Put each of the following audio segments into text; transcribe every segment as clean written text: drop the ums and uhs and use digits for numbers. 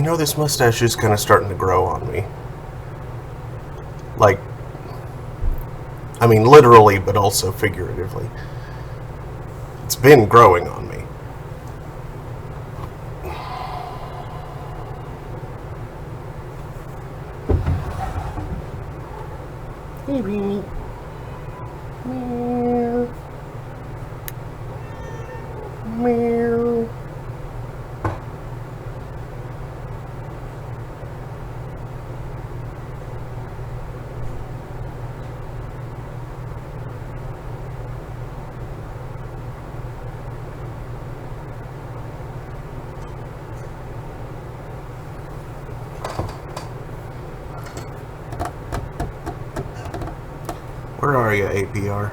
know, this mustache is kind of starting to grow on me. Like, I mean, literally, but also figuratively. It's been growing on me. Hey, Beanie. Meow. Meow. Where are you, APR?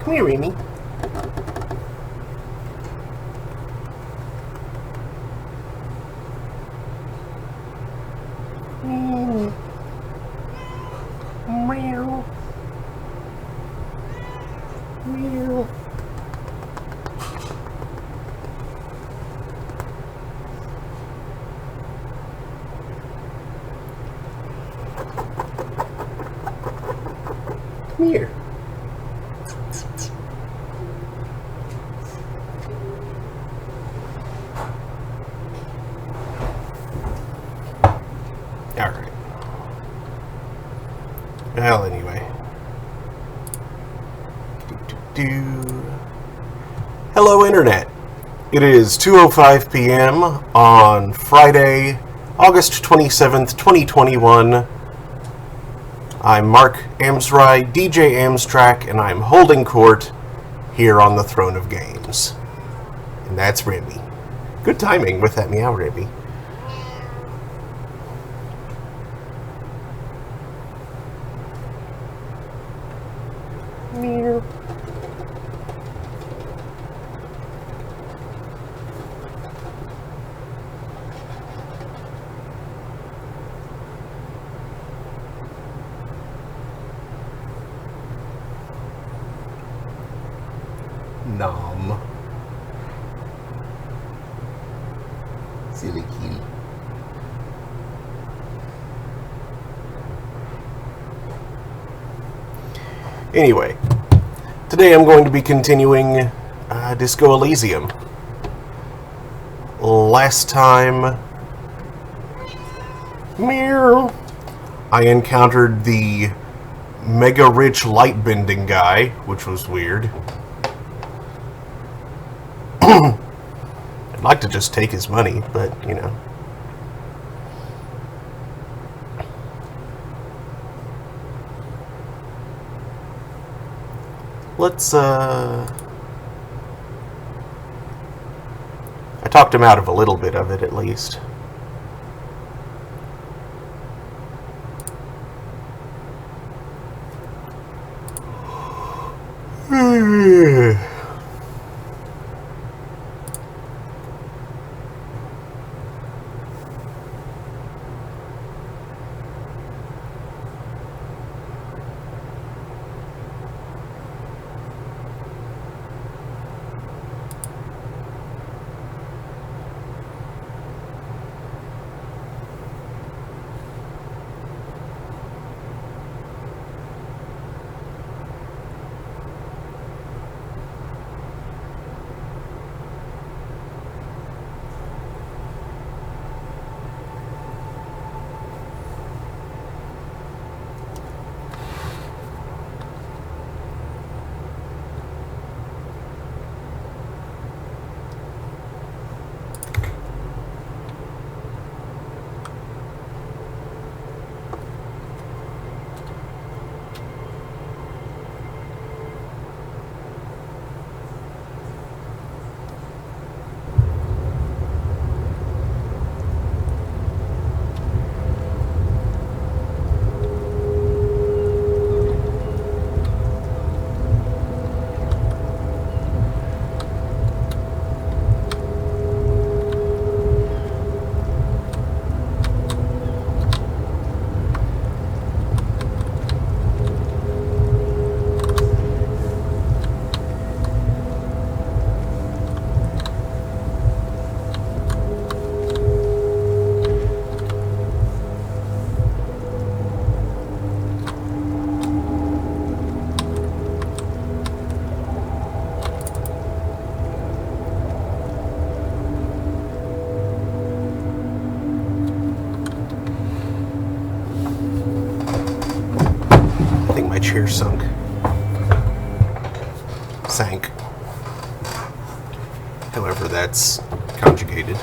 Come here, Amy. Amy. Meow. Meow. Come here. Alright. Well, anyway. Hello, Internet. It is 2:05 p.m. on Friday, August 27th, 2021. I'm Mark Amsry, DJ Amstrack, and I'm holding court here on the throne of games. And that's Remy. Good timing with that meow, Remy. Meow. Nom. Silly kitty. Anyway, today I'm going to be continuing Disco Elysium. Last time, meow, I encountered the mega rich light bending guy, which was weird. I'd like to just take his money, but, you know. Let's, I talked him out of a little bit of it, at least. chair sank. However, that's conjugated.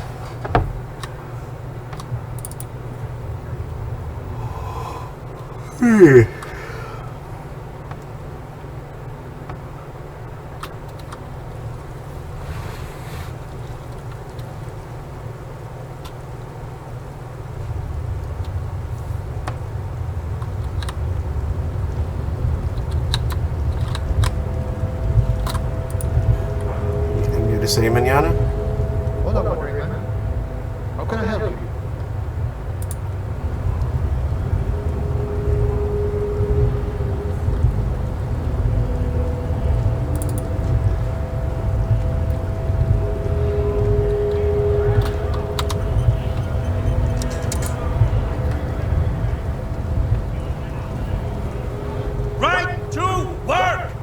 Anything new to say, Manana? Hold on, wondering man. How can I help you? Right to work!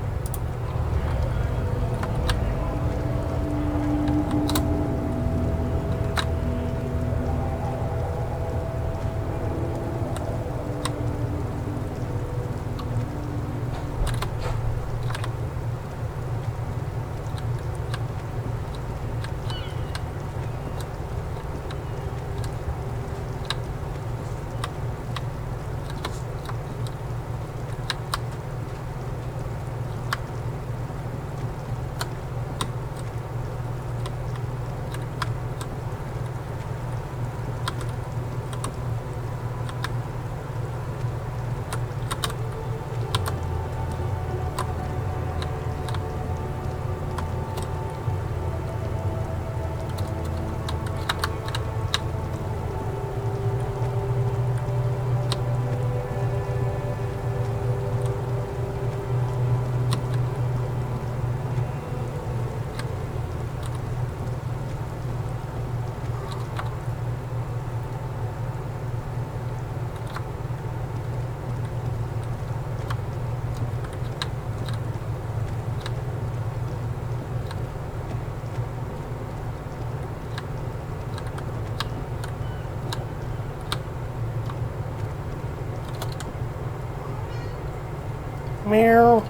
Meow.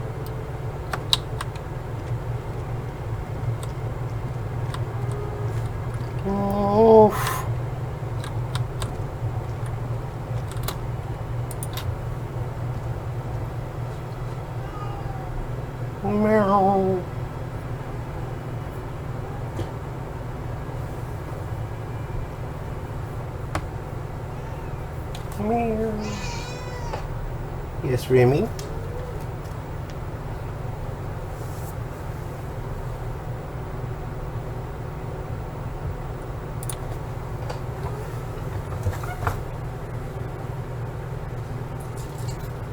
Oh. Meow. Meow. Yes, Remy?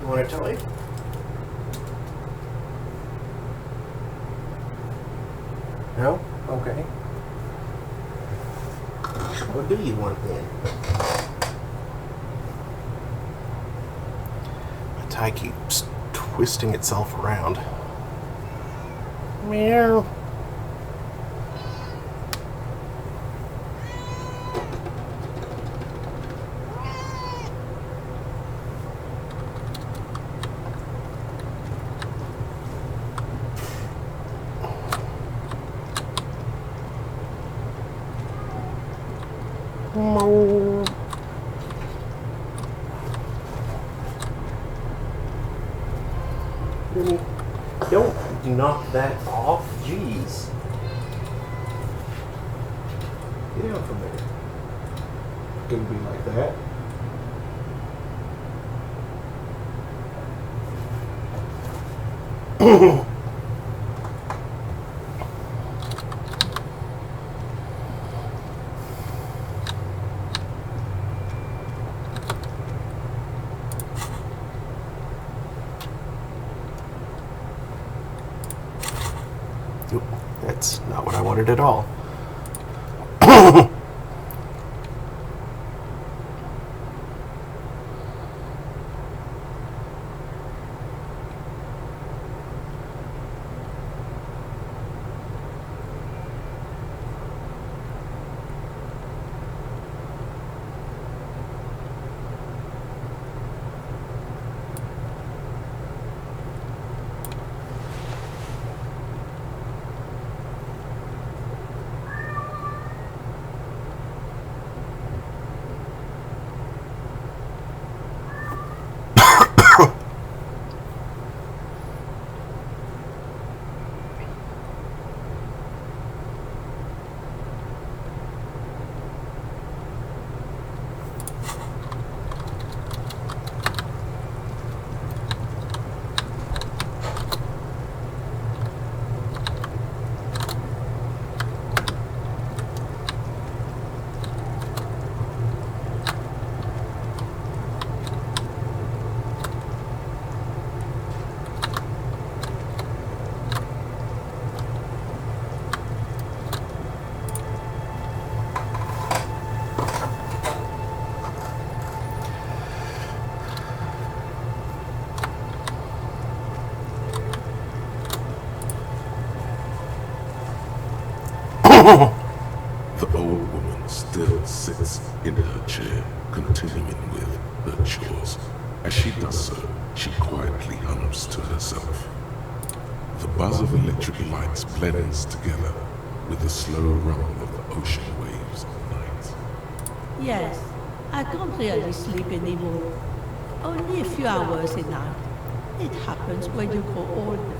You want to tell me? No? Okay. What do you want then? My tie keeps twisting itself around. Meow. Moo. Really? Don't knock that off. Jeez. Get out from there. Gonna be like that. Oop, that's not what I wanted at all. The old woman still sits in her chair, continuing with her chores. As she does so, she quietly hums to herself. The buzz of electric lights blends together with the slow rumble of the ocean waves at night. Yes, I don't really sleep anymore. Only a few hours a night. It happens when you grow older.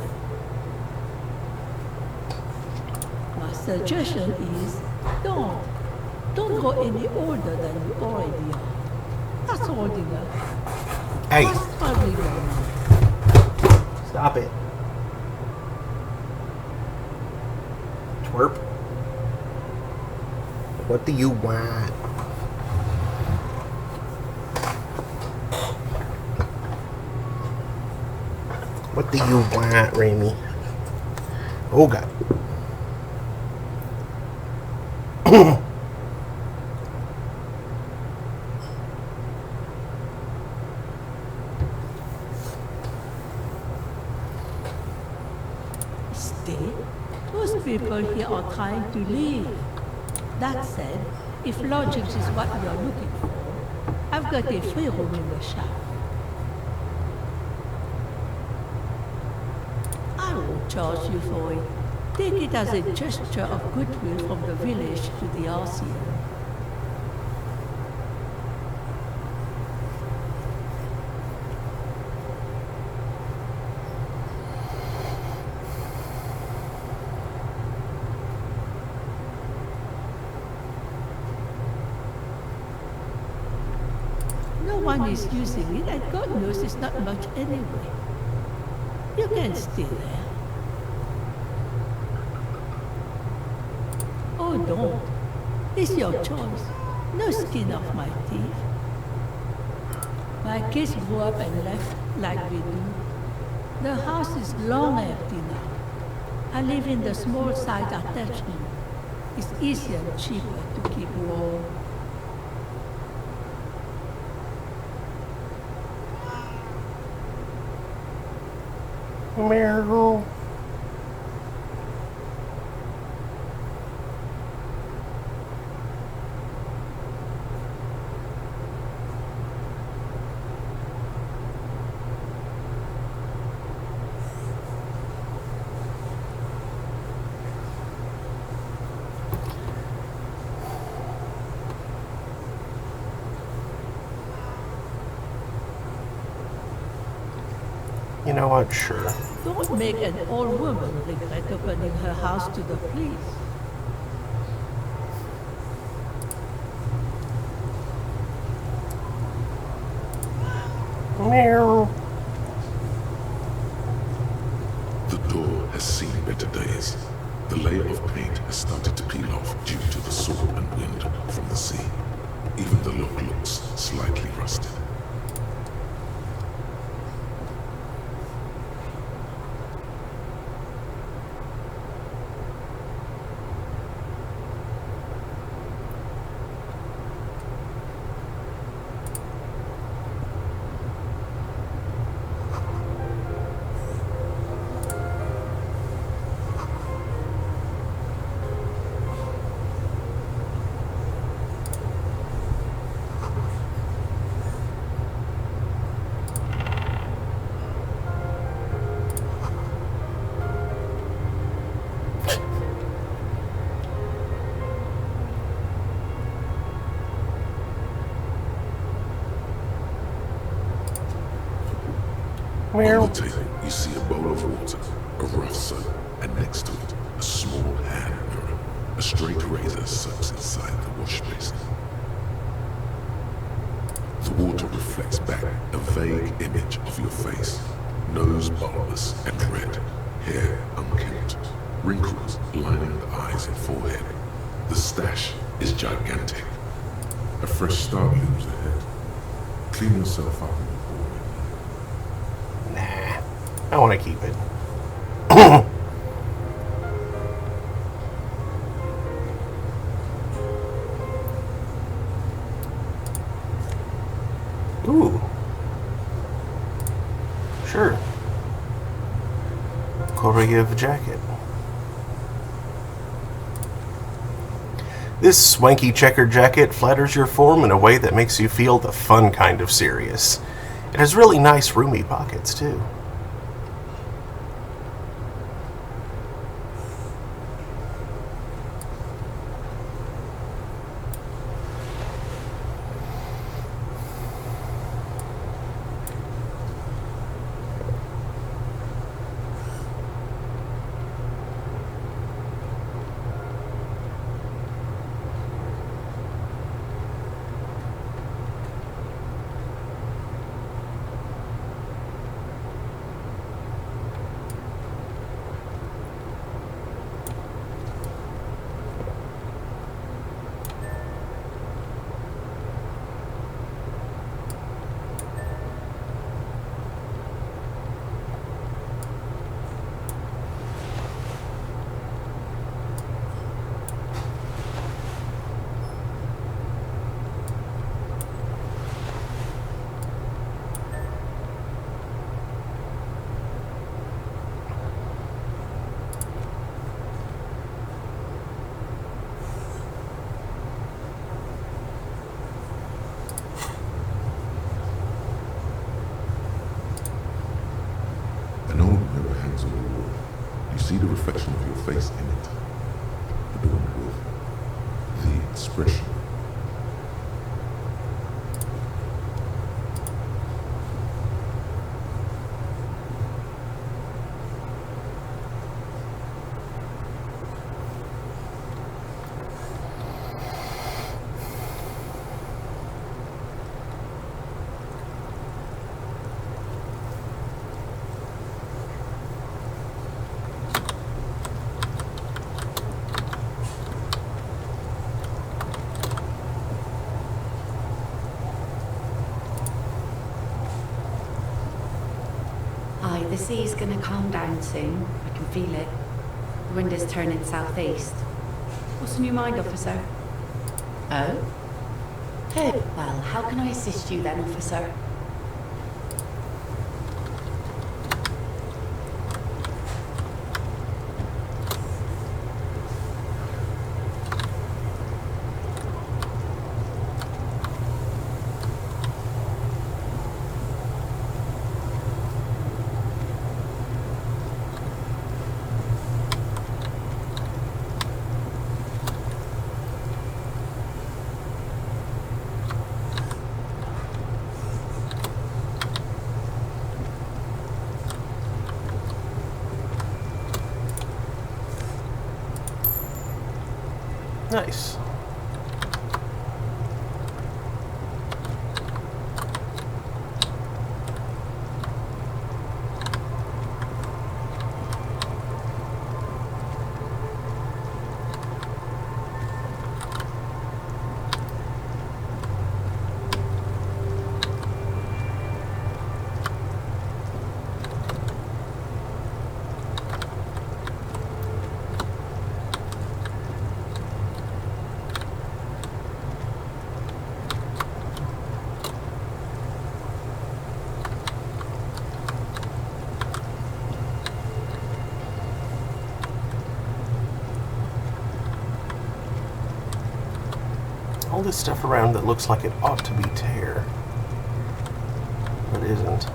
My suggestion is don't grow any older than you already are. That's old enough. Hey, That's probably normal. stop it. Twerp. What do you want? What do you want, Remy? Oh, God. Stay. Most people here are trying to leave. That said, if logic is what you're looking for, I've got a free room in the shop. I won't charge you for it. Take it as a gesture of goodwill from the village to the Elysium. No one is using it, and God knows it's not much anyway. You can stay there. Oh, don't. It's your choice. No skin off my teeth. My kids grew up and left like we do. The house is long empty now. I live in the small side attachment. It's easier and cheaper to keep warm. Meryl. You know what? Sure. Don't make an old woman regret opening her house to the police. Meryl. The door has seen better days. The layer of paint has started to peel off due to the salt and wind from the sea. Even the lock looks slightly rusted. On the table, you see a bowl of water, a rough soap, and next to it, a small hand mirror. A straight razor soaks inside the wash basin. The water reflects back a vague image of your face. Nose bulbous and red, hair unkempt, wrinkles lining the eyes and forehead. The stash is gigantic. A fresh start looms ahead. Clean yourself up in the pool. Nah, I want to keep it. Ooh. Sure. Korea the jacket. This swanky checkered jacket flatters your form in a way that makes you feel the fun kind of serious. It has really nice roomy pockets, too. An old mirror hangs on the wall. You see the reflection of your face in it, adorned with the expression. Aye, the sea's gonna calm down soon. I can feel it. The wind is turning southeast. What's on your mind, officer? Oh? Oh, well, how can I assist you then, officer? Nice. All this stuff around that looks like it ought to be tear, but isn't.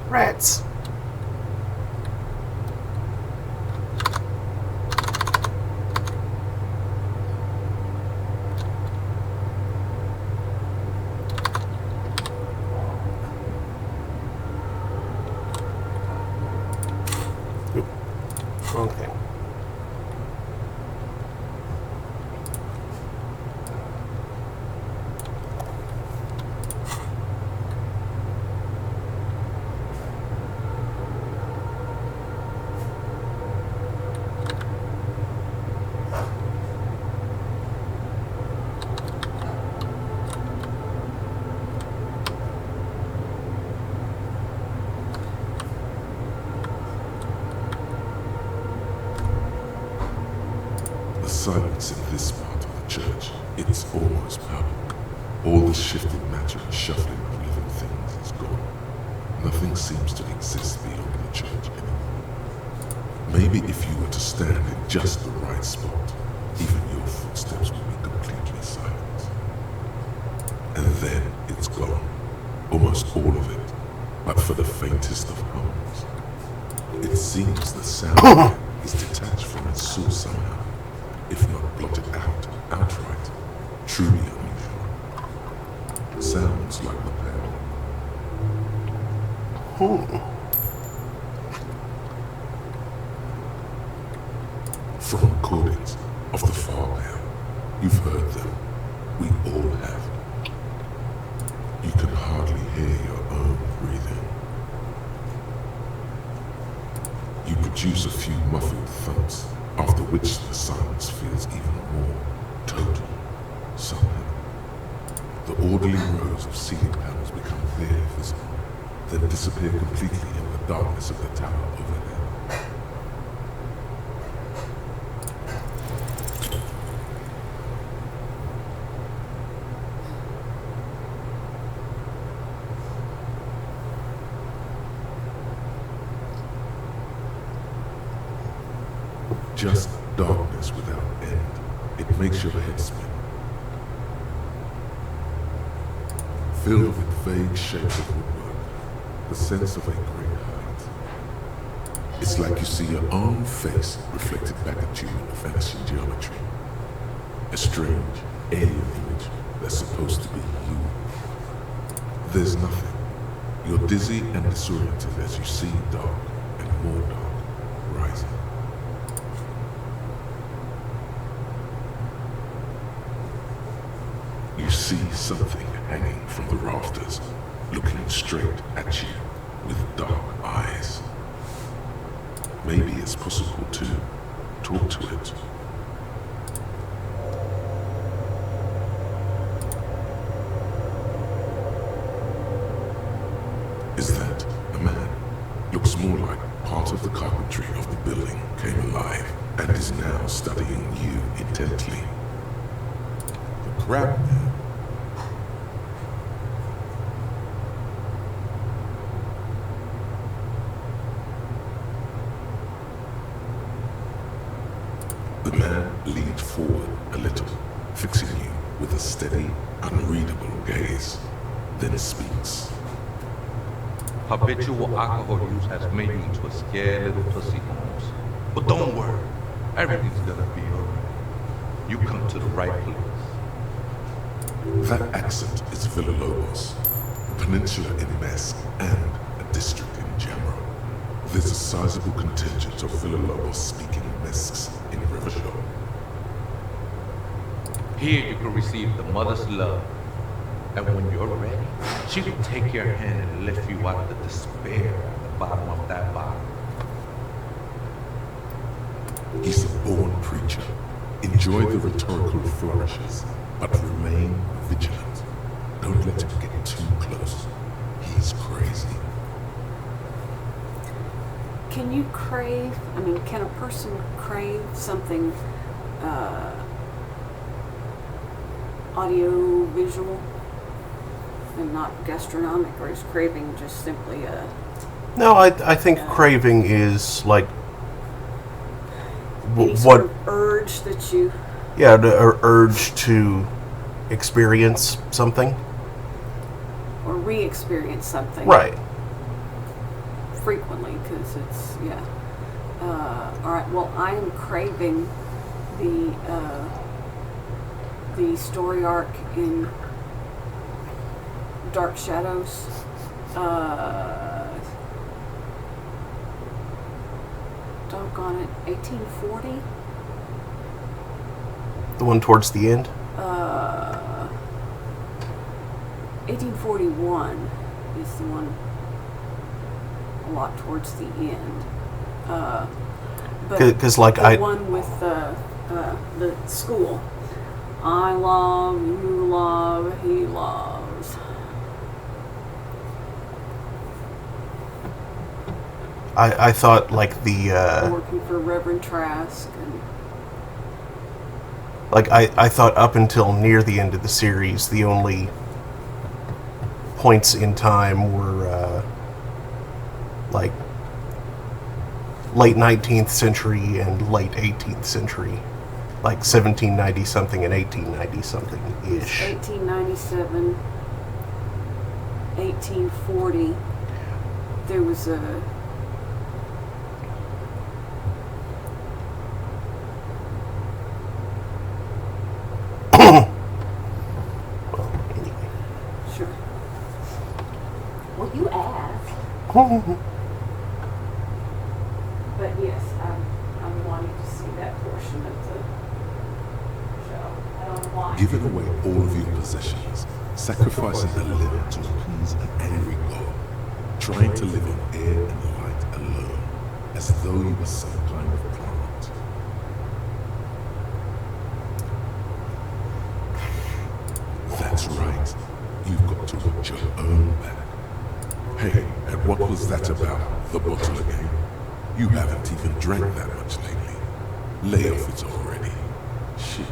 Rats. Oop. Wrong thing. silence in this part of the church, it's almost palpable. All the shifting matter and shuffling of living things is gone. Nothing seems to exist beyond the church anymore. Maybe if you were to stand in just the right spot, even your footsteps would be completely silent. And then it's gone. Almost all of it, but for the faintest of hums. It seems the sound is detached from its source somehow, if not blotted out outright. Truly unusual. Sounds like the bell. From recordings of the far bell, you've heard them. We all have. You can hardly hear your own breathing. You produce a few muffled thumps, after which the silence feels even more total, somehow. The orderly rows of ceiling panels become clearly visible, then disappear completely in the darkness of the tower overhead. Just darkness without end. It makes your head spin. Filled with vague shapes of woodwork, the sense of a great height. It's like you see your own face reflected back at you in the vanishing geometry. A strange, alien image that's supposed to be you. There's nothing. You're dizzy and disoriented as you see dark and more dark rising. You see something hanging from the rafters, looking straight at you with dark eyes. Maybe it's possible to talk to it. Is that a man? Looks more like part of the carpentry of the building came alive and is now studying you intently. The crab man. The man leaned forward a little, fixing you with a steady, unreadable gaze, then speaks. Habitual alcohol use has made you into a scared little pussy, Holmes. But don't worry, everything's gonna be alright. You come to the right place. That accent is Villalobos, a peninsula in Mesk, and a district in Jamro. There's a sizable contingent of Villalobos-speaking Mesks in Rivershaw. Here you can receive the mother's love. And when you're ready, she will take your hand and lift you out of the despair at the bottom of that bottle. He's a born preacher. Enjoy the rhetorical flourishes, but remain vigilant. Don't let him get too close. He's crazy. Can you crave, can a person crave something audio visual and not gastronomic, or is craving just simply a... No, I think craving is like any sort of urge that you... Yeah, the urge to experience something. Or re-experience something. Right. Frequently, because it's, yeah. Alright, well, I am craving the story arc in Dark Shadows. Doggone it, 1840? The one towards the end? 1841 is the one a lot towards the end. But the one with the school. I love, you love, he loves. I thought like the... Working for Reverend Trask. And Like, I thought up until near the end of the series, the only points in time were, like, late 19th century and late 18th century. Like 1790 something and 1890 something ish. 1897, 1840. There was a Anyway. sure. Well, you asked. But yes, I'm wanting to see that portion of the show. I don't know why. Giving away all of your possessions, sacrificing a limb to appease an angry god, trying to live on air and light alone, as though you were some kind of plant. That's right. You've got to watch your own back. Hey, and what was that about? The bottle again? You haven't even drank that much lately. Lay off it already. Sheesh.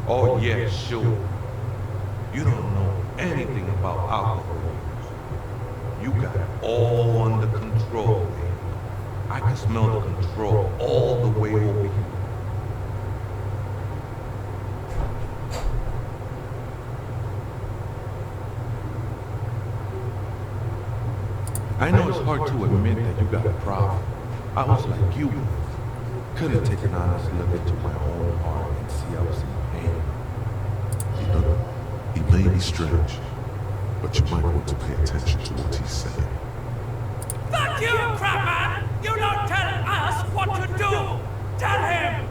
Oh yeah, sure. You don't know anything about alcohol. You got it all under control, man. I can smell the control all the way over here. I know it's hard to admit that you got a problem. I was like you. Couldn't take an honest look into my own heart and see I was in pain. You know, he may be strange, but you might want to pay attention to what he's saying. Fuck you, crapman! You don't tell us what to do! Tell him!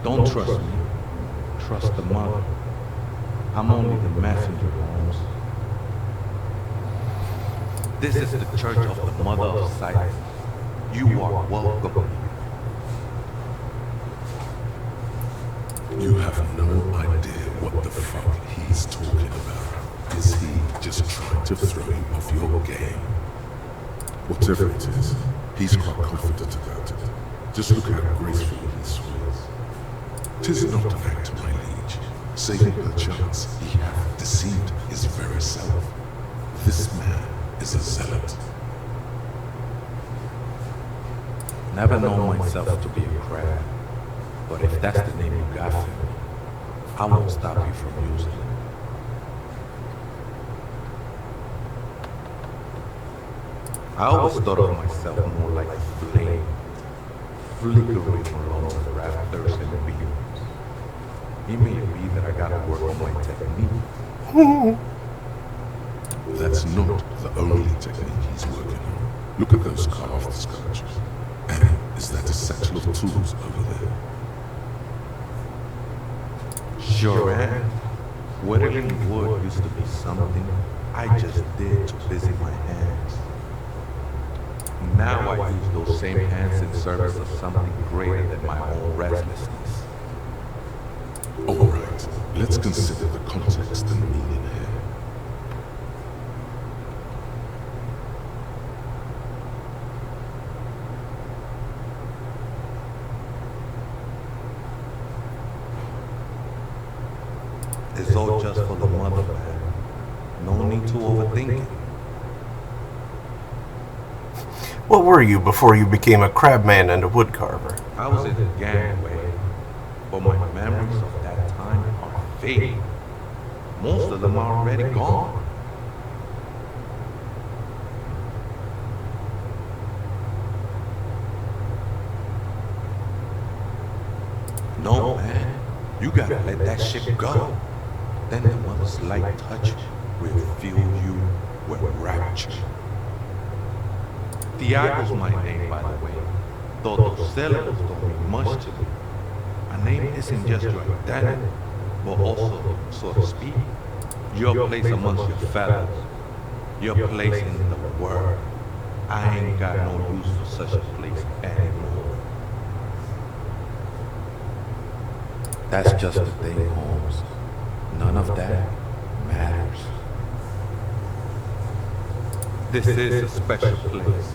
Don't trust me. Trust the mother. I'm only the messenger, Holmes. This is the church of the Mother of Sight. You are welcome. You have no idea what the fuck he's talking about. Is he just trying to throw you off your game? Whatever it is, he's quite confident about it. Just look how gracefully he swears. 'Tis not an act, my liege, saving perchance he hath deceived his very self. This man is a zealot. Never known myself to be a crab, but if that's the name you got for me, I won't stop you from using it. I always thought of myself more like a flame, flickering along the rafters and beams. It may be that I gotta work on my technique. That's not the only technique he's working on. Look at those carved sculptures. And is that a satchel of tools over there? Sure am. Whittling wood used to be something I just did to busy my hands. Now I use those same hands in service of something greater than my own restlessness. All right, let's consider the context and meaning here. It's all just for the mother, man. No need to overthink it. What were you before you became a crabman and a woodcarver? I was in the gangway, but my memories of that time are fading. Most of them are already gone. No, man. You gotta let that shit go. Then the mother's light touch will fill you with rapture. Tiago's my name, by the way. Though those syllables don't mean much to me. A name isn't just your identity, but also, so to speak, your place amongst your fellows. Your place in the world. I ain't got no use for such a place anymore. That's just the thing, Holmes. None of that matters. This is a special place.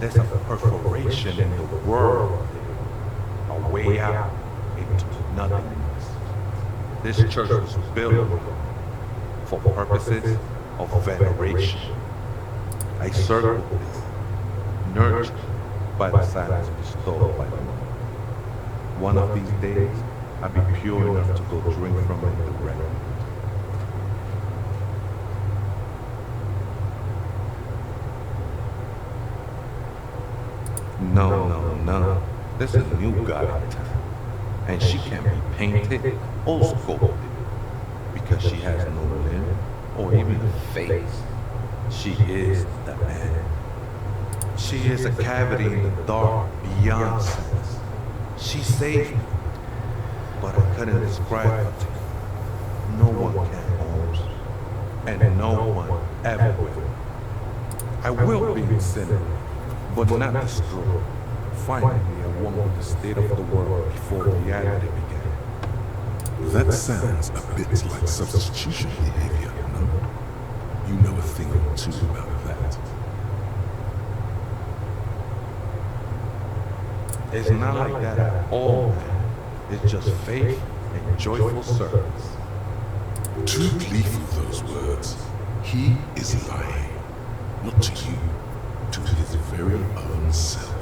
There's a perforation in the world. A way out into nothingness. This church was built for purposes of veneration. I circled this, nurtured by the silence bestowed by the moon. One of these days, I'll be pure enough to go drink from it directly. No. There's a new god in town, and she can be painted or sculpted because she has no limb or even a face. She is the man. She is a cavity in the dark beyond sense. She saved me, but I couldn't describe her to you. No one can, Holmes, and no one ever will. I will be incinerated, but not destroyed. Finally, I won the state of the world before reality began. That sounds a bit like substitution behavior, no? You know a thing or two about that. It's not like that at all, man. It's just faith and joyful service. Too gleeful, those words. He is lying. Not to you, to his very own self.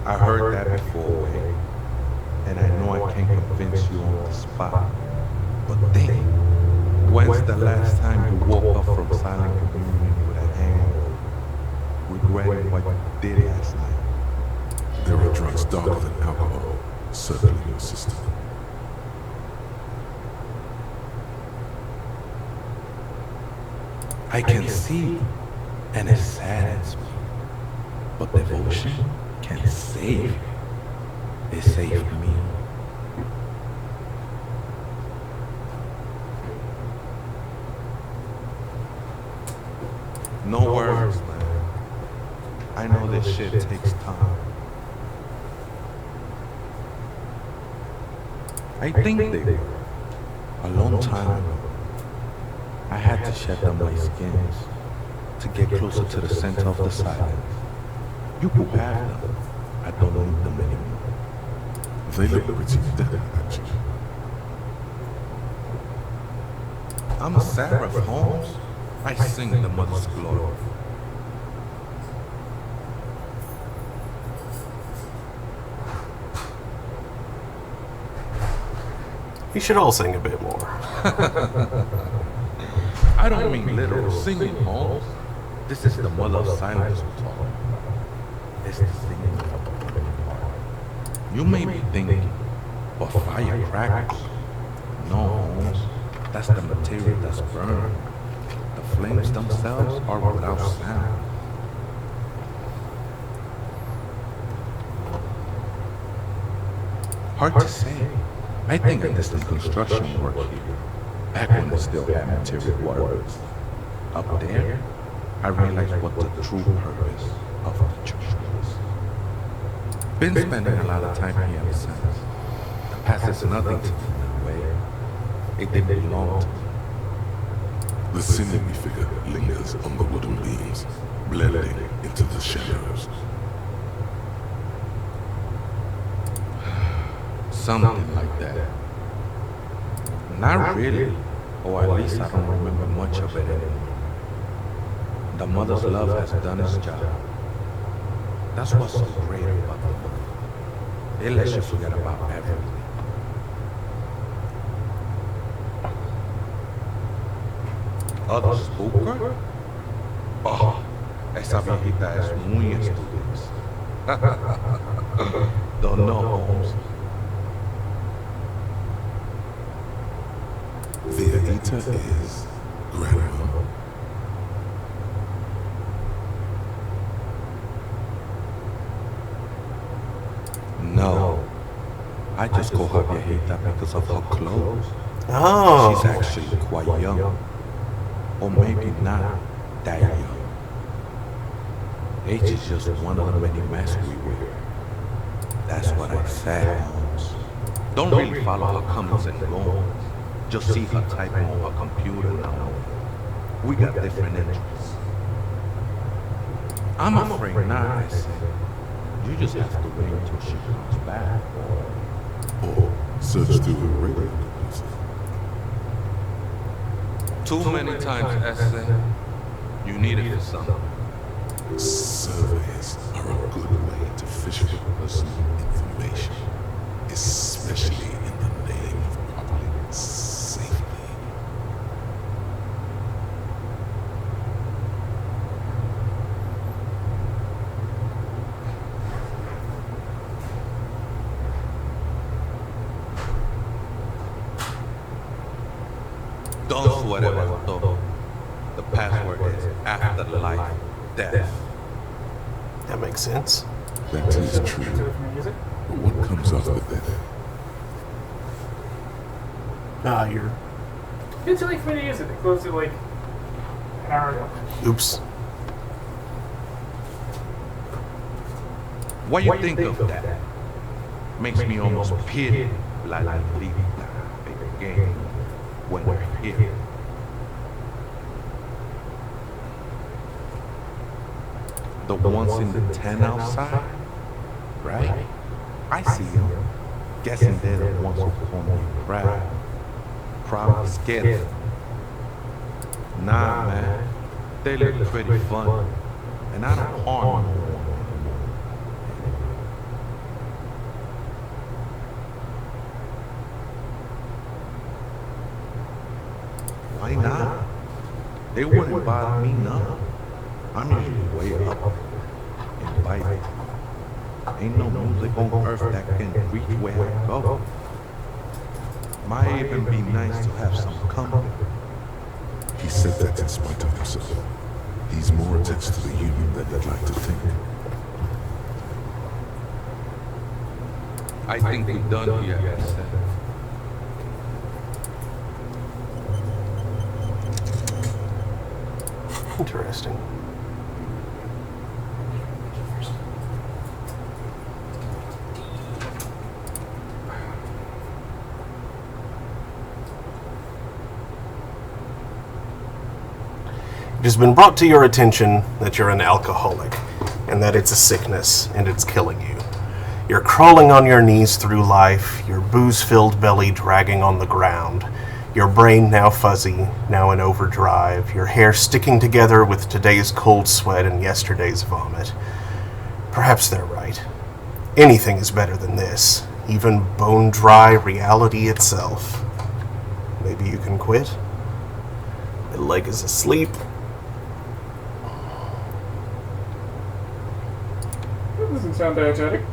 I heard that before, Wade, and I know I can't convince you on the spot. But think, when's the last time you woke up from silent communion with a hangover, regretting what you did last night? There are drugs darker than alcohol circling your system. I can see, and it saddens me, but devotion can save you. It saved me. No worries, man. I know this shit takes time. I think they were. A long time ago, I had to shed them my skins to get closer to the center of the silence. You could have them. I don't need them anymore. They look pretty dead, actually. I'm a seraph, Holmes. I sing the mother's glory. You should all sing a bit more. I don't mean literal singing, Holmes. This is the mother of silence we're talking about. It's the singing of the living heart. You may be thinking, but firecrackers? No, Holmes. That's the material that's burned. The flames themselves are without sound. Hard to say. I think I did some construction work here, back when we still had material words. Up there, I realized what the true purpose of the church was. Been spending a lot of time here ever since. The past is nothing to me in a way. It didn't belong to me. The sinewy figure lingers on the wooden beams, blending into the shadows. Something like that. Not really, or at least I don't remember much of it anymore. The mother's love has done its job. That's what's so great about the book. It lets you forget about everything. ¿Other spooker? Oh, esa viejita es muy estúpida. Don't know, Holmes. The Aita is Grandma. I just call her viejita because of her clothes. Oh. She's actually quite young. Or maybe not that young. Age is just one of the many masks we wear. That's what I said, Holmes. Don't really follow her comings and goings. Just see her typing on her computer now. We got different interests. I'm afraid not, I said. You just have to wait until she comes back. Or search through her radio computer. Too many times, Essay. You need it for something. Surveys are a good way to fish for personal information, especially in the name of public safety. Don't sweat it, though. The password is afterlife, death. That makes sense. That is true. But what comes after death? Ah, you're. It's too late for me to use it. It closed it like an hour ago. Oops. What you think of that? Makes me almost pity La Lolita again when we're here. The ones in the tent outside, right? I see them. Guessing they're the ones who call me a crab. Probably scared them. Nah, man. They look pretty fun. And I don't harm no one. Why not? They wouldn't bother me none. I'm usually way up, invited. Ain't no music on earth that can reach where I go. Might even be nice to have some company. He said that in spite of himself. He's more attached to the human than he'd like to think. I think we're done here, Essay. Interesting. It has been brought to your attention that you're an alcoholic, and that it's a sickness, and it's killing you. You're crawling on your knees through life, your booze-filled belly dragging on the ground, your brain now fuzzy, now in overdrive, your hair sticking together with today's cold sweat and yesterday's vomit. Perhaps they're right. Anything is better than this, even bone-dry reality itself. Maybe you can quit? My leg is asleep. That doesn't sound diegetic.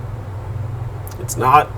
It's not.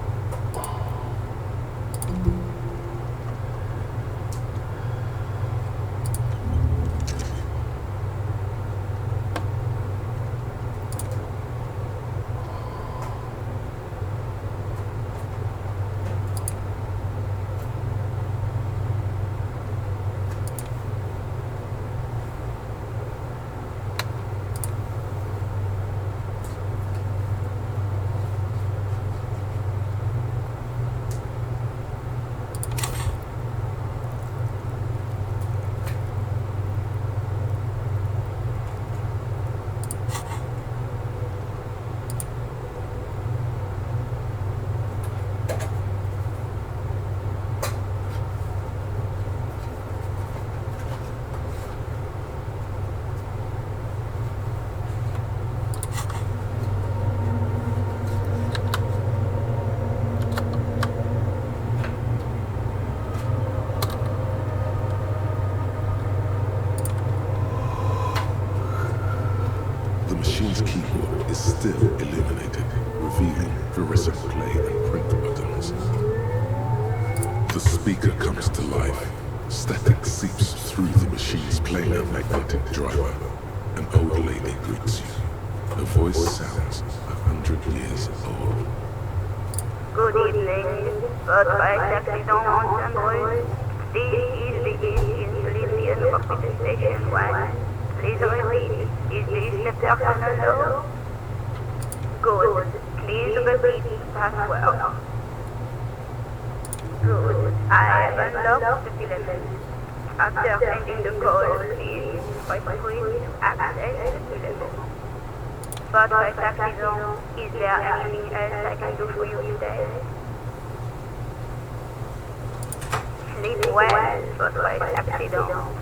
The machine's keyboard is still illuminated, revealing fluorescent play and print buttons. The speaker comes to life. Static seeps through the machine's planar magnetic driver. An old lady greets you. Her voice sounds 100 years old. Good evening. First by taxi on Sandroid. This is the Elysium Rapid Station 1. Please repeat. Is this the personal door? Good. Please repeat password. Good. I have unlocked the element. After sending the code, please press 3 to access the element. First by taxi zone. Is there anything else I can do for you today? Sleep well, first by taxi zone.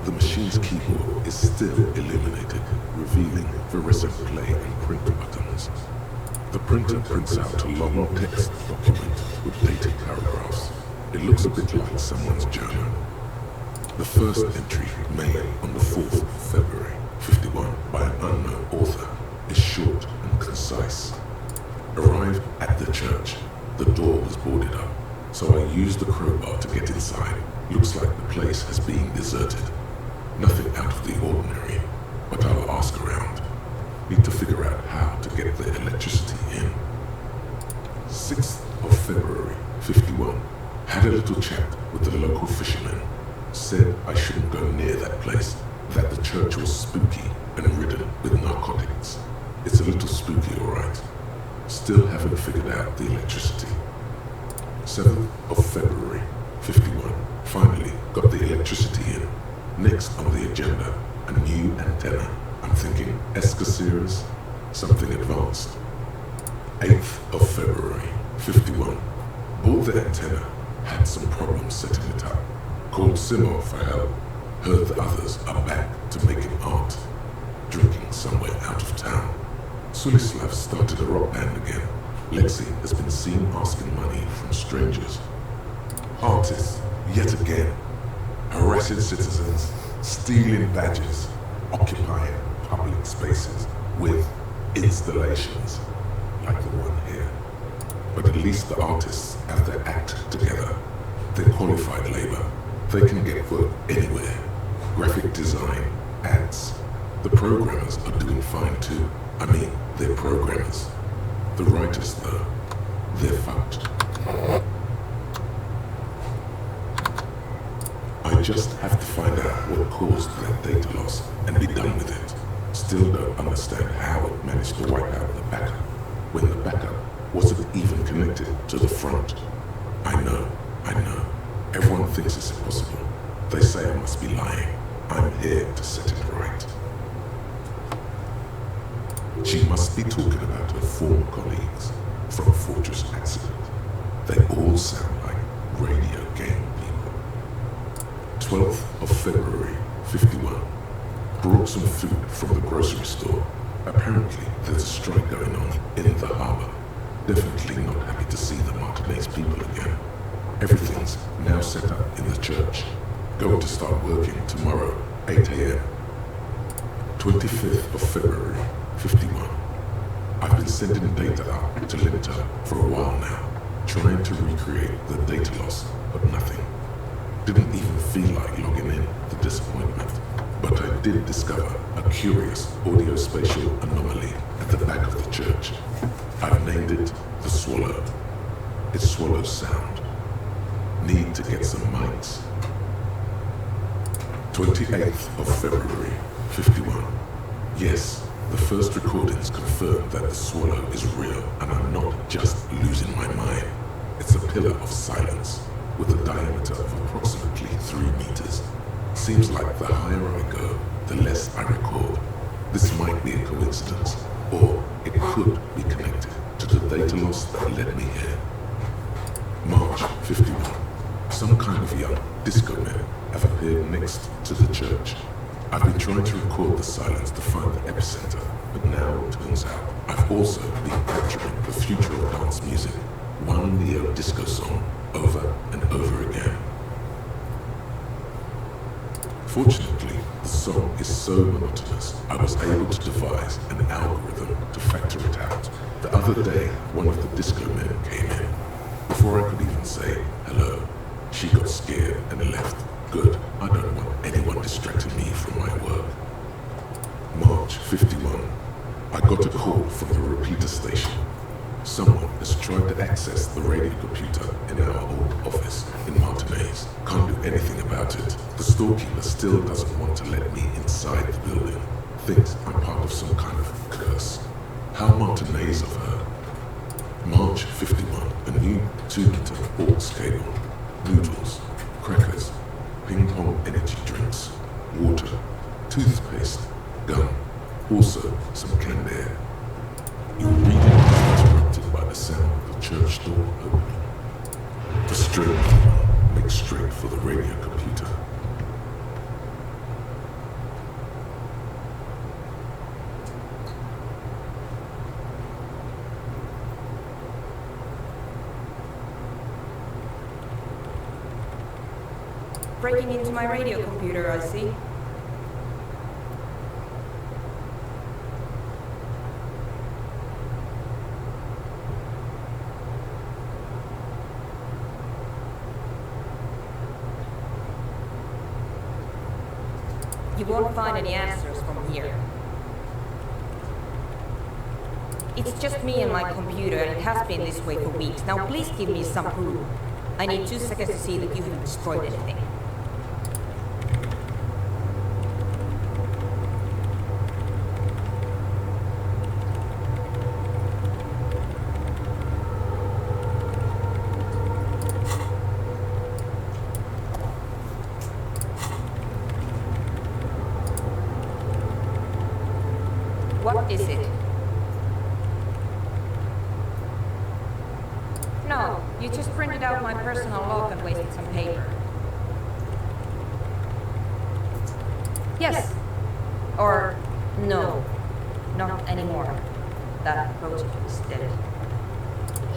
The machine's keyboard is still illuminated, revealing fluorescent play and print buttons. The printer prints out a long text document with dated paragraphs. It looks a bit like someone's journal. The first entry, made on the 4th of February, 51, by an unknown author, is short and concise. Arrived at the church, the door was boarded up, so I used the crowbar to get inside. Looks like the place has been deserted. Nothing out of the ordinary, but I'll ask around. Need to figure out how to get the electricity in. 6th of February, 51. Had a little chat with the local fisherman. Said I shouldn't go near that place, that the church was spooky and ridden with narcotics. It's a little spooky, alright. Still haven't figured out the electricity. 7th of February, 51. Finally got the electricity in. Next on the agenda, a new antenna. I'm thinking Escasiras, something advanced. 8th of February, 51. Bought the antenna, had some problems setting it up. Called Simo for help. Heard the others are back to making art. Drinking somewhere out of town. Sulislav started a rock band again. Lexi has been seen asking money from strangers. Artists, yet again. Harassing citizens, stealing badges, occupying public spaces with installations, like the one here. But at least the artists have their act together. They're qualified labor. They can get work anywhere. Graphic design, ads. The programmers are doing fine too. I mean, they're programmers. The writers, though, they're fucked. I just have to find out what caused that data loss and be done with it. Still don't understand how it managed to wipe out the backup, when the backup wasn't even connected to the front. I know. Everyone thinks it's impossible. They say I must be lying. I'm here to set it right. She must be talking about her former colleagues from Fortress Accident. They all sound like radio game people. 12th of February, 51. Brought some food from the grocery store. Apparently, there's a strike going on in the harbor. Definitely not happy to see the Martinez people again. Everything's now set up in the church. Going to start working tomorrow, 8 a.m. 25th of February, 51. I've been sending data up to Linter for a while now, trying to recreate the data loss, but nothing. Didn't even feel like logging in, the disappointment. But I did discover a curious audio-spatial anomaly at the back of the church. I've named it the Swallow. It swallows sound. Need to get some mics. 28th of February, 51. Yes, the first recordings confirm that the swallow is real and I'm not just losing my mind. It's a pillar of silence with a diameter of approximately 3 meters. Seems like the higher I go, the less I record. This might be a coincidence, or it could be connected to the data loss that led me here. March 51. Some kind of young disco men have appeared next to the church. I've been trying to record the silence to find the epicenter, but now it turns out I've also been capturing the future of dance music, one neo-disco song, over and over again. Fortunately, the song is so monotonous, I was able to devise an algorithm to factor it out. The other day, one of the disco men came in. Before I could even say hello, she got scared and left. Good, I don't want anyone distracting me from my work. March 51. I got a call from the repeater station. Someone has tried to access the radio computer in our old office in Martinez. Can't do anything about it. The storekeeper still doesn't want to let me inside the building. Thinks I'm part of some kind of curse. How Martinez of her. March 51, a new 2-liter aux cable. Noodles, crackers, ping pong energy drinks, water, toothpaste, gum, also some canned air. Your reading is interrupted by the sound of the church door opening. The straight makes straight for the radio computer. Breaking into my radio computer, I see. You won't find any answers from here. It's just me and my computer, and it has been this way for weeks. Now please give me some proof. I need 2 seconds to see that you haven't destroyed anything. What is it? No, you just printed out my personal log and wasted some paper. Yes. Or no. Not anymore. That project is dead.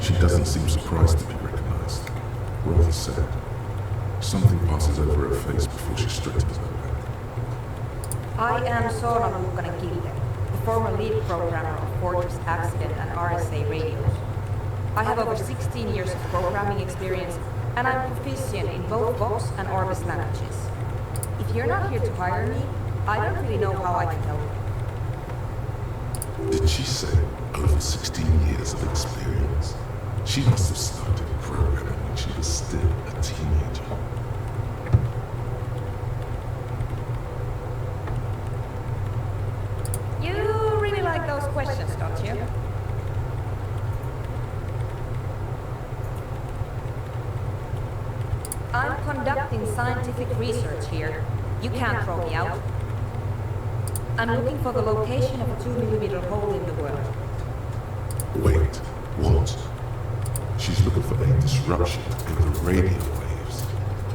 She doesn't seem surprised to be recognized. Rather sad. Something passes over her face before she straightens her back. I am Sora Mukanakilte, the former lead programmer of Fortress Accident and RSA radios. I have over 16 years of programming experience, and I'm proficient in both Vox and Orbis languages. If you're not here to hire me, I don't really know how I can help you. Did she say over 16 years of experience? She must have started programming when she was still a teenager. You really like those questions, don't you? I'm conducting scientific research here. You can't throw me out. I'm looking for the location of a 2mm hole in the world. Wait, what? She's looking for a disruption in the radio waves.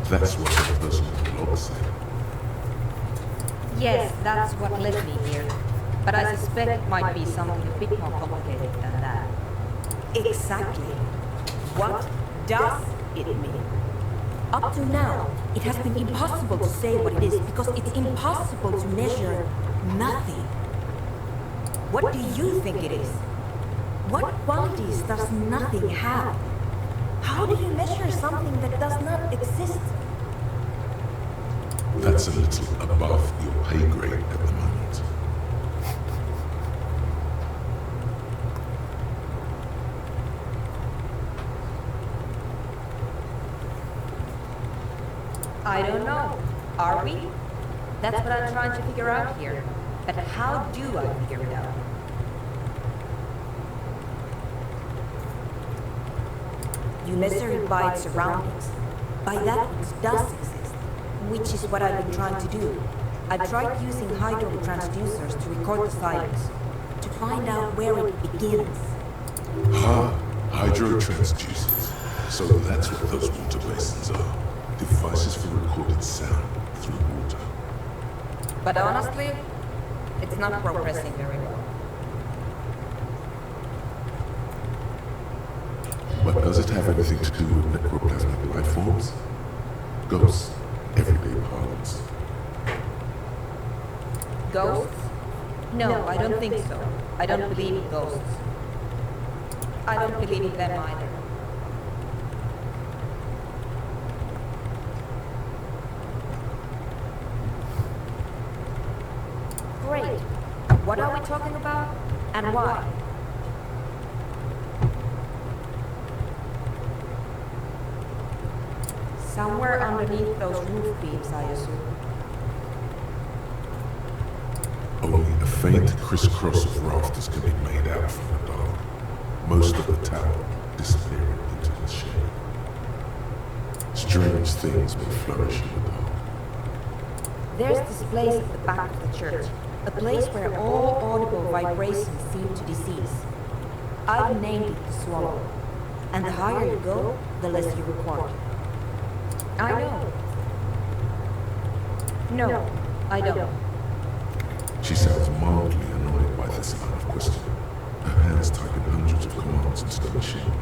That's what her personal blog said. Yes, that's what led me here. But I suspect it might be something a bit more complicated than that. Exactly. What does it mean? Up to now, it has been impossible to say what it is because it's impossible to measure nothing. What do you think it is? What qualities does nothing have? How do you measure something that does not exist? That's a little above your pay grade at the moment. I don't know. Are we? That's what I'm trying to figure out here. But how do I figure it out? You measure it by its surroundings. By that which does exist. Which is what I've been trying to do. I tried using hydraulic transducers to record the silence. To find out where it begins. Hydro transducers. So that's what those water basins are. Devices for recorded sound through water. But honestly, it's not progressing very well. But does it have anything to do with necroplasmic life forms? Ghosts, everyday parlance. Ghosts? No, I don't think so. I don't believe in ghosts. I don't believe in them either. Great. What are we talking about? And why? Somewhere underneath those roof beams, I assume. Only a faint crisscross of rafters can be made out from the dark. Most of the tower disappearing into the shade. Strange things will flourish in the dark. There's this place at the back of the church. A place where all audible vibrations seem to decease. I've named it the Swallow. And the higher you go, the less you record. I know. No, I don't. She sounds mildly annoyed by this line of questioning. Her hands typing hundreds of commands into the machine.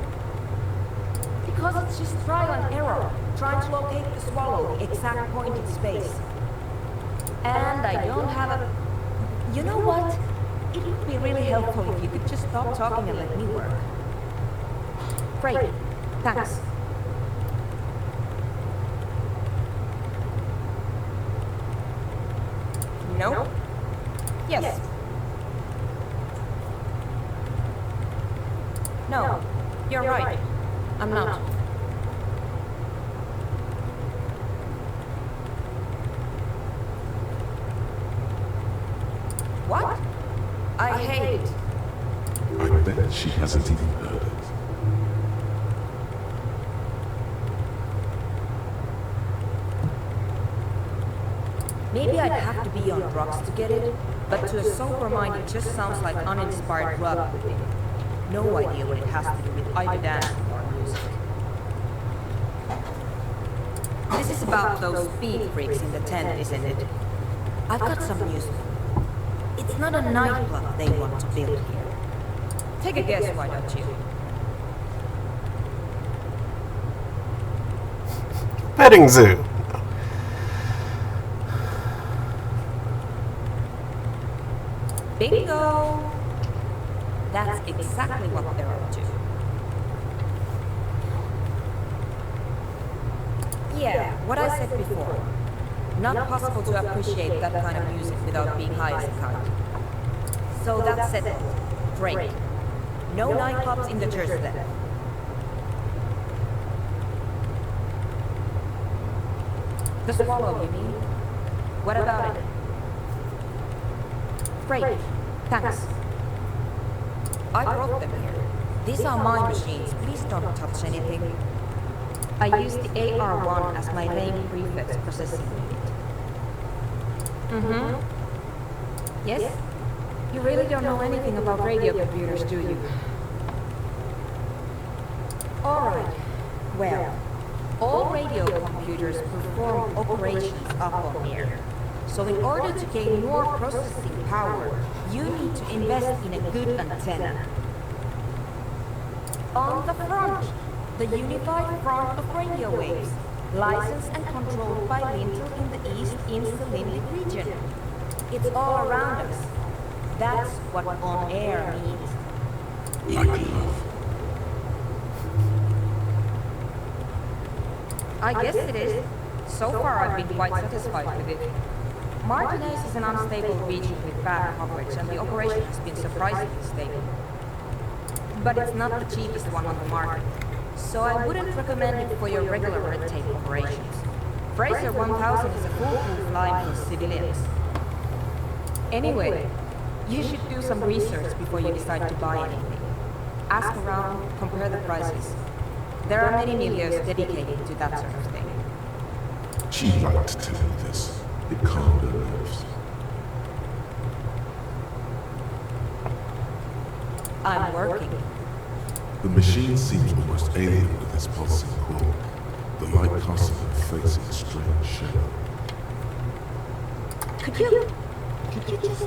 Because it's just trial and error, trying to locate the Swallow, the exact point in space. And I don't have a... You know what? It would be really helpful if you could just stop talking and let me work. Great. Thanks. No? Yes. No, you're right. I'm not. What? I hate it. I bet she hasn't even heard it. Maybe I'd have to be on drugs to get it, but to a sober mind it just sounds like uninspired rug whipping. No idea what it has to do with either dancing or music. This is about those speed freaks in the tent, isn't it? I've got some news. It's not a nightclub they want to build here. Take a guess, why don't you? Petting zoo. Bingo! That's exactly what they're up to. Yeah, what I said before. Not possible to appreciate that kind of music without being high as a kite. So that's it. Great. No nightclubs in the church then. The Swallow, you mean? What about it? Great. Thanks. I brought them here. These are my machines. Please don't touch anything. I use the AR1 as my main prefix processing unit. Mm-hmm. Yes? You really don't know anything about radio computers, do you? Alright. Well, all radio computers perform operations up on air. So in order to gain more processing power, you need to invest in a good antenna. On the front, the unified front of radio waves, licensed and controlled by Lintel in the East Insulindic region. It's all around us. That's what on air means. Like love. I guess it is. So far I've been quite satisfied with it. Martinez is an unstable region with bad coverage and the operation has been surprisingly stable. But it's not the cheapest one on the market, so I wouldn't recommend it for your regular red tape operations. Fraser 1000 is a foolproof line for civilians. Anyway, you should do some research before you decide to buy anything. Ask around, compare the prices. There are many milieux dedicated to that sort of thing. She liked to tell me this. It calmed her nerves. I'm working. The machine seems almost alien with its pulsing core. The light casting her face in a strange shadow. Could you just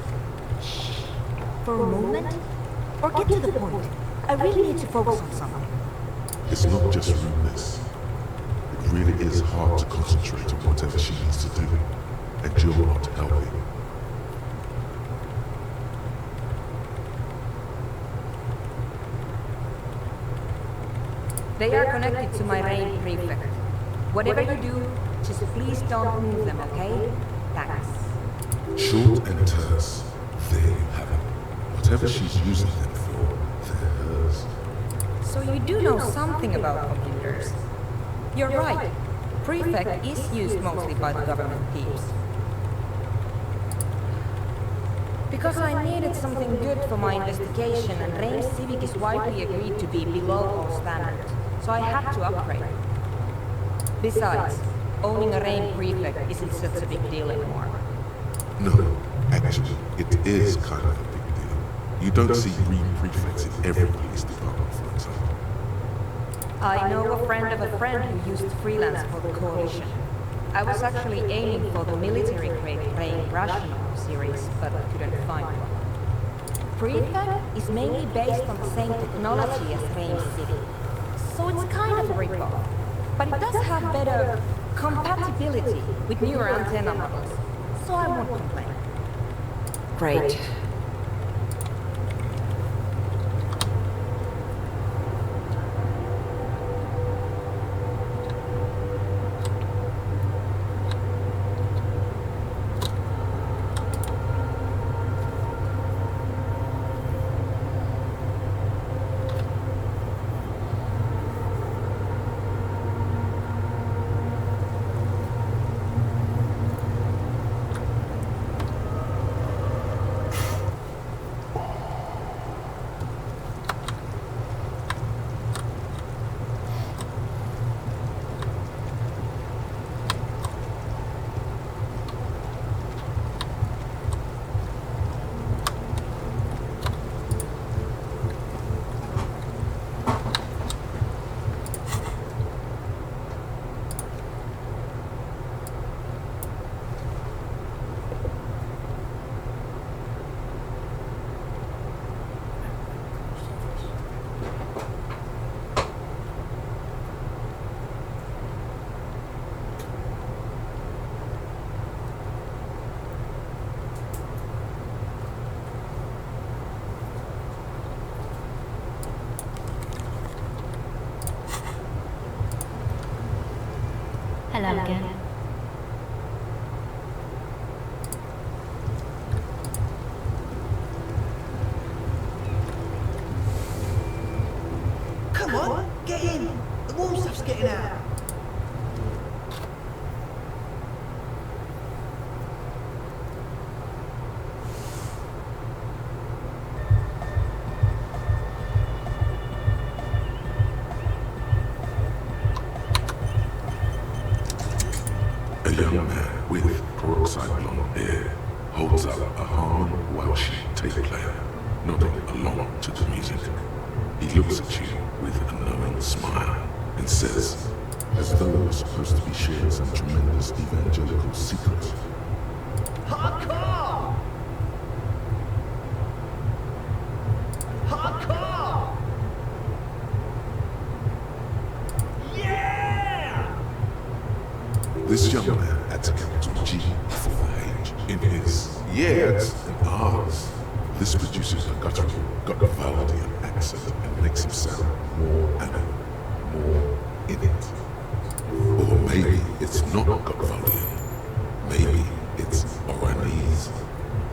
shh for a moment? Or get to the point. I really need to focus on something. It's not just rudeness. It really is hard to concentrate on whatever she needs to do, and you're not helping. They are connected to my rain prefect. Whatever you do, just please don't move them, okay? Thanks. Short and terse. There you have it. Whatever she's using them for, they're hers. So you do know something about computers. You're right. Prefect is used mostly by the government peeps. Because I needed something good for my investigation, and Reims Civic is widely agreed to be below all standards, so I had to upgrade. Besides, owning a Reims prefect isn't such a big deal anymore. No, actually, it is kind of a big deal. You don't see green prefects in every police department, for example. I know a friend of a friend who used to freelance for the coalition. I was actually aiming for the military-grade Reign Rational series, but couldn't find one. Prefect is mainly based on the same technology as Reign City, so it's kind of a rip-off. But it does have better compatibility with newer antenna models, so I won't complain. Great. Hello again. Come on, get in. The warm stuff's getting out. A young man with peroxide blonde hair holds up a Harman Welsh tape player, nodding along to the music. He looks at you with a knowing smile and says, as though we're supposed to be sharing some tremendous evangelical secret, Hardcore! Hardcore! Yeah! this young man had to capital G before the H in his yeahs and ahs. This produces a guttural, Gutvaldian accent and makes him sound more animal, more in it. Or maybe it's not Gutvaldian. Maybe it's Oranese.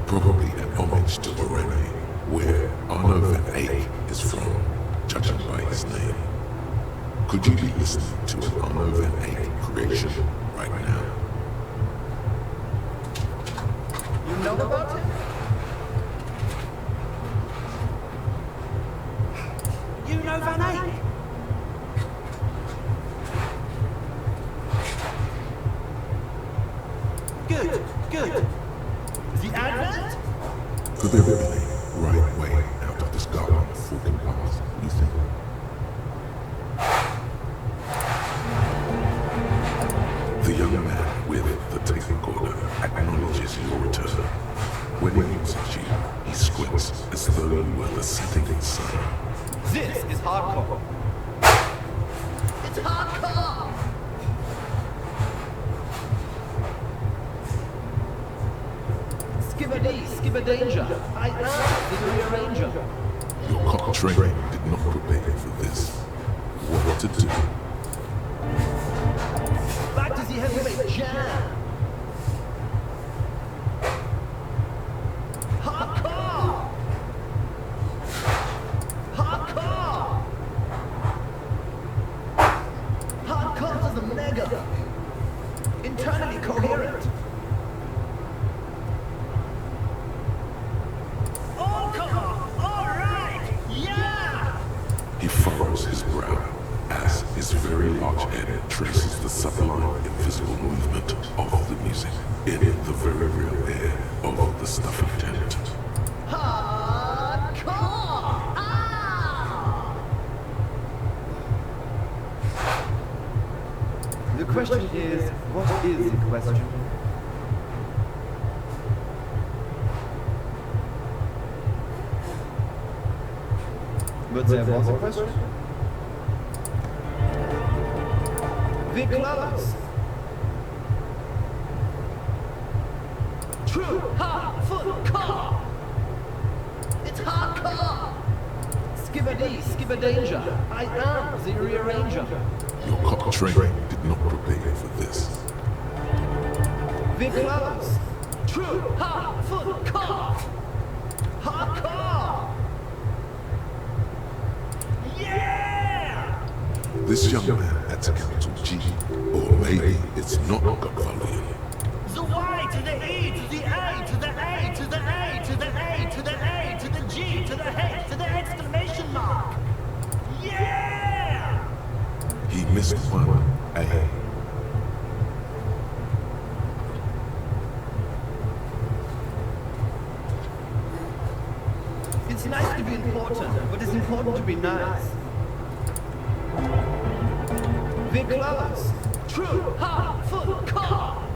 Probably an homage to Orane, where Arno van Eyck is from, judging by his name. Could you be listening to an Arno van Eyck creation right now? You know about him? You know Van Eyck? Good, good. The Advent? Could there be a right way out of this garden of forking paths, you think? The young man with the tape recorder acknowledges your return. When he looks at you, he squints as though you were the setting sun. This is hardcore. It's hardcore! Skibber danger. I am the rearranger. Your cock training did not prepare you for this. What to do? Back to the heavyweight jam. Hardcore! Hardcore! Hardcore to the mega! Internally coherent. All right! Yeah! He furrows his brow as his very large head traces the sublime invisible movement of the music in the very real air of the stuffy tent. Hardcore! Ah! The question is, what is the question? But there was a question. We're close. True, hard, foot, car. It's hardcore. Skibber danger. I am the rearranger. Your cop training did not prepare you for this. We're close. True, hard, foot, car. Hardcore. Yeah! This young man at Council G, or maybe it's not Godfather. The Y to the E to the A to the A to the A to the A to the A to the G to the H to the exclamation mark. Yeah! He missed one A. It's nice to be important, but it's important to be nice. We're close. True, hard, foot, car.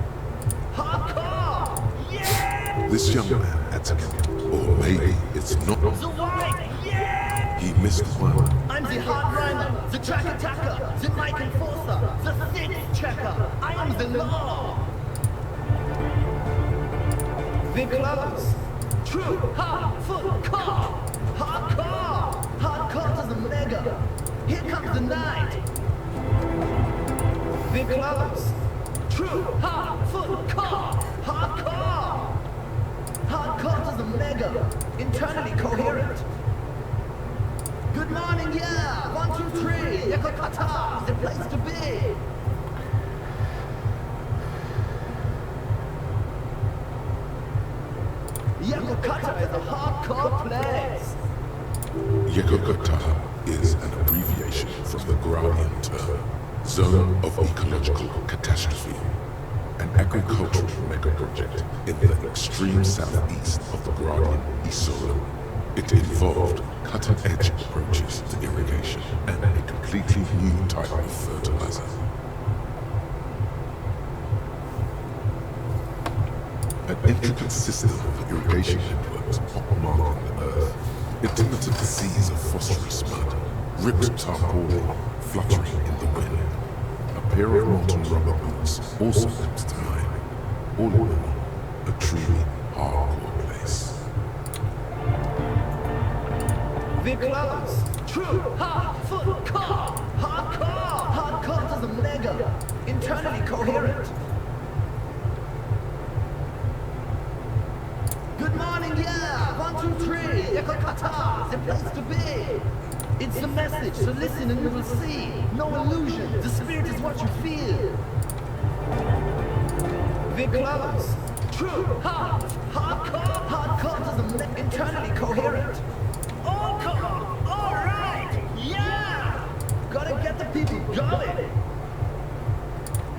Hardcore. Yeah! This young man at Council, or maybe it's not. The Y, yeah! He missed one. I'm the hard rhymer, the track attacker, the mic enforcer, the thick checker. I am the law. We're close. True, hard, foot, car. Hardcore. Hardcore to the mega. Here comes the night. We're close. True, hard, foot, car. Hardcore. Hardcore to the mega. Internally coherent. Good morning, yeah. 1, 2, 3. Yakokata is the place to be. Yakokata is a hardcore place. Yekokata is an abbreviation from the Guardian term, Zone of Ecological Catastrophe, an agricultural mega-project in the extreme southeast of the Guardian Isola. It involved cutting-edge approaches to irrigation and a completely new type of fertilizer. An intricate system of irrigation networks pockmarking the earth, intermittent seas of phosphorus mud, ripped tarpaulin fluttering in the wind. A pair of molten rubber boots also comes to mind. All in all, a truly hardcore place. We're close. True, hard, foot, car. Hardcore. Hardcore to the mega. Internally coherent. Good morning, yeah. 1, 2, 3. Yakokata, the place to be. It's the message, so listen and you will see. No illusion, the spirit is what you feel. We're close. True, hard, hardcore, hardcore to the internally coherent. All core, all right, yeah. Gotta get the people going.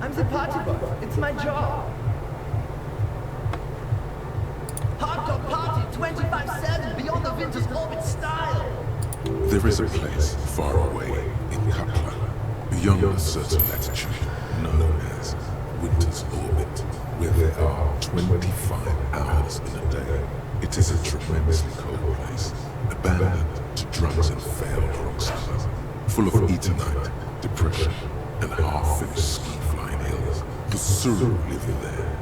I'm the party boy, it's my job. Hardcore party 25/7 beyond the winter's orbit style. There is a place far away in Katla, beyond a certain latitude, known as Winter's Orbit, where there are 25 hours in a day. It is a tremendously cold place, abandoned to drunks and failed rock stars, full of eternite, depression, and half-finished ski-flying hills. The Suru live there.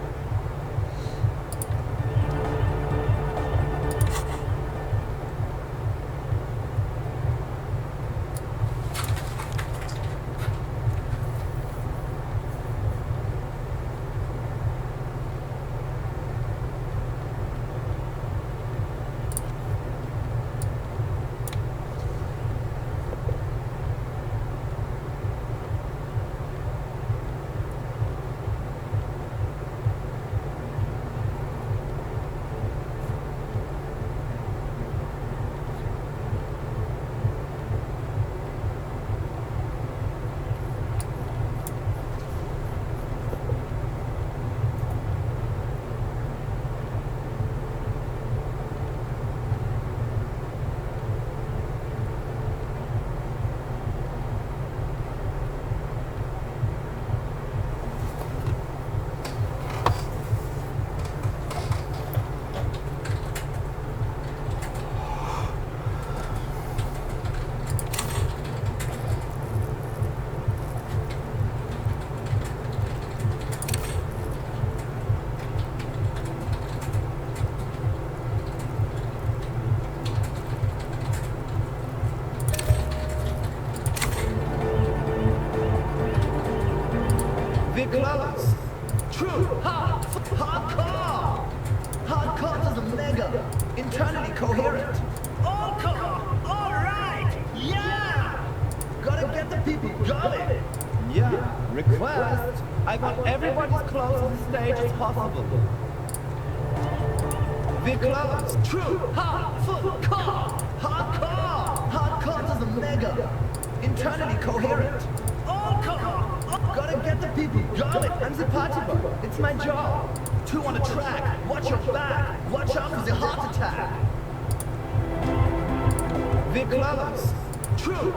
We're close. True. Hardcore. Hardcore to the mega. Internally coherent. All core. All right. Yeah. Gotta get the people going. Yeah. Request. I want everybody as close to the stage as possible. We're close. True. Hardcore. Hardcore to the mega. Internally coherent. All core. Gotta get the people going. I'm the party boy. It's my job. 2 on a track. Watch your back. Watch out for the heart attack. We're close. True.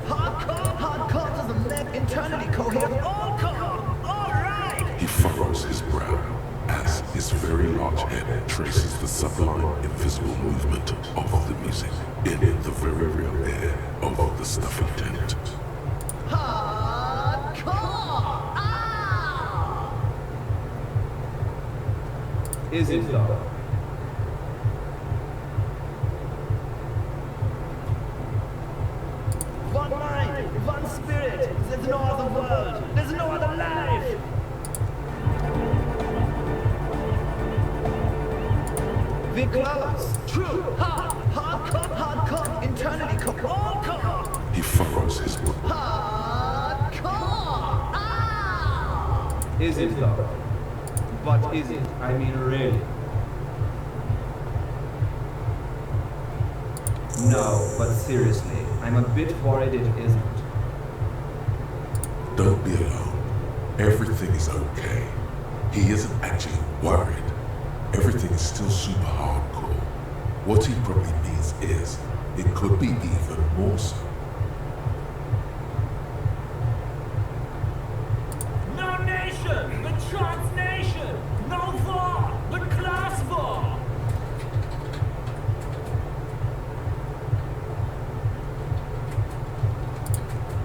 Hardcore to the neck. Internally coherent. All core. All right. He furrows his brow as his very large head traces the sublime, invisible movement of the music in the very real air of the stuffy tent. Is it though? One mind, one spirit. There's no other world. There's no other life. We're close. True. Hardcore. Internally all core. He furrows his brow. Hardcore. Is it though? But is it? I mean, really? No, but seriously, I'm a bit worried it isn't. Don't be alone. Everything is okay. He isn't actually worried. Everything is still super hardcore. What he probably means is, it could be even more so. No nation, but transnation. No war, but class war.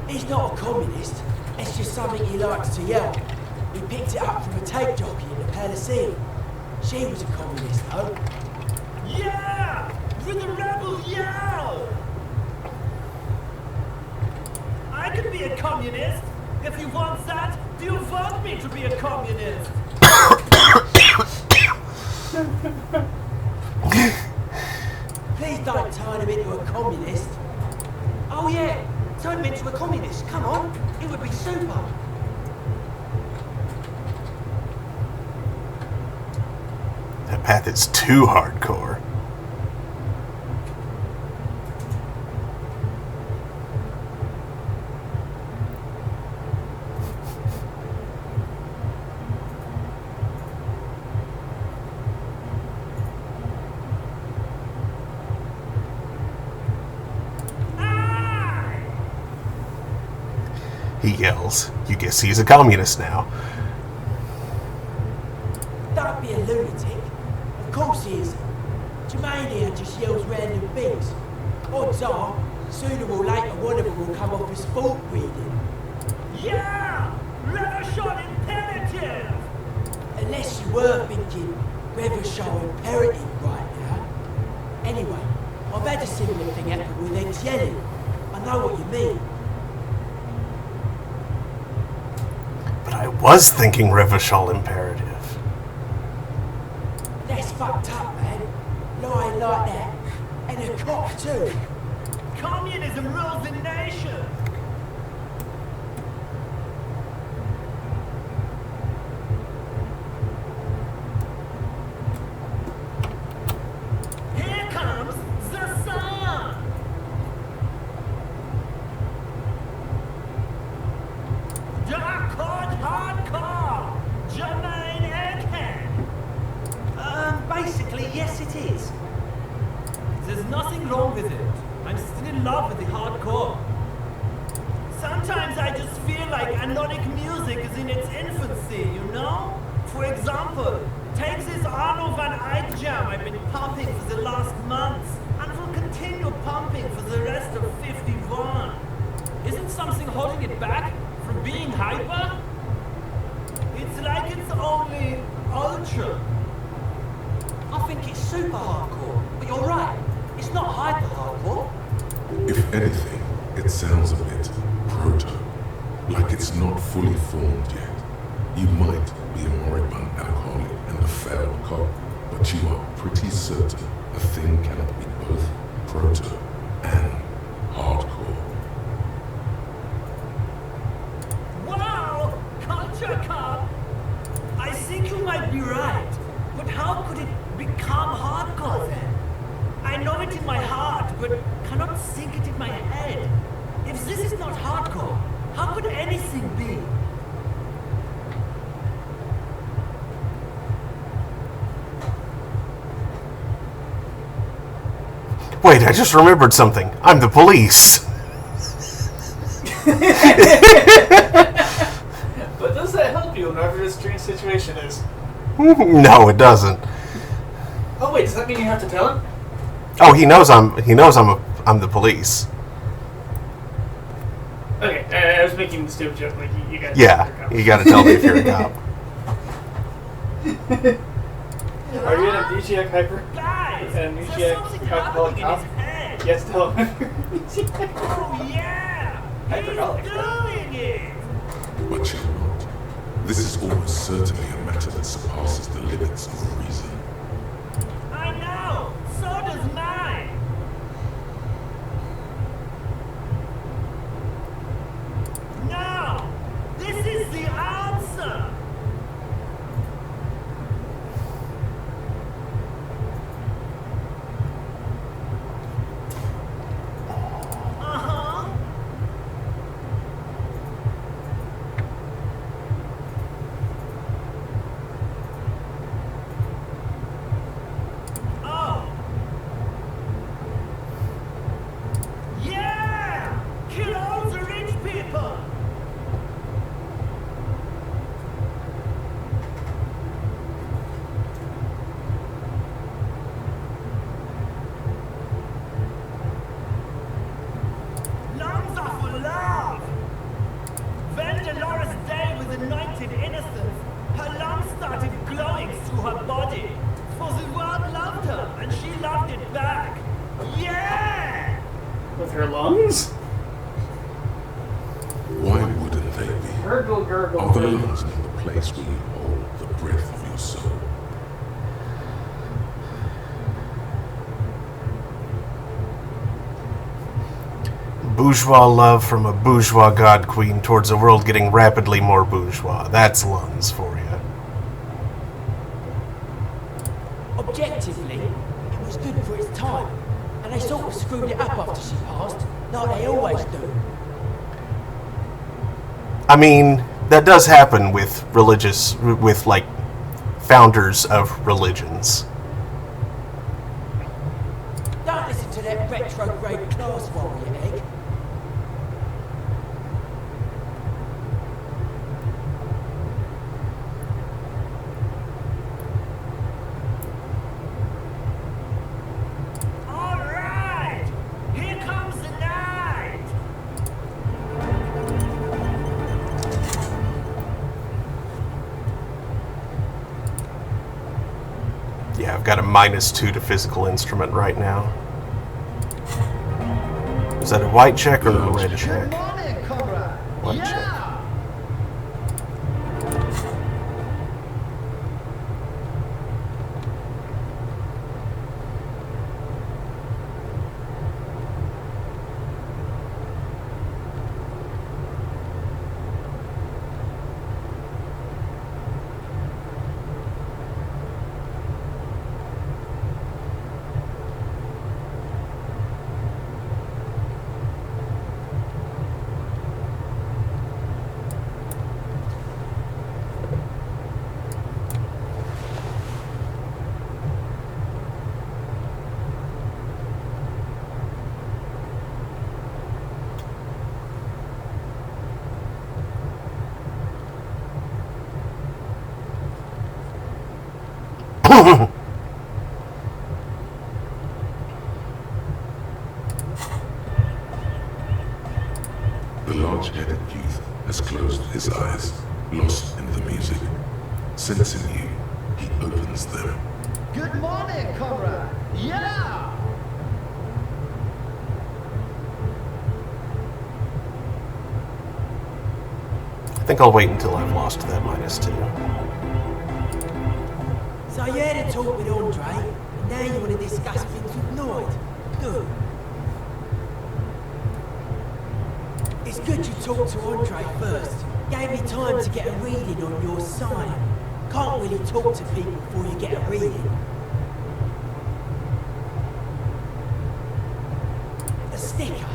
He's not a communist. It's just something he likes to yell. He picked it up from a tape jockey in the Elysium. She was a communist, though. Yeah! With a rebel yell! I could be a communist. If you want that, do you want me to be a communist? Please don't turn him into a communist. Oh yeah, turn him into a communist. Come on, it would be super. That path is too hardcore. He yells. You guess he's a communist now. Don't be a lunatic. Of course he is. Jermaine here just yells random things. Odds are, sooner or later one of them will come off as fault reading. Yeah! Revolution imperative! Unless you were thinking Revolution imperative right now. Anyway, I've had a similar thing happen with X yelling. I know what you mean. I was thinking Revolution imperative. That's fucked up, man. Lying like that. And a cop too. Communism rules the nation. Here comes the sun. Dark hardcore. Jermaine Egghead. Basically, yes it is. There's nothing wrong with it. I'm still in love with the hardcore. Sometimes I just feel like anodic music is in its infancy, you know? For example, take this Arno van Eyck jam I've been pumping for the last months, and will continue pumping for the rest of 51. Isn't something holding it back from being hyper? It's like it's only ultra. I think it's super hardcore, but you're right. It's not hyper hardcore. If anything, it sounds a bit proto, like it's not fully formed yet. You might be a moribund alcoholic and a failed cop, but you are pretty certain a thing cannot be both proto and hardcore. Wow! Culture Cop! I think you might be right. But how could it become hardcore then? I know it in my heart, but cannot think it in my head. If this is not hardcore, how could anything be? Wait, I just remembered something. I'm the police. But does that help you whenever this strange situation is? No, it doesn't. Oh wait, does that mean you have to tell him? Oh, he knows I'm the police. Okay, I was making the stupid joke, like you got. Yeah, you got to tell me if you're a cop. Are you an amnesiac hyper? Guys! An amnesiac alcoholic cop? Yes, tell him. Oh yeah! Hyperholic. He's doing it! But you're not. This is almost certainly a matter that surpasses the limits of reason. I know! So does mine! No! This is the answer! Uh-huh. Oh. Yeah! Kill all the rich people! Lungs are for love! When Dolores Day was anointed innocence, her lungs started glowing through her body. For the world loved her, and she loved it back. Yeah! With her lungs? Why wouldn't they be? Gurgle, gurgle, Are the gurgle. lungs not the place where you hold the breath of your soul? Bourgeois love from a bourgeois god queen towards a world getting rapidly more bourgeois. That's lungs for you. Objectively, it was good for its time, and they sort of screwed it up after she passed, like they always do. I mean, that does happen with like, founders of religions. Don't listen to that retrograde class warrior, Egg. All right, here comes the night. Yeah, I've got a -2 to physical instrument right now. Is that a white check or a red check? Morning, Cobra. White Yeah. check. The large-headed youth has closed his eyes, lost in the music. Sensing you, he opens them. Good morning, comrade. Yeah. think I'll wait until I've lost that -2. So you had a talk with Andre, and now you want to discuss things with Lloyd. Good. It's good you talked to Andre first. Gave me time to get a reading on your sign. Can't really talk to people before you get a reading. A sticker?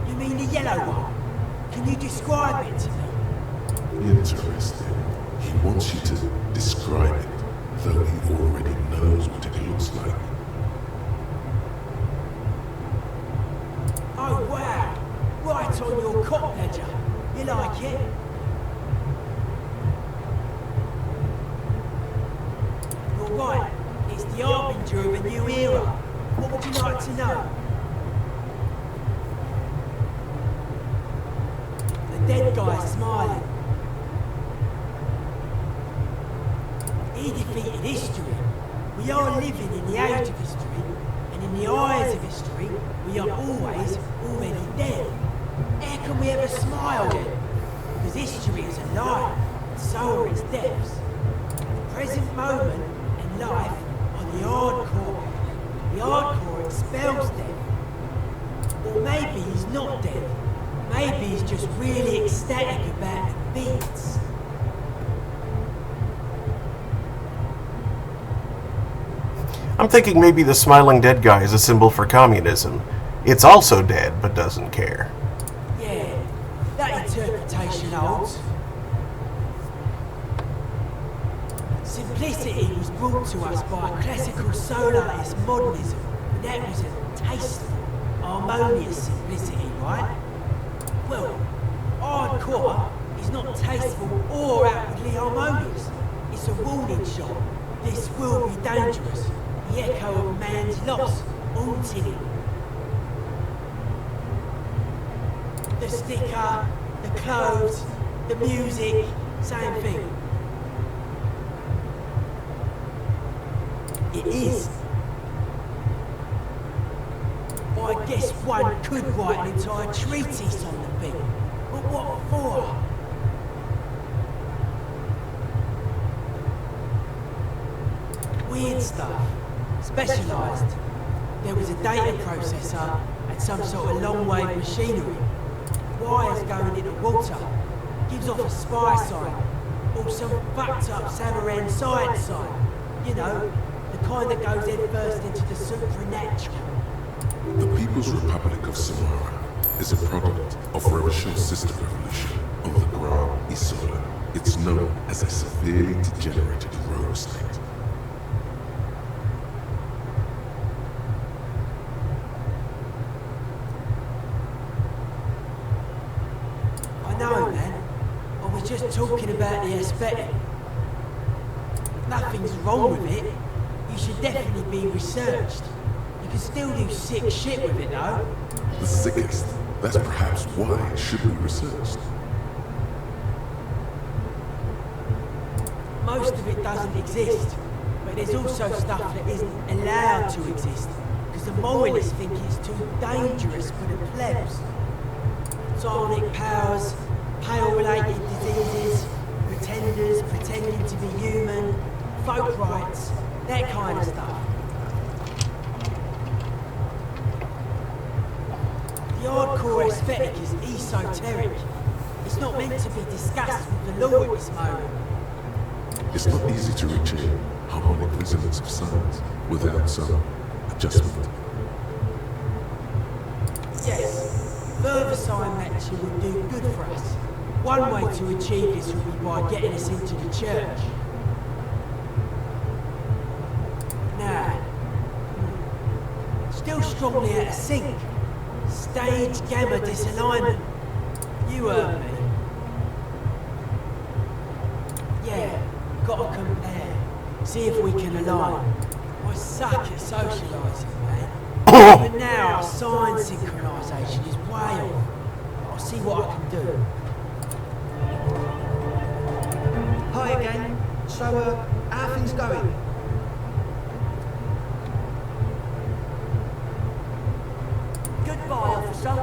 You mean the yellow one? Can you describe it to me? Interesting. He wants you to describe it, though he already knows what it looks like. Oh wow! Right on your cop ledger. You like it? You're right. It's the harbinger of a new era. What would you like to know? The dead guy smiling. He defeated history. We are living in the age of history, and in the eyes of history, we are always already dead. How can we ever smile then? Because history is a lie, and so are its depths. The present moment and life are the hardcore. The hardcore expels death. Or maybe he's not dead. Maybe he's just really ecstatic about the beats. I'm thinking maybe the smiling dead guy is a symbol for communism. It's also dead, but doesn't care. Yeah, that interpretation holds. Simplicity was brought to us by classical solarist modernism, but that was a tasteful, harmonious simplicity, right? Well, hardcore is not tasteful or outwardly harmonious. It's a warning shot. This will be dangerous. The echo of man's loss, haunting him. The sticker, the clothes, the music, same thing. It is. I guess one could write an entire treatise on the thing. But what for? Weird stuff. Specialised. There was a data processor and some sort of long-wave machinery. Wires going into water. Gives off a spy sign. Or some fucked up Samaran science sign. You know, the kind that goes head first into the supernatural. The People's Republic of Samara is a product of Revachul's sister revolution on the Gra Isola. It's known as a severely degenerated rogue state. I know, man. I was just talking about the aesthetic. Nothing's wrong with it. You should definitely be researched. You can still do sick shit with it, though. The sickest. That's perhaps why it should be researched. Most of it doesn't exist, but there's also stuff that isn't allowed to exist, because the moralists think it's too dangerous for the plebs. Psionic powers, pale-related diseases, pretenders pretending to be human, folk rights, that kind of stuff. The hardcore aesthetic is esoteric. It's not meant to be discussed with the law at this moment. It's not easy to reach a harmonic resonance of sounds without some adjustment. Yes, further sign matching would do good for us. One way to achieve this would be by getting us into the church. Now, still strongly out of sync. Stage gamma disalignment. You heard me. Yeah, gotta compare. See if we can align. I suck at socialising, man. But now our sign synchronisation is way off. I'll see what I can do. Hi again. So, how are things going? Goodbye, officer.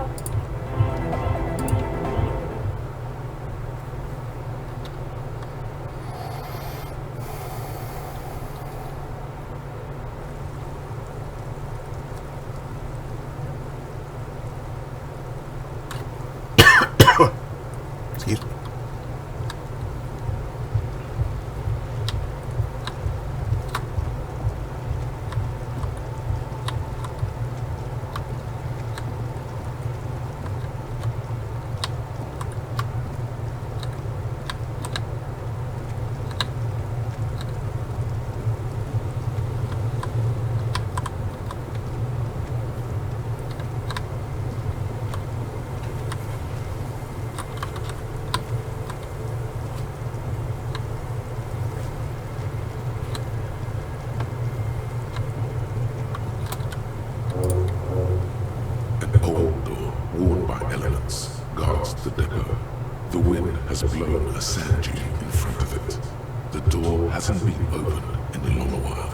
door hasn't been opened in a long while.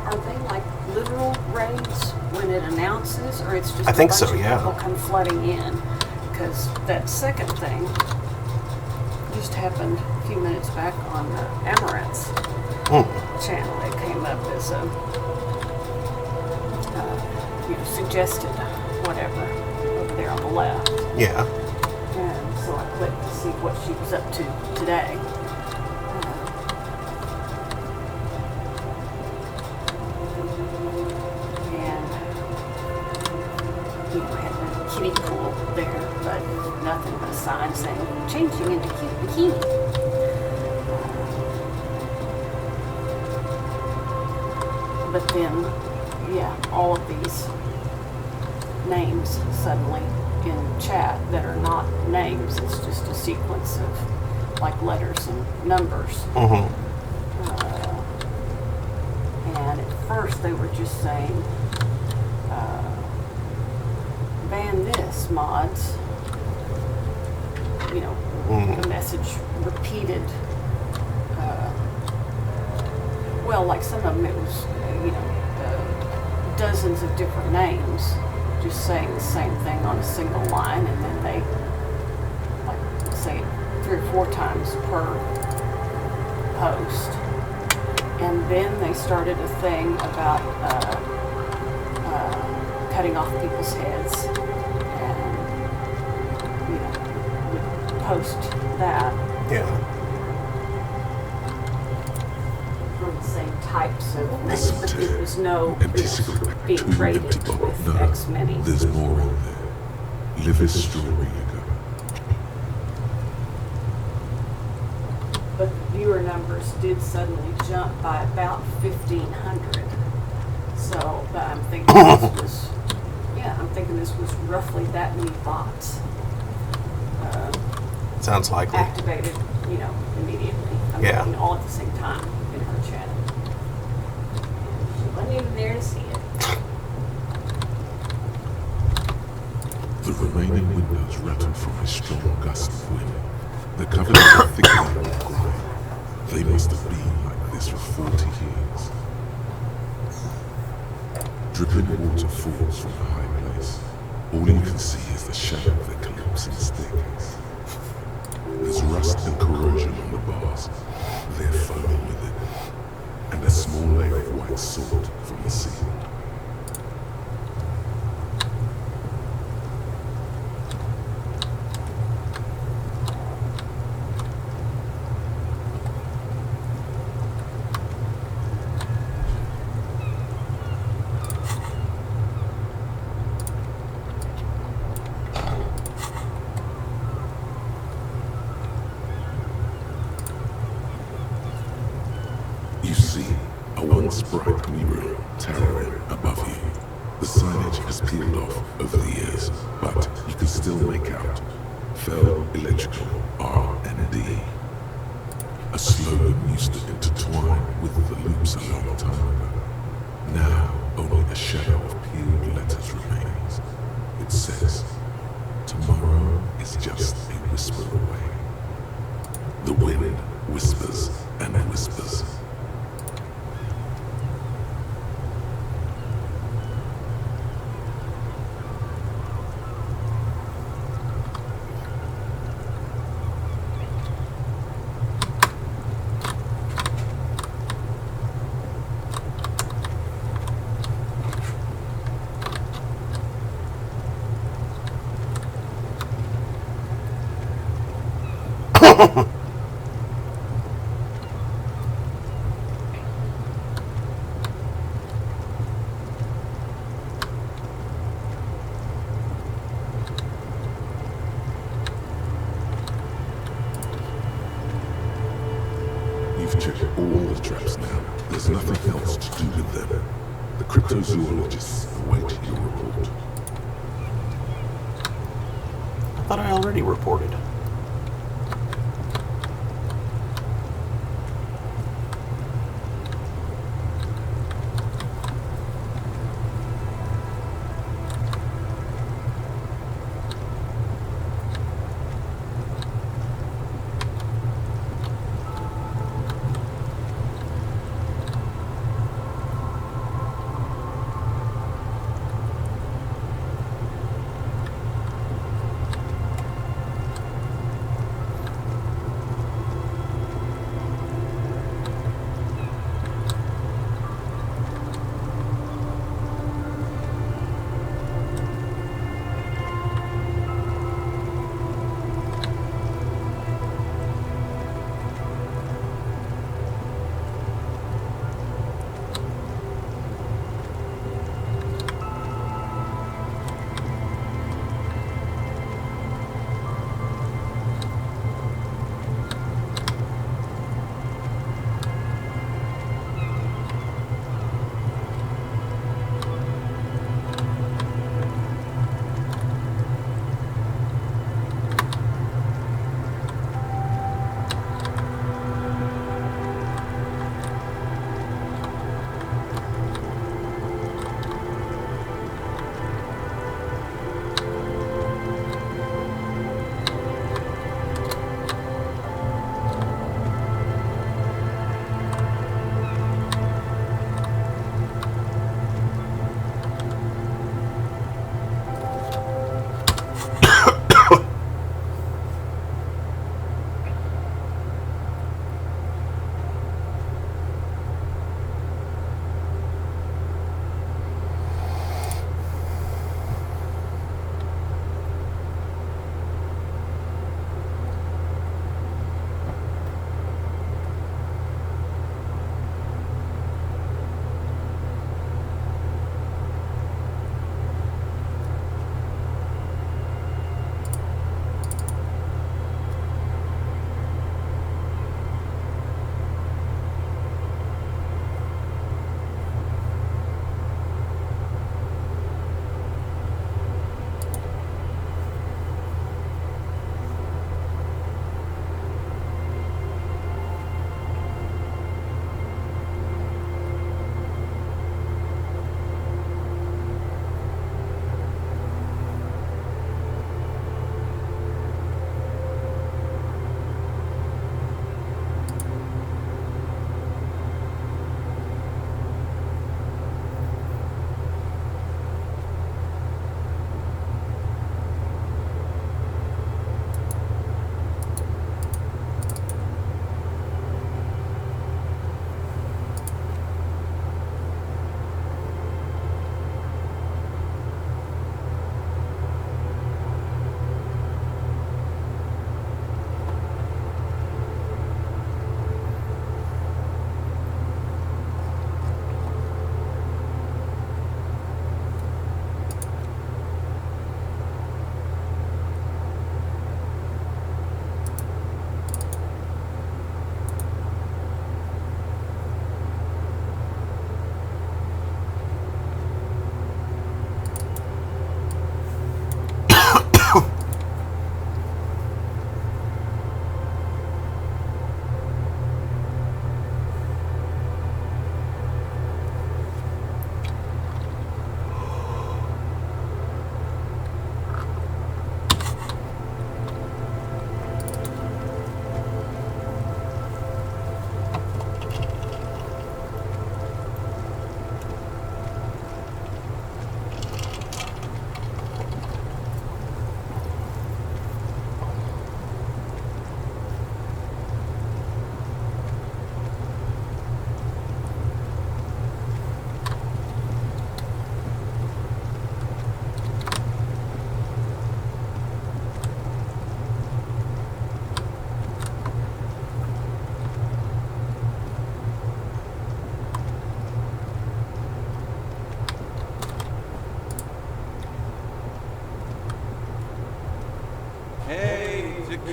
Are they like literal raids when it announces, or it's just I think a bunch so, of yeah. people come flooding in? Because that second thing just happened a few minutes back on the Amaranth's channel. It came up as a suggested whatever over there on the left. Yeah. And so I clicked to see what she was up to today. Kitty pool there, but nothing but a sign saying changing into cute bikini. But then, yeah, all of these names suddenly in chat that are not names. It's just a sequence of like letters and numbers. And at first they were just saying, ban this, mods. You know, the message repeated. Well, like some of them it was, dozens of different names just saying the same thing on a single line, and then they, like, say it 3 or 4 times per post. And then they started a thing about cutting off people's heads, and would post that. Yeah. For the same types of names, but there was no being traded with X many. There's more in there. Live his story, But the viewer numbers did suddenly jump by about 1,500. So, but I'm thinking this was roughly that many bots. Sounds likely. Activated, immediately. Yeah. All at the same time in her channel. She wasn't even there to see it. The remaining windows rattled from a strong gust of wind. The covered with a thick layer of grime. They must have been like this for 40 years. Dripping water falls from a high place. All you can see is the shadow of the collapsing staircase. There's rust and corrosion on the bars. They're foaming with it. And a small layer of white salt from the ceiling. bright mural towering above you. The signage has peeled off over the years, but you can still make out Fell Electrical R&D. A slogan used to intertwine with the loops a long time ago. Now, only a shadow of peeled letters remains. It says, tomorrow is just a whisper away. The wind whispers and whispers. You've checked all the traps now. There's nothing else to do with them. The cryptozoologists await your report. I thought I already reported.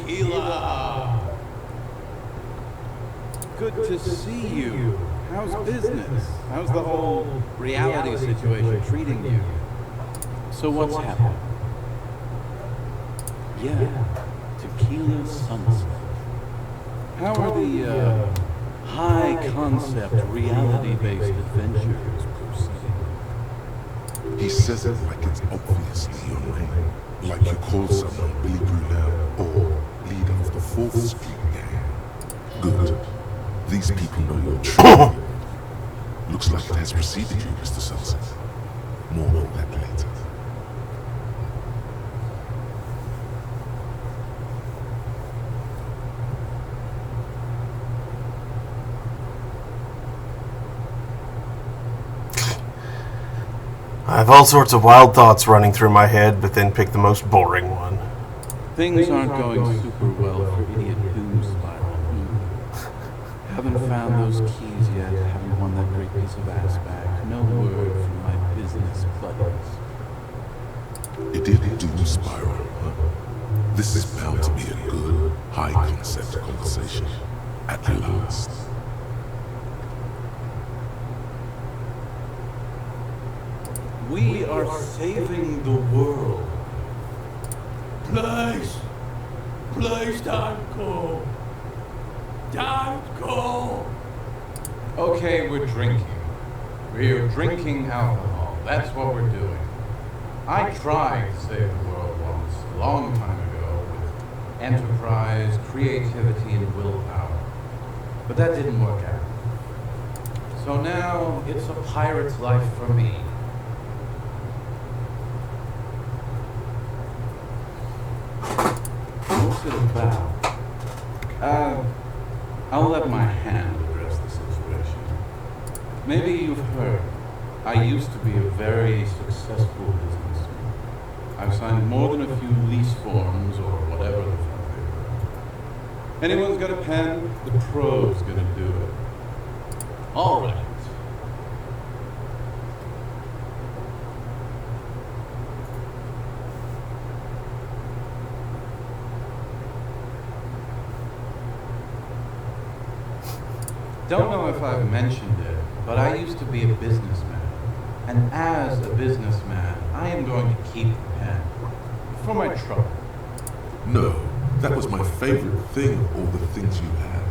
Tequila! Good to see you. How's business? How's the whole reality situation treating you? So what's happening? Yeah, Tequila Sunset. How are the, high-concept, reality-based adventures proceeding? He says it like it's obviously your name. Like you call someone Billy Brunel or leader of the 4th Street Gang. Good. These people know you're true. Looks like it has preceded you, Mr. Sunset. More on that later. I have all sorts of wild thoughts running through my head, but then pick the most boring one. Things aren't going super well for Idiot Doom Spiral. Haven't found those keys yet, haven't won that great piece of ass back. No word from my business buddies. Idiot Doom Spiral, huh? This is bound to be a good, high-concept conversation. At last. We are saving the world. Please! Please don't go! Don't go! Okay, we're drinking. We're drinking alcohol. That's what we're doing. I tried to save the world once, a long time ago, with enterprise, creativity, and willpower. But that didn't work out. So now, it's a pirate's life for me. What's it about? I'll let my hand address the situation. Maybe you've heard, I used to be a very successful businessman. I've signed more than a few lease forms or whatever the fuck they were. Anyone's got a pen? The pro's gonna do it. All right. Don't know if I've mentioned it, but I used to be a businessman. And as a businessman, I am going to keep the pen. For my trouble. No, that was my favorite thing of all the things you have.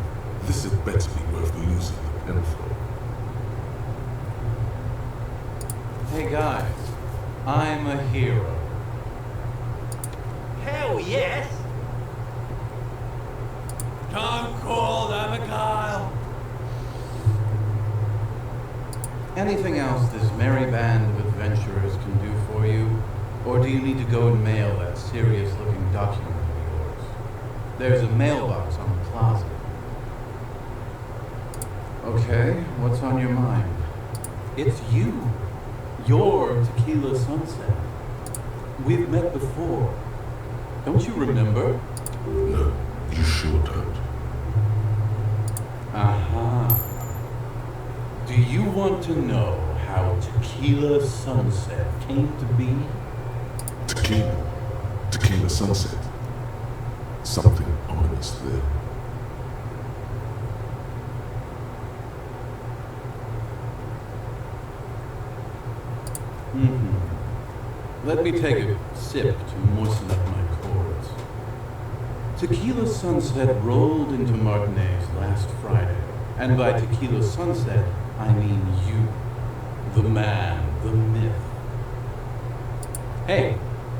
This had better be worth losing the pen for. Hey guys, I'm a hero. Hell yes! Don't call them a Kyle. Anything else this merry band of adventurers can do for you? Or do you need to go and mail that serious-looking document of yours? There's a mailbox on the plaza. Okay, what's on your mind? It's you. You're Tequila Sunset. We've met before. Don't you remember? No, you sure don't. Aha. Do you want to know how Tequila Sunset came to be? Tequila Sunset. Something ominous there. Let me take a sip to moisten up my cords. Tequila Sunset rolled into Martinez last Friday, and by Tequila Sunset, I mean you. The man, the myth. Hey,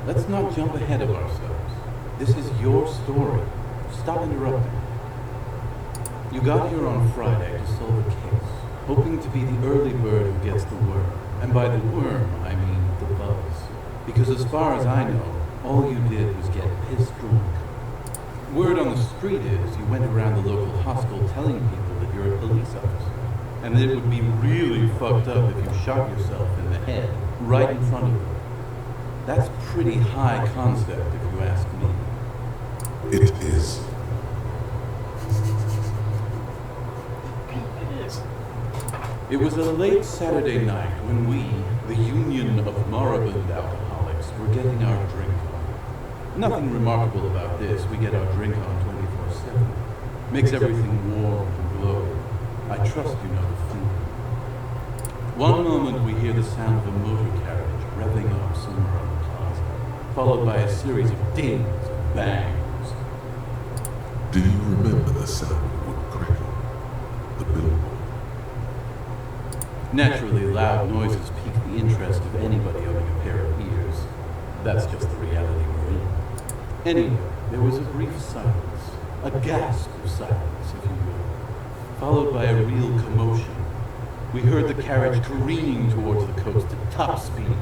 let's not jump ahead of ourselves. This is your story. Stop interrupting. You got here on Friday to solve a case, hoping to be the early bird who gets the worm. And by the worm, I mean the buzz. Because as far as I know, all you did was get pissed drunk. Word on the street is you went around the local hostel telling people that you're a police officer. And that it would be really fucked up if you shot yourself in the head, right in front of them. That's pretty high concept, if you ask me. It is. It is. It was a late Saturday night when we, the Union of Moribund Alcoholics, were getting our drink on. Nothing remarkable about this. We get our drink on 24/7. Makes everything warm and glowing. I trust you know the feeling. One moment we hear the sound of a motor carriage revving up somewhere on the plaza, followed by a series of dings and bangs. Do you remember the sound of wood cracking? The billboard? Naturally, loud noises pique the interest of anybody owning a pair of ears. That's just the reality we're in. Anyway, there was a brief silence, a gasp of silence, if you will, followed by a real commotion. We heard the carriage careening towards the coast at top speed.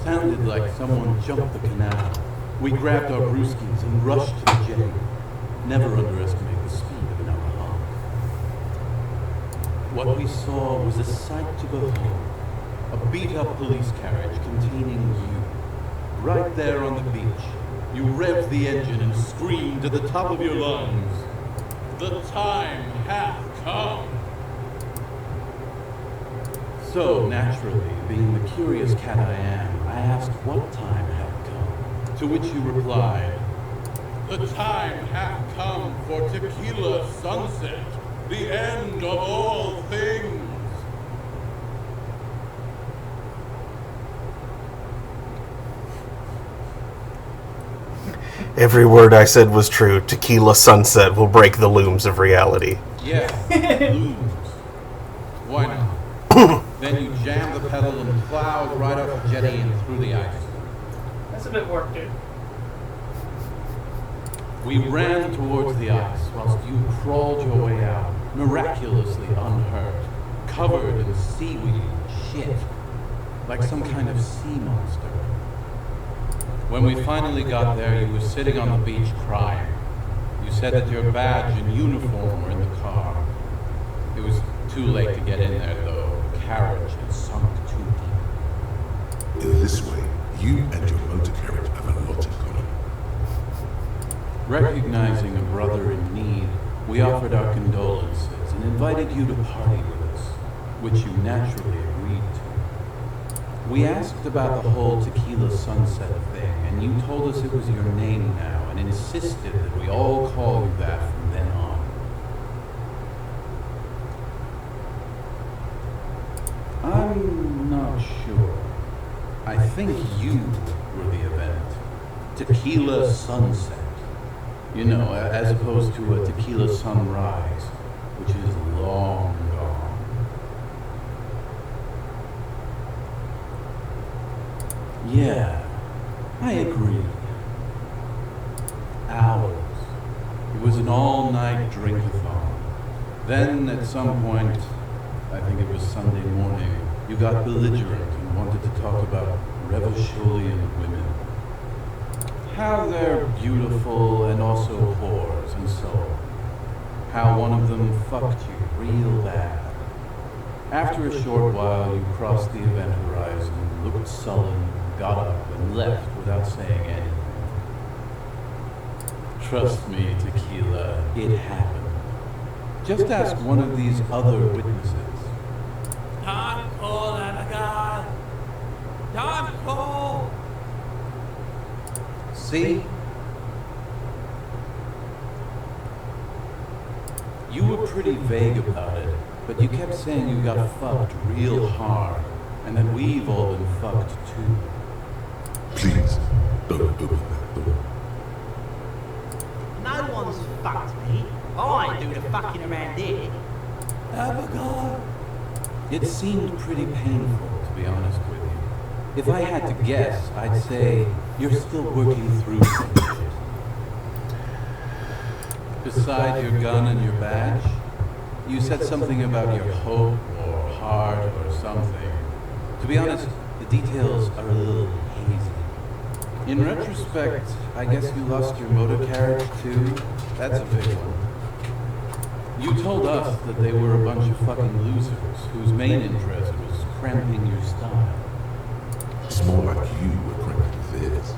Sounded like someone jumped the canal. We grabbed our brewskis and rushed to the jetty. Never underestimate the speed of an alcoholic. What we saw was a sight to behold. A beat-up police carriage containing you. Right there on the beach. You revved the engine and screamed at the top of your lungs. The time hath come. So, naturally, being the curious cat I am, I asked what time hath come. To which you replied, "The time hath come for tequila sunset, the end of all things." Every word I said was true. Tequila sunset will break the looms of reality. Yeah, looms. Why not? Then you jammed the pedal and plowed right off the jetty and through the ice. That's a bit work, dude. We ran towards the ice whilst you crawled your way out, miraculously unhurt, covered in seaweed and shit, like some kind of sea monster. When we finally got there, you were sitting on the beach crying. You said that your badge and uniform were in the car. It was too late to get in there, though. The carriage had sunk too deep. In this way, you and your motor carriage have a lot in common. Recognizing a brother in need, we offered our condolences and invited you to party with us, which you naturally agreed to. We asked about the whole tequila sunset thing, and you told us it was your name now and insisted that we all call you that from then on. I'm not sure. I think you were the event. Tequila sunset. You know, as opposed to a tequila sunrise, which is long gone. Yeah, I agree. Hours. It was an all-night drink-a-thon. Then, at some point, I think it was Sunday morning, you got belligerent and wanted to talk about Revacholian women. How they're beautiful and also whores and so on. How one of them fucked you real bad. After a short while, you crossed the event horizon, looked sullen, got up and left without saying anything. Trust me, Tequila, it happened. Just ask one of these other witnesses. Don't call Abigail! Don't call! See? You were pretty vague about it, but you kept saying you got fucked real hard, and that we've all been fucked too. Please, don't open that door. No one's fucked me. I do the fucking around here. Abigail! It seemed pretty painful, to be honest with you. If I had to guess, I'd say you're still working through some shit. Beside your gun and your badge, you said something about your hope or heart or something. To be honest, the details are a little hazy. In retrospect, I guess you lost your motor carriage too. That's a big one. You told us that they were a bunch of fucking losers whose main interest was cramping your style. It's more like you were cramping theirs.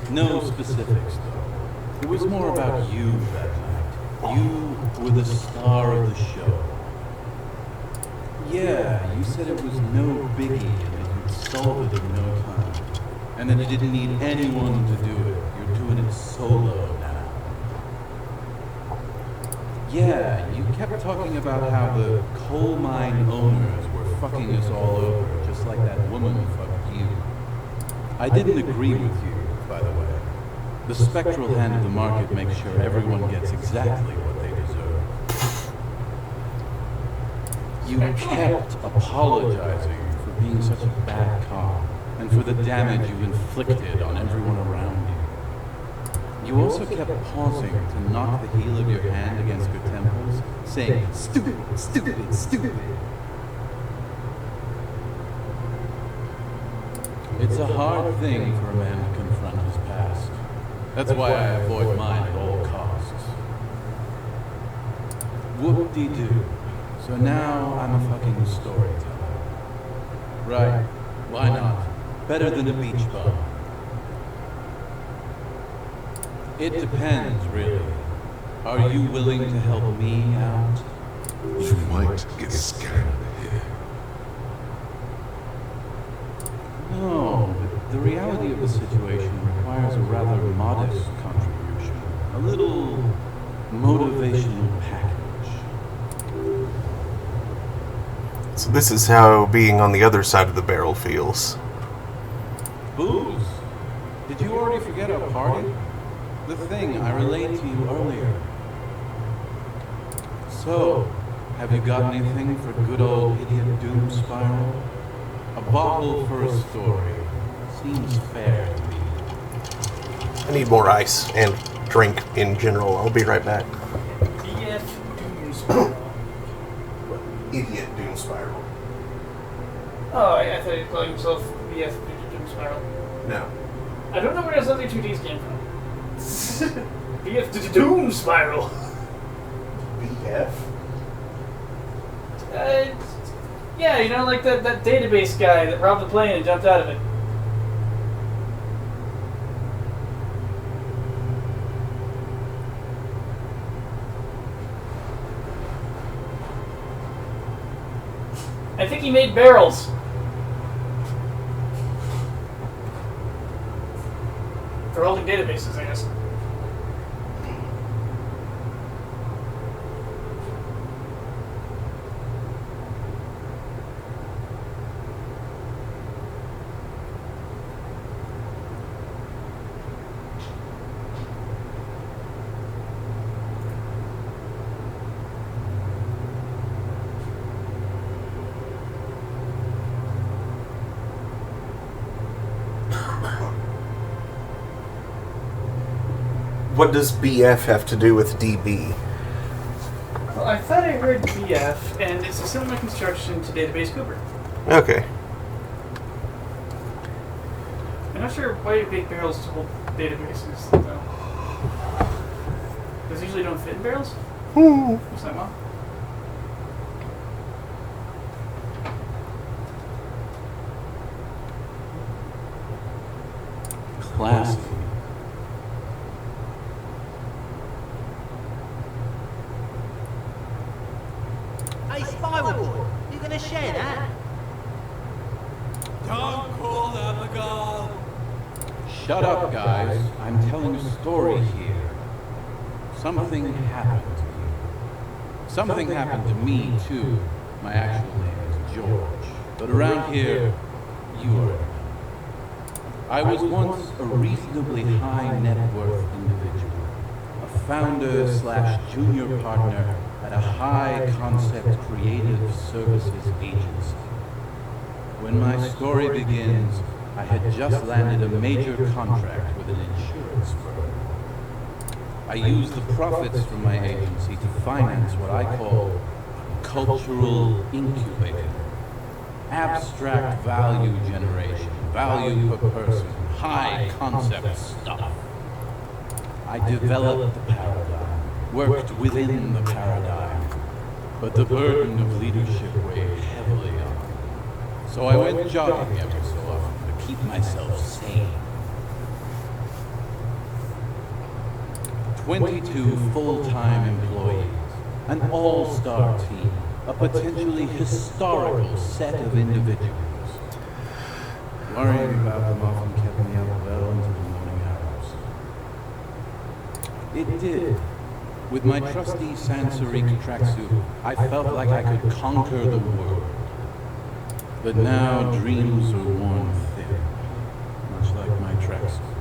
No specifics, though. It was more about you that night. You were the star of the show. Yeah, you said it was no biggie and that you'd solve it in no time. and that you didn't need anyone to do it. You're doing it solo now. Yeah, you kept talking about how the coal mine owners were fucking us all over, just like that woman fucked you. I didn't agree with you, by the way. The spectral hand of the market makes sure everyone gets exactly what they deserve. You kept apologizing for being such a bad cop, and for the damage you inflicted on everyone around you. You also kept pausing to knock the heel of your hand against your temples, saying, "Stupid, stupid, stupid." It's a hard thing for a man to confront his past. That's why I avoid mine at all costs. Whoop-de-doo. So now I'm a fucking storyteller. Right, why not? Better than a beach bum. It depends, really. Are you willing to help me out? You might get scammed here. No, but the reality of the situation requires a rather modest contribution. A little motivational package. So this is how being on the other side of the barrel feels. Booze? Did you already forget our party? The thing I relayed to you earlier. So, have you got anything for good old idiot Doom Spiral? A bottle for a story. Seems fair to me. I need more ice and drink in general. I'll be right back. BF Doom Spiral. Idiot Doom Spiral. Oh, I thought he was calling himself BF Doom Spiral. No. I don't know where those other two D's came from. BF Doom Spiral. BF? Yeah, you know, like that database guy that robbed the plane and jumped out of it. I think he made barrels. For holding databases, I guess. What does BF have to do with DB? Well, I thought I heard BF, and it's a similar construction to Database Cooper. Okay. I'm not sure why you make barrels to hold databases, though. Those usually don't fit in barrels? What's that, Mom? Classy. Hey, Spiral Boy, you gonna share that? Don't call them a girl. Shut up, guys. I'm telling a story here. Something happened to you. Something happened to me, too. My actual name is George. But around here, you are. I was once a reasonably high net worth individual. A founder/junior partner at a high concept creative services agency. When my story begins, I had just landed a major contract with an insurance firm. I used the profits from my agency to finance what I call a cultural incubator. Abstract value generation, value per person, high concept stuff. I developed the paradigm, worked within the paradigm, but the burden of leadership weighed heavily on me. So I went jogging every so often to keep myself sane. 22 full-time employees, an all-star team, a potentially historical set of individuals. Worrying about them often kept me up well into the morning hours. It did. With my trusty Sansarique tracksuit, I felt like I could conquer the world. But now dreams are worn thin, much like my tracksuit.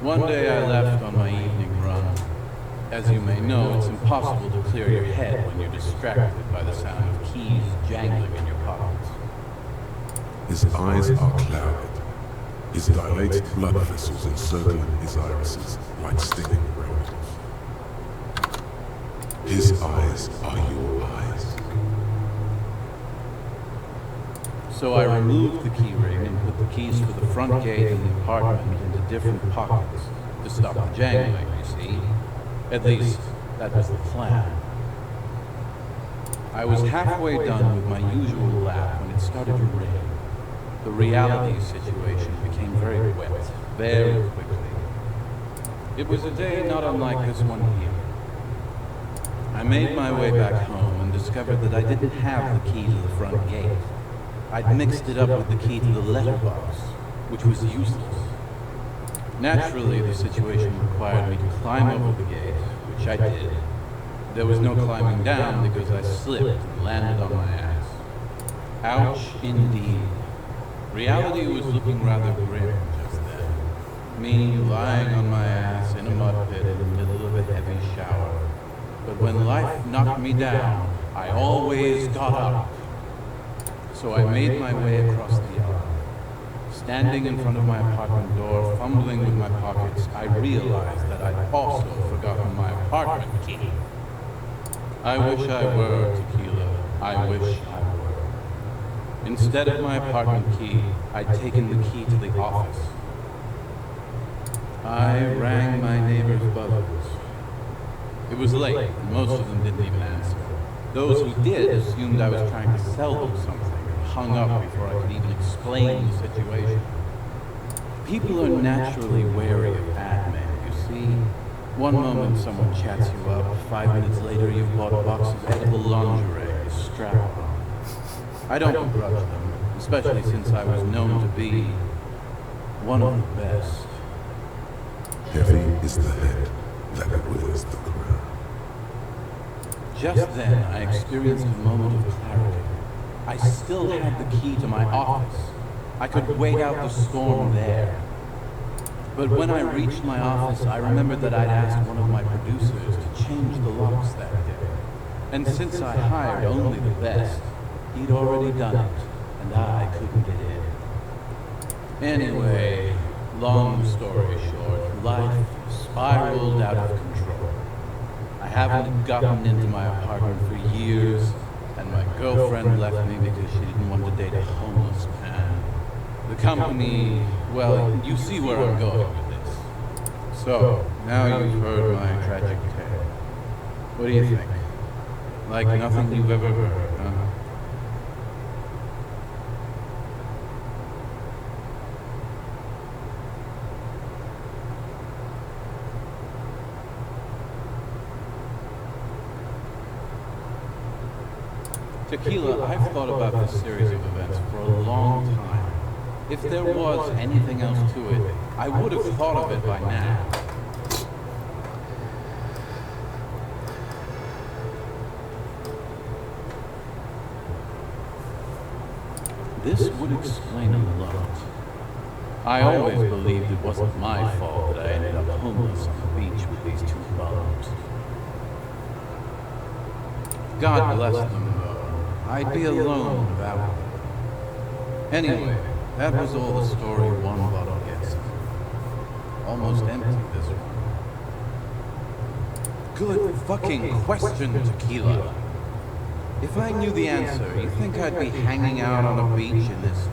One day I left on my evening run. As you may know, it's impossible to clear your head when you're distracted by the sound of keys jangling in your pockets. His eyes are clouded. His dilated blood vessels encircling his irises like stinging rails. His eyes are your eyes. So I removed the key ring and put the keys for the front gate and the apartment into different pockets to stop the jangling, you see. At least, that was the plan. I was halfway done with my usual lap when it started to rain. The reality situation became very wet, very quickly. It was a day not unlike this one here. I made my way back home and discovered that I didn't have the key to the front gate. I'd mixed it up with the key to the letterbox, which was useless. Naturally, the situation required me to climb over the gate, which I did. There was no climbing down because I slipped and landed on my ass. Ouch, indeed. Reality was looking rather grim just then. Me lying on my ass in a mud pit in the middle of a heavy shower. But when life knocked me down, I always got up. So I made my way across the yard. Standing in front of my apartment door, fumbling with my pockets, I realized that I'd also forgotten my apartment key. I wish I were Tequila. I wish I were. Instead of my apartment key, I'd taken the key to the office. I rang my neighbor's buzzers. It was late, and most of them didn't even answer. Those who did assumed I was trying to sell them something and hung up before I could even explain the situation. People are naturally wary of ad men, you see. One moment someone chats you up, 5 minutes later you've bought a box of edible lingerie with strap on. I don't begrudge them, especially since I was known to be one of the best. Heavy is the head that wears the crown. Just then, I experienced a moment of clarity. I still had the key to my office. I could wait out the storm there. But when I reached my office, I remembered that I'd asked one of my producers to change the locks that day. And since I hired only the best, he'd already done it, and I couldn't get in. Anyway, long story short, life spiraled out of control. I haven't gotten into my apartment for years, and my girlfriend left me because she didn't want to date a homeless man. The company, well, you see where I'm going with this. So, now you've heard my tragic tale. What do you think? Like nothing you've ever heard, huh? Tequila, I've thought about this series of events for a long time. If there was anything else to it, I would have thought of it by now. This would explain a lot. I always believed it wasn't my fault that I ended up homeless on the beach with these two bums. God bless them, though. I'd be alone without them. Anyway, that was all the story one bottle gets. Almost empty, this one. Good fucking question, Tequila. If I knew the answer, you think I'd be hanging out on a beach in this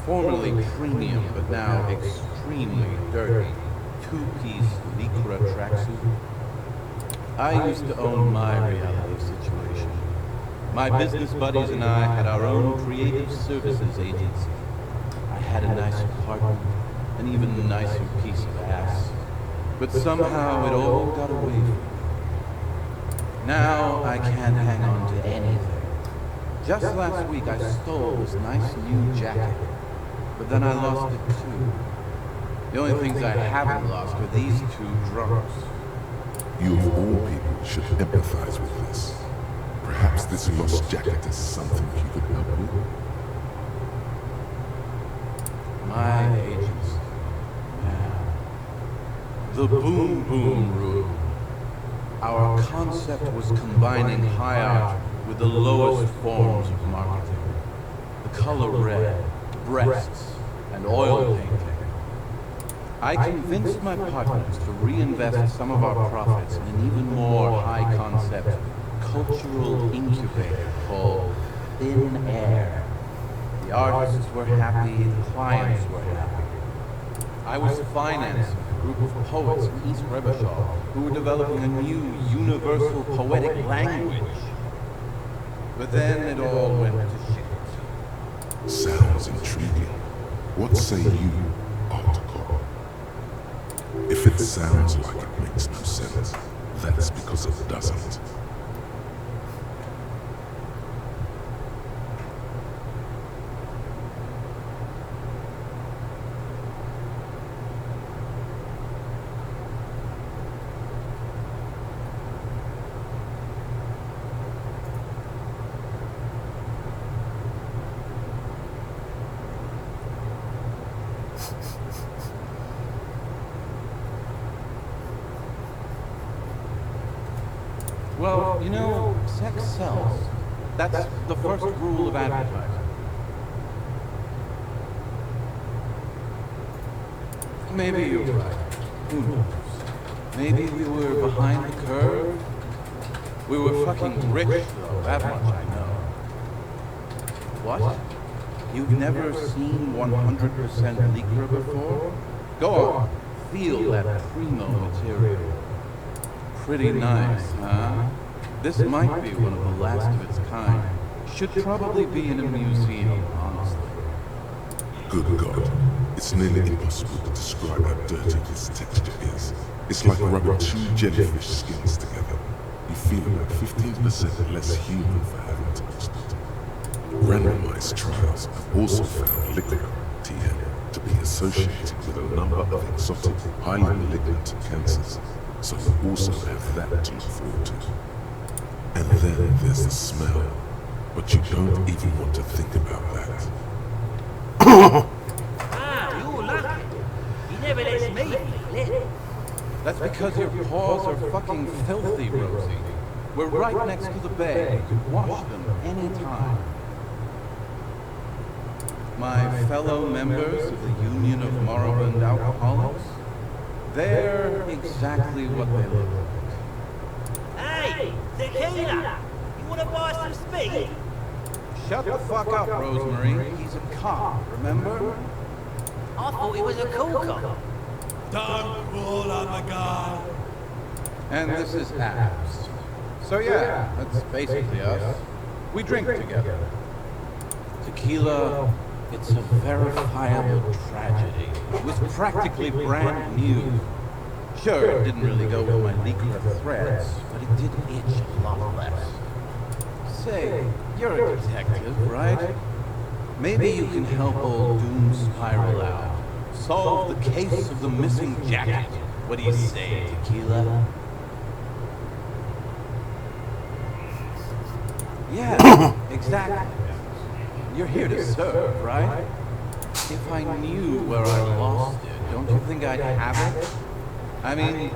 formerly premium but now extremely dirty two-piece Lycra tracksuit? I used to own my reality situation. My business buddies and I had our own creative services agency. I had a nice apartment, an even nicer piece of ass. But somehow it all got away from me. Now I can't hang on to anything. Just last week I stole this nice new jacket but then I lost it too. The only things I haven't lost are these two drunks. You of all people should empathize with this. Perhaps this lost jacket is something you could help with. My agents. Yeah. The Boom Boom Room. Our concept was combining high art with the lowest forms of marketing. The color red, breasts, and oil painting. I convinced my partners to reinvest some of our profits in an even more high-concept cultural incubator called Thin Air. The artists were happy, the clients were happy. I was financing a group of poets in East Rebushaw who were developing a new universal poetic language. But then it all went to shit. Sounds intriguing. What say you, Article? If it sounds like it makes no sense, that's because it doesn't. Well, you know, sex sells. That's the first rule of advertising. Maybe you're right. Who knows? Maybe we were behind the curve. We were fucking rich, though, that much I know. What? You've never seen 100% Lycra before? Go on, feel that primo material. Pretty nice, huh? This might be one of the last of its kind. Should probably be in a museum, honestly. Good God. It's nearly impossible to describe how dirty this texture is. It's like rubbing two jellyfish skins together. You feel about 15% less human for having touched it. Randomized trials have also found Lycra, TN, to be associated with a number of exotic, highly malignant cancers. So you also have that to look forward to. And then there's the smell. But you don't even want to think about that. You lucky. He never lets me feel it. That's because your paws are fucking filthy, Rosie. We're right next to the bay. You can wash them anytime. My fellow members of the Union of Moribund Alcoholics, they're exactly what they look like. Hey, tequila! You wanna buy some speed? Shut the fuck up, Rosemary. He's a cop, remember? I thought he was a cool cop. Don't rule on the guy. And this is Abs. So yeah, that's basically us. We drink together. Tequila, it's a verifiable tragedy. It was practically brand new. Sure, it didn't really go with my Lycra threads, but it did itch a lot less. Say, you're a detective, right? Maybe you can help old Doom Spiral out. Solve the case of the missing jacket. What do you say, Tequila? Yeah, exactly. You're here to serve, right? If I knew where I lost it, don't you think I'd have it? I mean,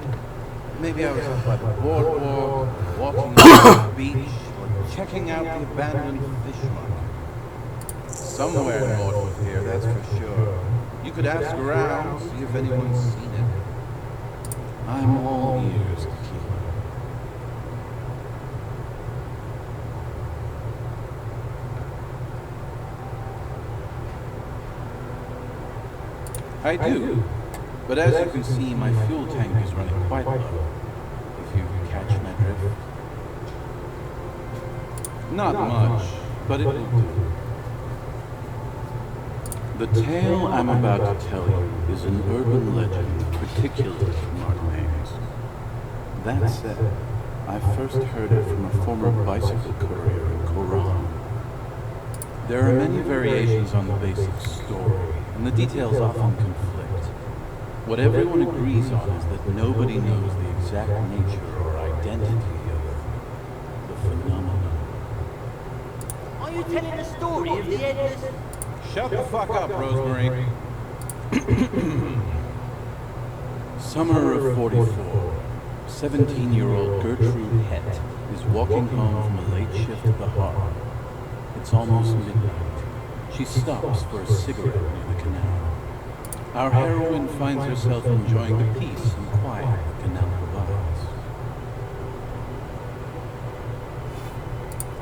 maybe I was up by the boardwalk, walking along the beach, or checking out the abandoned fish market. Somewhere north of here, that's for sure. You could ask around, see if anyone's seen it. I'm all ears, Tequila. I do. But as you can see, my fuel tank is running quite low. If you catch my drift. Not much, but it will do. The tale I'm about to tell you is an urban legend particular to Martinaise. That said, I first heard it from a former bicycle courier in Koran. There are many variations on the basic story. and the details often conflict. What everyone agrees on is that nobody knows the exact nature or identity of the phenomenon. Are you telling the story of the endless... Shut the fuck up, Rosemary. Summer of 44. 17-year-old Gertrude Het is walking home from a late shift at the harbor. It's almost midnight. She stops for a cigarette near the canal. Our heroine finds herself enjoying the peace and quiet the canal provides.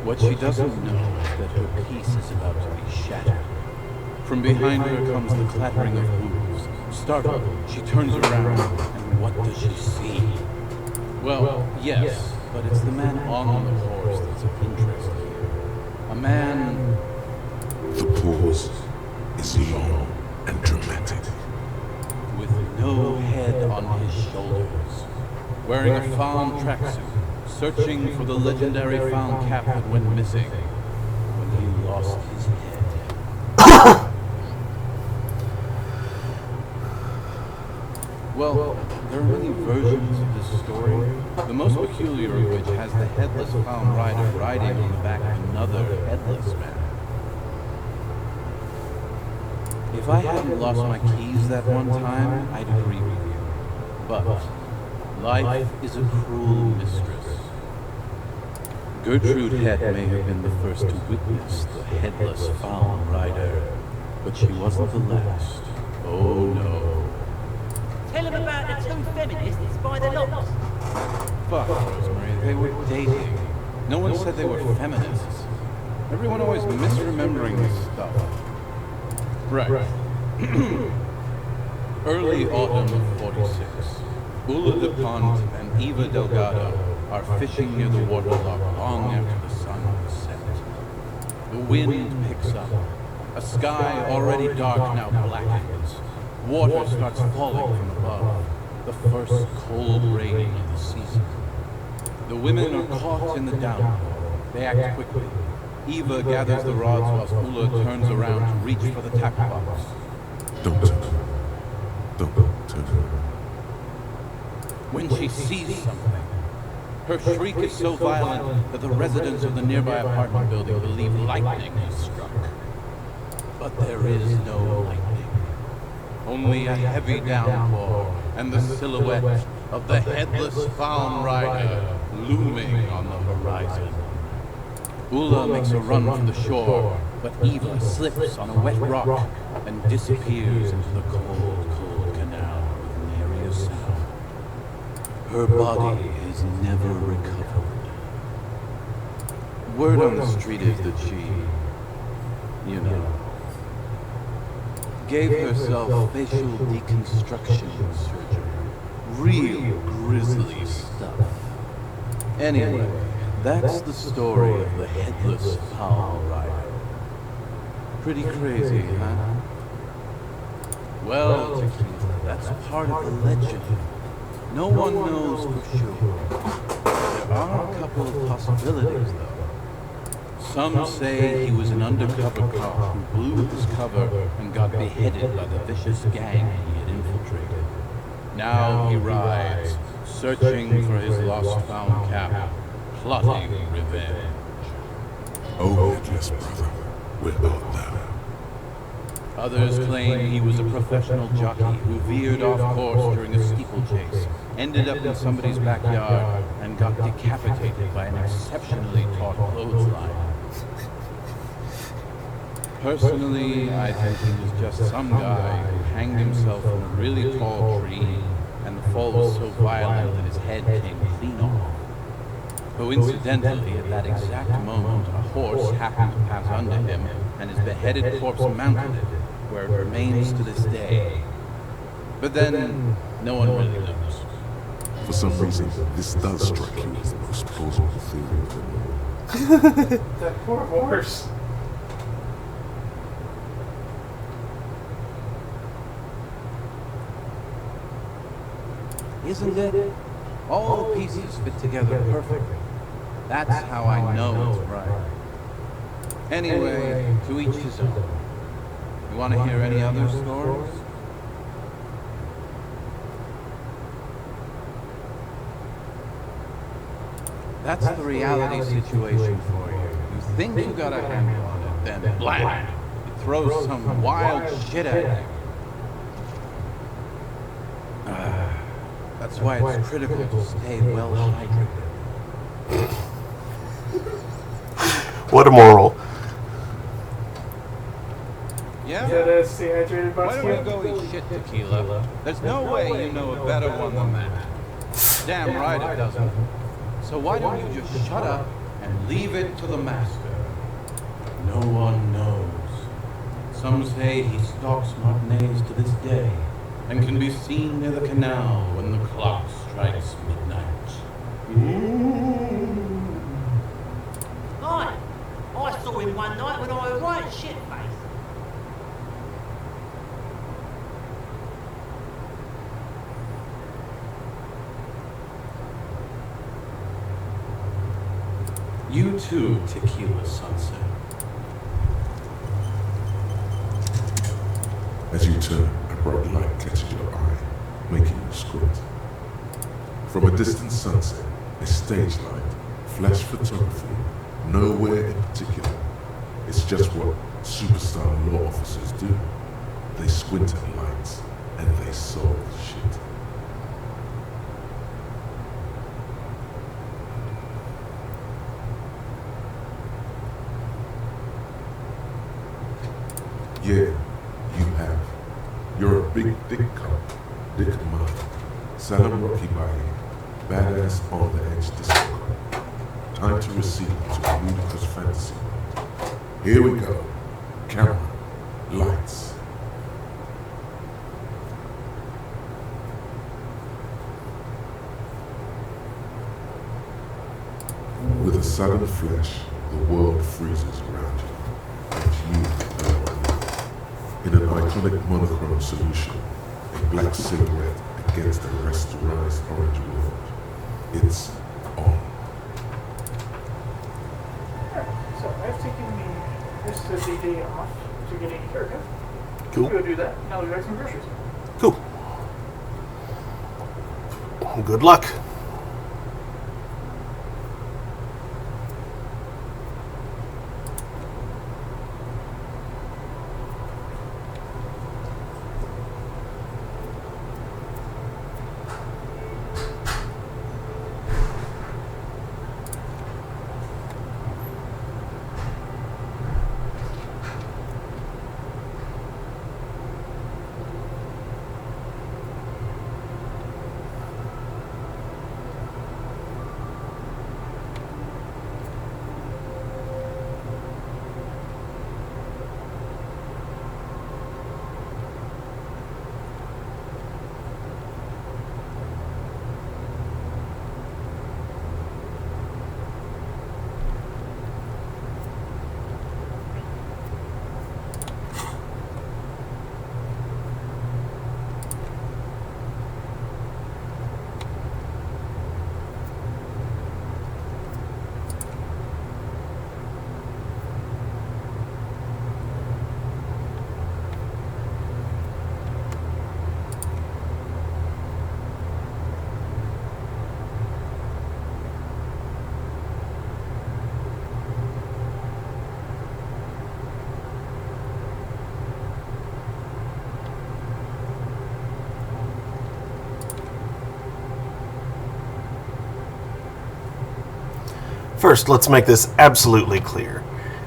What she doesn't know is that her peace is about to be shattered. From behind her comes the clattering of hooves. Startled, she turns around, and what does she see? Well, yes, but it's the man on the horse that's of interest here. A man... The pause is long and dramatic. With no head on his shoulders. Wearing a found tracksuit, searching for the legendary found cap that went missing when he lost his head. Well, there are many versions of this story, the most peculiar of which has the headless found rider riding on the back of another headless man. If I hadn't lost my keys that one time, I'd agree with you. But life is a cruel mistress. Gertrude Het may have been the first to witness the headless found rider, but she wasn't the last. Oh no. Tell him about the two feminists by the locks. Fuck, Rosemary, they were dating. No one said they were feminists. Everyone always misremembering this stuff. Right. Early autumn of 46. Ulla de Pont and Eva Delgado are fishing near the waterlock long after the sun has set. The wind picks up. A sky already dark now blackens. Water starts falling from above. The first cold rain of the season. The women are caught in the downpour. They act quickly. Eva gathers the rods whilst Ulla turns around to reach for the tackle box. Don't turn. Don't turn. When she sees something, her shriek is so violent that the residents of the nearby apartment building believe lightning has struck. But there is no lightning. Only a heavy downpour and the silhouette of the headless found rider looming on the horizon. Ulla makes a run for the shore, but Eva slips on a wet rock and disappears into the cold, cold canal with nary a sound. Her body is never recovered. Word on the street is that she, gave herself facial deconstruction surgery. Real grisly stuff. Anyway, that's the story of the headless found rider. Pretty crazy, huh? Well, Tequila, that's part of the legend. No one knows for sure. There are a couple of possibilities, though. Some say he was an undercover cop who blew his cover and got beheaded by the vicious gang he had infiltrated. Now he rides, searching for his lost found cap, plotting revenge. Oh, headless brother, where art thou? Others claim he was a professional jockey who veered off course during a steeplechase, ended up in somebody's backyard, and got decapitated by an exceptionally taut clothesline. Personally, I think he was just some guy who hanged himself from a really tall tree, and the fall was so violent that his head came clean off. Coincidentally, at that exact moment, a horse happened to pass under him, and his beheaded corpse mounted it, where it remains to this day. But then, no one really knows. For some reason, this does strike you as the most plausible theory of them all. That poor horse. Isn't it? All the pieces fit together perfectly. That's how I know it's right. Anyway, to each his own. You want to hear any other stories? That's the reality situation for you. You think you got a handle on it, then blam! It throws some wild shit at you. That's why it's critical to stay well hydrated. What a moral. Yeah? Stay hydrated, Why don't you go eat shit, Tequila? There's no way you know a better one than that. Damn right it doesn't. So why don't you just shut up and leave it to the master? No one knows. Some say he stalks Martinez to this day and can be seen near the canal when the clock strikes midnight. I saw him one night when I was right shit-faced. You too, Tequila Sunset. As you turn, a bright light catches your eye, making you squint. From a distant sunset, a stage light, flash photography, nowhere in particular. It's just what superstar law officers do. They squint at lights, and they solve shit. Yeah, you have. You're a big dick cop, dick mom, Salam Rocky body, badass on the edge disco. Time to recede to a ludicrous fantasy. Here we go. Camera, lights. With a sudden flash, the world freezes around you, and you in an iconic monochrome solution, a black silhouette against a rasterized orange world. It's on. So I've taken the rest of the day off to get a haircut. Cool. Go do that. Now we got some groceries. Cool. Good luck. First, let's make this absolutely clear.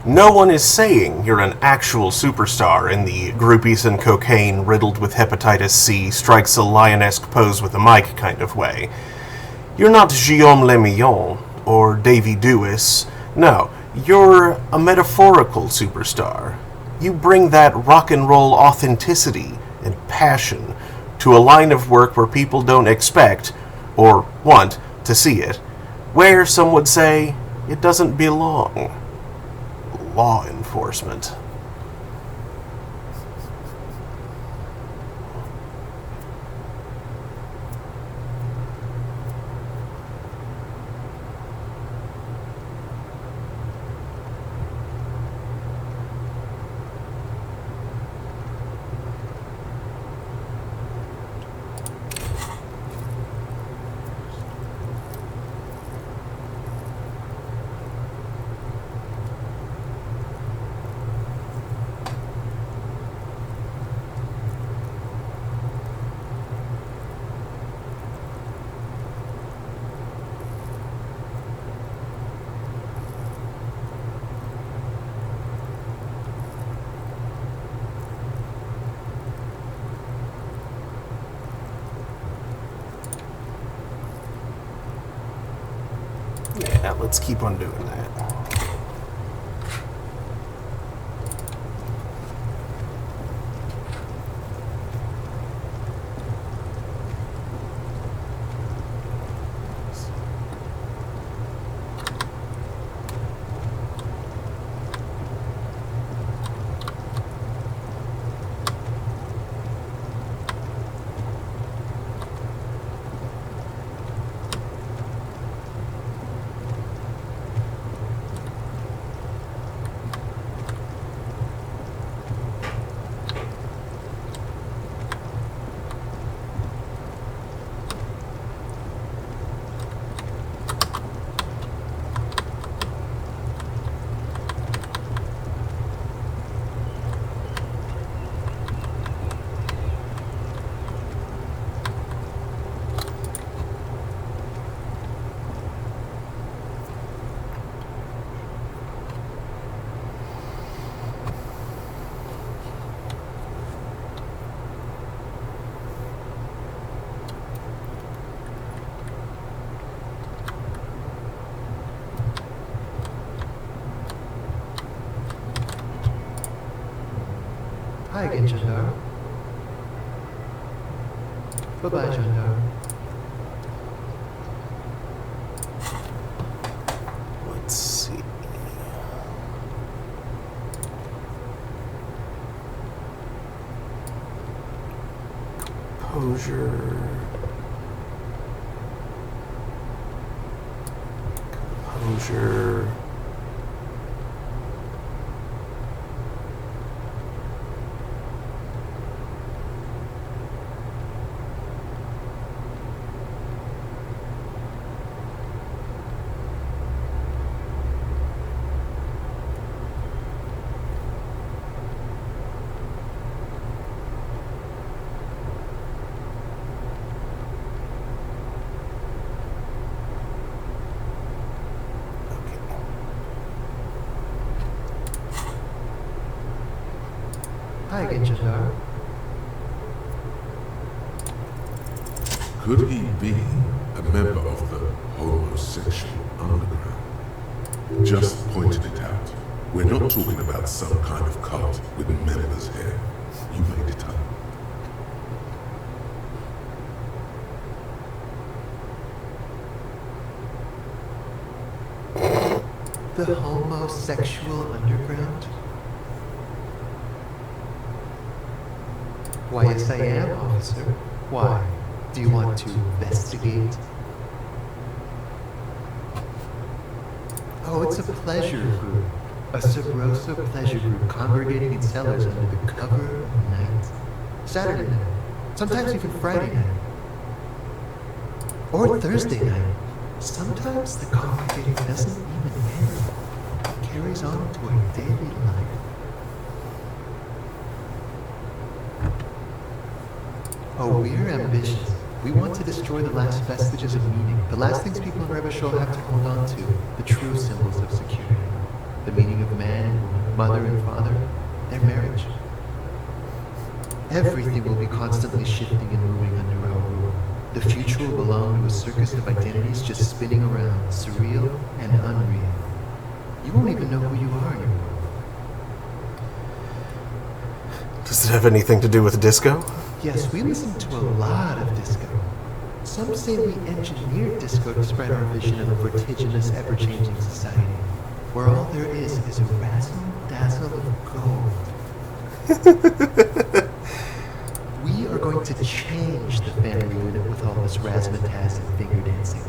No one is saying you're an actual superstar in the groupies and cocaine riddled with hepatitis C strikes a lion-esque pose with a mic kind of way. You're not Guillaume Lemillon or Davy Dewis. No, you're a metaphorical superstar. You bring that rock and roll authenticity and passion to a line of work where people don't expect or want to see it, where some would say it doesn't belong. Law enforcement. let's keep on doing that. Hi again, Jandar. Bye-bye, Jandar. Let's see. Composure. Composure. Hi again, Jandar. Could he be a member of the homosexual underground? Just pointed it out. We're not talking about some kind of cult with members here. You made it up. The homosexual underground? Why, yes, I am, officer. Why? Do you want to investigate? Oh, it's a pleasure group. A Sabroso pleasure group congregating in cellars under the cover of night. Saturday night. Sometimes even Friday night. Or Thursday night. Sometimes the congregating doesn't even end. It carries on to a daily life. Oh, we're ambitious. We want to destroy the last vestiges of meaning, the last things people in Revachol have to hold on to, the true symbols of security. The meaning of man and woman, mother and father, their marriage. Everything will be constantly shifting and moving under our rule. The future will belong to a circus of identities just spinning around, surreal and unreal. You won't even know who you are anymore. Does it have anything to do with disco? Yes, we listen to a lot of disco. Some say we engineered disco to spread our vision of a vertiginous, ever-changing society, where all there is a razzle-dazzle of gold. We are going to change the family unit with all this razzmatazz and finger dancing.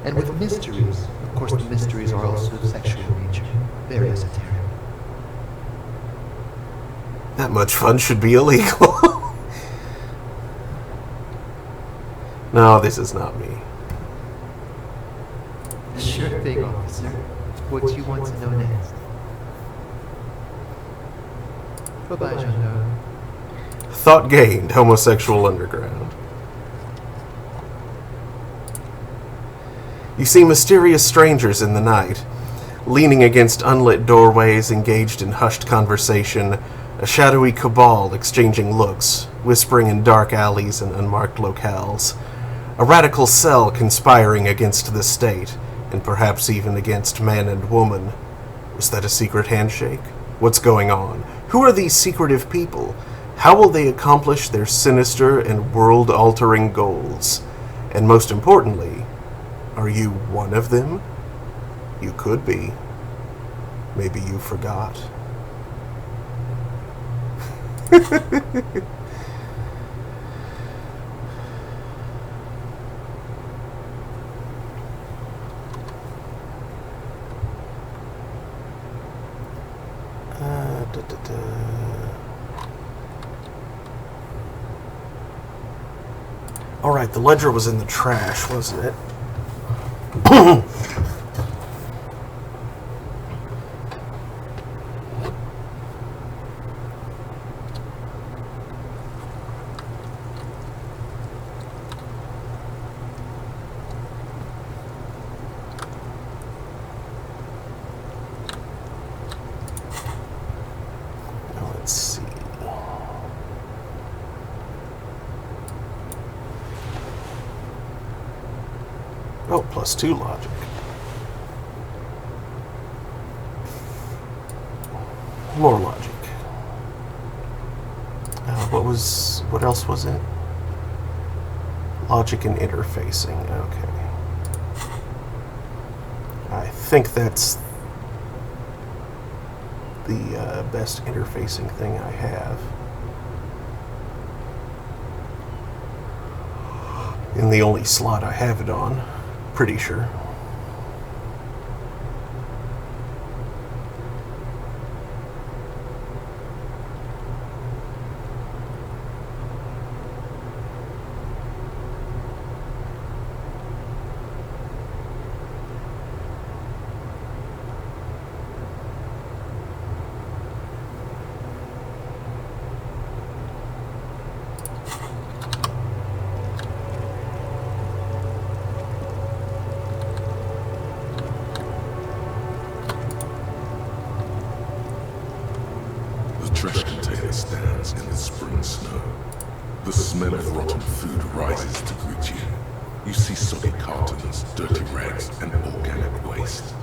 And with mysteries. Of course, the mysteries are also of sexual nature. Very esoteric. That much fun should be illegal. No, this is not me. Sure thing, officer. What do you want to know next? Bye-bye, Gendarme. Thought gained, homosexual underground. You see mysterious strangers in the night, leaning against unlit doorways, engaged in hushed conversation, a shadowy cabal exchanging looks, whispering in dark alleys and unmarked locales. A radical cell conspiring against the state, And perhaps even against man and woman. Was that a secret handshake? What's going on? Who are these secretive people? How will they accomplish their sinister and world-altering goals? And most importantly, are you one of them? You could be. Maybe you forgot. Alright, the ledger was in the trash, wasn't it? Now let's see. Oh, +2 logic. More logic. What else was it? Logic and interfacing, okay. I think that's the best interfacing thing I have. In the only slot I have it on. Pretty sure. Trash container stands in the spring snow. The smell of rotten food rises to greet you. You see soggy cartons, dirty rags, and organic waste.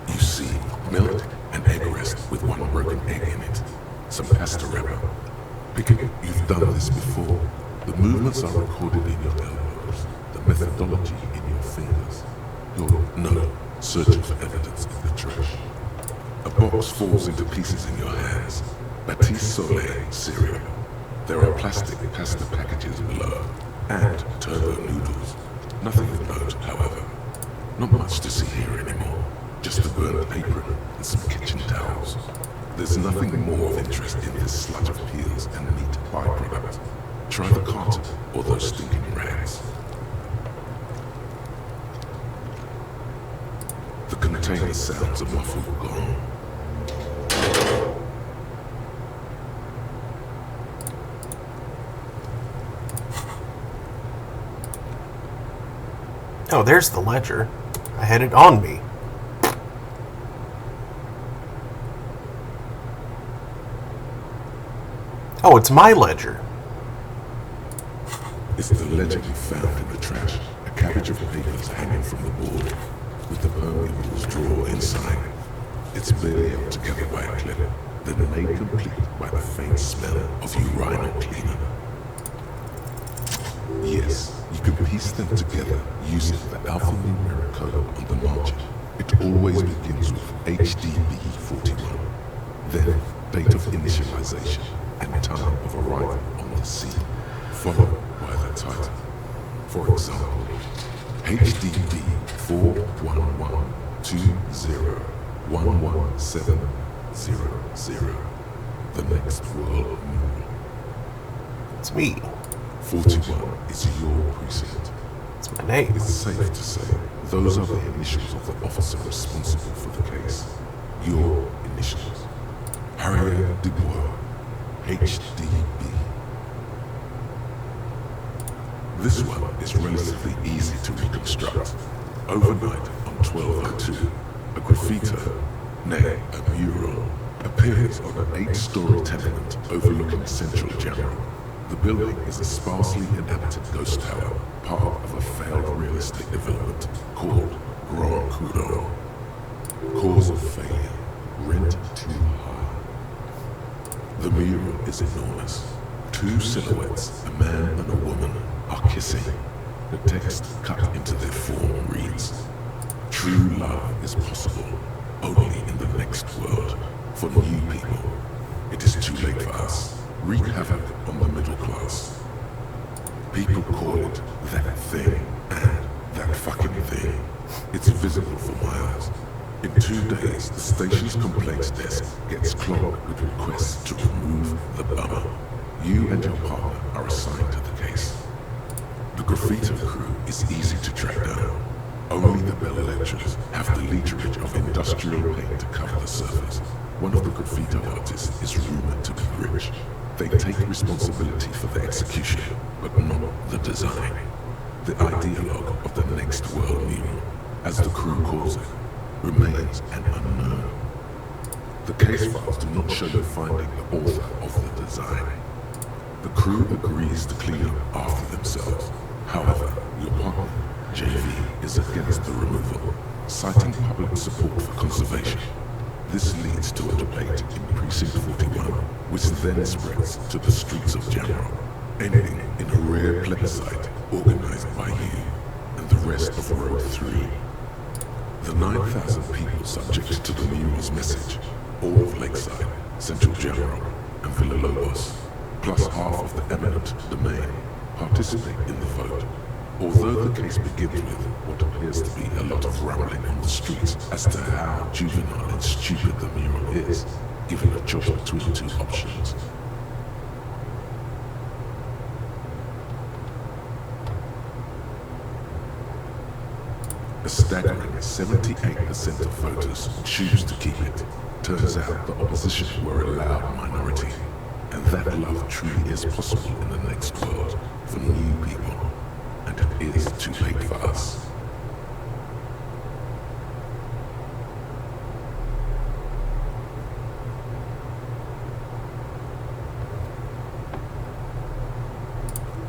You see milk and egg rest with one broken egg in it. Some pasta wrapper. Pickett, you've done this before. The movements are recorded in your elbows. The methodology in your fingers. Your searching for evidence in the trash. A box falls into pieces in your hands. Batiste Soleil cereal. There are plastic pasta packages below. And turbo noodles. Nothing of note, however. Not much to see here anymore. Just a burnt apron and some kitchen towels. There's nothing more of interest in this sludge of peels and meat byproduct. Try the carton or those stinking rags. The container sounds a muffled gong. Oh, there's the ledger. I had it on me. Oh, it's my ledger. It's the ledger you found in the trash. A cabbage of papers hanging from the board, with the permeables drawer inside. It's barely held together by a clip, then made complete by the faint smell of urinal cleaner. Yes, you can piece them together using the alphanumeric code on the margin. It always begins with HDB41, then date of initialization and time of arrival on the scene, followed by the title. For example, HDB 41120111700, the next world numeral. It's me. 41 is your precinct. It's my name. It's safe to say those are the initials of the officer responsible for the case. Your initials. Harriet Dubois, HDB. This one is relatively easy to reconstruct. Overnight on 1202, a graffito, nay, a mural, appears on an 8-story tenement overlooking Central General. The building is a sparsely inhabited ghost tower, part of a failed real estate development called Grand Coudon. Cause of failure, rent too high. The mural is enormous. Two silhouettes, a man and a woman, are kissing. The text cut into their form reads, "True love is possible, only in the next world. For new people, it is too late for us. Wreak havoc on the middle class." People call it that thing and that fucking thing. It's visible for miles. In 2 days, the station's complaints desk gets clogged with requests to remove the bummer. You and your partner are assigned to the case. The graffiti crew is easy to track down. Only the Bell Electors have the literage of industrial paint to cover the surface. One of the graffiti artists is rumored to be rich. They take responsibility for the execution, but not the design. The ideologue of the next world mural, as the crew calls it, remains an unknown. The case files do not show you finding the author of the design. The crew agrees to clean up after themselves. However, your partner, JV, is against the removal, citing public support for conservation. This leads to a debate in Precinct 41, which then spreads to the streets of Jamrock, ending in a rare plebiscite organized by you and the rest of Road 3. The 9,000 people subject to the mural's message, all of Lakeside, Central Jamrock, and Villalobos, plus half of the eminent domain, participate in the vote. Although the case begins with what appears to be a lot of rambling on the streets as to how juvenile and stupid the mural is, given a choice between two options. A staggering 78% of voters choose to keep it. Turns out the opposition were a loud minority, and that love truly is possible in the next world for new people. And it is too late for us.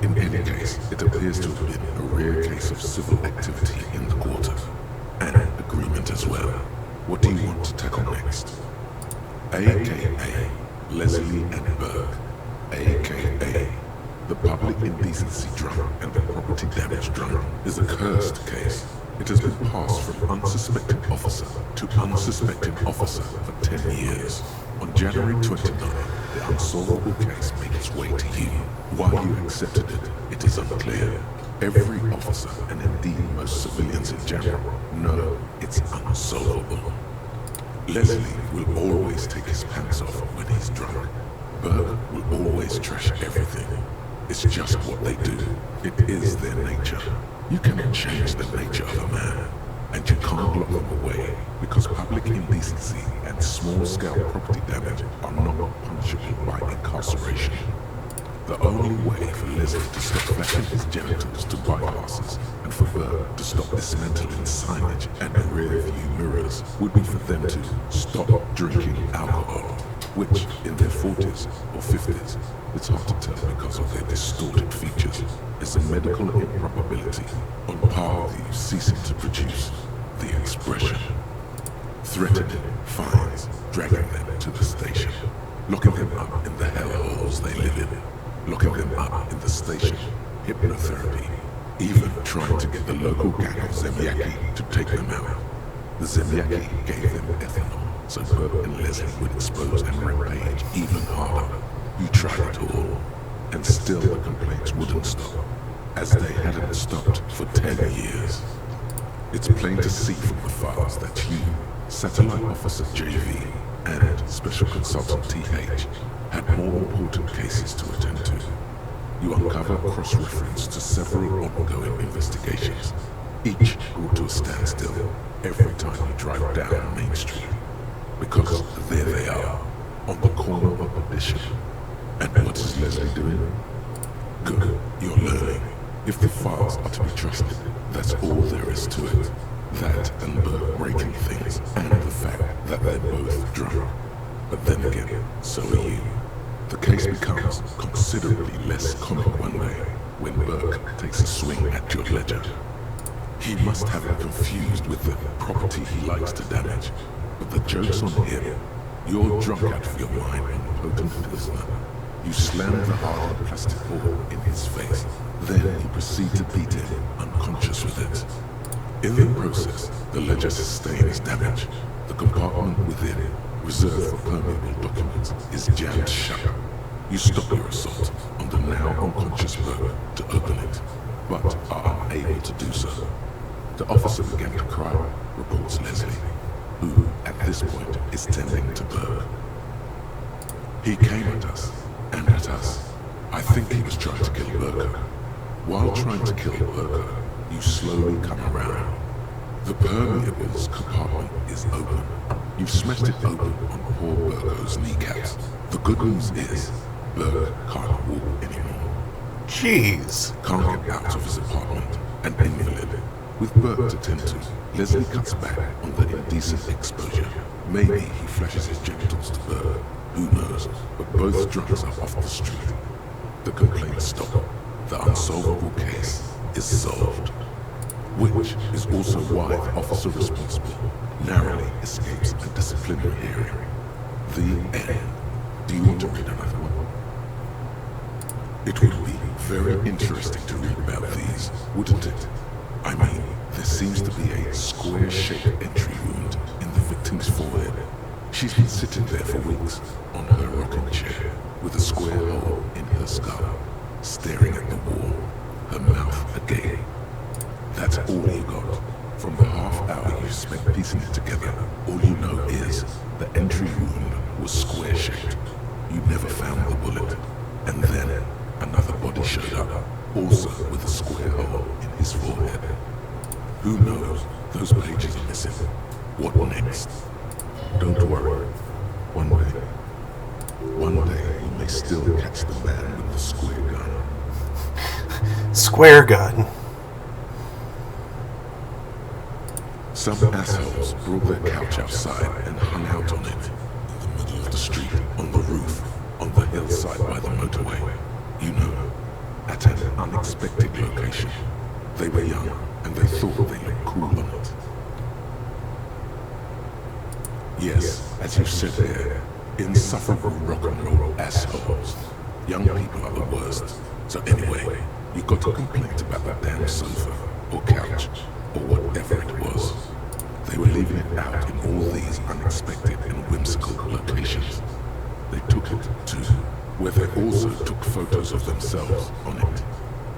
In any case, it appears to have been a rare case of civil activity in the quarter, and agreement as well. What do you want to tackle next? AKA Leslie and Burke, AKA the public indecency drunk and the property damage drunk, is a cursed case. It has been passed from unsuspecting officer to unsuspecting officer for 10 years. On January 29th, the unsolvable case made its way to you. Why you accepted it, it is unclear. Every officer, and indeed most civilians in general, know it's unsolvable. Leslie will always take his pants off when he's drunk. Burke will always trash everything. It's just what they do. It is their nature. You cannot change the nature of a man, and you can't lock them away because public indecency and small-scale property damage are not punishable by incarceration. The only way for Leslie to stop flashing his genitals to bypassers and for Burke to stop dismantling signage and rear-view mirrors would be for them to stop drinking alcohol, which, in their 40s or 50s, it's hard to tell because of their distorted features, is a medical improbability on par with you ceasing to produce the expression. Threatening fines, dragging them to the station, locking them up in the hellholes they live in, locking them up in the station, hypnotherapy, even trying to get the local gang of Zemyaki to take them out. The Zemyaki gave them ethanol, so Burke and Leslie would expose and rampage even harder. You tried it all, and still the complaints wouldn't stop, as they hadn't stopped for 10 years. It's plain to see from the files that you, Satellite Officer JV, and Special Consultant TH had more important cases to attend to. You uncover cross-reference to several ongoing investigations, each brought to a standstill every time you drive down Main Street. Because there they are, on the corner of Addition. And what is Leslie doing? Good, you're learning. If the files are to be trusted, that's all there is to it. That and Burke breaking things, and the fact that they're both drunk. But then again, so are you. The case becomes considerably less comic one day when Burke takes a swing at your ledger. He must have it confused with the property he likes to damage, but the joke's on him. You're drunk out of your mind on potent pilsner. You slam the hardened plastic ball in his face. Then you proceed to beat him unconscious with it. In the process, the ledger sustains damage. The compartment within, reserved for permeable documents, is jammed shut. You stop your assault on the now unconscious Burke to open it, but are unable to do so. The officer began to cry, reports Leslie, who, at this point, is tending to Burke. He came at us, and at us. I think he was trying to kill Burko. While trying to kill Burko, you slowly come around. The permeables compartment is open. You've smashed it open on poor Burko's kneecaps. The good news is, Burke can't walk anymore. Jeez. Can't get out of his apartment, an invalid. With Burke to tend to, Leslie cuts back on the indecent exposure. Maybe he flashes his genitals to Burke. Who knows? But both drunks are off the street. The complaints stop. The unsolvable case is solved. Which is also why the officer responsible narrowly escapes a disciplinary hearing. The end. Do you want to read another one? It would be very interesting to read about these, wouldn't it? I mean, there seems to be a square-shaped entry wound in the victim's forehead. She's been sitting there for weeks, on her rocking chair, with a square hole in her skull, staring at the wall, her mouth agape. That's all you got. From the half hour you spent piecing it together, all you know is the entry wound was square-shaped. You never found the bullet. And then another body showed up, also with a square hole in his forehead. Who knows? Those pages are missing. What next? Don't worry. One day you may still catch the man with the square gun. Square gun. Some assholes brought their couch outside and hung out on it, in the middle of the street, on the roof, on the hillside by the motorway. You know, at an unexpected location. They were young, and they thought they looked cool on it. Yes, as you said there, insufferable rock and roll assholes. Young people are the worst. So anyway, you got a complaint about that damn sofa, or couch, or whatever it was. They were leaving it out in all these unexpected and whimsical locations. They took it to where they also took photos of themselves on it,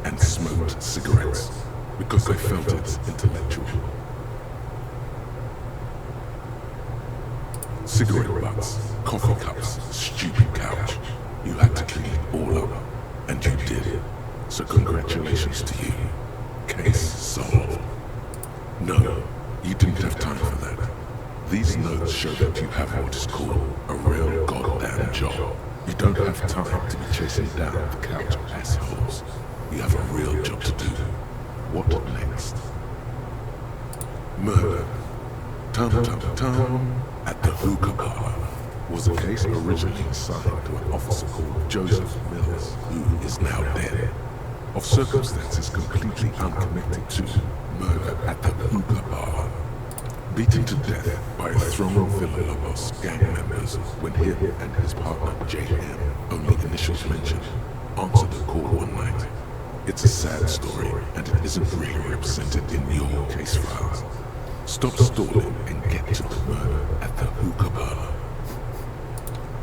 and smoked cigarettes, because they felt it's intellectual. Cigarette butts, coffee cups, stupid couch. You had to clean it all up, and you did. So congratulations to you. Case solved. No, you didn't have time for that. These notes show that you have what is called a real goddamn job. You don't have time to be chasing down the couch assholes. You have a real job to do. What next? Murder. Tum-tum-tum. At the hookah bar was a case originally assigned to an officer called Joseph Mills, who is now dead, of circumstances completely unconnected to murder at the hookah bar. Beaten to death by a throng of Villa Lobos gang members when him and his partner J.M., only initials mentioned, answered a call one night. It's a sad story, and it isn't really represented in your case files. Stop stalling and get to the murder at the hookah bar.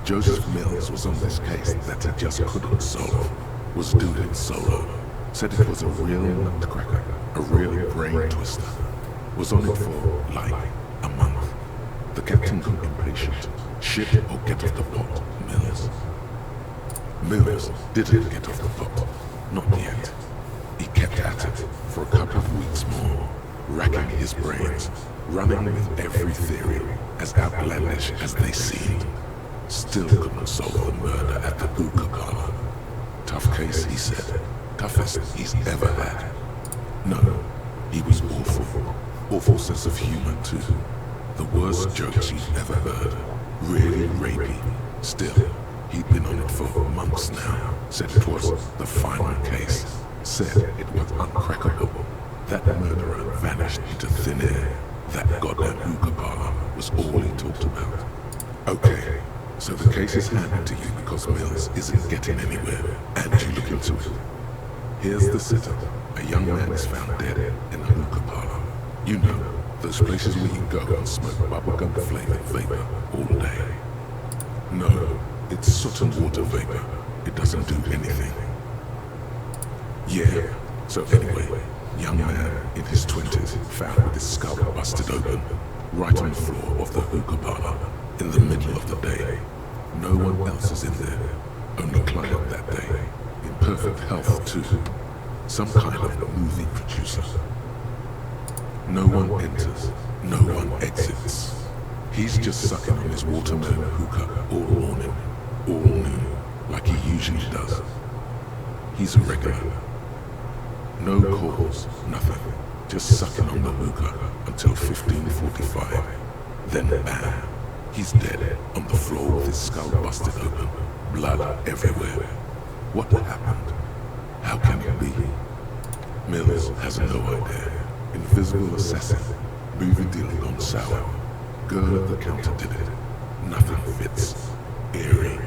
Joseph Mills was on this case that he just couldn't solve, was doing it solo, said it was a real nutcracker, a real brain twister, was on it for, like, a month. The captain got impatient. Shit or get off the pot, Mills. Mills didn't get off the pot, not yet. He kept at it for a couple of weeks more, racking his brains, running with every theory, as outlandish as they seemed. Still couldn't solve the murder at the hookah bar. Tough case, he said. Toughest he's ever had. No, he was awful. Awful sense of humor, too. The worst jokes you've ever heard. Really rapey. Still, he'd been on it for months now. Said it was the final case. Said it was uncrackable. That murderer vanished into thin air. That goddamn hookah parlor was all he talked about. Okay, so the case is handed to you because Mills isn't getting anywhere, and you look into it. Here's the setup. A young man is found dead in a hookah parlor. You know, those places where you go and smoke bubblegum flavored vapor all day. No, it's soot and water vapor. It doesn't do anything. Yeah, so anyway, young man in his 20s found with his skull busted open, right on the floor of the hookah parlor, in the middle of the day. No one else is in there, only client that day, in perfect health too. Some kind of movie producer. No one enters, no one exits. He's just sucking on his watermelon hookah all morning, all noon, like he usually does. He's a regular. No calls, nothing. Just sucking on the hookah until 15:45. Then bam, he's dead on the floor with his skull busted open, blood everywhere. What happened? How can it be? Mills has no idea. Invisible assassin, movie deal gone sour. Girl at the counter did it. Nothing fits. Eerie.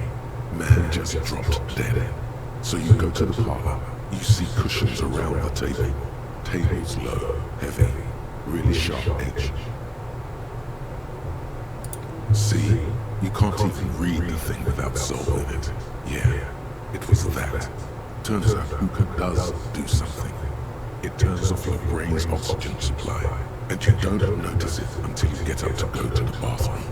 Man just dropped dead. So you go to the parlor. You see cushions around the table. Table's low, heavy, really sharp edge. See, you can't even read the thing without soul in it. Yeah, it was that. Turns out hookah does do something. It turns off your brain's oxygen supply, and you don't notice it until you get up to go to the bathroom.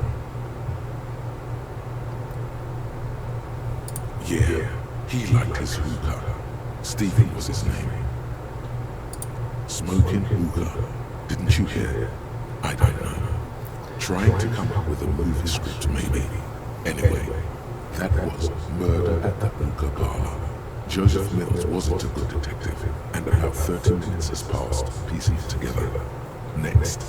Yeah, he liked his hookah. Stephen was his name. Smoking hookah. Didn't you hear? I don't know. Trying to come up with a movie script, maybe. Anyway, that was Murder at the Hookah Parlor. Joseph Mills wasn't a good detective, and about 30 minutes has passed, piecing it together. Next.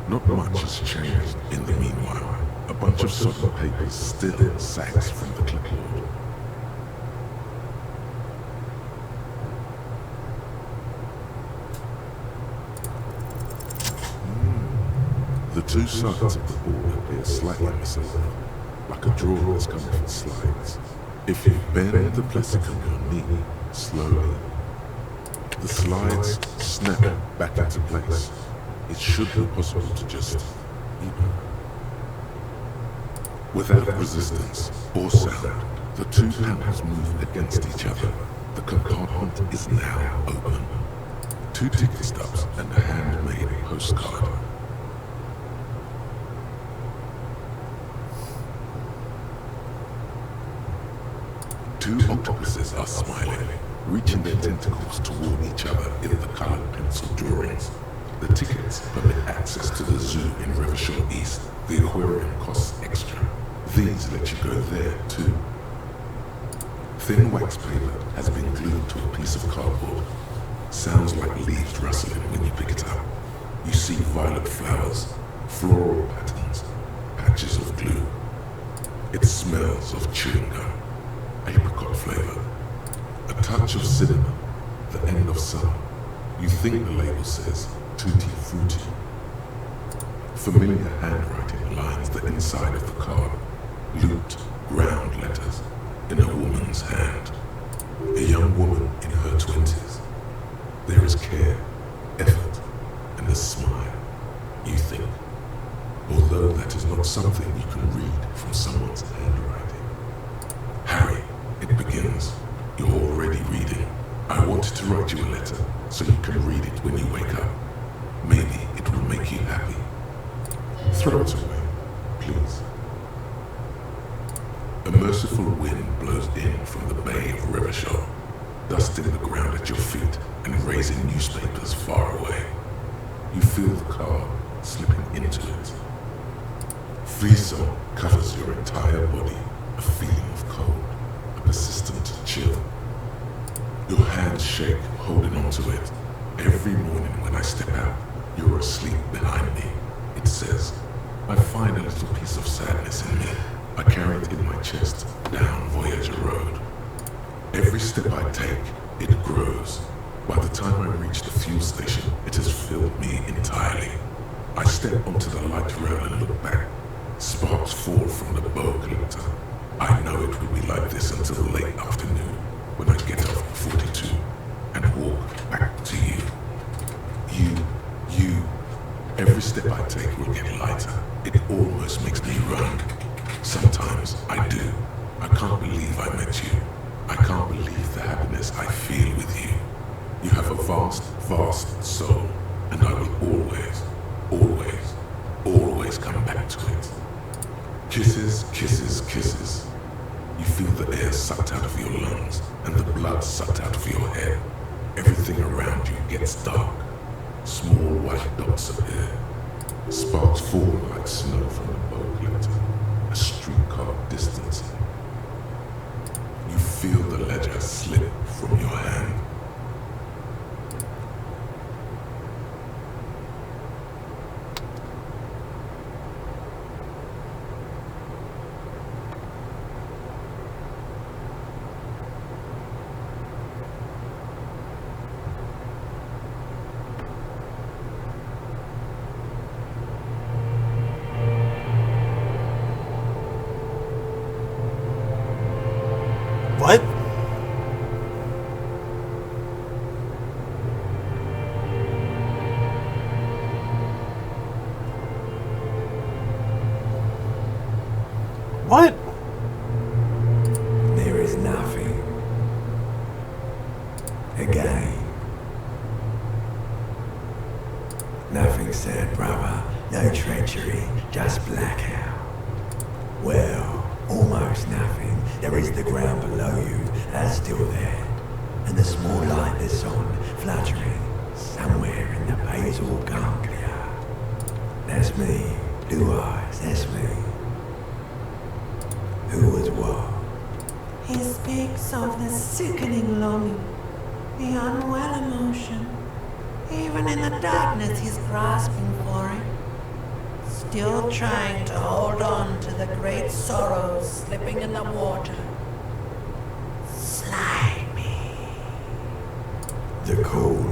Not much has changed in the meanwhile. A bunch of sodden papers still sags from the clipboard. The two sides of the board appear slightly missing, like a drawer that's come off its slides. If you bend the plastic on your knee slowly, the slides snap back into place. It should be possible to just, without resistance or sound, the two panels move against each other. The compartment is now open. 2 ticket stubs and a handmade postcard. Two octopuses are smiling, reaching their tentacles toward each other in the colored pencil drawings. The tickets permit access to the zoo in Rivershaw East. The aquarium costs extra. These let you go there too. Thin wax paper has been glued to a piece of cardboard. Sounds like leaves rustling when you pick it up. You see violet flowers, floral patterns, patches of glue. It smells of chewing gum. Apricot flavor, a touch of cinnamon, the end of summer. You think the label says tutti frutti. Familiar handwriting lines the inside of the card. Looped, round letters in a woman's hand. A young woman in her 20s. There is care, effort, and a smile. You think, although that is not something you can read from someone's handwriting. Harry, it begins. You're already reading. I wanted to write you a letter so you can read it when you wake up. Maybe it will make you happy. Throw it away, please. A merciful wind blows in from the bay of Rivershaw, dusting the ground at your feet and raising newspapers far away. You feel the car slipping into it. Frisson covers your entire body, a feeling of cold. Persistent chill. Your hands shake, holding on to it. Every morning when I step out, you're asleep behind me. It says, I find a little piece of sadness in me. I carry it in my chest down Voyager Road. Every step I take, it grows. By the time I reach the fuel station, it has filled me entirely. I step onto the light rail and look back. Sparks fall from the bow collector. I know it will be like this until late afternoon, when I get off the 42 and walk back to you. You. Every step I take will get lighter. It almost makes me run. Sometimes I do. I can't believe I met you. I can't believe the happiness I feel with you. You have a vast, vast soul, and I will always come back to it. Kisses, kisses, kisses. You feel the air sucked out of your lungs, and the blood sucked out of your head. Everything around you gets dark. Small white dots appear. Sparks fall like snow from the bow collector. A streetcar distancing. You feel the ledger slip from your hand. What? What? There is nothing. Again. Nothing said, brother. No treachery, just blackout. Well, almost nothing. There is the ground below you, that's still there. And the small light that's on, fluttering, somewhere in the basal ganglia. That's me. Blue eyes, that's me. Who was what? He speaks of the sickening longing, the unwell emotion. Even in the darkness he's grasping for it. Still trying to hold on to the great sorrows slipping in the water. Slimy. The cool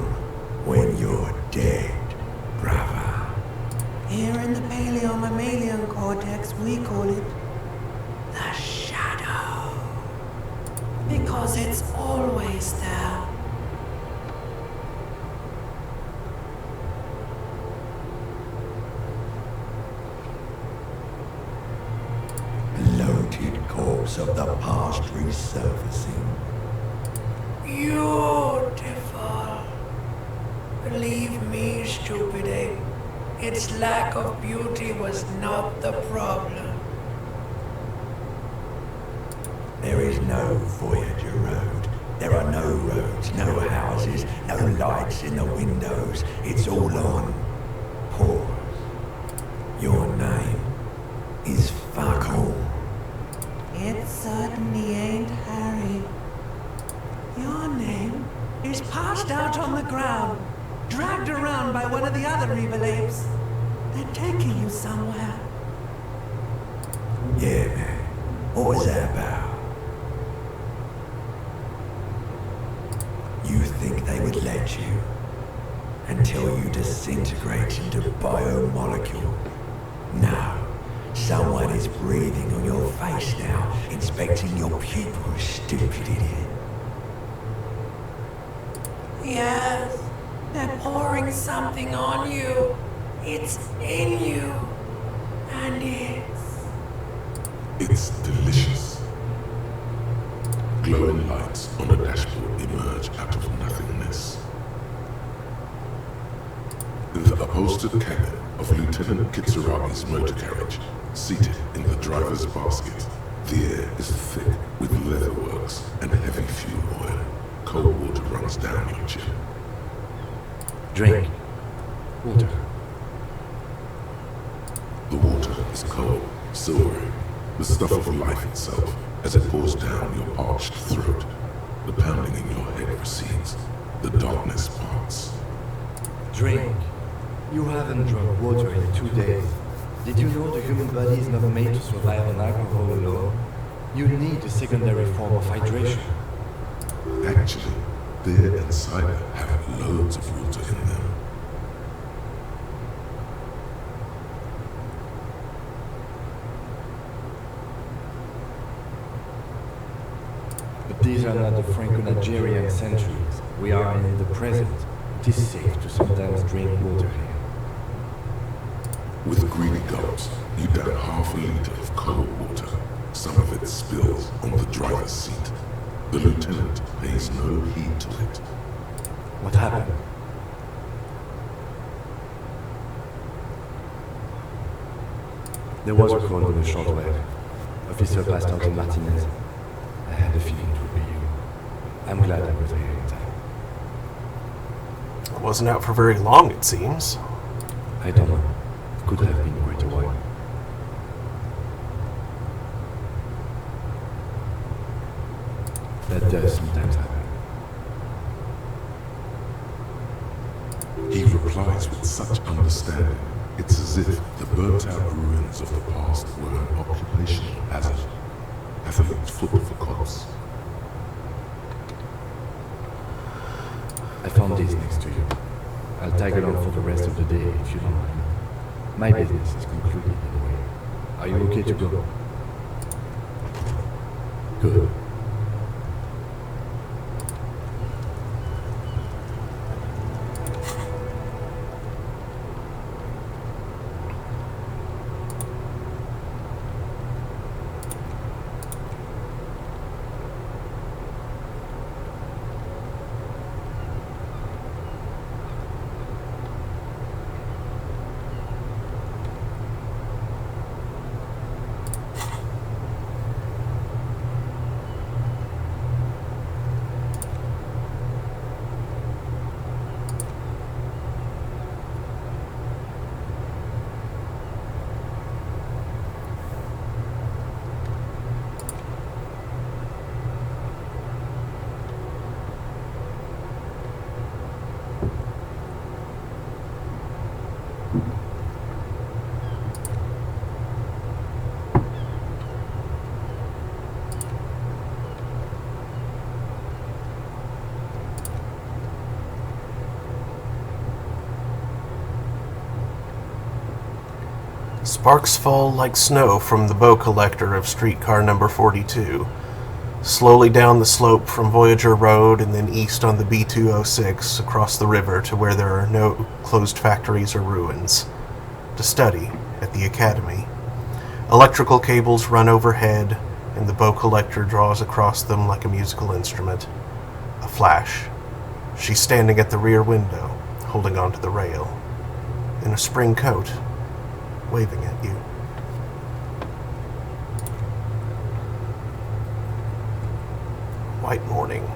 when you're dead, brother. Here in the paleo-mammalian cortex we call it the shadow. Because it's always there. Bloated corpse of the past resurfacing. Beautiful. Believe me, stupid ape, its lack of beauty was not the problem. There is no Voyager Road. There are no roads, no houses, no lights in the windows. It's all on pause. Your name is fuck all. It certainly ain't Harry. Your name is passed out on the ground, dragged around by one of the other evil apes. They're taking you somewhere. Yeah, man. What was that about? You think they would let you until you disintegrate into biomolecule? No. Someone is breathing on your face now, inspecting your pupils, stupid idiot. Yes, they're pouring something on you. It's in you. And It's delicious. Glowing lights on the dashboard emerge out of nothingness. The upholstered cabin of Lieutenant Kitsuragi's motor carriage, seated in the driver's basket. The air is thick with leatherworks and heavy fuel oil. Cold water runs down your chin. Drink. Water. The water is cold, silvery, the stuff of life itself, as it pours down your parched throat. The pounding in your head recedes. The darkness parts. Drink. You haven't drunk water in 2 days. Did you know the human body is not made to survive on alcohol alone? You need a secondary form of hydration. Actually, beer and cider have loads of water in them. But these are not the Franco-Nigerian centuries. We are in the present. It is safe to sometimes drink water here. With greedy gulps, you down half a liter of cold water. Some of it spills on the driver's seat. The lieutenant pays no heed to it. What happened? There was a call on the shortwave. Officer passed out in Martinez. I had a feeling it would be you. I'm glad I was here in time. It wasn't out for very long, it seems. I don't know. It could have been quite a while. That does sometimes happen. He replies with such understanding. It's as if the burnt-out ruins of the past were an occupational hazard. Athlete's foot for cops. I found this next to you. I'll tag along for the rest of the day if you don't mind. My business is concluded anyway. Are you okay to go? Good. Sparks fall like snow from the bow collector of streetcar number 42. Slowly down the slope from Voyager Road and then east on the B206 across the river to where there are no closed factories or ruins. To study at the academy. Electrical cables run overhead and the bow collector draws across them like a musical instrument. A flash. She's standing at the rear window, holding onto the rail. In a spring coat, waving at you. White morning.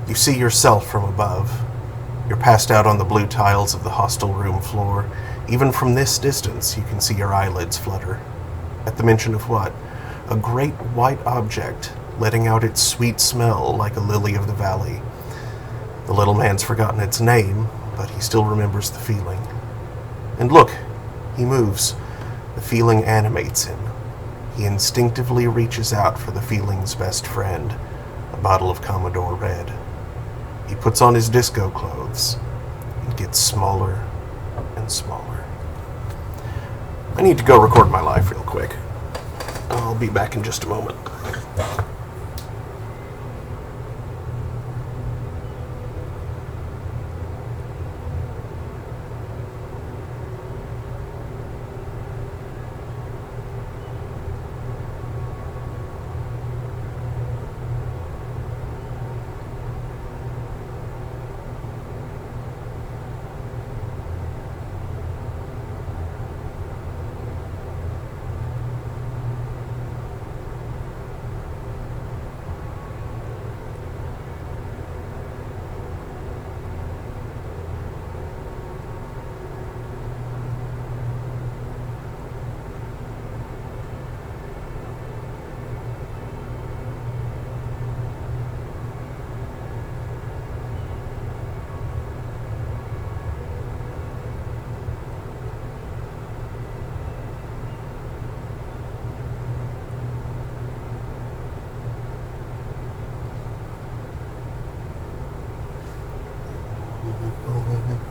You see yourself from above. You're passed out on the blue tiles of the hostel room floor. Even from this distance, you can see your eyelids flutter. At the mention of what? A great white object, letting out its sweet smell like a lily of the valley. The little man's forgotten its name, but he still remembers the feeling. And look, he moves. The feeling animates him. He instinctively reaches out for the feeling's best friend, a bottle of Commodore Red. He puts on his disco clothes and gets smaller and smaller. I need to go record my life real quick. I'll be back in just a moment.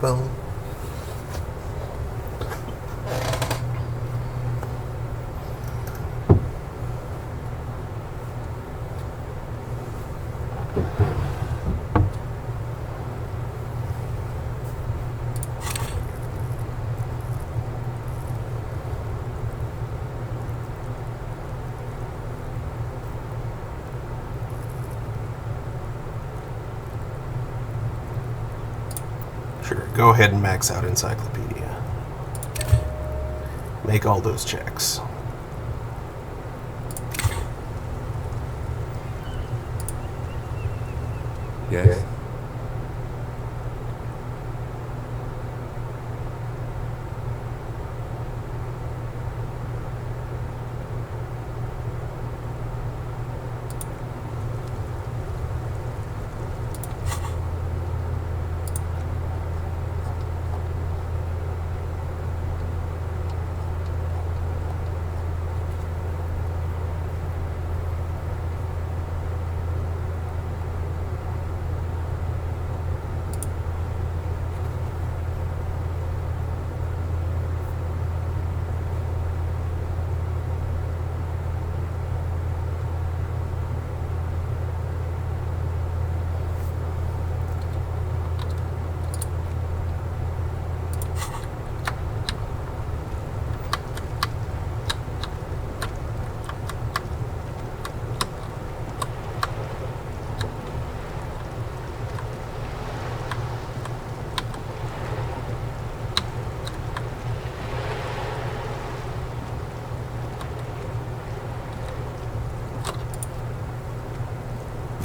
Well. Sure, go ahead and max out Encyclopedia. Make all those checks. Yes?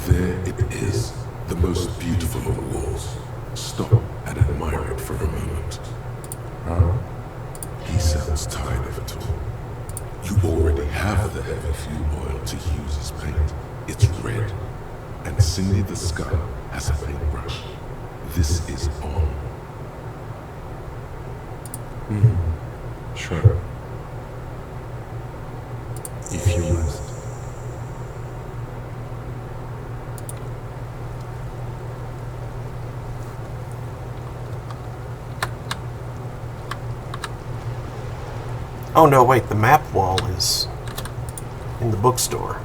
There it is, the most beautiful of walls. Stop and admire it for a moment. Huh? He sounds tired of it all. You already have the heavy fuel oil to use as paint. It's red, and Cindy the Skull has a paintbrush. This is on. Sure. If you must. Oh no, wait, the map wall is in the bookstore.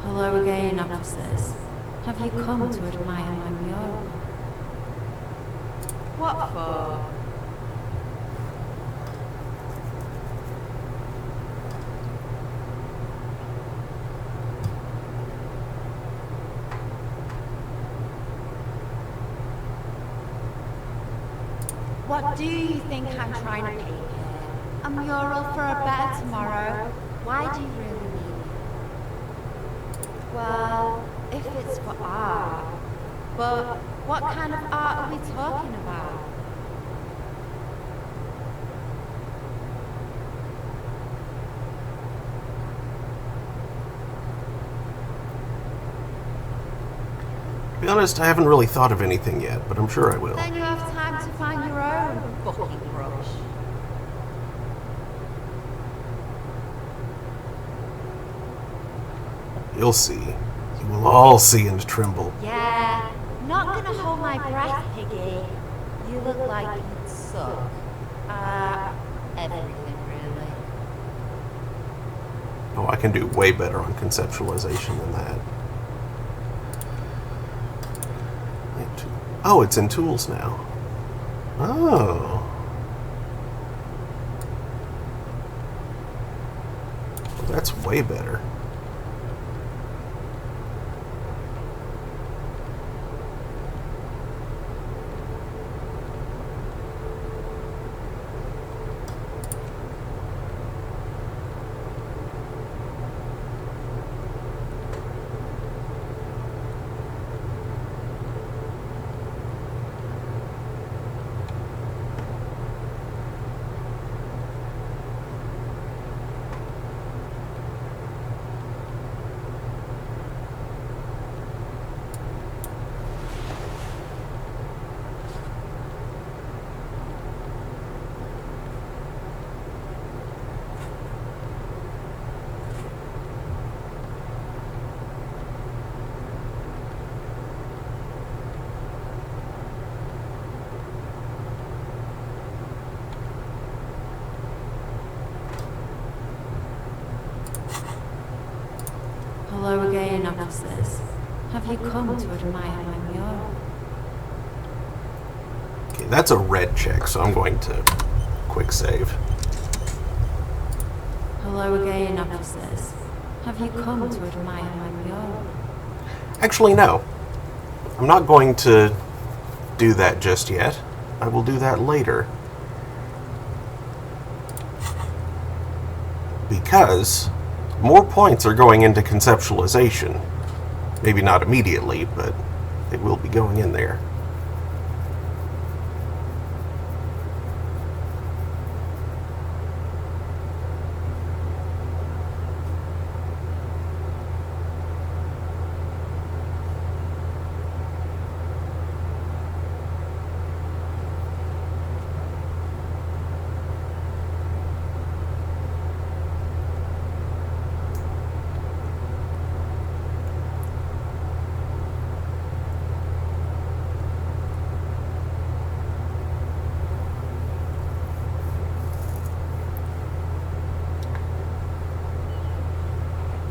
Hello again, officers. Have you come to admire my mural? What for? What do you think I'm trying to paint here? A mural for a better tomorrow? Why do you really need it? Well, if it's for art. But what kind of art are we talking about? To be honest, I haven't really thought of anything yet, but I'm sure I will. Then you have time to find your own fucking brush. You'll see. You will all see and tremble. Yeah, not gonna hold my breath, Piggy. You look like you'd suck. Everything really. Oh, I can do way better on conceptualization than that. Oh, it's in tools now. Oh. Well, that's way better. officers. Have you come to admire my mural? Okay, that's a red check, so I'm going to quick save. Hello again, officers. Have you come to admire my mural? Actually, no. I'm not going to do that just yet. I will do that later. Because more points are going into conceptualization. Maybe not immediately, but it will be going in there.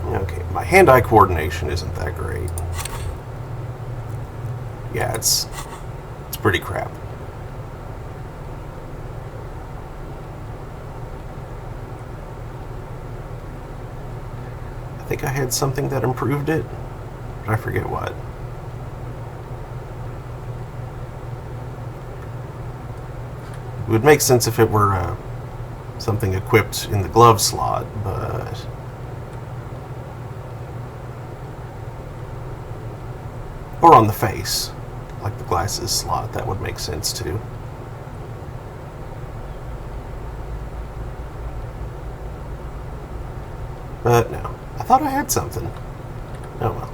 Okay, my hand-eye coordination isn't that great. Yeah, it's pretty crap. I think I had something that improved it, but I forget what. It would make sense if it were something equipped in the glove slot, but... or on the face, like the glasses slot, that would make sense too. But no, I thought I had something. Oh well.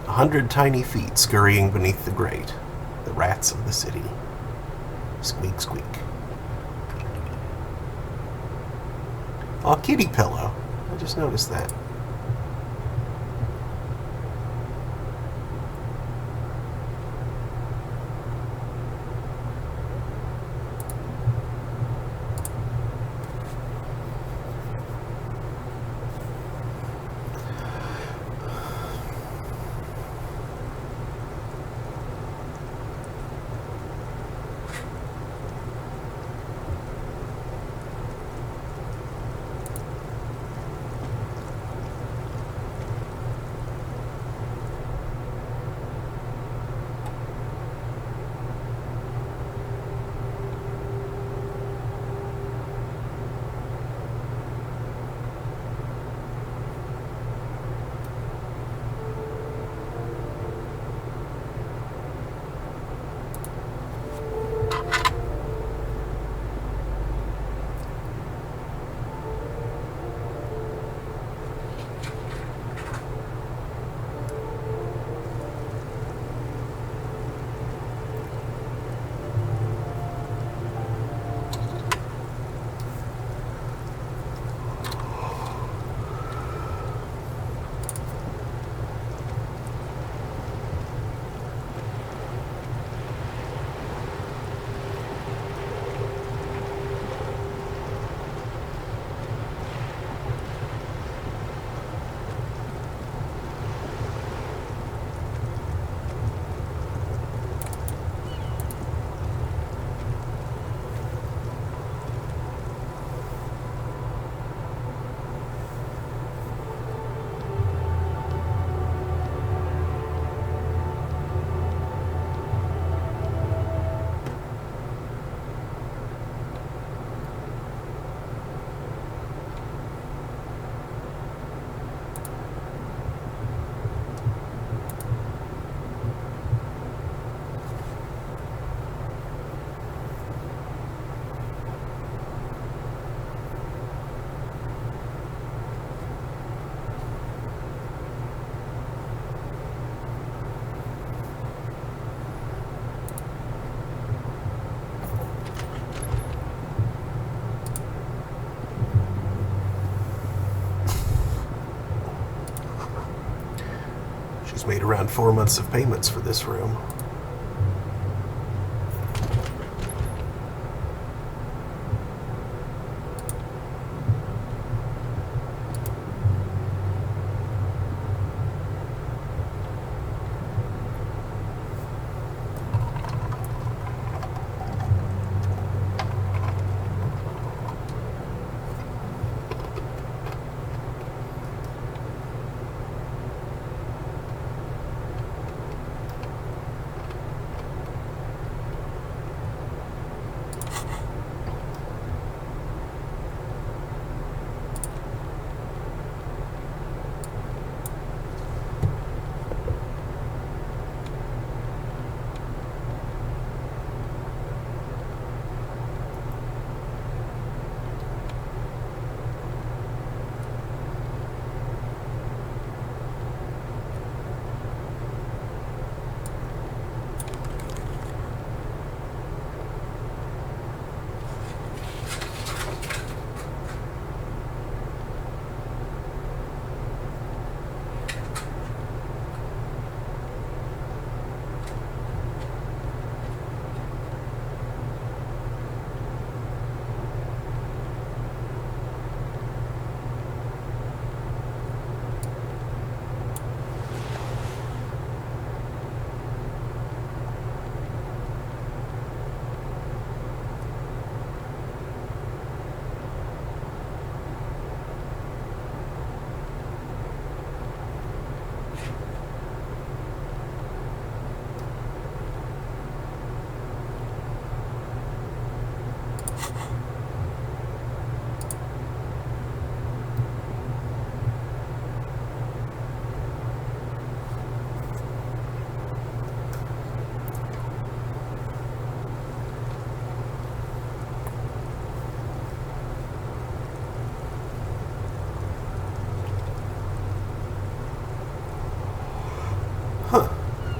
A 100 tiny feet scurrying beneath the grate, the rats of the city. Squeak, squeak. Oh, kitty pillow. I just noticed that. made around 4 months of payments for this room.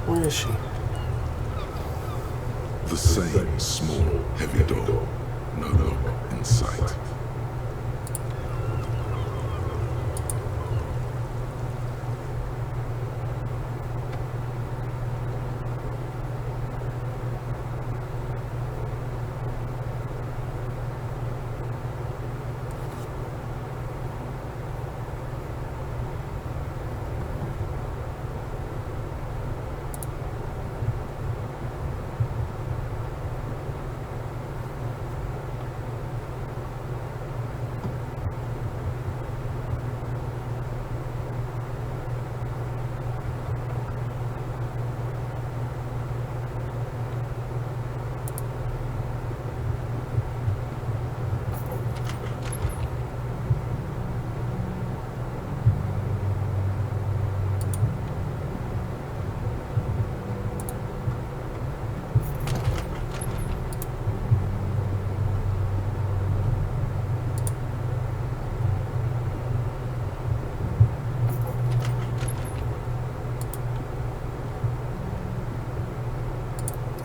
Where is she? The same small, heavy door. No lock in sight.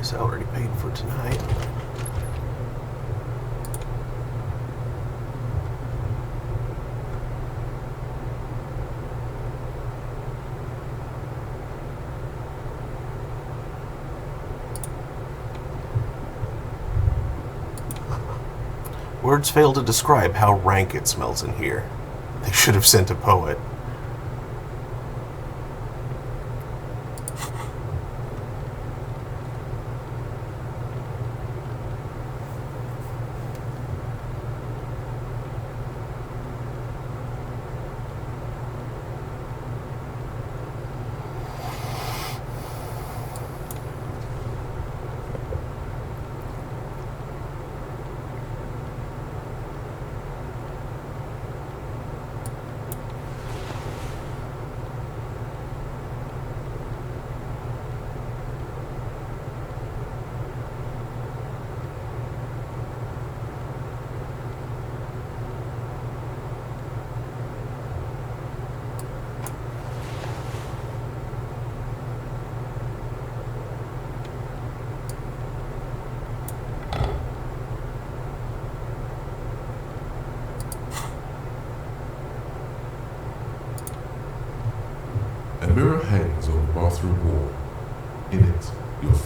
I already paid for tonight. Words fail to describe how rank it smells in here. They should have sent a poet.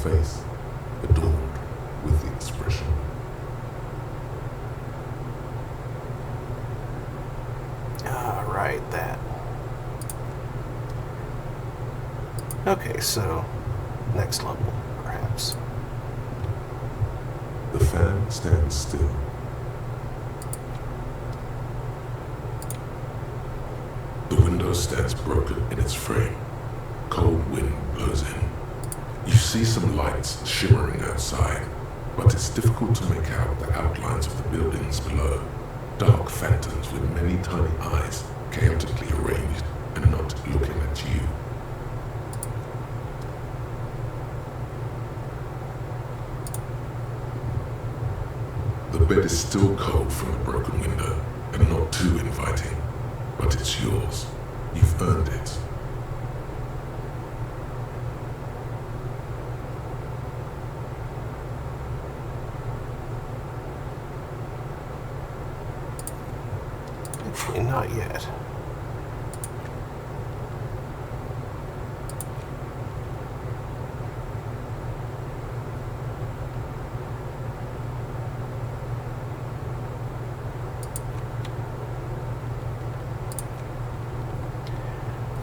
face adorned with the expression. Right, that. Okay, so next level, perhaps. The fan stands still. The window stands broken in its frame. Cold wind blows in. You see some lights shimmering outside, but it's difficult to make out the outlines of the buildings below. Dark phantoms with many tiny eyes, chaotically arranged and not looking at you. The bed is still cold from the broken window and not too inviting, but it's yours. You've earned it. Actually, not yet.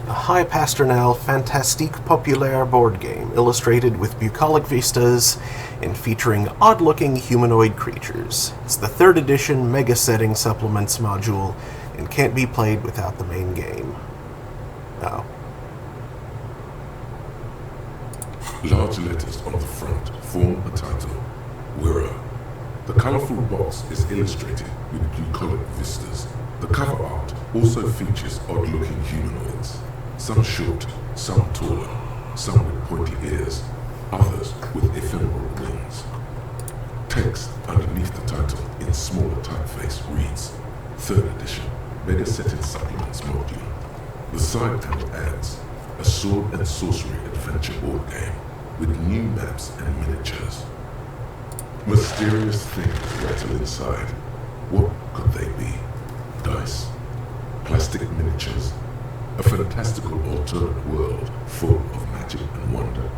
A high Pasternal Fantastique Populaire board game, illustrated with bucolic vistas and featuring odd-looking humanoid creatures. It's the 3rd edition Mega Setting Supplements module and can't be played without the main game. Oh. Large letters on the front form a title, Wiro. The colourful box is illustrated with bucolic vistas. The cover art also features odd-looking humanoids. Some short, some taller, some with pointy ears, others with ephemeral wings. Text underneath the title in smaller typeface reads, 3rd edition, Mega Setting Supplements module. The side panel adds a sword and sorcery adventure board game with new maps and miniatures. Mysterious things rattle inside. What could they be? Dice? Plastic miniatures? A fantastical alternate world full of magic and wonder.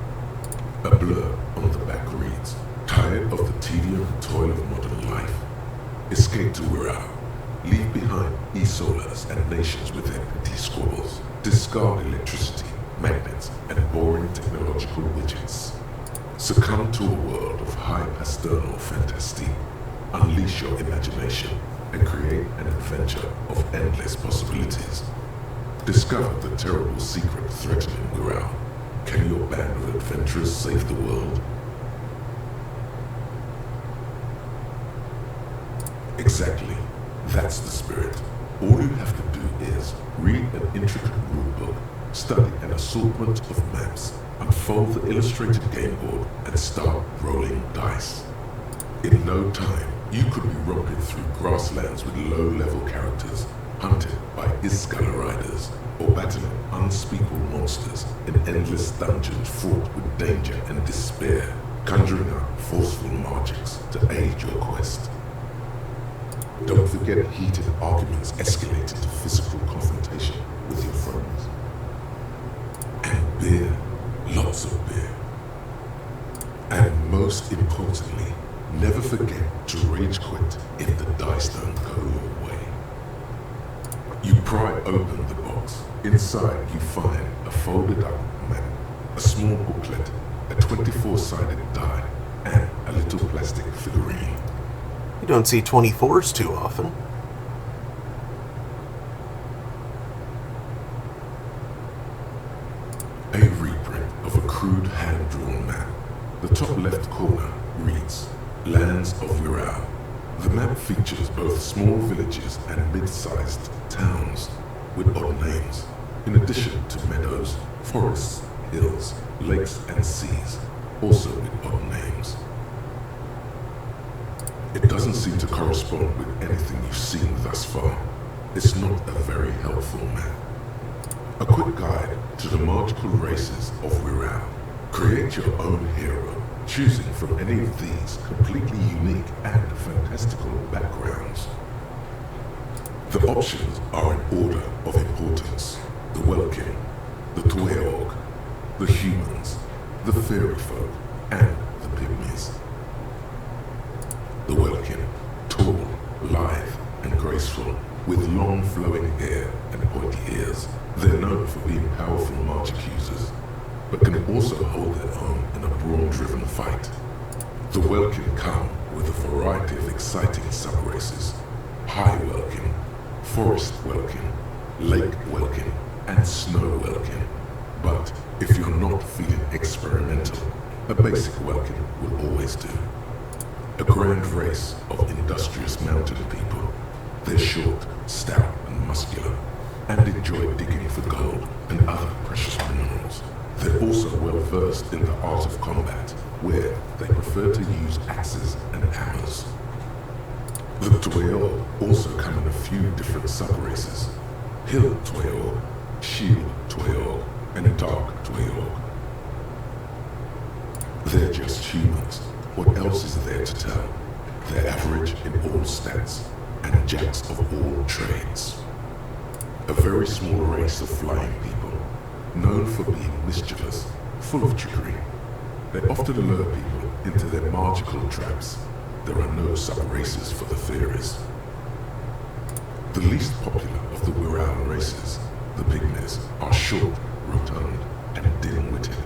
A blur on the back reads, tired of the tedium and toil of modern life? Escape to Wiro. Leave behind e-solas and nations with their petty squabbles. Discard electricity, magnets, and boring technological widgets. Succumb to a world of high pasternal fantasy. Unleash your imagination and create an adventure of endless possibilities. Discover the terrible secret threatening Wiro. Can your band of adventurers save the world? Exactly. That's the spirit. All you have to do is read an intricate rulebook, study an assortment of maps, unfold the illustrated game board, and start rolling dice. In no time, you could be romping through grasslands with low-level characters, hunted by Iskala riders, or battling unspeakable monsters in endless dungeons fraught with danger and despair, conjuring up forceful magics to aid your quest. Don't forget heated arguments escalated to physical confrontation with your friends. And beer, lots of beer. And most importantly, never forget to rage quit if the dice don't go your way. You pry open the box. Inside you find a folded up map, a small booklet, a 24-sided die, and a little plastic figurine. You don't see 24s too often. A reprint of a crude hand-drawn map. The top left corner reads, Lands of Wiro. The map features both small villages and mid-sized towns with odd names, in addition to meadows, forests, hills, lakes, and seas, also with odd names. It doesn't seem to correspond with anything you've seen thus far. It's not a very helpful map. A quick guide to the magical races of Wiro. Create your own hero, choosing from any of these completely unique and fantastical backgrounds. The options are in order of importance. The Welkin, the Tueog, the humans, the fairy folk, and the pygmies. The Welkin, tall, lithe, and graceful, with long flowing hair and pointy ears. They're known for being powerful march accusers, but can also hold their own in a brawn-driven fight. The Welkin come with a variety of exciting subraces: High Welkin, Forest Welkin, Lake Welkin, and Snow Welkin. But if you're not feeling experimental, a basic Welkin will always do. A grand race of industrious mountain people. They're short, stout, and muscular, and enjoy digging for gold and other precious minerals. They're also well versed in the art of combat, where they prefer to use axes and hammers. The Tueog also come in a few different subraces: Hill Tueog, Shield Tueog, and Dark Tueog. They're just humans. What else is there to tell? They're average in all stats, and jacks of all trades. A very small race of flying people, known for being mischievous, full of trickery. They often lure people into their magical traps. There are no sub-races for the fairies. The least popular of the Wirral races, the Pygmies, are short, rotund, and dim-witted.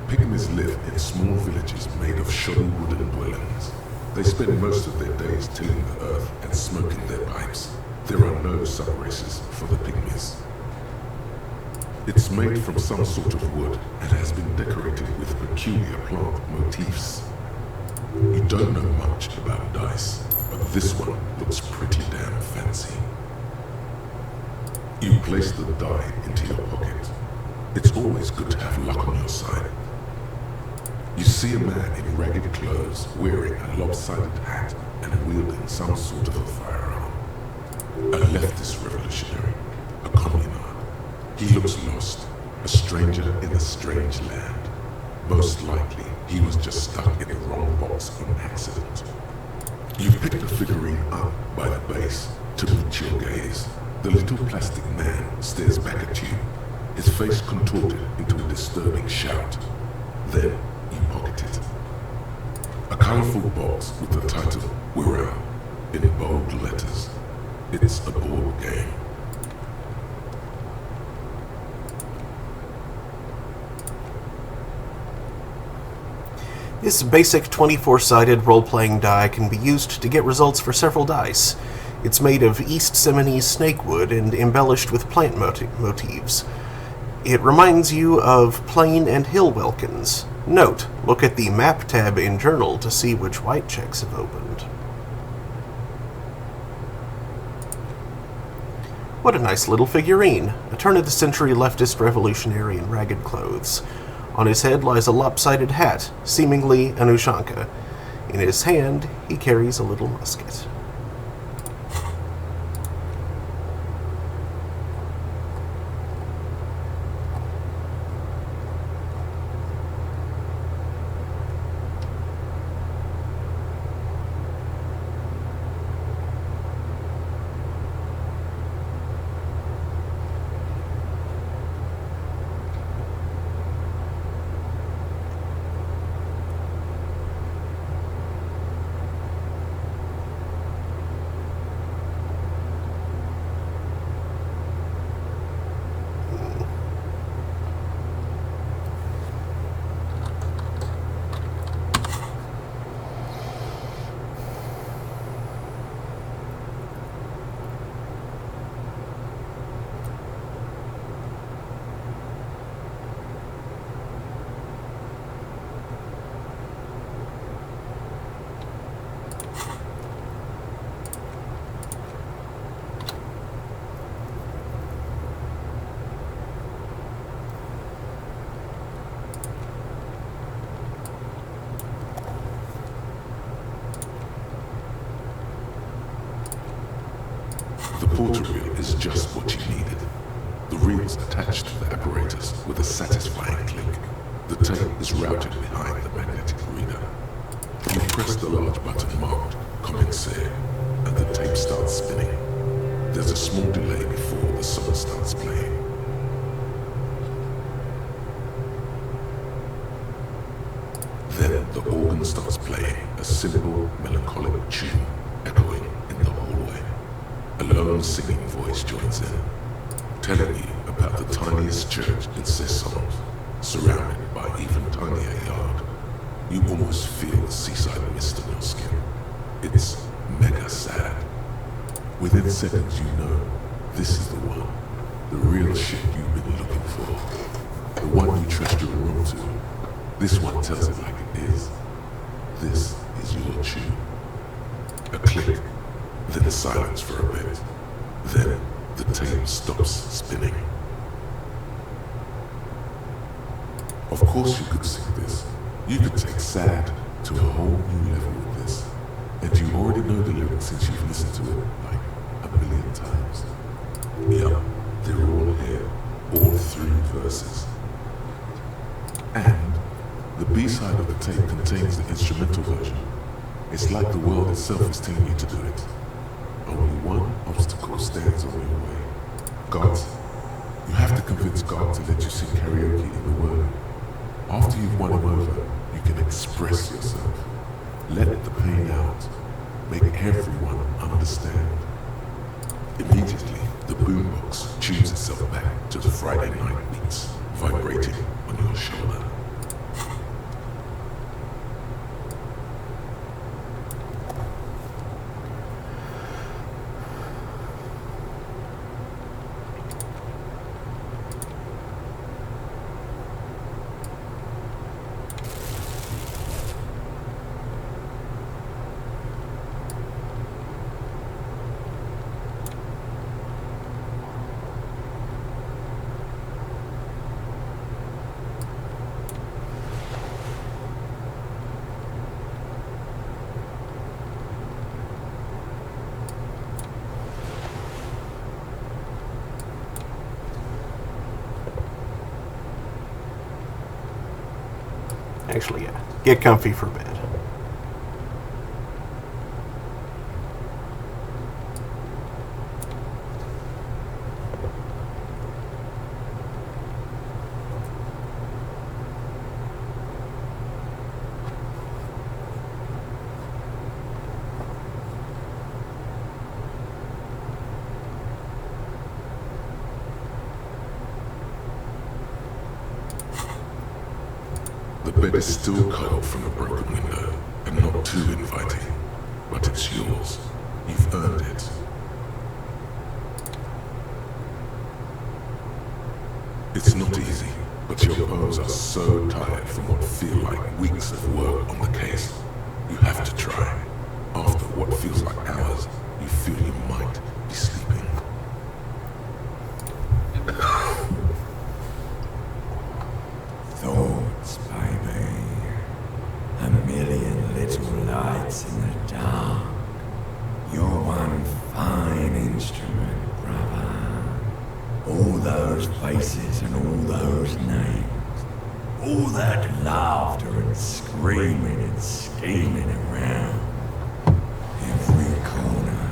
Pygmies live in small villages made of shoddy wooden dwellings. They spend most of their days tilling the earth and smoking their pipes. There are no sub-races for the Pygmies. It's made from some sort of wood and has been decorated with peculiar plant motifs. You don't know much about dice, but this one looks pretty damn fancy. You place the die into your pocket. It's always good to have luck on your side. You see a man in ragged clothes, wearing a lopsided hat and wielding some sort of a firearm. A leftist revolutionary, a communard. He looks lost, a stranger in a strange land. Most likely, he was just stuck in the wrong box on accident. You pick the figurine up by the base to meet your gaze. The little plastic man stares back at you, his face contorted into a disturbing shout. Then, you pocket it. A colorful box with the title Wirral in bold letters. It's a board game. This basic 24-sided role-playing die can be used to get results for several dice. It's made of East Seminoese snakewood and embellished with plant motifs. It reminds you of plain and hill welkins. Note, look at the map tab in Journal to see which white checks have opened. What a nice little figurine, a turn-of-the-century leftist revolutionary in ragged clothes. On his head lies a lopsided hat, seemingly an ushanka. In his hand, he carries a little musket. The porter reel is just what you needed. The reel's attached to the apparatus with a satisfying click. The tape is routed behind the magnetic reader. You press the large button marked Commencer, and the tape starts spinning. There's a small delay before the song starts playing. Then woman starts playing a simple, melancholic tune echoing in the hallway. A lone singing voice joins in, telling you about the tiniest church in Cesson, surrounded by even tinier yard. You almost feel the seaside mist on your skin. It's mega sad. Within seconds you know this is the one, the real shit you've been looking for. The one you trust your room to. This one tells it like it is. This is your tune. A click, then silence for a bit. Then the tape stops spinning. Of course you could sing this. You could take sad to a whole new level with this. And you already know the lyrics since you've listened to it like a million times. Yup, they're all here, all 3 verses. And the B-side of the tape contains the instrumental version. It's like the world itself is telling you to do it. Only one obstacle stands on your way. God. You have to convince God to let you sing karaoke in the Word. After you've won him over, you can express yourself. Let the pain out. Make everyone understand. Immediately, the boombox tunes itself back to the Friday night beats, vibrating on your shoulder. Actually, yeah. Get comfy for bed. The bed is still cold from the broken window, and not too inviting, but it's yours. You've earned it. It's not easy, but your bones are so tired from what feel like weeks of work on the case. You have to try. After what feels like hours, you feel you might be sleeping. Thoughts, baby. A million little lights in the dark. You're one fine instrument, brother. All those faces and all those names. All that laughter and screaming and scheming around. Every corner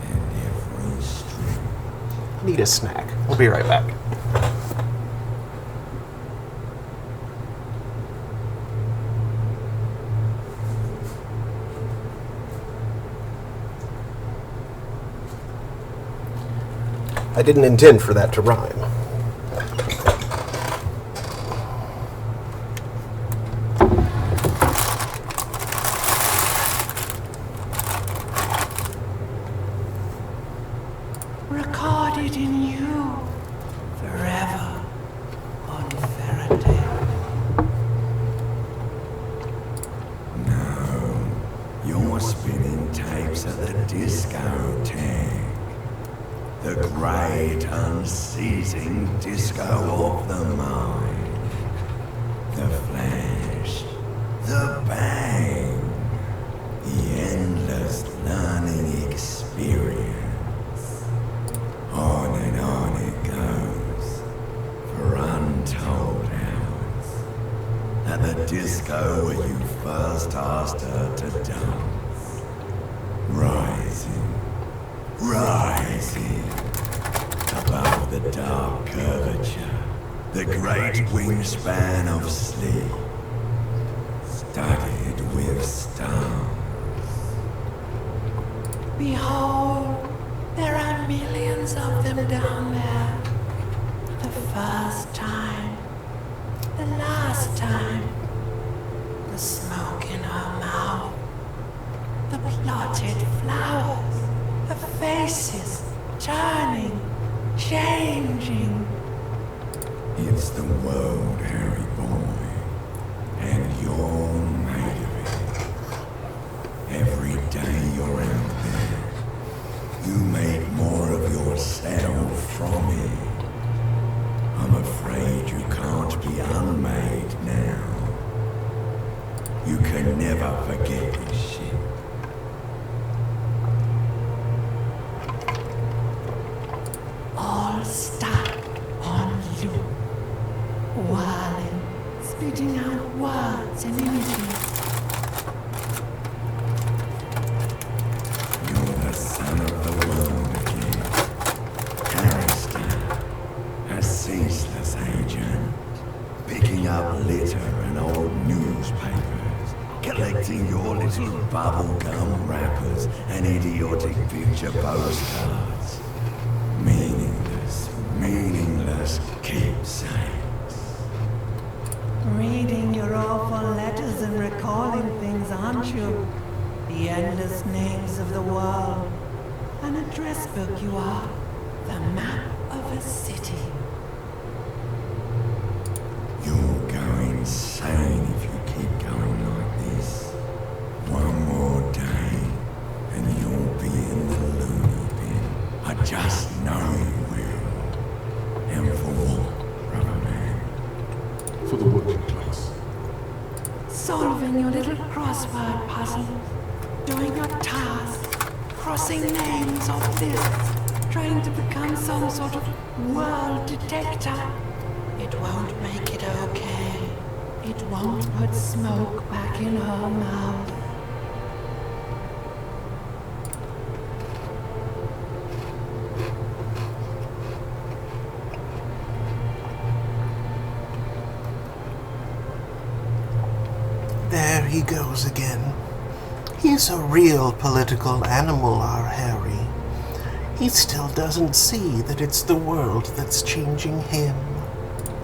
and every street. Need a snack. We'll be right back. I didn't intend for that to rhyme. Recorded in you forever on Faraday. No, you're spinning tapes at the discotheque. The great unceasing disco of the mind. The flash, the bang, the endless learning experience. On and on it goes, for untold hours. At the disco where you first asked her to dance. Rising, rising, above the dark curvature, the great wingspan of sleep. studded with stars. Behold, there are millions of them down there. The first time, the last time, the smoke in her mouth, the blotted flowers, the faces turning, changing. It's the world, Harry boy, and you're made of it. Every day you're out there, you make more of yourself from it. I'm afraid you can't be unmade now. You can never forget this shit. All stuck on loop, whirling, spitting out words and images. You're the son of the world again. Harrister, a ceaseless agent, picking up litter and old newspapers, collecting your little bubblegum wrappers and idiotic picture postcards. Meaningless keepsakes. Reading your awful letters and recalling things, aren't you? The endless names of the world. An address book you are. The map of a city. You'll go insane if you keep going like this. One more day, and you'll be in the loony bin. I just know you will. And for what, brother man? For the working class. Solving your little crossword puzzles. Doing your tasks. Crossing names off lists. Trying to become some sort of world detector. It won't make it okay. It won't put smoke back in her mouth. There he goes again. He's a real political animal, our Harry. He still doesn't see that it's the world that's changing him.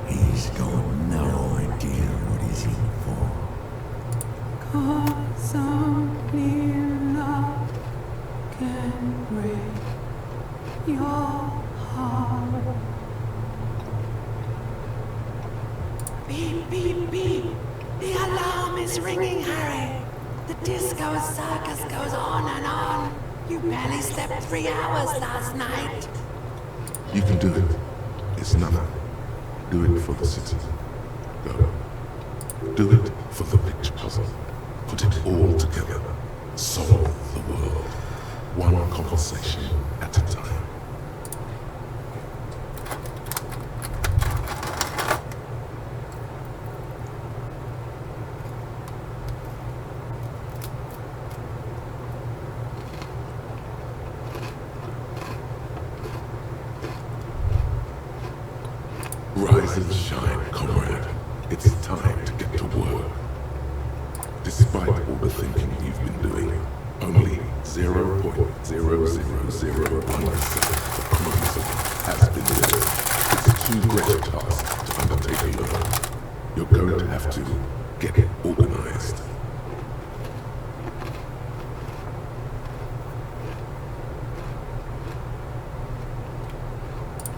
He's got no idea what he's in for. Cause only love can break your heart. Beep, beep, beep. The alarm is ringing, Harry. The disco circus goes on and on. You barely slept 3 hours last night. You can do it. It's nothing. Do it for the city. Go. Do it for the picture puzzle. Put it all together. Solve the world. One conversation at a time. Rise and shine, comrade. It's time to get to work. Despite all the thinking you've been doing, only 0.0001% of communism has been built. It's too great a task to undertake alone. You're going to have to get organized.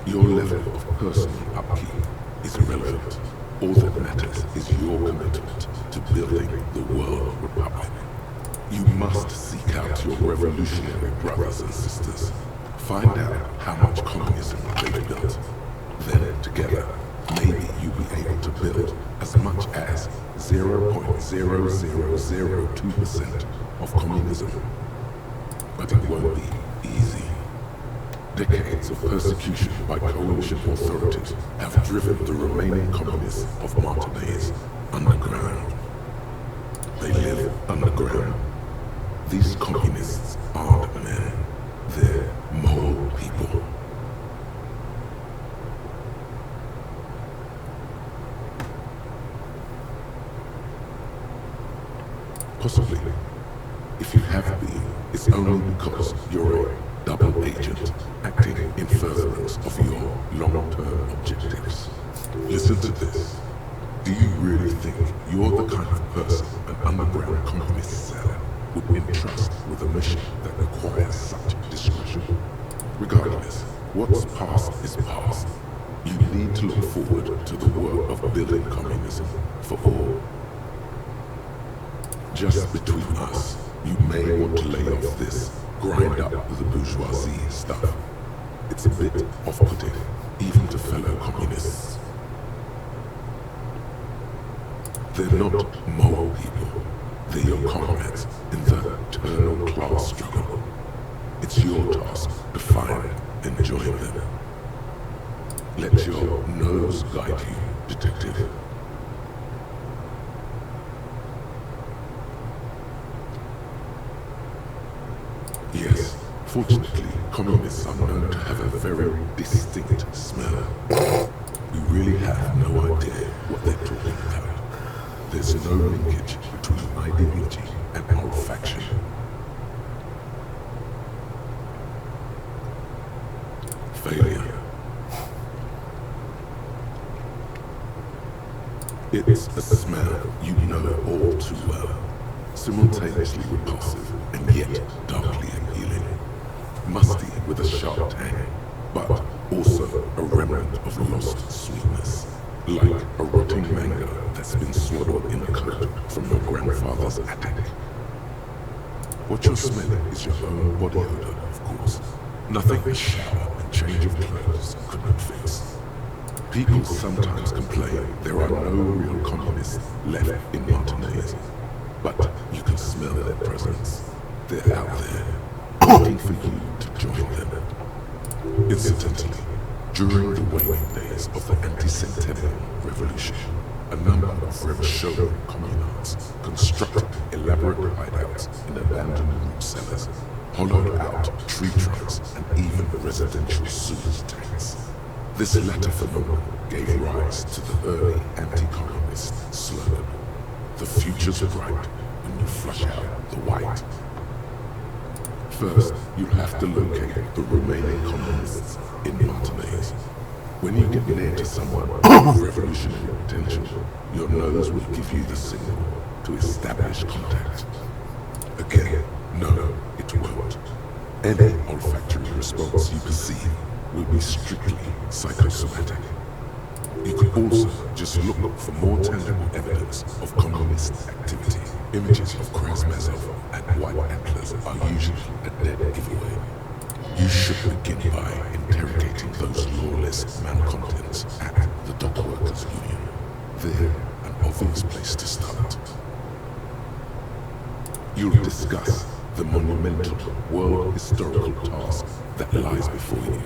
Your level of personal upkeep is irrelevant. All that matters is your commitment to building the World Republic. You must seek out your revolutionary brothers and sisters. Find out how much communism they've built. Then, together, maybe you'll be able to build as much as 0.0002% of communism. But it won't be easy. Decades of persecution by coalition authorities have driven the remaining communists of Martinaise underground. They live underground. These communists aren't men. They're mole people. Possibly. If you have been, it's only because you're a double agent acting in furtherance of your long-term objectives. Listen to this. Do you really think you're the kind of person an underground communist cell would entrust with a mission that requires such discretion? Regardless, what's past is past. You need to look forward to the work of building communism for all. Just between us, you may want to lay off this grind up the bourgeoisie stuff. It's a bit off-putting, even to fellow communists. They're not moral people. They're your comrades in the eternal class struggle. It's your task to find and join them. Let your nose guide you, detective. Yes, fortunately, communists are known to have a very distinct smell. We really have no idea what they're talking about. There's no linkage between ideology and olfaction. Failure. It's a smell you know all too well. Simultaneously repulsive and yet darkly appealing. Musty with a sharp tang, but also a remnant of lost sweetness. Like a rotting mango that's been swaddled in a coat from your grandfather's attic. What you're smelling is your own body odor, of course. Nothing a shower and change of clothes couldn't fix. People sometimes complain there are no real communists left in Montanese. But you can smell their presence. They're out there, waiting for you to join them. Incidentally, during the waning days of the anti-centennial revolution, a number of Remshogan communards constructed elaborate hideouts in abandoned root cellars, hollowed out tree trunks, and even residential sewage tanks. This latter phenomenon gave rise to the early anti-communist slogan, "The future's bright when you flush out the white." First, you'll have to locate the remaining communists in Montanese. When you get near to someone with revolutionary potential, your nose will give you the signal to establish contact. Again, no, it won't. Any olfactory response you perceive will be strictly psychosomatic. You could also just look for more tangible evidence of communist activity. Images of Krasmazov and white antlers are usually a dead giveaway. You should begin by interrogating those lawless malcontents at the Dock Workers Union. They're an obvious place to start. You'll discuss the monumental world historical task that lies before you.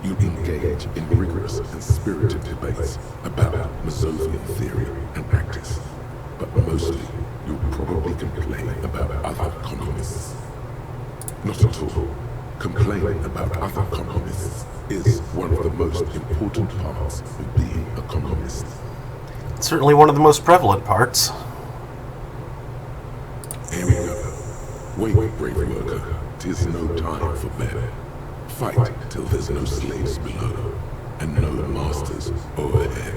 You engage in rigorous and spirited debates about Mazovian theory and practice, but mostly you'll probably complain about other communists. Not at all. Complaining about other communists is one of the most important parts of being a communist. It's certainly one of the most prevalent parts. Here we go. Wait, brave worker. 'Tis no time for bed. Fight till there's no slaves below, and no masters overhead.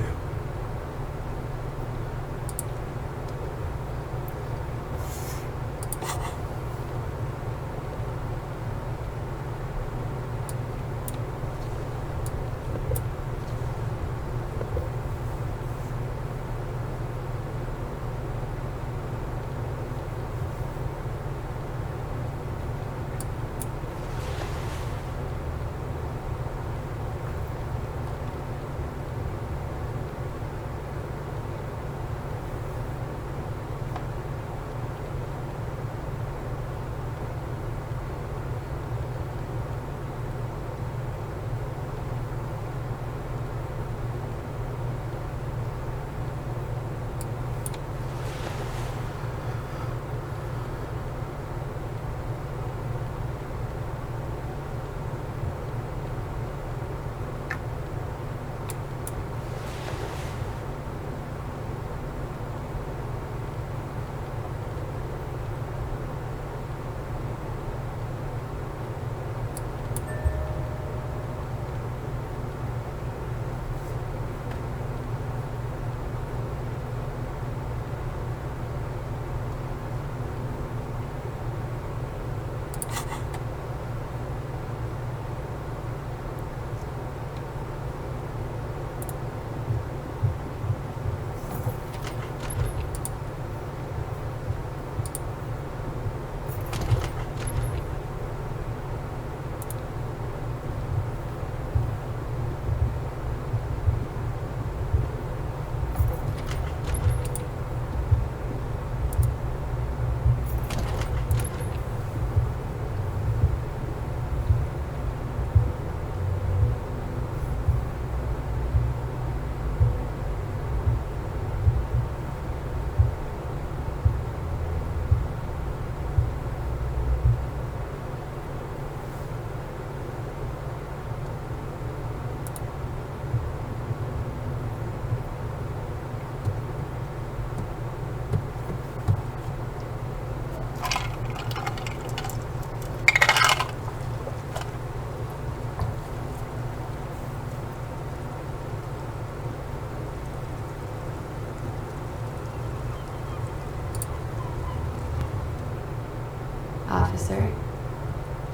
Officer,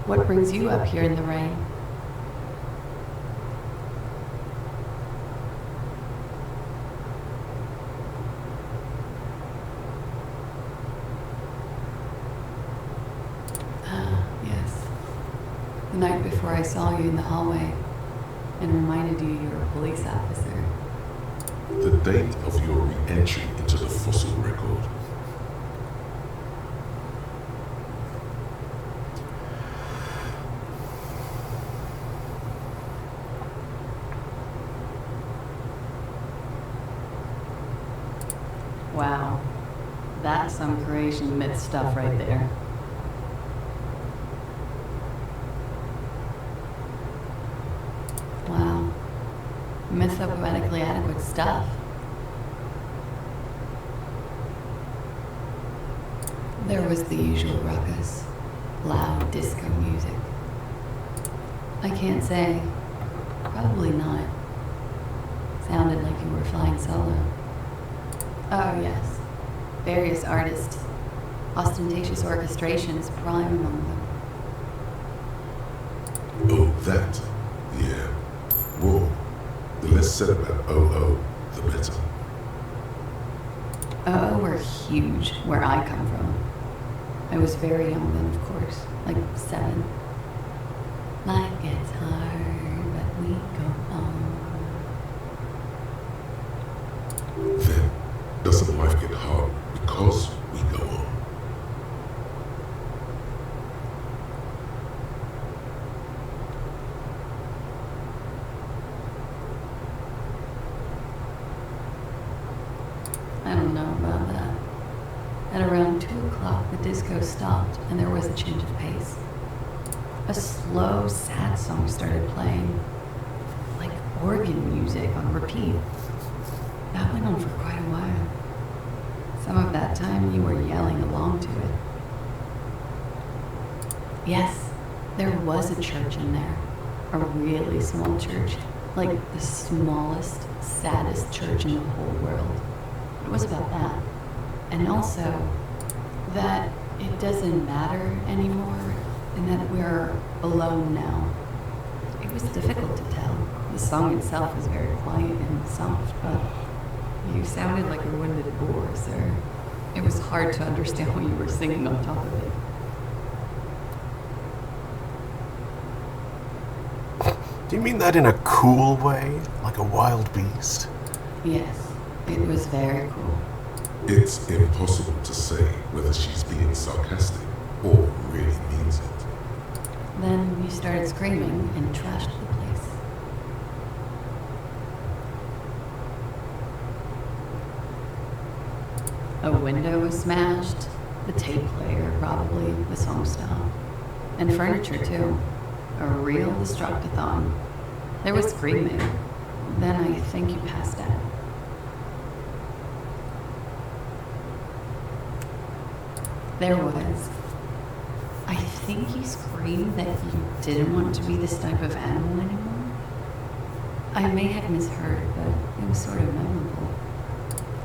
what brings you up here in the rain? Yes. The night before I saw you in the hallway and reminded you you're a police officer. The date of your re-entry into the fossil record. Wow. That's some creation myth stuff right there. Wow. Mythopoetically adequate stuff. There was the usual ruckus. Loud disco music. I can't say. Probably not. Sounded like you were flying solo. Oh yes. Various artists. Ostentatious orchestrations prime among them. Oh, that. Yeah. Whoa. The less said about OO, the better. Oh, we're huge where I come from. I was very young then, of course, like 7. Life gets hard, but we go on. Then, doesn't life get hard because we go on? I don't know about that. At around 2 o'clock, the disco stopped and there was a change of pace. A slow, sad song started playing, like organ music on repeat. That went on for quite a while. Some of that time you were yelling along to it. Yes, there was a church in there. A really small church. Like the smallest, saddest church in the whole world. It was about that. And also, that it doesn't matter anymore, and that we're alone now. It was difficult to tell. The song itself was very quiet and soft, but you sounded like a wounded boar, sir. It was hard to understand what you were singing on top of it. Do you mean that in a cool way? Like a wild beast? Yes, it was very cool. It's impossible to say whether she's being sarcastic or really means it. Then you started screaming and trashed the place. A window was smashed, the tape player probably, the song stopped. And furniture too. A real destructathon. There was screaming. Then I think you passed out. There was. I think you screamed that you didn't want to be this type of animal anymore. I may have misheard, but it was sort of memorable.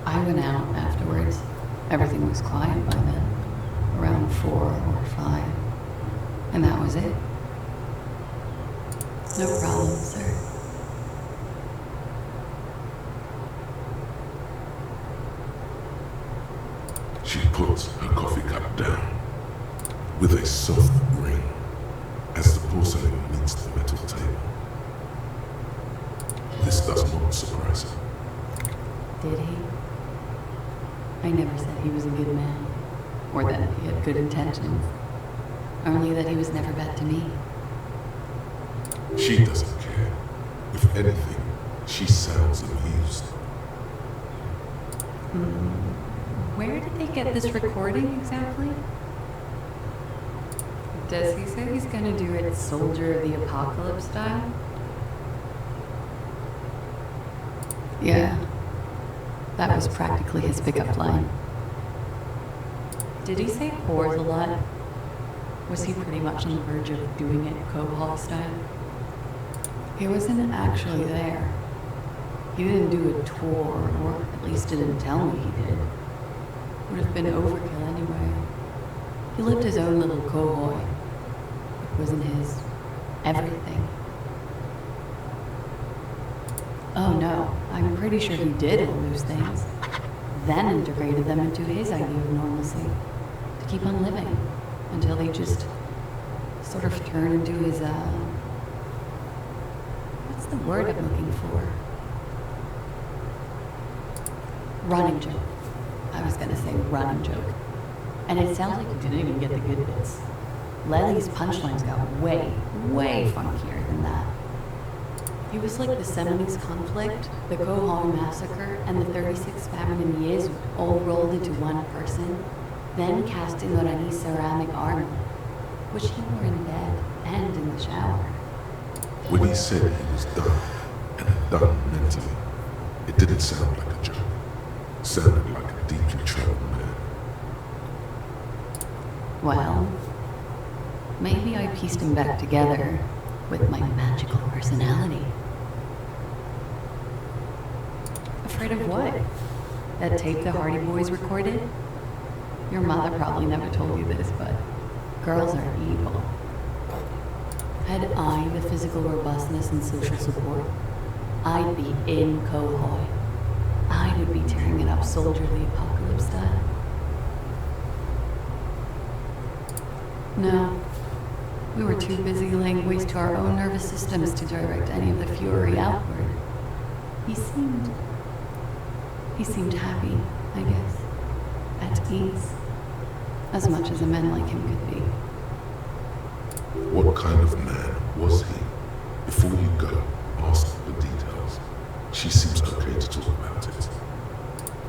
I went out afterwards. Everything was quiet by then. Around 4 or 5. And that was it. No problem, sir. She puts her coffee cup down with a soft ring as the porcelain meets the metal table. This does not surprise her. Did he? I never said he was a good man, or that he had good intentions. Only that he was never bad to me. She doesn't care. If anything, she sounds amused. Where did they get this recording exactly? Does he say he's gonna do it Soldier of the Apocalypse style? Yeah. That was practically his pickup line. Did he say whores a lot? Was he pretty much on the verge of doing it Cohol style? He wasn't actually there. He didn't do a tour, or at least didn't tell me he did. Would have been overkill anyway. He lived his own little cohort. It wasn't his everything. Oh no, I'm pretty sure he did all those things, then integrated them into his idea of normalcy, to keep on living, until they just sort of turned into his, what's the word I'm looking for? Running joke. I was gonna say running joke. And it sounds like you didn't even get the good bits. Lely's punchlines got way, way funkier than that. He was like the Seminoles conflict, the Cohon massacre, and the 36 famine years all rolled into one person, then cast in Orani ceramic armor, which he wore in bed and in the shower. When he said he was done, and done mentally, it didn't sound like a joke. It sounded like a deeply troubled man. Well, maybe I pieced him back together with my magical personality. Afraid of what? That tape the Hardy Boys recorded? Your mother probably never told you this, but girls are evil. Had I the physical robustness and social support, I'd be in Cohoy. I would be tearing it up soldierly apocalypse style. No. We were too busy laying waste to our own nervous systems to direct any of the fury outward. He seemed happy, I guess. At ease. As much as a man like him could be. What kind of man was he? Before you go, ask the details. She seems okay to talk about it.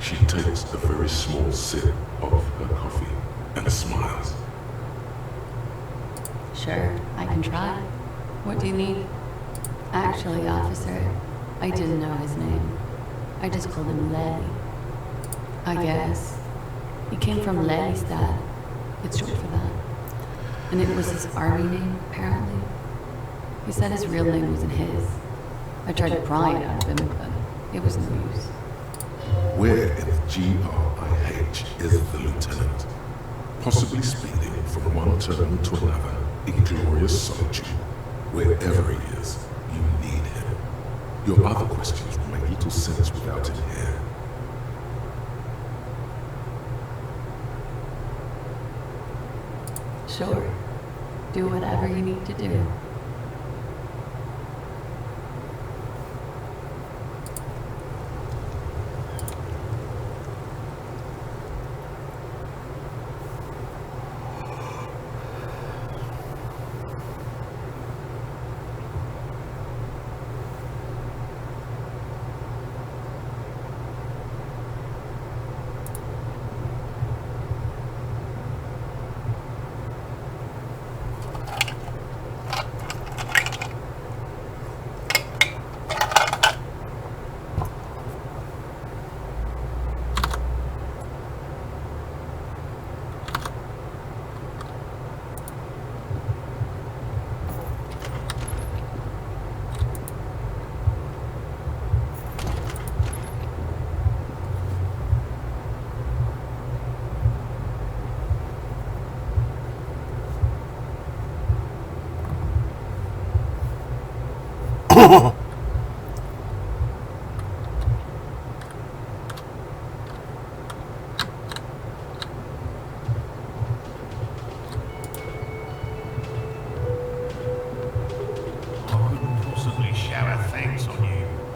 She takes a very small sip of her coffee and smiles. Sure, I can try. What do you need? Actually, officer, I didn't know his name. I just called him Lely. I guess. He came from Lelystad. It's short for that. And it was his army name, apparently. He said his real name wasn't his. I tried to pry it out of him, but it was no use. Where in the GRIH is the lieutenant? Possibly speeding from one terminal to another in glorious solitude. Wherever he is, you need him. Your other questions will make little sense without him here. Sure. Do whatever you need to do.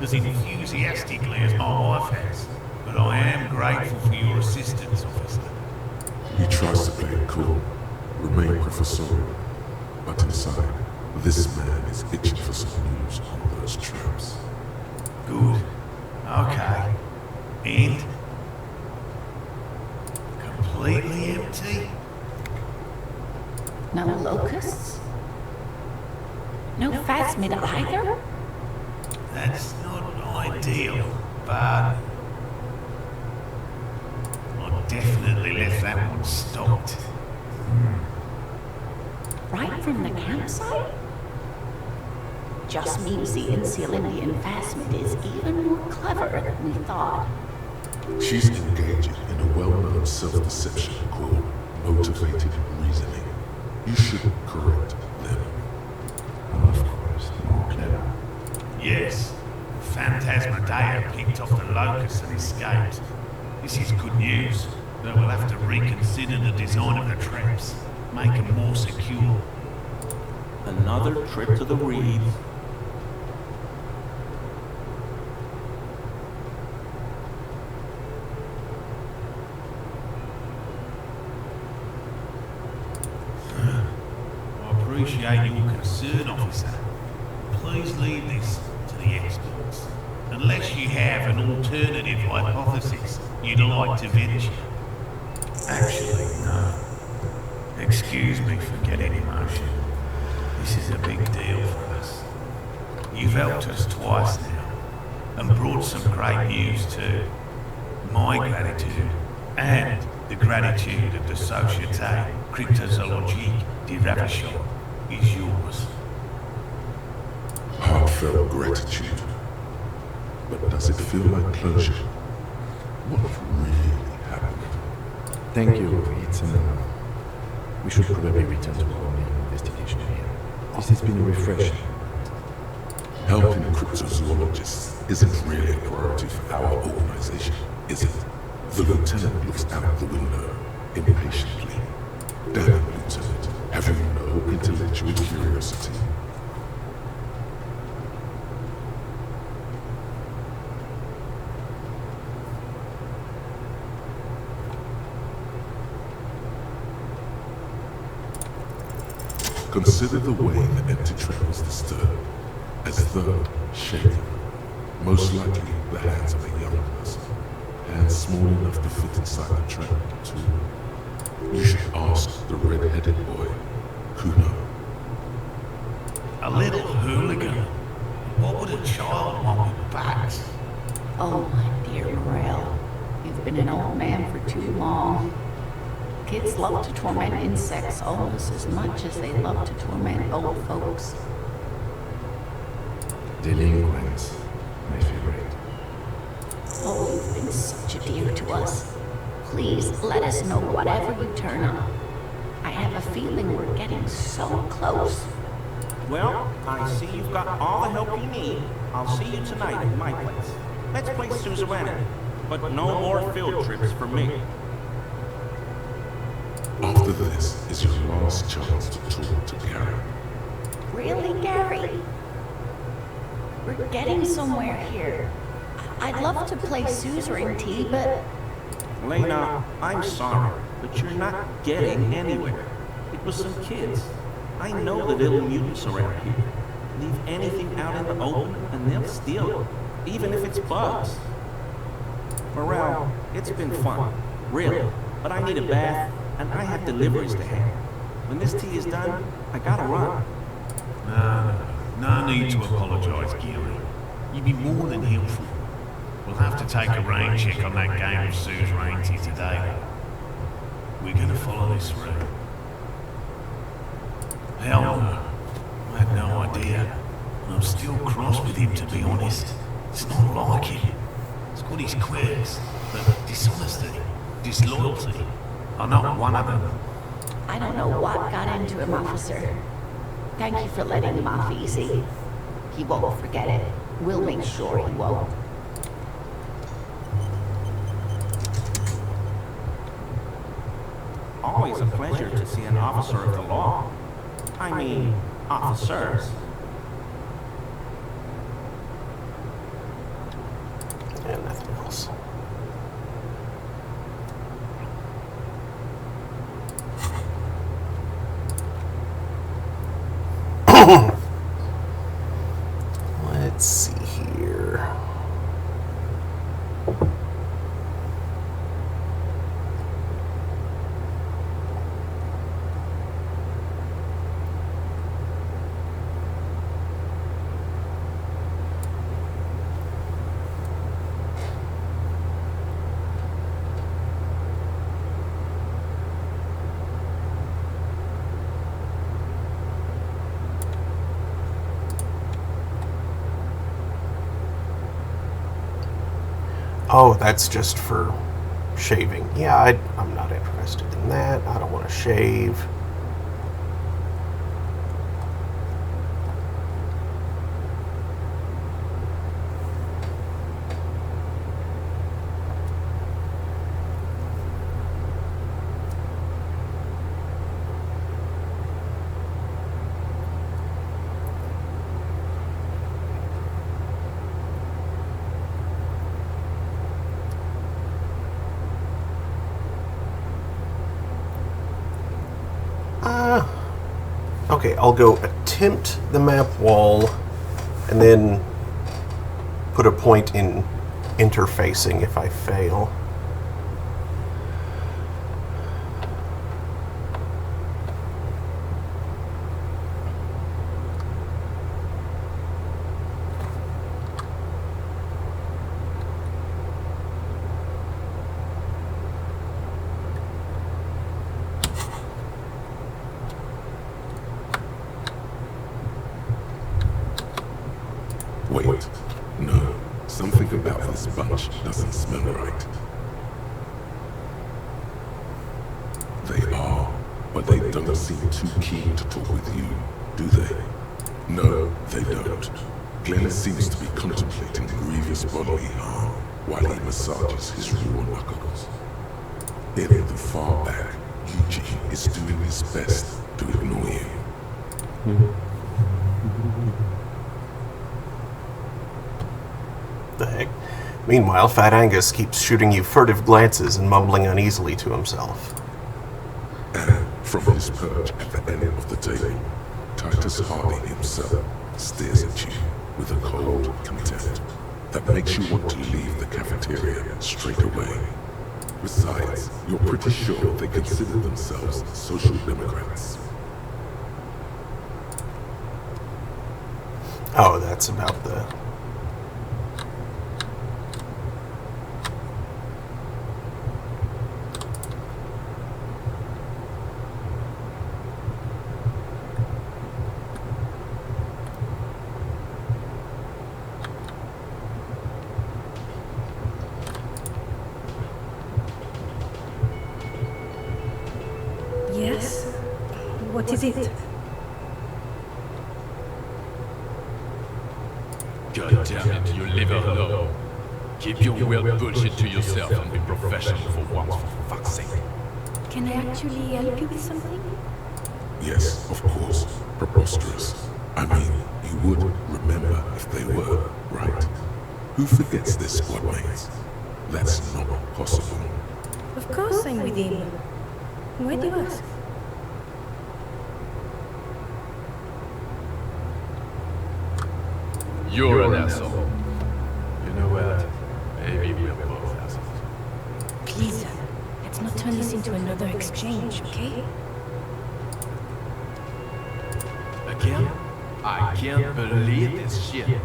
as enthusiastically as my wife has, but I am grateful for your assistance, officer. He tries to play it cool, remain professorial, but inside, this man is itching for some news on those traps. Good. Okay. And? Completely empty? No locusts? No phasmid either? That's not ideal, but I definitely left that one stocked. Right from the campsite? Just means the Insulindian phasmid is even more clever than we thought. She's engaging in a well-known self-deception called motivated You should correct them. Of course, more clever. Yes. Phantasmadeia picked off the locust and escaped. This is good news, but we'll have to reconsider the design of the traps. Make them more secure. Another trip to the reeds. I appreciate your concern, officer. Please leave this to the experts. Unless you have an alternative hypothesis you'd like to venture. Actually, no. Excuse me for getting emotional. This is a big deal for us. You've helped us twice now, and brought some great news too. My gratitude, and the gratitude of the Société Cryptozoologique de Ravachol is yours. Heartfelt gratitude. But does it feel like closure? What really happened? Thank you. We should probably return to our main investigation here. This has been refreshing. Helping cryptozoologists isn't really a priority for our organization, is it? The lieutenant looks out the window impatiently. Damn it, Lieutenant. Have you no intellectual curiosity? Consider the way the empty trap was disturbed, as though shaken. Most likely the hands of a young person, hands small enough to fit inside the trap, too. You should ask the red-headed boy, Kuno. A little hooligan? What would a child want with bats? Oh, my dear Morel, you've been an old man for too long. Kids love to torment insects almost as much as they love to torment old folks. Delinquents, my favorite. Oh, you've been such a dear to us. Please let us know whatever you turn up. I have a feeling we're getting so close. Well, I see you've got all the help you need. I'll see you tonight at my place. Let's play suzerain, but no more field trips for me. After this is your last chance to talk to Gary. Really, Gary? We're getting somewhere here. I'd love to play suzerainty, but... Lena, I'm sorry, but you're not getting anywhere. It was some kids. I know the little mutants around here. Leave anything out in the open and they'll steal it, even if it's bugs. Morel, it's been fun, really, but I need a bath and I have deliveries to handle. When this tea is done, I gotta run. No need to apologise, Gary. You'd be more than helpful. We'll have to take a rain check on that game of suzerainty today. We're gonna follow this route. Hell no. I had no idea. And I'm still cross with him, to be honest. It's not like him. He's got his quirks, but dishonesty, disloyalty are not one of them. I don't know what got into him, officer. Thank you for letting him off easy. He won't forget it. We'll make sure he won't. Always a pleasure to see an officer of the law. I mean, officers. And nothing else. Let's see here. Oh, that's just for shaving. Yeah, I'm not interested in that. I don't want to shave. Okay, I'll go attempt the map wall and then put a point in interfacing if I fail. Wait, no. Something about this bunch doesn't smell right. They are, but they don't seem too keen to talk with you, do they? No, they don't. Glenn seems to be contemplating grievous bodily harm while he massages his raw knuckles. In the far back, Eugene is doing his best to ignore you. The heck? Meanwhile, Fat Angus keeps shooting you furtive glances and mumbling uneasily to himself. And from his perch at the end of the table, Titus Hardy himself stares at you with a cold contempt that makes you want to leave the cafeteria straight away. Besides, you're pretty sure they consider themselves social democrats. Oh, that's about the... Yes? What is it? God damn it, you leave her alone. Keep your weird bullshit to yourself and be professional for once, for fuck's sake. Can I actually help you with something? Yes, of course. Preposterous. I mean, you would remember if they were, right? Who forgets their squad mates? That's not possible. Of course I'm with him. Why do you ask? You're an asshole. You know what? Maybe we're both assholes. Please, let's not turn this into another exchange, okay? Again? I can't believe this shit. Okay,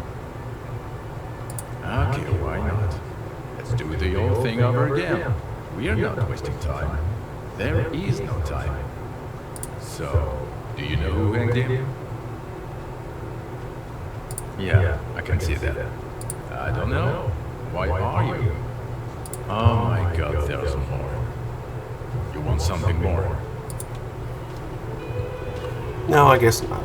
why not? Let's do the old thing over again. We're not wasting time. There is no time. So, do you know who hanged him? Yeah, I can see that. I don't know. Why are you? Oh my god, there's more. You want something more? No, I guess not.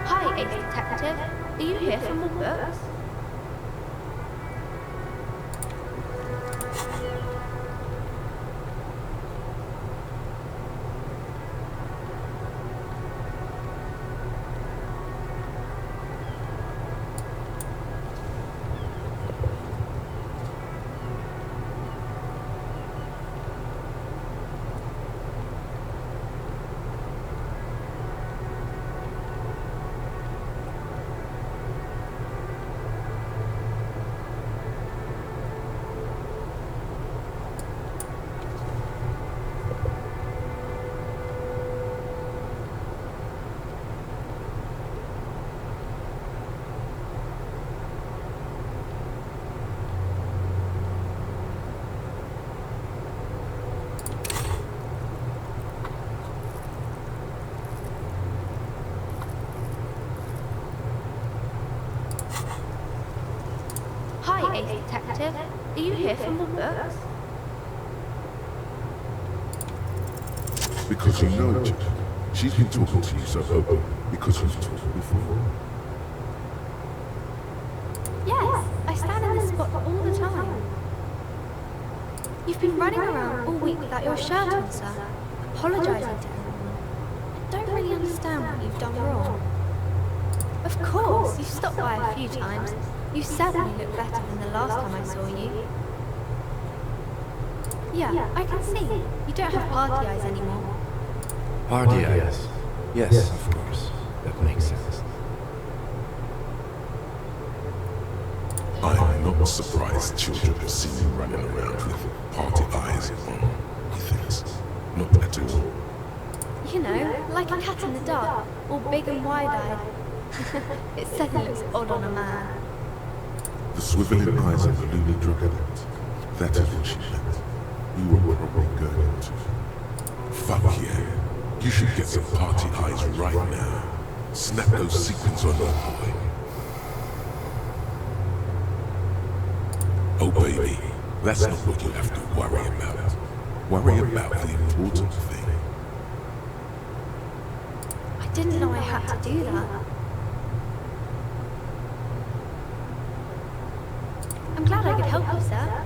Hi, ex-detective. Are you here for more books? Ace Detective. Are you here for more books? Because you know each other. She's been talking to you so open because you've talked before. Yes, I stand in this spot all the time. You've been running around all week without your shirt on, sir, apologising to everyone. I don't really understand what you've done wrong. Of course, you've stopped by a few times. You certainly look better than the last time I saw you. Yeah, I can see. You don't have party eyes anymore. Party eyes? Yes, of course. That makes sense. I'm not surprised children have seen you running around with party eyes on, he thinks. Not at all. You know, like a cat in the dark, all big and wide-eyed. It certainly looks odd on a man. The swiveling eyes of the loony drug addict. That is what she meant. We were probably going to. Fuck yeah. You should get some party eyes right now. Snap those sequins on your boy. Oh baby, that's not what you have to worry about. Worry about the important thing. I didn't know I had to do that. I'm glad I could help you, sir.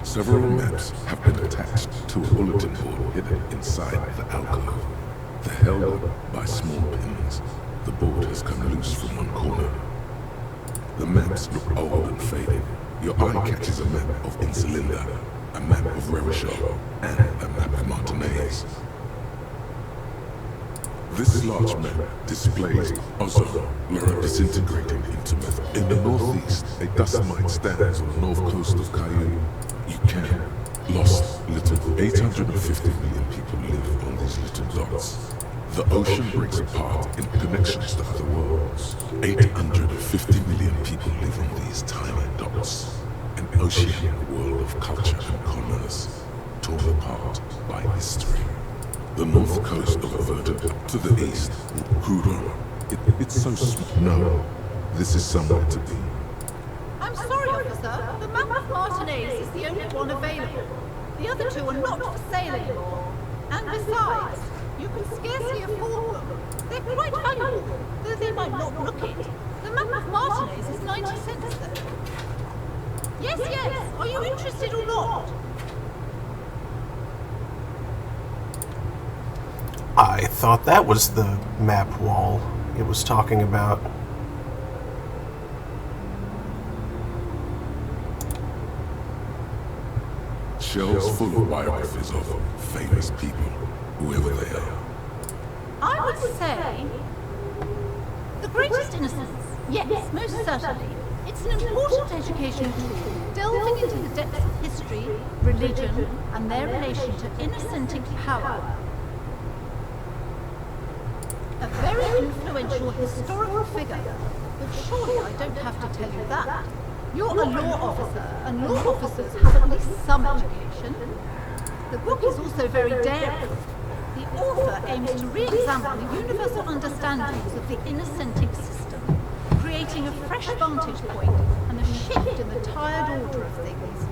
Several maps have been attached to a bulletin board hidden inside the alcove. They're held up by small pins. The board has come loose from one corner. The maps look old and faded. Your eye catches a map of Insulinda, a map of Revachol, and a map of Martinez. This large map displays ozone disintegrating into metal. In the northeast, a dust mite stands on the north coast of Caillou. You can. Lost little. 850 million people live on these little dots. The ocean breaks apart in connections to other worlds. 850 million people live on these tiny dots. An oceanic world of culture and commerce, torn apart by history. The north coast of Averta, to the east, Huron. It's so small. No, this is somewhere to be. I'm sorry, officer. The map of Martinez is the only one available. The other two are not for sale anymore. And besides, you can scarcely afford them. They're quite valuable, though they might not look it. The map of Martinez is 90 cents, though. Yes, yes. Are you interested or not? I thought that was the map wall it was talking about. Shelves full of biographies of famous people, whoever they are. I would say the greatest innocence. Yes, most certainly. It's an important educational tool, delving into the depths of history, religion, and their relation to innocentic power. A very influential historical figure, but surely I don't have to tell you that. You're a law officer, and law officers have at least some education. The book is also very daring. The author aims to re-examine the universal understandings of the innocentic system, creating a fresh vantage point and a shift in the tired order of things.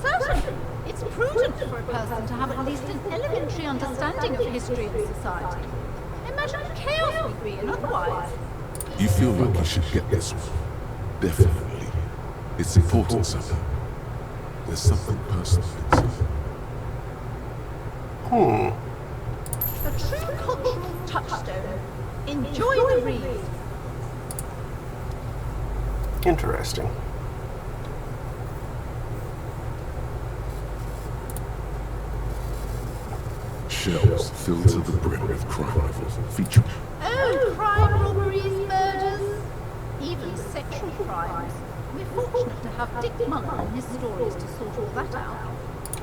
Certainly, it's prudent for a person to have at least an elementary understanding of history and society. Imagine the chaos we'd be in otherwise. You feel like you should get this one. Definitely. It's important, something. There's something personal inside. A true cultural touchstone. Enjoy the read. Interesting. Shelves filled to the brim with crime novels featuring Oh, crime, robberies, murders, even sexual crimes. We're fortunate to have Dick Mullen and his stories to sort all that out.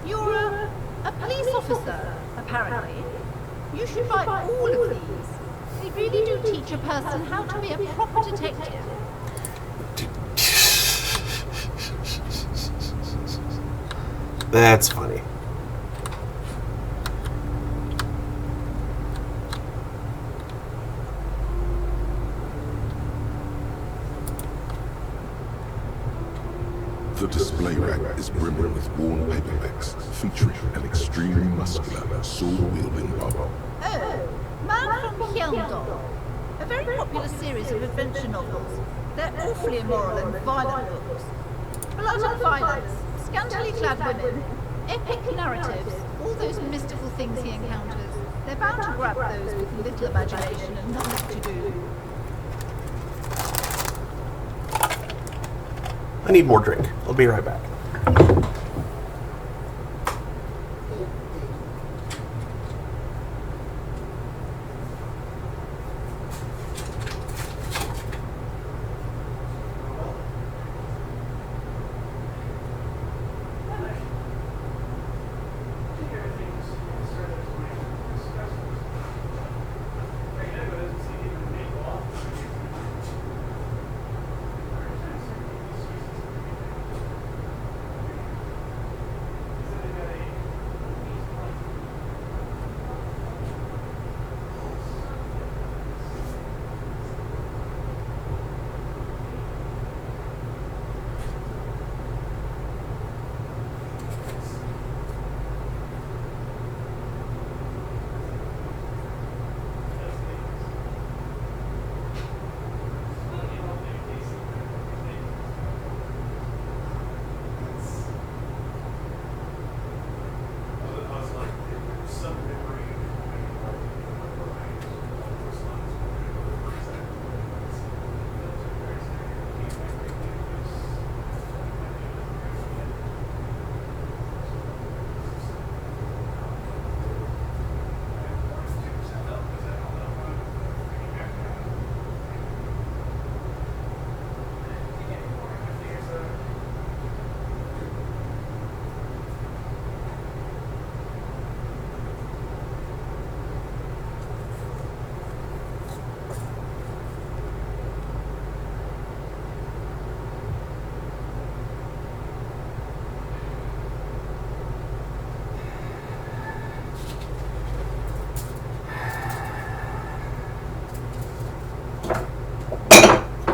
You're a police officer, apparently. You should buy all of these. They really do teach a person how to be a proper detective. That's funny. The display rack is brimming with worn paperbacks featuring an extremely muscular, sword-wielding Bob. Oh, Man from Hjelmdal. A very popular series of adventure novels. They're awfully immoral and violent books. Blood and violence, scantily clad women, epic narratives, all those mystical things he encounters. They're bound to grab those with little imagination and nothing to do. I need more drink. I'll be right back.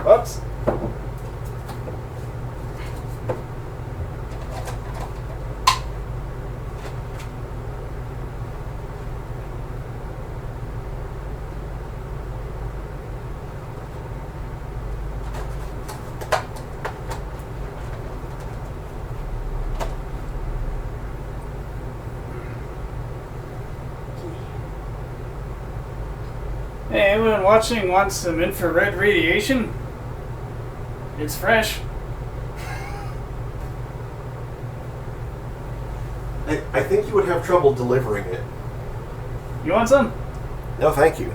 Oops. Hey, anyone watching wants some infrared radiation? It's fresh. I think you would have trouble delivering it. You want some? No, thank you.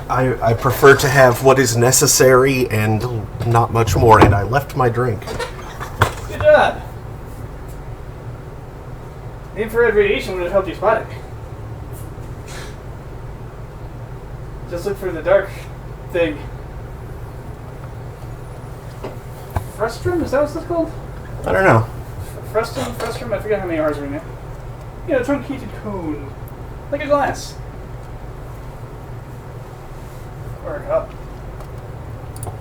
I prefer to have what is necessary and not much more, and I left my drink. Good job. The infrared radiation would have helped you spot it. Just look for the dark thing. Frustrum? Is that what it's called? I don't know. Frustrum? I forget how many R's are in it. Yeah, a truncated cone. Like a glass. Or a cup.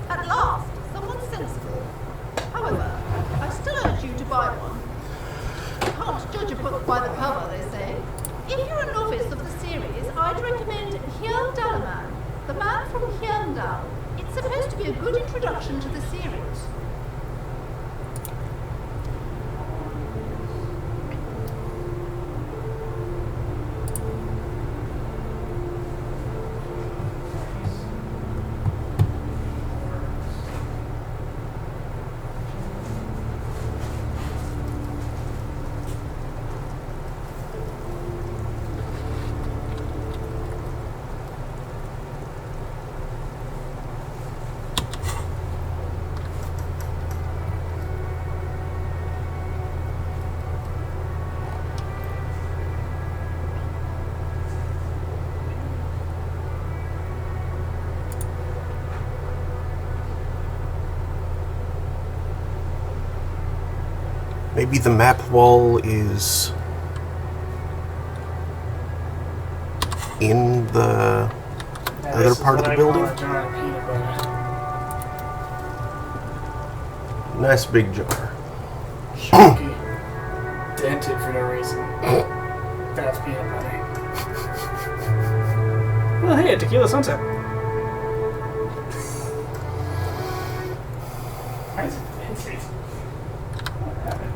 At last, someone sensible. However, I still urge you to buy one. You can't judge a book by the cover, they say. If you're a novice of the series, I'd recommend Hjelmdal, The Man from Hjelmdal. It's supposed to be a good introduction to the series. Maybe the map wall is in the other part of the building. Nice big jar. Chunky. Dented for no reason. That's peanut butter. Well, hey, a tequila sunset. Why is it dented? What happened?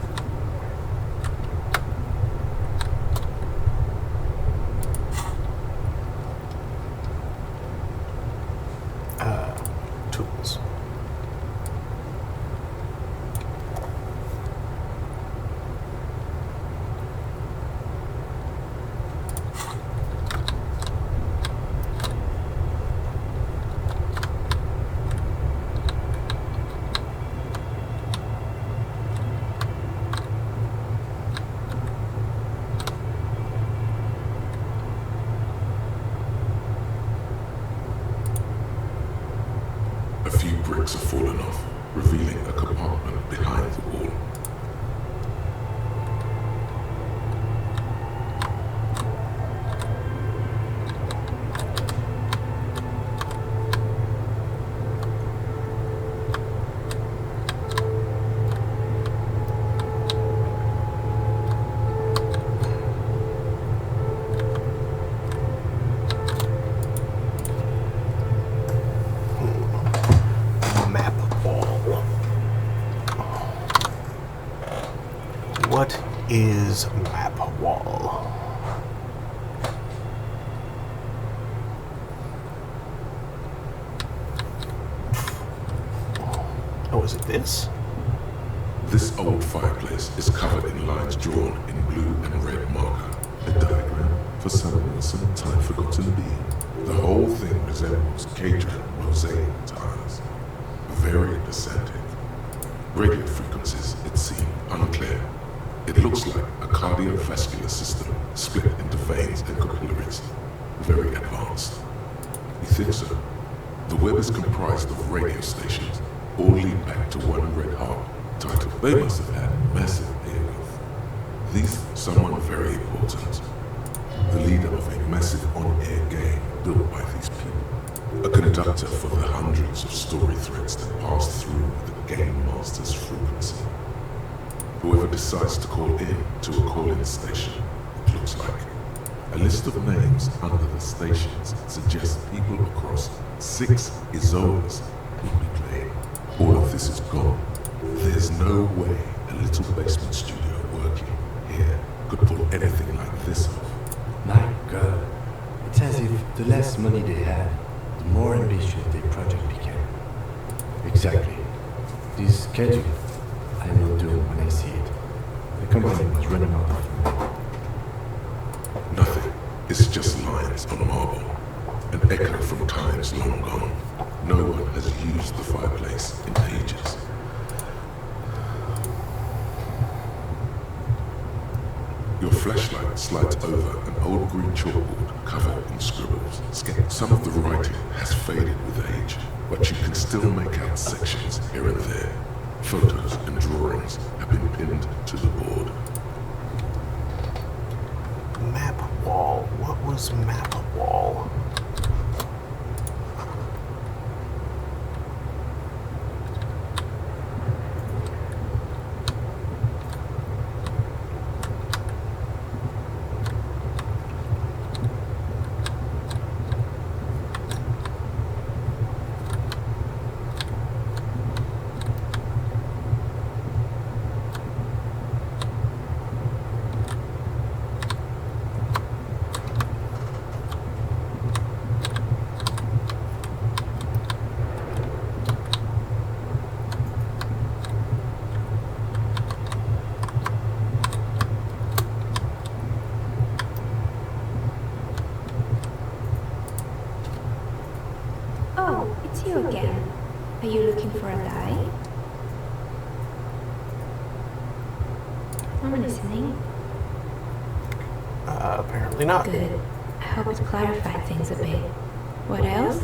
Tools. A few bricks have fallen off, revealing a compartment behind the wall. Map wall. What is map wall? Oh, is it this? This old fireplace is covered in lines drawn in blue and red marker. A diagram for someone some time forgotten to be. The whole thing resembles Cadron mosaic tiles. Very deceptive. Radio frequencies, it seems, unclear. It looks like a cardiovascular system split into veins and capillaries. Very advanced. You think so? The web is comprised of radio stations, all lead back to one red heart titled. They must have had massive bandwidth. These someone very important. The leader of a massive on-air game built by these people. A conductor for the hundreds of story threads that pass through the game master's frequency. Whoever decides to call in to a call-in station, it looks like. A list of names under the stations suggests people across 6 zones will be playing. All of this is gone. There's no way a little basement studio working here could pull anything like this off. My God, it's as if the less money they had, the more ambitious their project became. Exactly. This schedule, I will do when I see it. The company was running out of money. Nothing. It's just lines on marble. An echo from times long gone. No one has used the fireplace in ages. Your flashlight slides over an old green chalkboard covered in scribbles. Some of the writing has faded with age, but you can still make out sections here and there. Photos and drawings have been pinned to the board. Map wall. What was map wall? Oh, it's you again. Are you looking for a guy? I'm listening. Apparently not. Good. I hope it clarified things a bit. What else?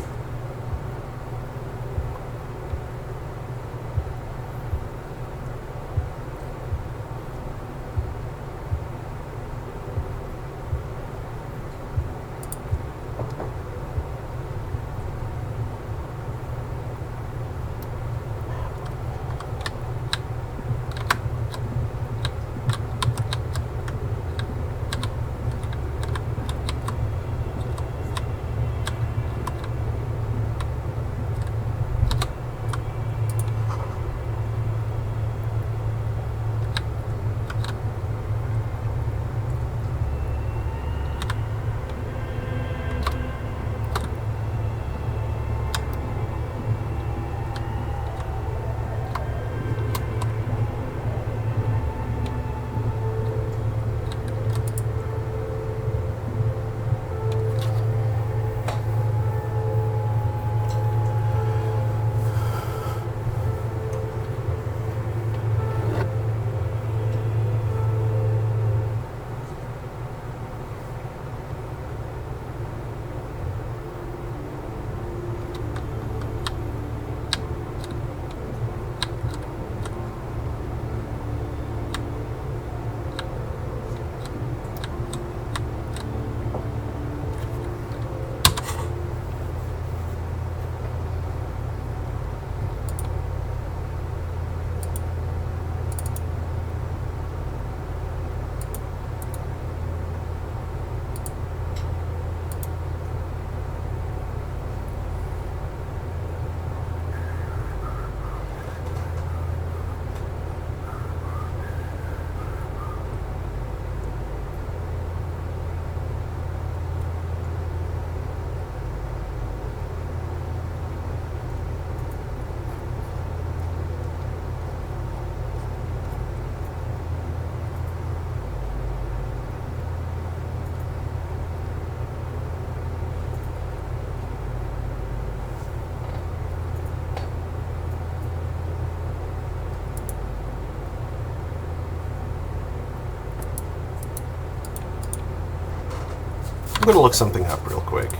going to look something up real quick.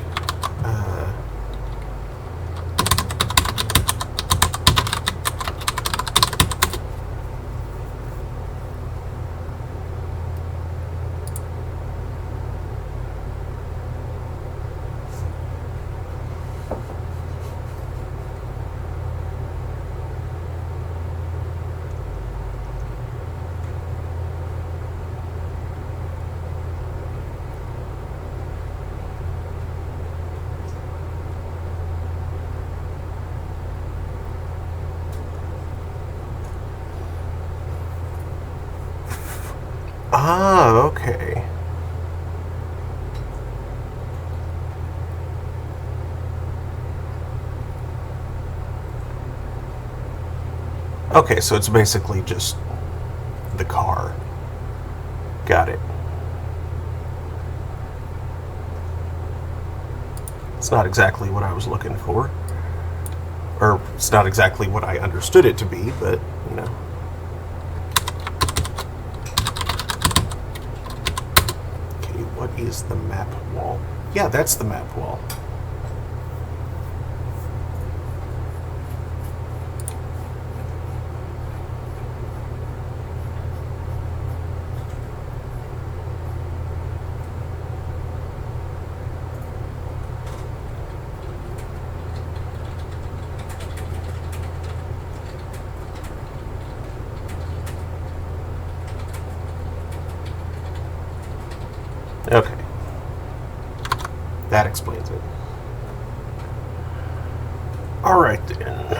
Ah, okay. Okay, so it's basically just the car. Got it. It's not exactly what I was looking for. Or, it's not exactly what I understood it to be, but, you know. What is the map wall? Yeah, that's the map wall. Okay. That explains it. Alright then.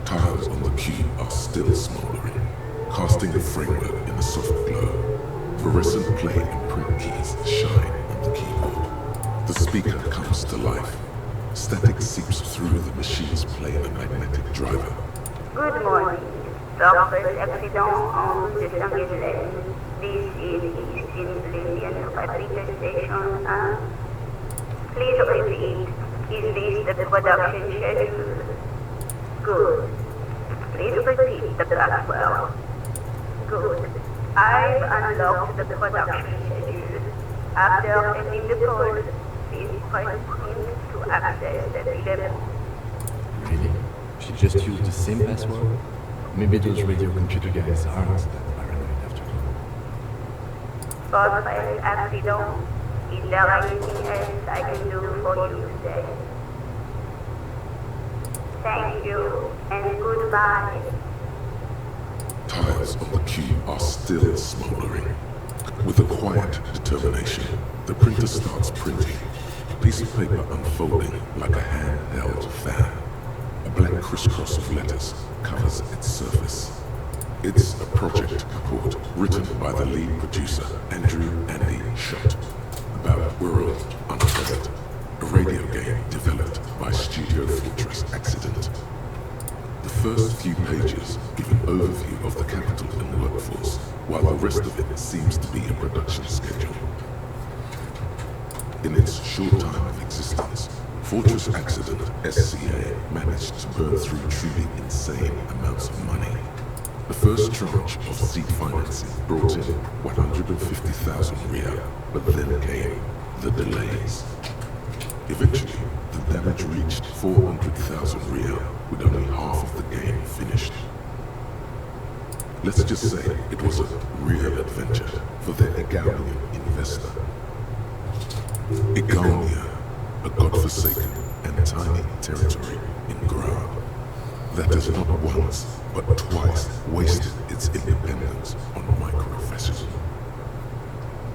Tiles on the cube are still smoldering, casting a framework in a soft glow. Fluorescent plate and print keys shine on the keyboard. The speaker comes to life. Static seeps through the machine's playing a magnetic driver. Good morning. Surface accident en route de Saint-Ghislaine. This is East Elysium Rapid Station 1. Please repeat. Is this the production schedule? Good. Please repeat the password. Good. I've unlocked the production schedule. After ending the code, please press print to access the level. Really? She just used the same password? Maybe those radio computer guys aren't that paranoid after all. Surface accident. Is there anything else I can do for you today? Thank you, and goodbye. Tiles on the cube are still smoldering. With a quiet determination, the printer starts printing. A piece of paper unfolding like a hand-held fan. A black crisscross of letters covers its surface. It's a project report written by the lead producer, Andrew Andy Schott, about World Unfeathered, a radio game developed by Studio Fortress Accident. The first few pages give an overview of the capital and workforce, while the rest of it seems to be a production schedule. In its short time of existence, Fortress Accident SCA managed to burn through truly insane amounts of money. The first tranche of seed financing brought in 150,000 real, but then came the delays. Eventually, the the damage reached 400,000 real with only half of the game finished. Let's just say it was a real adventure for the Egalian investor. Egalia, a godforsaken and tiny territory in Gra that has not once but twice wasted its independence on microfascism.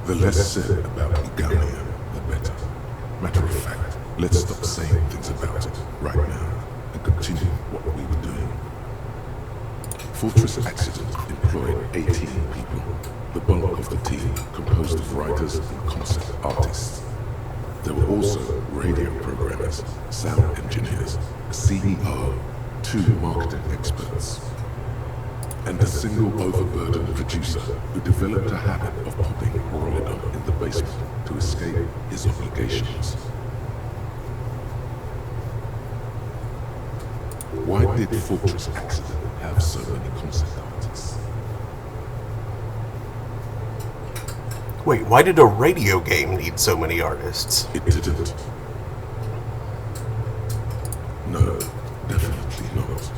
The less said about Egalia, the better. Matter of fact, let's stop saying things about it right now and continue what we were doing. Fortress Accident employed 18 people, the bulk of the team composed of writers and concept artists. There were also radio programmers, sound engineers, a CEO, 2 marketing experts, and a single overburdened producer who developed a habit of popping Orlidon in the basement to escape his obligations. Why did Fortress Accident have so many concept artists? Wait, why did a radio game need so many artists? It didn't. No, definitely not.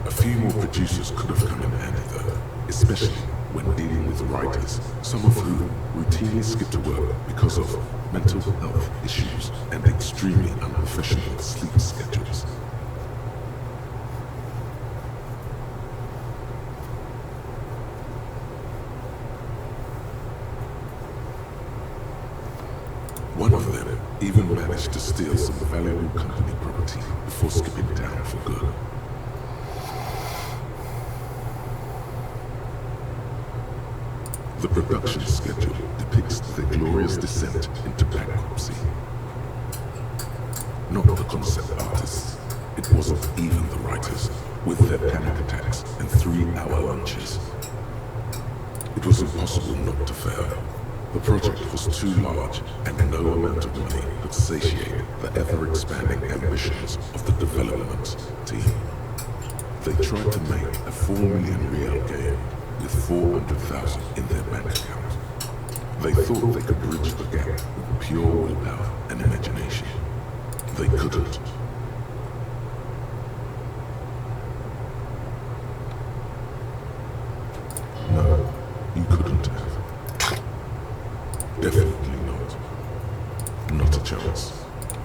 A few more producers could have come in handy though, especially when dealing with writers, some of whom routinely skip to work because of mental health issues and extremely unprofessional sleep schedules. One of them even managed to steal some valuable company property before skipping town for good. The production schedule depicts the glorious descent into bankruptcy. Not the concept artists, it wasn't even the writers, with their panic attacks and 3-hour lunches. It was impossible not to fail. The project was too large, and no amount of money could satiate the ever-expanding ambitions of the development team. They tried to make a 4 million real game with 400,000 in their bank account. They thought they could bridge the gap with pure willpower and imagination. They couldn't. No, you couldn't have. Definitely not. Not a chance.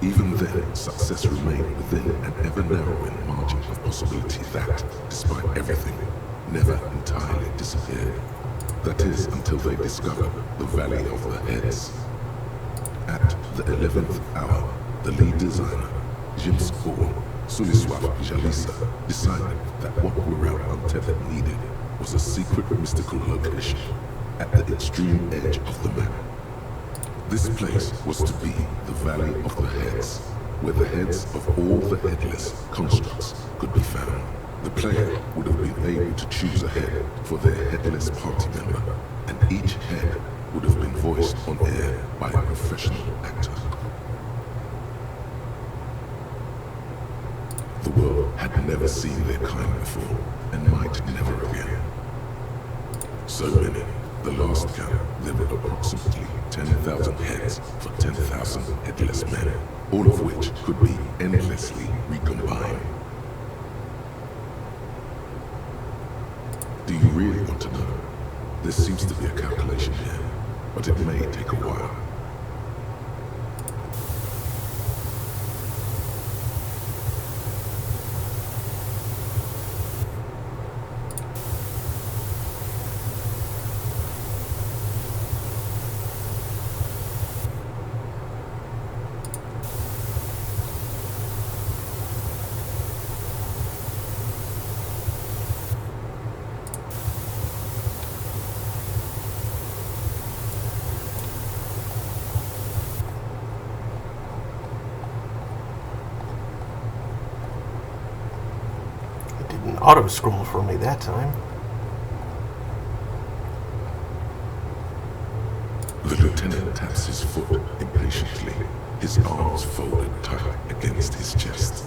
Even then, success remained within an ever-narrowing margin of possibility that, despite everything, never entirely disappeared. That is, until they discovered the Valley of the Heads. At the 11th hour, the lead designer, James Bourne, Suliswaf Jalisa, decided that what Wirel Untethered needed was a secret mystical location at the extreme edge of the map. This place was to be the Valley of the Heads, where the heads of all the headless constructs could be found. The player would have been able to choose a head for their headless party member, and each head would have been voiced on air by a professional actor. The world had never seen their kind before, and might never again. So many. The last count, there were approximately 10,000 heads for 10,000 headless men, all of which could be endlessly recombined. Do you really want to know? There seems to be a calculation here, but it may take a while. Auto-scroll for me that time. The lieutenant taps his foot impatiently, his arms folded tight against his chest.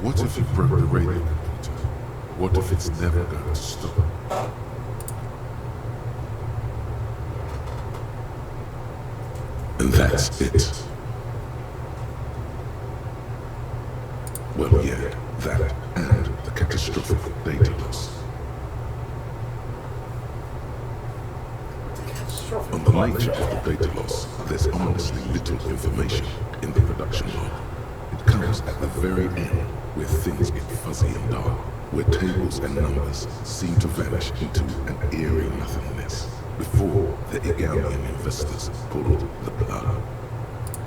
What if you broke the radio computer? What if it's never going to stop? And that's it. Well, yeah, that and the catastrophic data loss. On the nature of the data loss, there's ominously little information in the production log. It comes at the very end, where things get fuzzy and dark, where tables and numbers seem to vanish into an eerie nothingness, before the Igalian investors pulled the plug.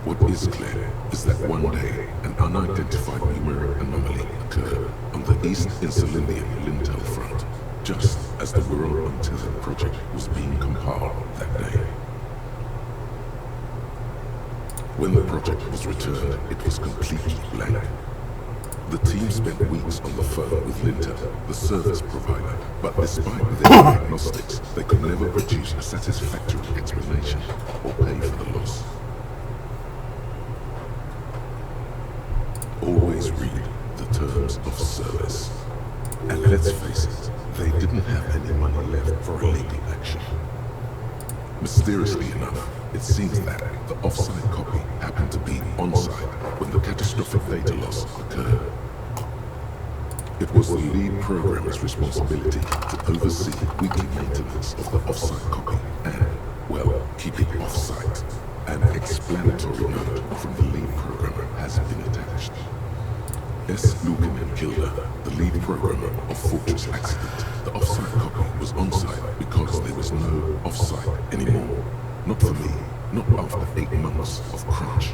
What is clear is that one day, an unidentified numeric anomaly occurred on the East Insulindian Lintel front, just as the World Untethered project was being compiled that day. When the project was returned, it was completely blank. The team spent weeks on the phone with Lintel, the service provider, but despite their diagnostics, they could never produce a satisfactory explanation or pay for the loss. Always read the terms of service. And let's face it, they didn't have any money left for a legal action. Mysteriously enough, it seems that the offsite copy happened to be on-site when the catastrophic data loss occurred. It was the lead programmer's responsibility to oversee weekly maintenance of the offsite copy and, well, keep it off-site. An explanatory note from the lead programmer has been attached. S. Lukanen Kilda, the lead programmer of Fortress Accident, the off-site copy was on-site because there was no off-site anymore. Not for me, not after 8 months of crunch.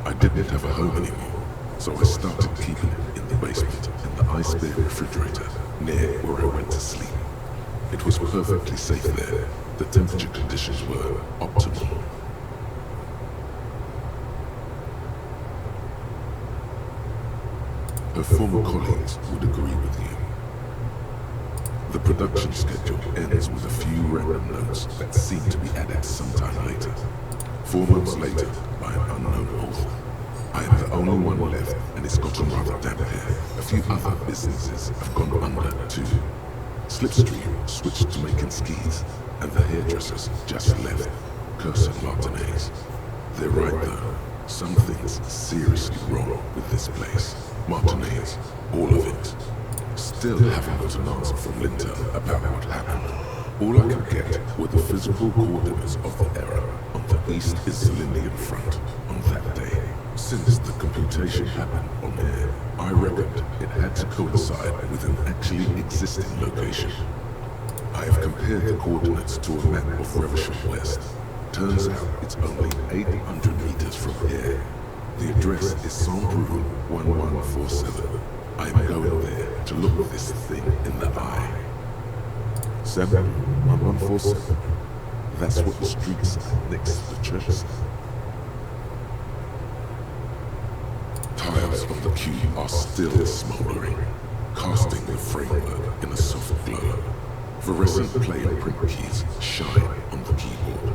I didn't have a home anymore, so I started keeping it in the basement in the ice-bare refrigerator near where I went to sleep. It was perfectly safe there. The temperature conditions were optimal. Her former colleagues would agree with you. The production schedule ends with a few random notes that seem to be added sometime later. 4 months later, by an unknown author. I am the only one left, and it's gotten rather damp here. A few other businesses have gone under too. Slipstream switched to making skis, and the hairdressers just left, cursing Martinez. They're right though. Something's seriously wrong with this place. Martinez, all of it. Still haven't got an answer from Lintel about what happened. All I could get were the physical coordinates of the error on the East Islindian front on that day. Since the computation happened on air, I reckoned it had to coincide with an actually existing location. I have compared the coordinates to a map of Revachol West. Turns out it's only 800 meters from here. The address is Saint-Brun 1147. I am going there to look this thing in the eye. 71147. That's what the street sign next to the church says. Tiles on the cube are still smoldering, casting the framework in a soft glow. Fluorescent play and print keys shine on the keyboard.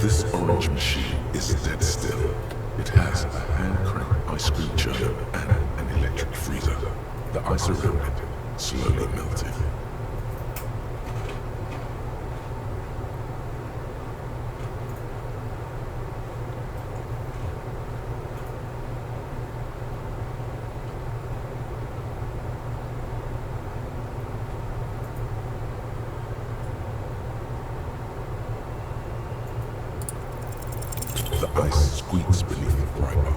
This orange machine is dead still. It has a hand-cranked ice cream churner and an electric freezer. The ice around it slowly melting. The ice squeaks beneath the pry bar.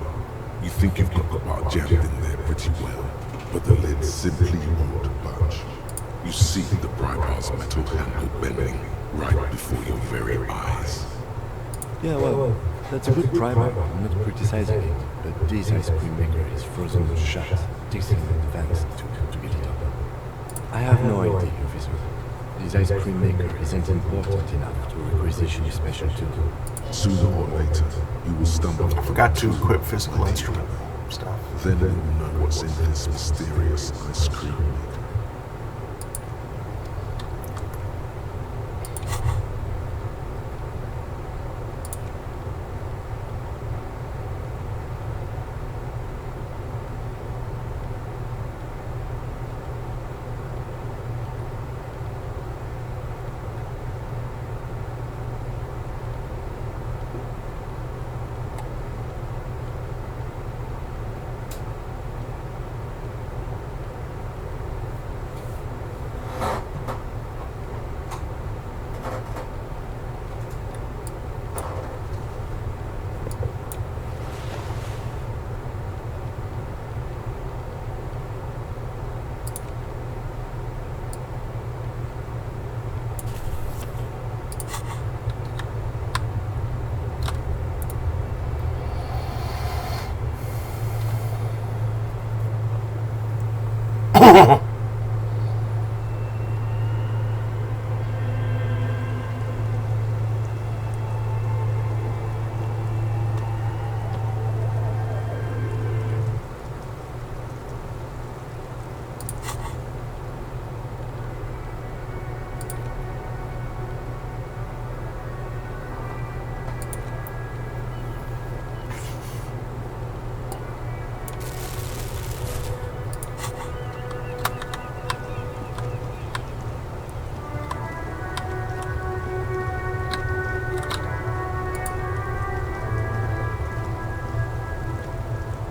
You think you've got the bar jammed in there pretty well, but the lid simply won't budge. You see the Bribar's metal handle bending right before your very eyes. Yeah, well, that's a good primer. I'm not criticizing it, but this ice cream maker is frozen shut. Takes an advance to get it open. I have no idea, officer. This ice cream maker isn't important enough to requisition a special tool. Sooner or later, you will stumble. I forgot to equip physical instrument stuff. Then you will know what's in this mysterious ice cream maker.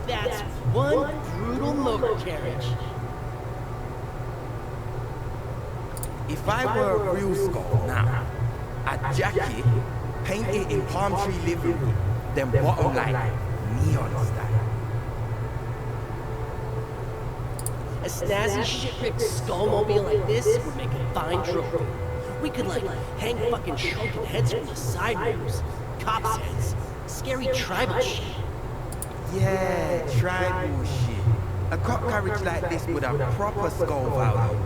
That's one brutal motor carriage. If I were a real skull now, I'd jack it, paint it in palm tree livery, then bottom like neon style. A snazzy shit-ripped skullmobile like this would make a fine trophy. We could like hang fucking shrunken heads from the side mirrors, cops' heads, scary tribal shit. Yeah, tribal shit. A cop carriage like this would have proper skull value.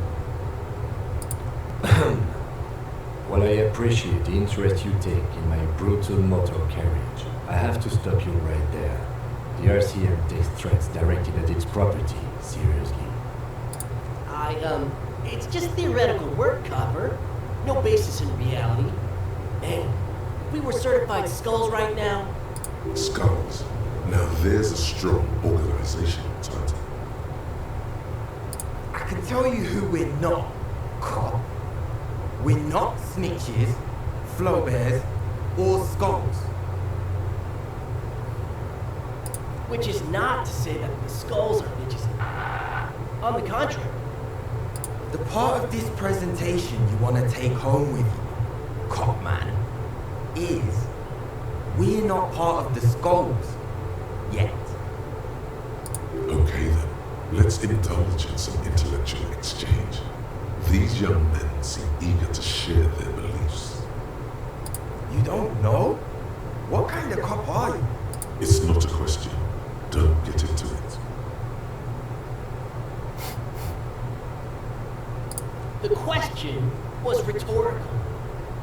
While I appreciate the interest you take in my brutal motor carriage, I have to stop you right there. The RCM takes threats directed at its property seriously. It's just theoretical work, Copper. No basis in reality. Man, if we were certified skulls right now. Skulls. Now there's a strong organization title. I can tell you who we're not, cop. We're not snitches, flow bears, or skulls. Which is not to say that the skulls are bitches. On the contrary. The part of this presentation you want to take home with you, cop man, is we're not part of the skulls yet. Okay then, let's indulge in some intellectual exchange. These young men seem eager to share their beliefs. You don't know? What kind of cop are you? It's not a question. Don't get into it. The question was rhetorical.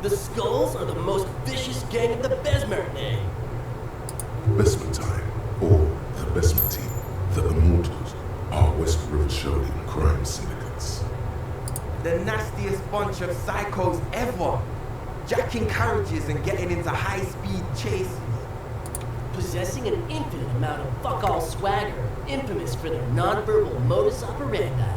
The skulls are the most vicious gang in the Besmertnay. Besmer time, or the Besmer team, the Immortals, are West River showing crime syndicates. The nastiest bunch of psychos ever. Jacking carriages and getting into high-speed chases. Possessing an infinite amount of fuck-all swagger, infamous for their non-verbal modus operandi.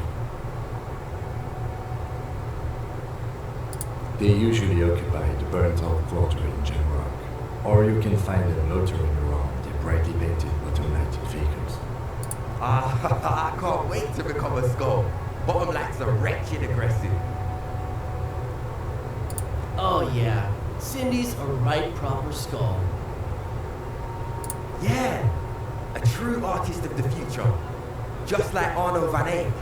They usually occupy the burnt-out quarter in Jamrock, or you can find them loitering around their brightly painted bottom-lighted vehicles. I can't wait to become a skull. Bottom lights are wretched aggressive. Oh yeah, Cindy's a right proper skull. Yeah, a true artist of the future. Just like Arno van Eyck.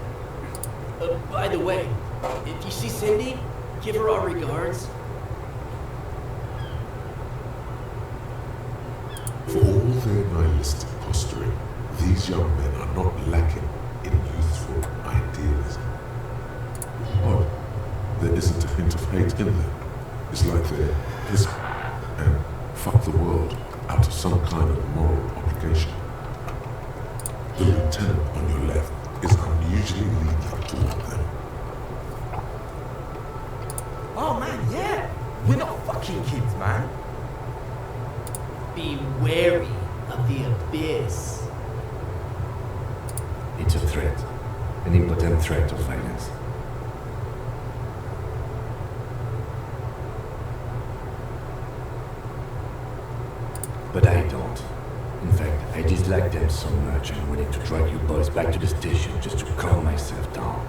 By the way, If you see Cindy, give her our regards. For all their nihilistic posturing, these young men are not lacking in youthful idealism. Odd, there isn't a hint of hate in them. It's like they're piss and fuck the world out of some kind of moral obligation. The lieutenant on your left is unusually lenient toward them. Oh man, yeah! We're not fucking kids, man! Be wary of the abyss. It's a threat. An impotent threat of violence. But I don't. In fact, I dislike them so much I'm willing to drag you boys back to the station just to calm myself down.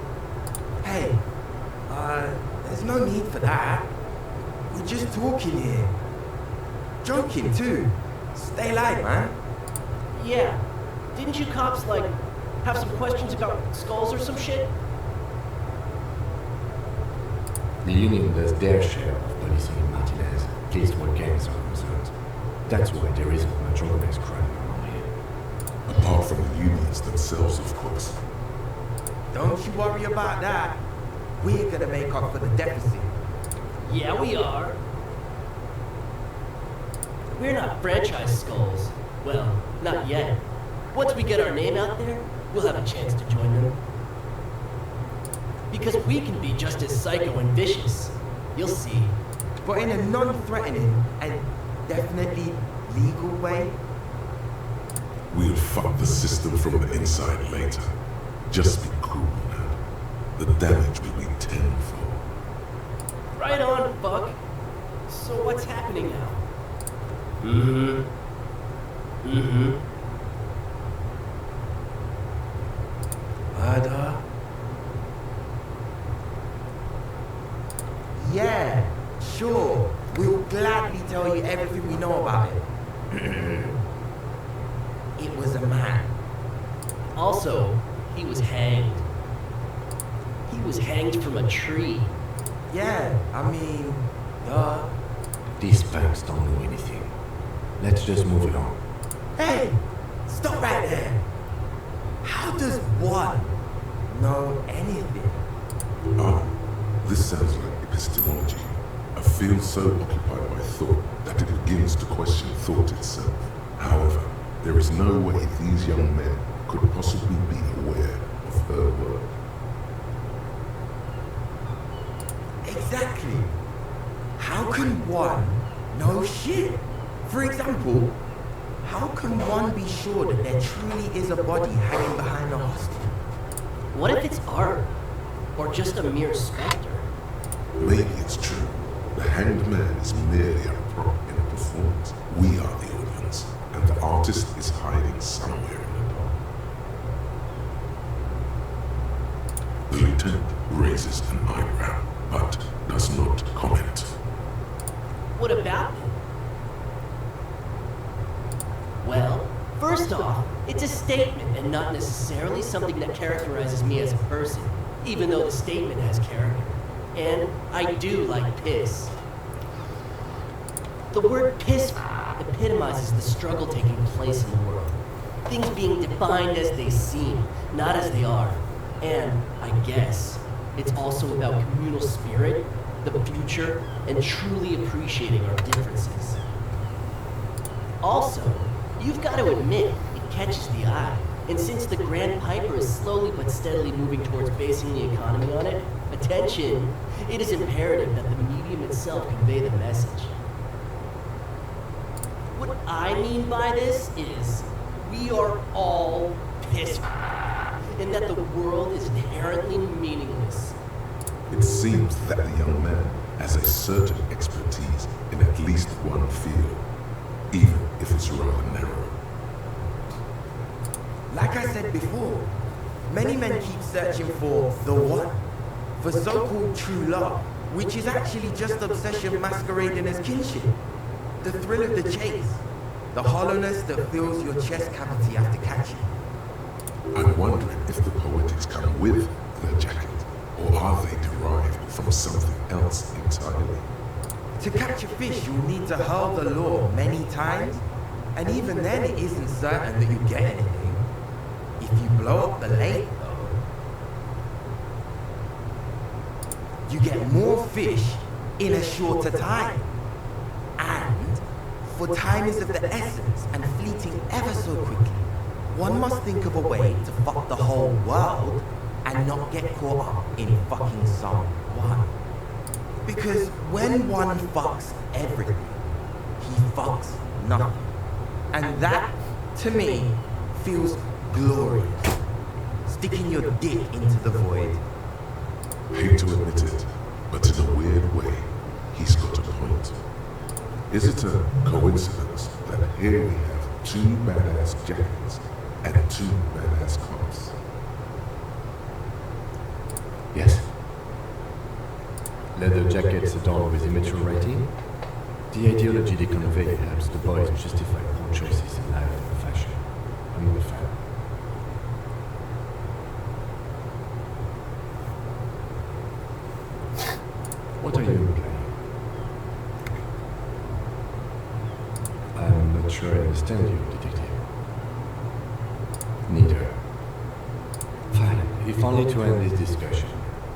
Hey, there's no need for that. We're just talking here. Joking too. Stay light, man. Yeah. Didn't you cops, have some questions about skulls or some shit? The Union does their share of policing in Martinez, at least where gangs are concerned. That's why there isn't much organized crime around here. Apart from the unions themselves, of course. Don't you worry about that. We're gonna make up for the deficit. Yeah, we are. We're not franchise skulls. Well, not yet. Once we get our name out there, we'll have a chance to join them. Because we can be just as psycho and vicious. You'll see. But in a non-threatening and definitely legal way. We'll fuck the system from the inside later. Just be cool now. The damage will be tenfold. Right on, Buck. So what's happening now? Murder? Yeah, sure. We'll gladly tell you everything we know about it. It was a man. Also, he was hanged. He was hanged from a tree. Yeah, I mean, duh. These punks don't know anything. Let's just move along. Hey, stop right there. How does one know anything? Ah, this sounds like epistemology. A field so occupied by thought that it begins to question thought itself. However, there is no way these young men could possibly be aware of her work. Exactly. How can one know shit? For example, how can one be sure that there truly is a body hanging behind a hostel? What if it's art? Or just a mere specter? Maybe it's true. The hanged man is merely a prop in a performance. We are the audience, and the artist is hiding somewhere in the dark. The lieutenant raises an eyebrow, but does not comment. What about him? Well, first off, it's a statement and not necessarily something that characterizes me as a person, even though the statement has character. And I do like piss. The word piss epitomizes the struggle taking place in the world. Things being defined as they seem, not as they are. And, I guess, it's also about communal spirit, the future, and truly appreciating our differences. Also, you've got to admit, it catches the eye. And since the Grand Piper is slowly but steadily moving towards basing the economy on it, attention, it is imperative that the medium itself convey the message. What I mean by this is, we are all pissed, and that the world is inherently meaningless. It seems that the young man has a certain expertise in at least one field, even if it's rather narrow. Like I said before, many men keep searching for the one, for so-called true love, which is actually just obsession masquerading as kinship. The thrill of the chase, the hollowness that fills your chest cavity after catching. I'm wondering if the poetics come with the jacket, Or are they derived from something else entirely? To catch a fish, you'll need to hurl the lure many times, and even then it isn't certain that you get anything. If you blow up the lake, though, you get more fish in a shorter time. And, for time is of the essence and fleeting ever so quickly, one must think of a way to fuck the whole world and not get caught up in fucking someone. Because when one fucks everything, he fucks nothing. And that, to me, feels glorious. Sticking your dick into the void. Hate to admit it, but in a weird way, he's got a point. Is it a coincidence that here we have two badass jackets and two badass cops? Yes. Leather jackets adorned with immature writing. The ideology they convey helps the boys justify poor choices in life and fashion. I'm a fan. What are you implying? I'm not sure I understand you, detective. Neither. Fine, if only to end this discussion.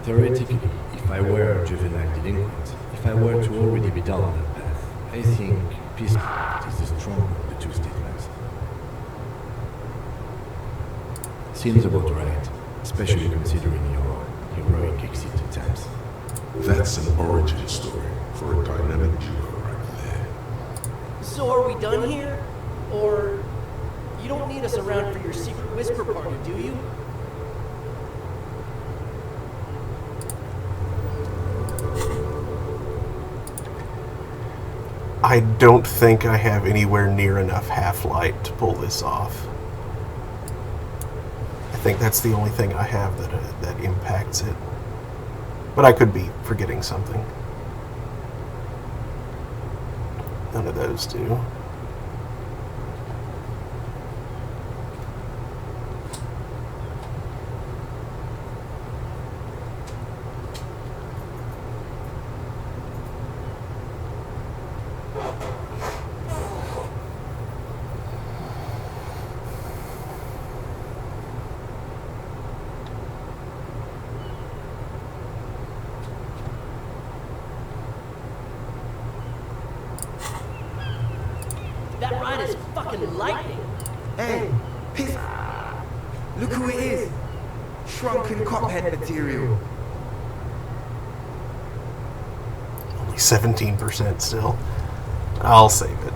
Theoretically, if I were a juvenile delinquent, if I were to already be down that path, I think peace is the stronger of the two statements. Seems about right, especially considering your heroic exit attempts. That's an origin story for a dynamic duo right there. So are we done here? Or you don't need us around for your secret whisper party, do you? I don't think I have anywhere near enough half-light to pull this off. I think that's the only thing I have that impacts it. But I could be forgetting something. None of those do. That ride is fucking lightning. Hey, piss. Look who it is. Shrunken cophead material. Only 17% still. I'll save it.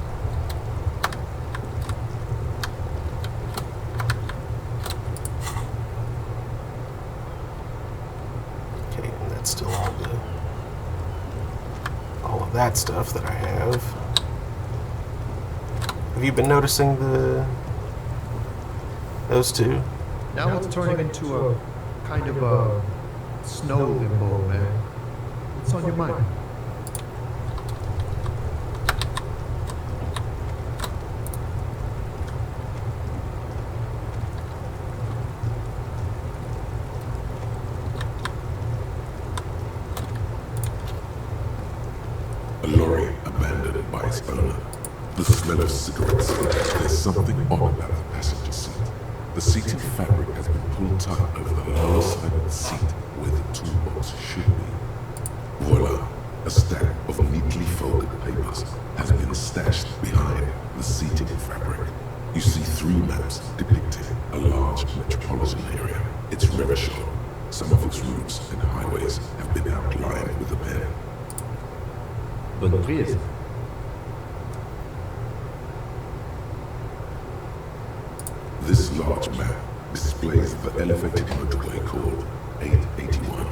Okay, and that's still all of that stuff that I have. Have you been noticing those two? Now it's turning into a kind of a snow limbo, man. What's on your mind? A lorry abandoned by its owner. The smell of cigarettes. There's something odd about the passenger seat. The seating fabric has been pulled tight over the lower side of the seat where the toolbox should be. Voila! A stack of neatly folded papers has been stashed behind the seating fabric. You see 3 maps depicting a large metropolitan area. It's Revachol. Some of its routes and highways have been outlined with a pen. Bonne prise. This large map displays the elevated motorway called 881.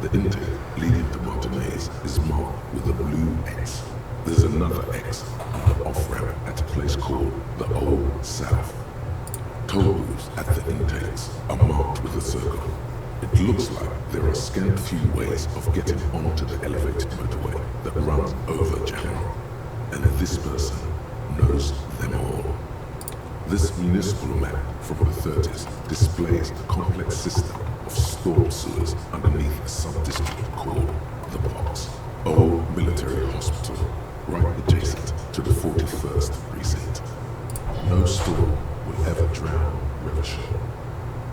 The intake leading to Martinez is marked with a blue X. There's another X on the off-ramp at a place called the Old South. Toll booths at the intakes are marked with a circle. It looks like there are scant few ways of getting onto the elevated motorway that runs over General. And this person knows them all. This municipal map from the 30s displays the complex system of storm sewers underneath a sub-district called the Box, old military hospital, right adjacent to the 41st precinct. No storm will ever drown Revachol,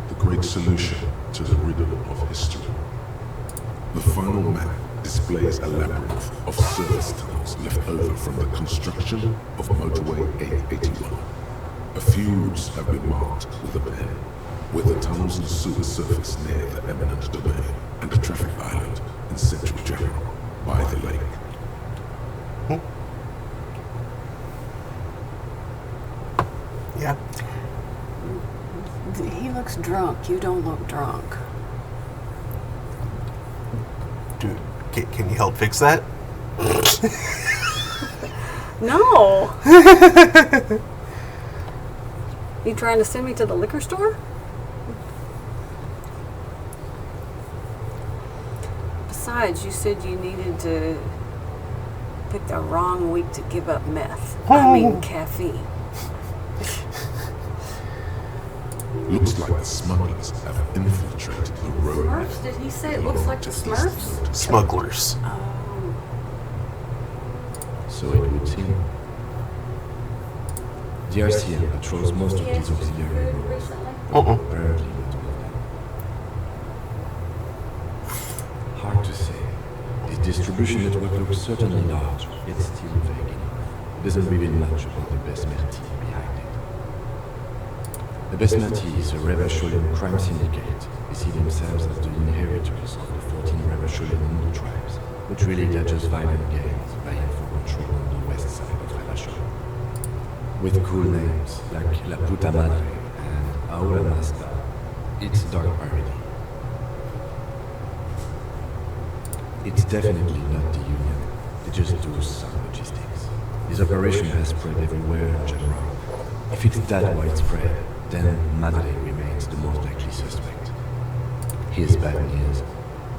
the great solution to the riddle of history. The final map displays a labyrinth of service tunnels left over from the construction of motorway 881. A few routes have been marked with a pen, with the tunnels and sewer surface near the eminent domain and a traffic island in central General by the lake. Yeah. He looks drunk. You don't look drunk. Dude, can you help fix that? No. You trying to send me to the liquor store? Besides, you said you needed to pick the wrong week to give up meth. I mean caffeine. Looks like the smugglers have infiltrated the road. Smurfs? Did he say it looks like the Smurfs? Smugglers. So it would seem. The RCM patrols most of these auxiliary roads. Apparently not all of them. Hard to say. The distribution network looks certainly large, yet still vague. Doesn't reveal much about the Besmerti behind it. The Besmerti is a Revacholian crime syndicate. They see themselves as the inheritors of the 14 Revacholian Hindu tribes, but really they're just violent gangs vying for control on the west side of Revachol. With cool names like La Puta Madre and Aura Masta, it's dark parody. It's definitely not the Union. They just do some logistics. This operation has spread everywhere in general. If it's that widespread, then Madre remains the most likely suspect. Here's bad news.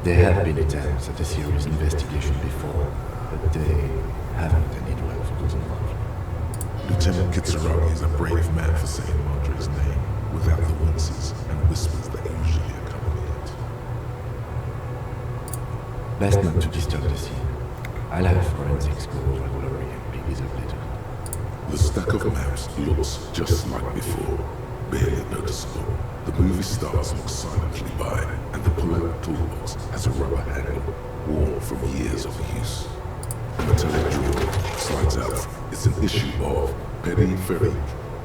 There have been attempts at a serious investigation before, but they haven't ended well for those involved. Lieutenant Kitsuragi is a brave man for saying Madre's name without the winces and whispers that usually accompany it. Best not to disturb the scene. I'll have forensics go over Glory and Piggy's later. The stack of maps looks just like before, barely noticeable. The movie stars look silently by, and the pull-out toolbox has a rubber handle, worn from years of use. A metallic drill slides out. It's an issue of Petty Ferry.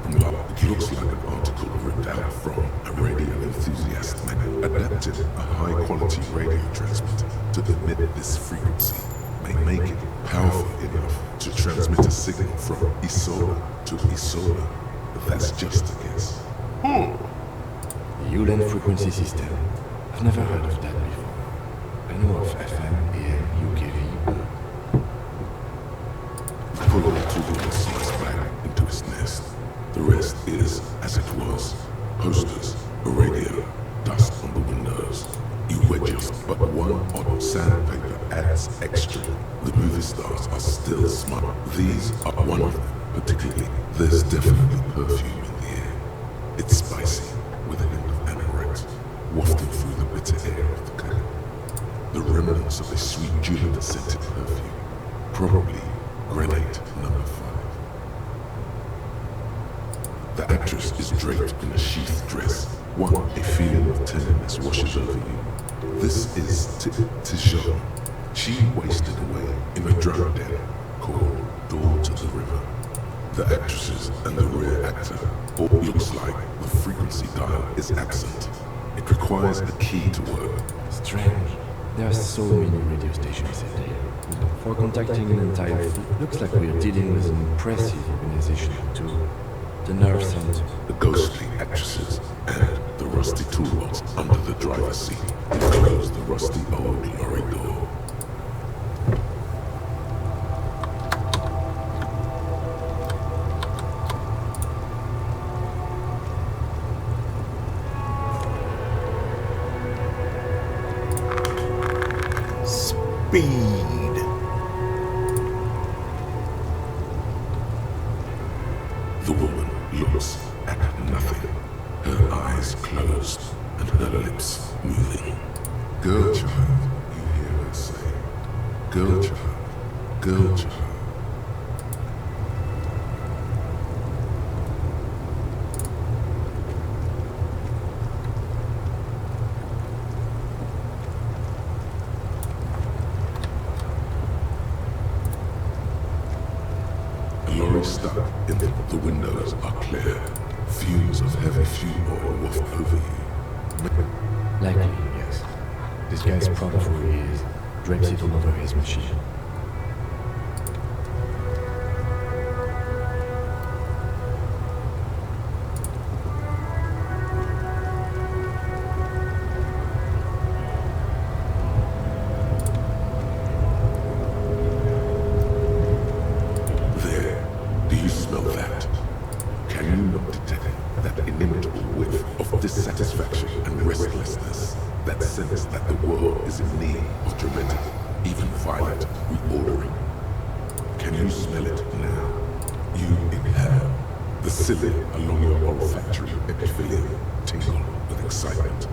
It looks like an article ripped out from a radio enthusiast manual, adapted a high-quality radio transmitter to emit this frequency, may make it powerful enough to transmit a signal from Isola to Isola, but that's just a guess. The Ulan frequency system. I've never heard of that before. I know of FM, AM, UKV. The pull-out tool slides back into its nest. The rest is as it was. Posters, a radio, dust on the windows. You wedge us, but one odd sandpaper adds extra. The movie stars are still smart. These are one of them, particularly. There's definitely perfume in the air. It's spicy, with a hint of amaret, wafting through the bitter air of the cabin. The remnants of a sweet juniper-scented perfume, probably granite number 5. The actress is draped in a sheath dress. A feeling of tenderness washes over you. This is Tijon. She wasted away in a drug den called Door to the River. The actresses and the rear actor all looks like the frequency dial is absent. It requires a key to work. Strange. There are so many radio stations set here. For contacting an entire fleet, looks like we're dealing with an impressive organization too. The nerve center, the ghostly actresses, and the rusty toolbox under the driver's seat enclose the rusty old lorry door. Speed. The woman looks at nothing, her eyes closed and her lips move Girl child. Girl child. A lorry stuck in the windows are clear. Fumes of heavy fuel oil waft over you. Likely, yes. This guy's proud of who he is. Drapes it all over his machine. There. Do you smell that? Can you not detect that inimitable whiff of dissatisfaction and restlessness? That sense that the world is in need of dramatic, even violent reordering. Can you smell it now? You inhale. The cilia along your olfactory epithelium tingle with excitement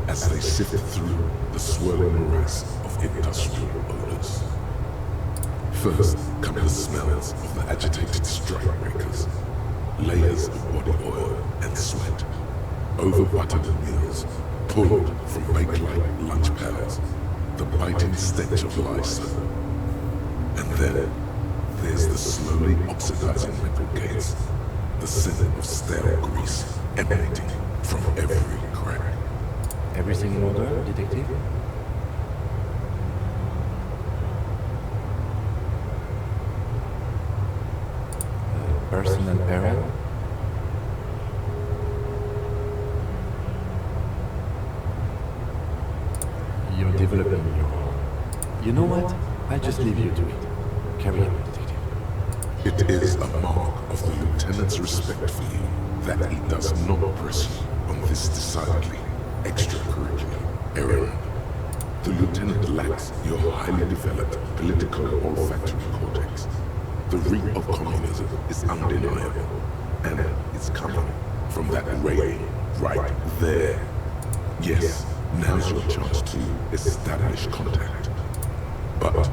as they sift through the swirling morass of industrial odors. First come the smells of the agitated strikebreakers. Layers of body oil and sweat. Over-buttered meals pulled from bake-like lunch pails. The biting stench of Elysium. And then there's the slowly oxidizing metal gates. The scent of stale grease emanating from every crack. Everything in order, detective? Personal error? You're developing your... You know what? I'll just leave you to it. Carry on, detective. It is a mark of the lieutenant's respect for you that he does not press you on this decidedly extracurricular errand. The lieutenant lacks your highly developed political olfactory cortex. The reek of communism is undeniable, and it's coming from that railing right there. Yes, now's your chance to establish contact. But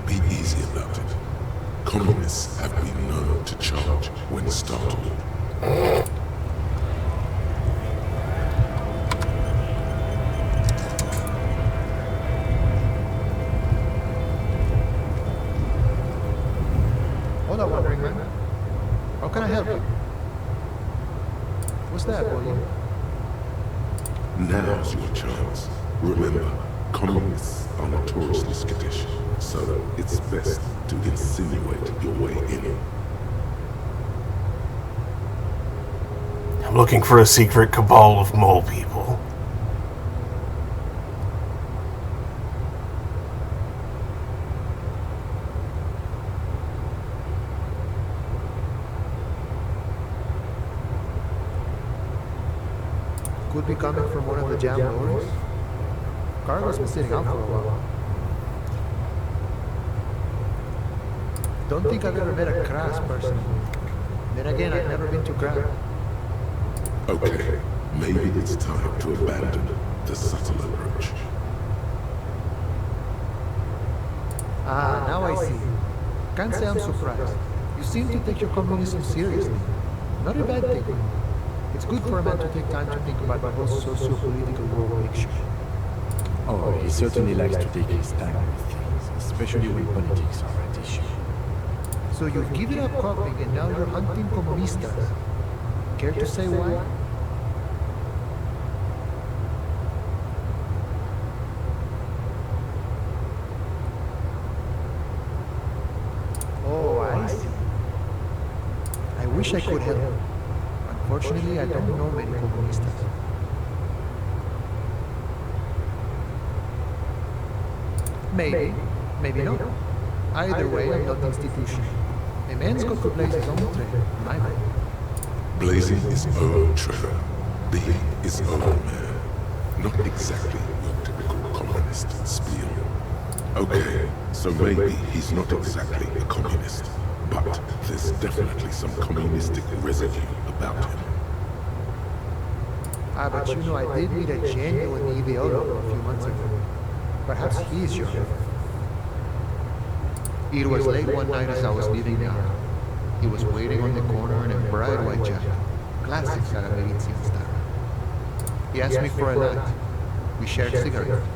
be easy about it. Communists have been known to charge when startled. Hola, wandering man. How can I help you? What's that, William? Now's your chance. Remember, communists are notoriously skittish, so it's best to insinuate your way in. I'm looking for a secret cabal of mole people. Could be coming from one of the jam lorries. Cargo's been sitting out for a while. Don't think I've ever met a crass person. Then again, I've never been to Grand. Okay, maybe it's time to abandon the subtle approach. Ah, now I see. Can't say I'm surprised. You seem to take your communism seriously. Not a bad thing. It's good for a man to take time to think about the whole socio-political world picture. Oh, he certainly likes to take his time with things, especially when politics are at issue. So you've given up copying and now you're hunting comunistas. Care to say why? Oh, I see. I wish I could help. Unfortunately, I don't know many comunistas. Maybe, maybe not. Either way, I'm not institutional. A man's got to blaze his own trail, my way. Blazing his own trail, being his own man. Not exactly your typical communist spiel. Okay, so maybe he's not exactly a communist, but there's definitely some communistic residue about him. Ah, but you know, I did meet a genuine ideologue a few months ago. Perhaps he's your... It was late one night as I was leaving the army. He was waiting on the corner in a bright white jacket. Classics out of Elysium style. He asked me for a night. We shared cigarettes.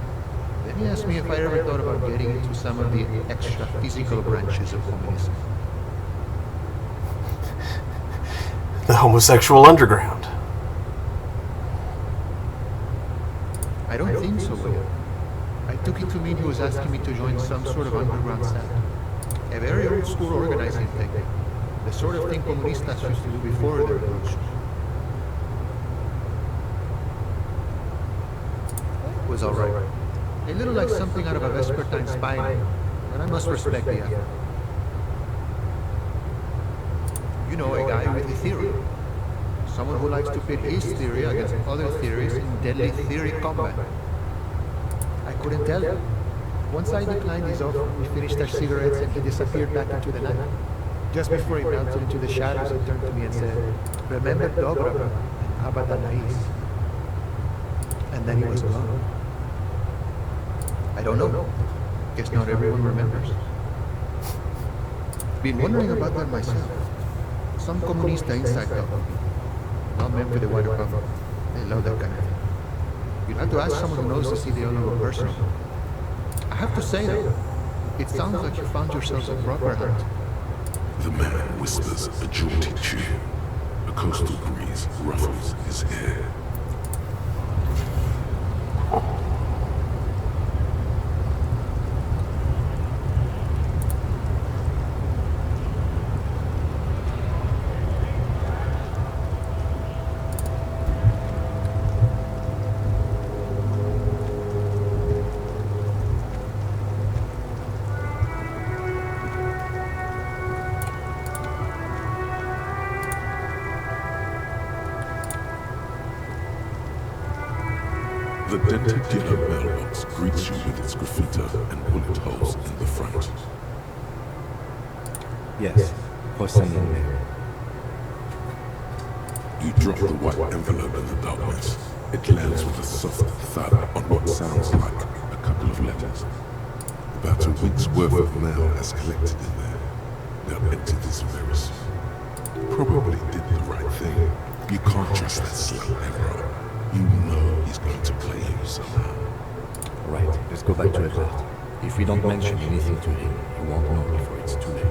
Then he asked me if I ever thought about getting into some of the extra physical branches of communism. The homosexual underground. I don't think so, Will. I took it to mean he was asking me to join some sort of underground sect. A very old school organizing thing. The sort of thing comunistas used to do before the revolution. It was alright. A little like something out of a Vespertine spy novel, but I must respect the effort. You know, a guy with a theory. Someone who likes to pit his theory against other theories in deadly theory combat. I couldn't tell you. Once I declined his offer, we finished our cigarettes and he disappeared back into the night. Just before he melted into the shadows, he turned to me and said, "Remember Dobrava and Abadanais." And then he was gone. I don't know. Guess not everyone remembers. Been wondering about that myself. Some comunista inside talk. Not meant for the wider public. They love that kind of thing. You'd have to ask someone who knows the ideology personally. I have to say though, it sounds like you found yourselves a proper hunt. The man whispers a jaunty tune. A coastal breeze ruffles his hair. The dented yellow mailbox greets you with its graffiti and bullet holes in the front. Yes, for sending mail. You drop the white envelope in the darkness. It lands with a soft thud on what sounds like a couple of letters. About a week's worth of mail has collected in there. They'll enter this very soon. Probably did the right thing. You can't trust that slut ever. You know he's going to play you somehow. Right, let's go back to Edward. If we don't mention anything to him, he won't know before it's too late.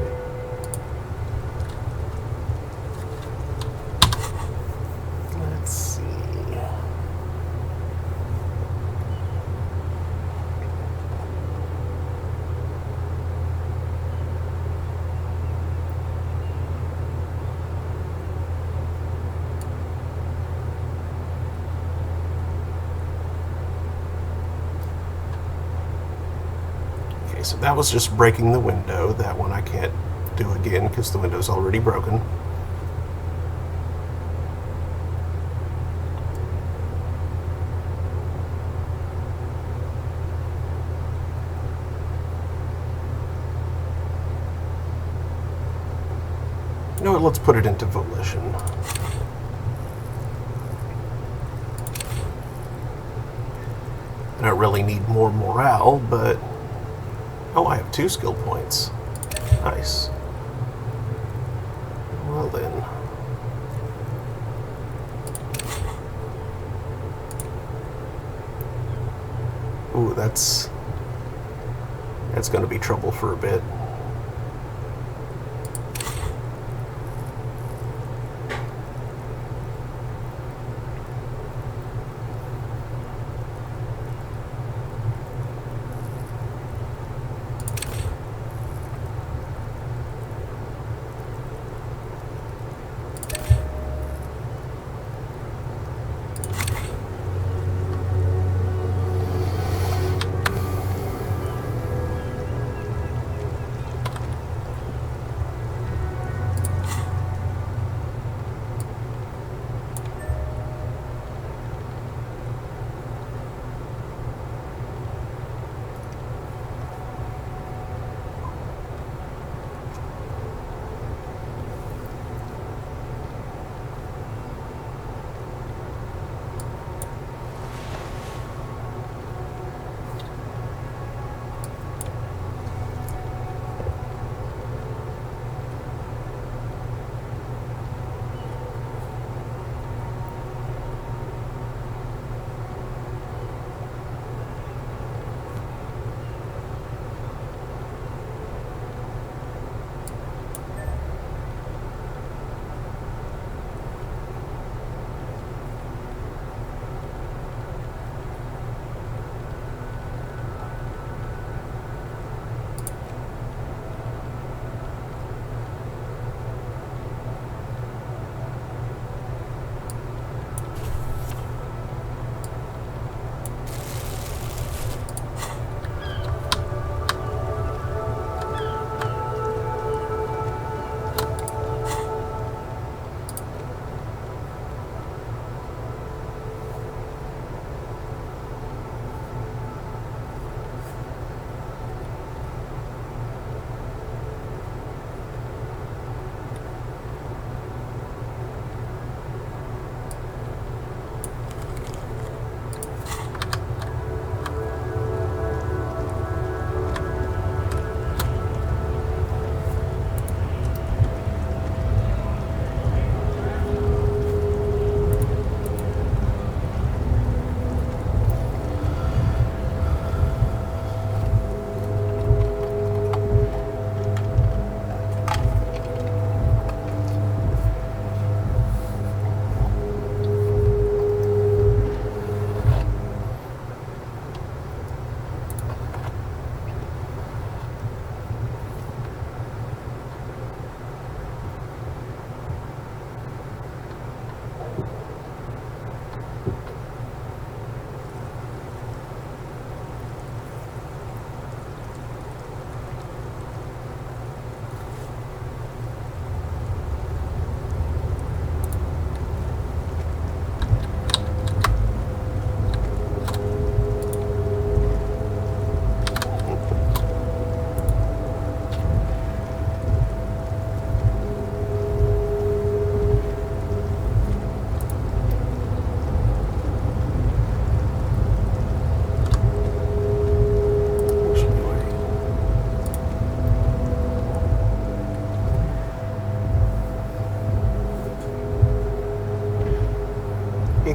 Let's see. Okay, so that was just breaking the window. That one I can't do again because the window's already broken. You know what, let's put it into volition. I don't really need more morale, but... Oh, I have 2 skill points. Nice. Well then. Ooh, that's going to be trouble for a bit.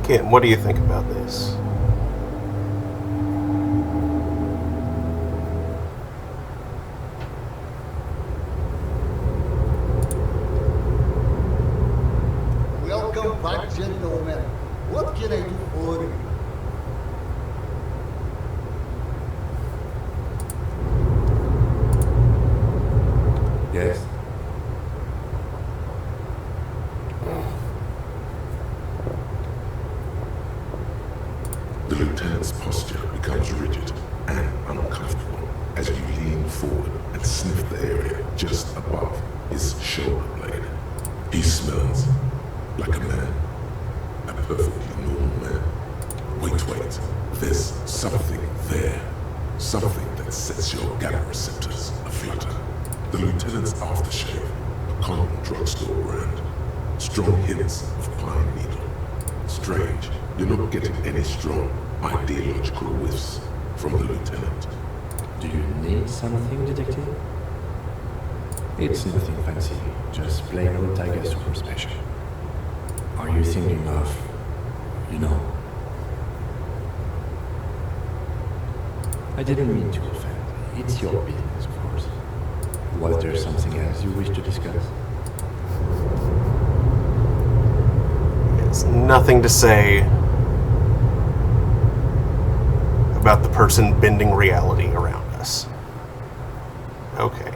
Kim, what do you think about this? Welcome back, gentlemen. What can I do for you? Yes. The lieutenant's posture becomes rigid and uncomfortable as you lean forward and sniff the area just above his shoulder blade. He smells like a man, a perfectly normal man. Wait, there's something there. Something that sets your gamma receptors aflutter. The lieutenant's aftershave, a common drugstore brand. Strong hints of pine needle. Strange, you're not getting any strong ideological whiffs from the lieutenant. Do you need something, detective? It's nothing fancy, just plain old Tiger super special. Are you thinking of, you know? I didn't mean to offend. It's your business, of course. Was there something else you wish to discuss? There's nothing to say about the person bending reality around us. Okay.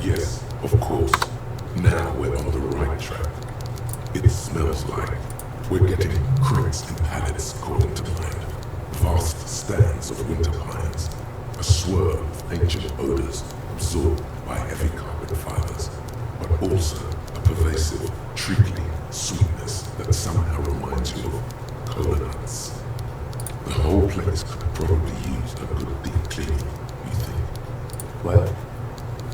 Yes, of course. Now we're on the right track. It smells like we're getting crates and pallets according to mind. Vast stands of winter pines. A swirl of ancient odors absorbed by heavy carpet fibers. But also a pervasive, treacly sweetness that somehow reminds you of cola nuts. The whole place could probably use a good deep cleaning, you think? Well,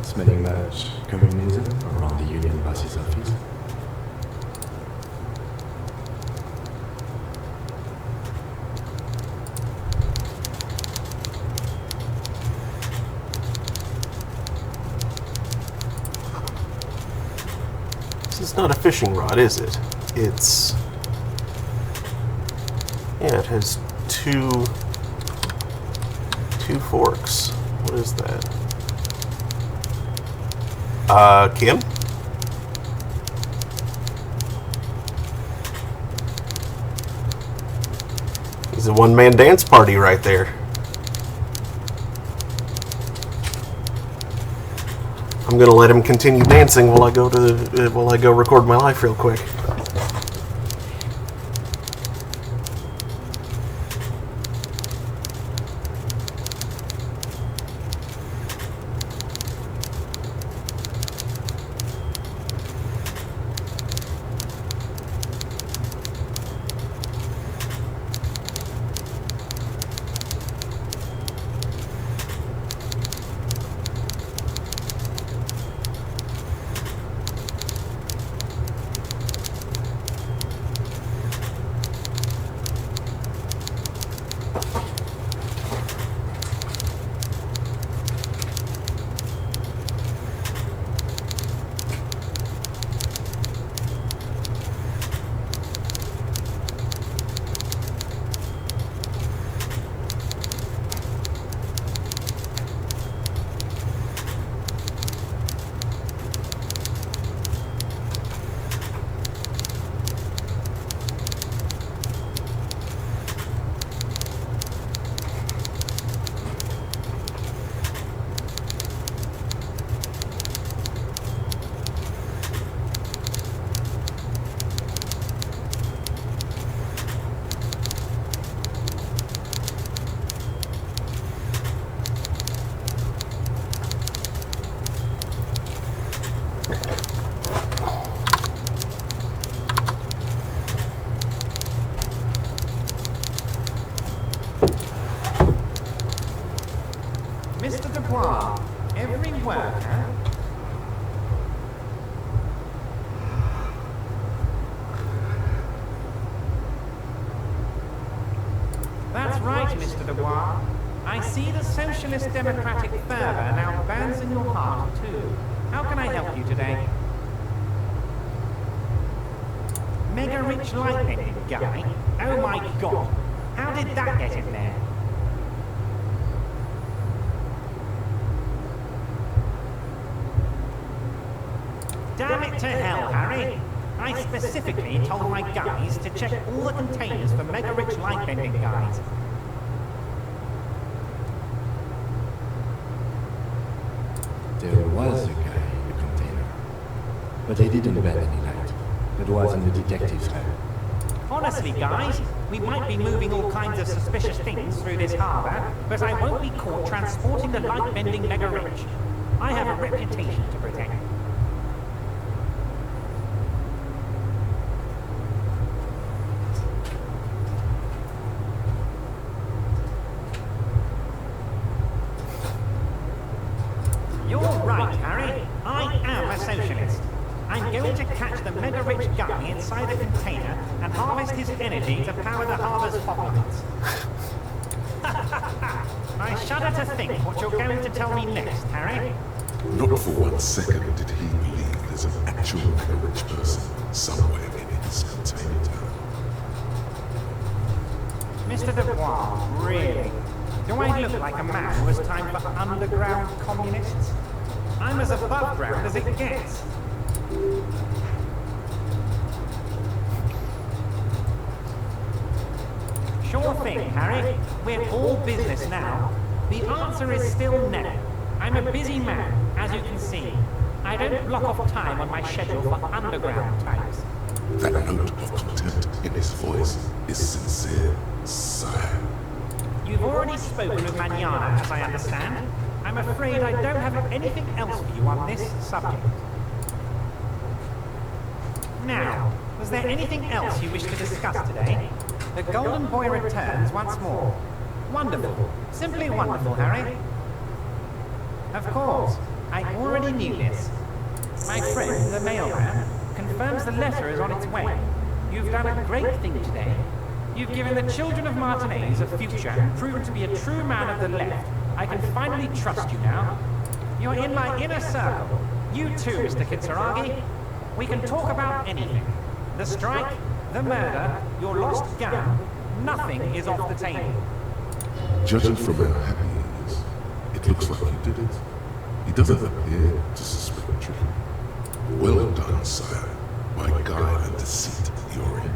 smelling much communism around the Union Boss's office? This is not a fishing rod, is it? It's... yeah, it has two forks. What is that? Kim? He's a one-man dance party right there. I'm gonna let him continue dancing while I go record my life real quick. work, huh? That's right, Mr. Dubois. I see the socialist democratic fervor now burns in your heart, too. How can I help you today? Mega rich lightning guy? Oh my god! How did that get in there? Damn it to hell, Harry! I specifically told my guys to check all the containers for mega rich light bending guys. There was a guy in the container, but they didn't bend any light. It was in the detective's lab. Honestly, guys, we might be moving all kinds of suspicious things through this harbour, but I won't be caught transporting the light-bending mega rich. I have a reputation to protect. You're right, Harry. I am a socialist. I'm going to catch the mega-rich guy inside the container and harvest his energy to power the harbour's hoplites. I shudder to think what you're going to tell me next, Harry. Not for 1 second did he believe there's an actual mega-rich person somewhere in his container town. Mr. Dubois, really? Do I look like a man who has time for underground communists? I'm as above ground as it gets. Sure thing, Harry. We're all business now. The answer is still no. I'm a busy man, as you can see. I don't block off time on my schedule for underground types. That note of contempt in his voice is sincere, sire. You've already spoken with Manana, as I understand. I'm afraid I don't have anything else for you on this subject. Now, was there anything else you wish to discuss today? The Golden Boy returns once more. Wonderful. Simply wonderful, Harry. Of course, I already knew this. My friend, the mailman, confirms the letter is on its way. You've done a great thing today. You've given the children of Martinez a future and proven to be a true man of the left. I can finally trust you now. You're in my inner circle. You too, Mr. Kitsuragi. We can talk about anything. The strike, the murder, your lost gun. Nothing is off the table. Judging from how happy he is, it looks like you did it. He doesn't appear to suspect you. Well done, sire. My guile and deceit you're in.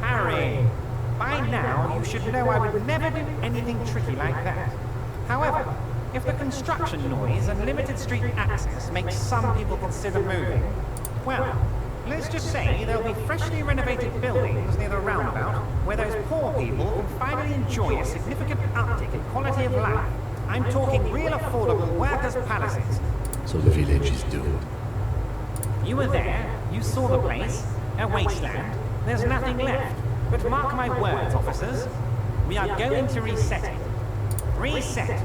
Harry, by now you should know I would never do anything tricky like that. However, if the construction noise and limited street access makes some people consider moving, well, let's just say there'll be freshly renovated buildings near the roundabout where those poor people can finally enjoy a significant uptick in quality of life. I'm talking real affordable workers' palaces. So the village is doomed. You were there, you saw the place, a wasteland. There's nothing left. But mark my words, officers. We are going to reset it. Reset.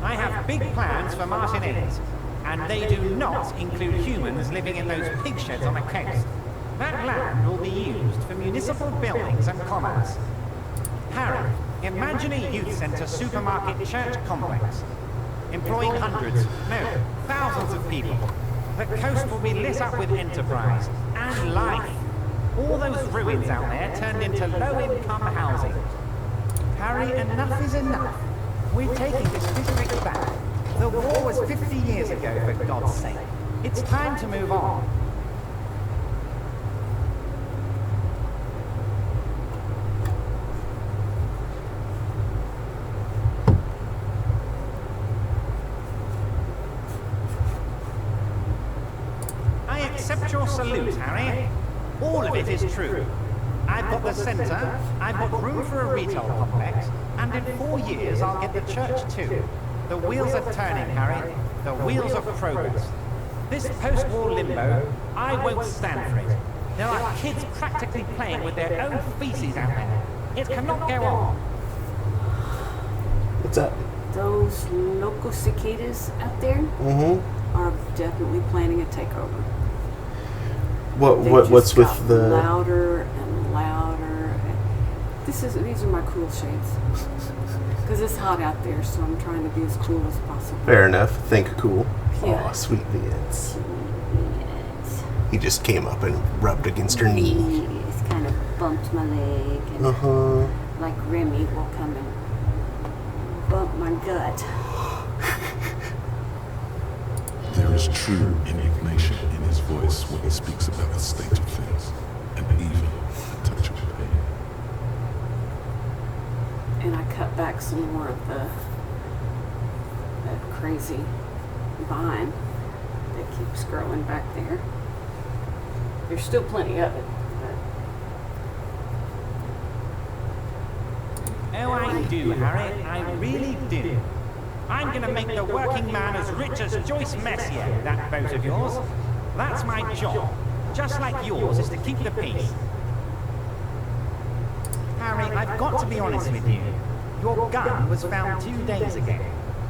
I have big plans for Martinez, and they do not include humans living in those pig sheds on the coast. That land will be used for municipal buildings and commerce. Harry, imagine a youth centre supermarket church complex, employing hundreds, no, thousands of people. The coast will be lit up with enterprise and life. All those ruins out there turned into low-income housing. Harry, enough is enough. We're taking this district back. The war was 50 years ago, for God's sake. It's time to move on. I accept your salute, Harry. All of it is true. I've got the centre, I've got room for a retail complex, and in 4 years I'll get the church too. The wheels are turning, Harry. The wheels of progress. This post-war limbo, I won't stand for it. There are kids practically playing with their own feces out there. It cannot go on. What's up? Those local cicadas out there are definitely planning a takeover. What's with got the louder and louder? These are my cool shades. Because it's hot out there, so I'm trying to be as cool as possible. Fair enough. Think cool. Yeah. Aw, sweet Vince. He just came up and rubbed against her knee. It's kind of bumped my leg. And like Remy will come and bump my gut. There is true indignation in his voice when he speaks about the state of things, and even a touch of pain. And I cut back some more of that crazy vine that keeps growing back there. There's still plenty of it. Oh, I do, Harry. I really do. I'm going to make the working man as rich as Joyce Messier, that boat of yours. That's my job. Just like yours is to keep the peace. Harry, I've got to be honest with you. Your gun was found 2 days ago.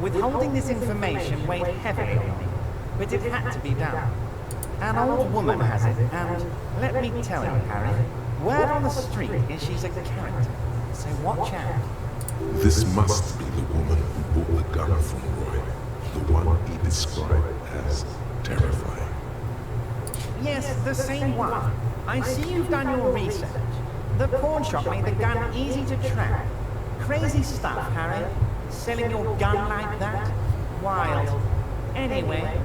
Withholding this information weighed heavily on me, but it had to be done. An old woman has it, and let me tell you, Harry, word on the street is she's a character, so watch out. This must be the woman who bought the gun from Roy, the one he described as terrifying. Yes, the same one. I see you've done your research. The pawn shop made the gun easy to track. Crazy stuff, Harry. Selling your gun like that? Wild. Anyway,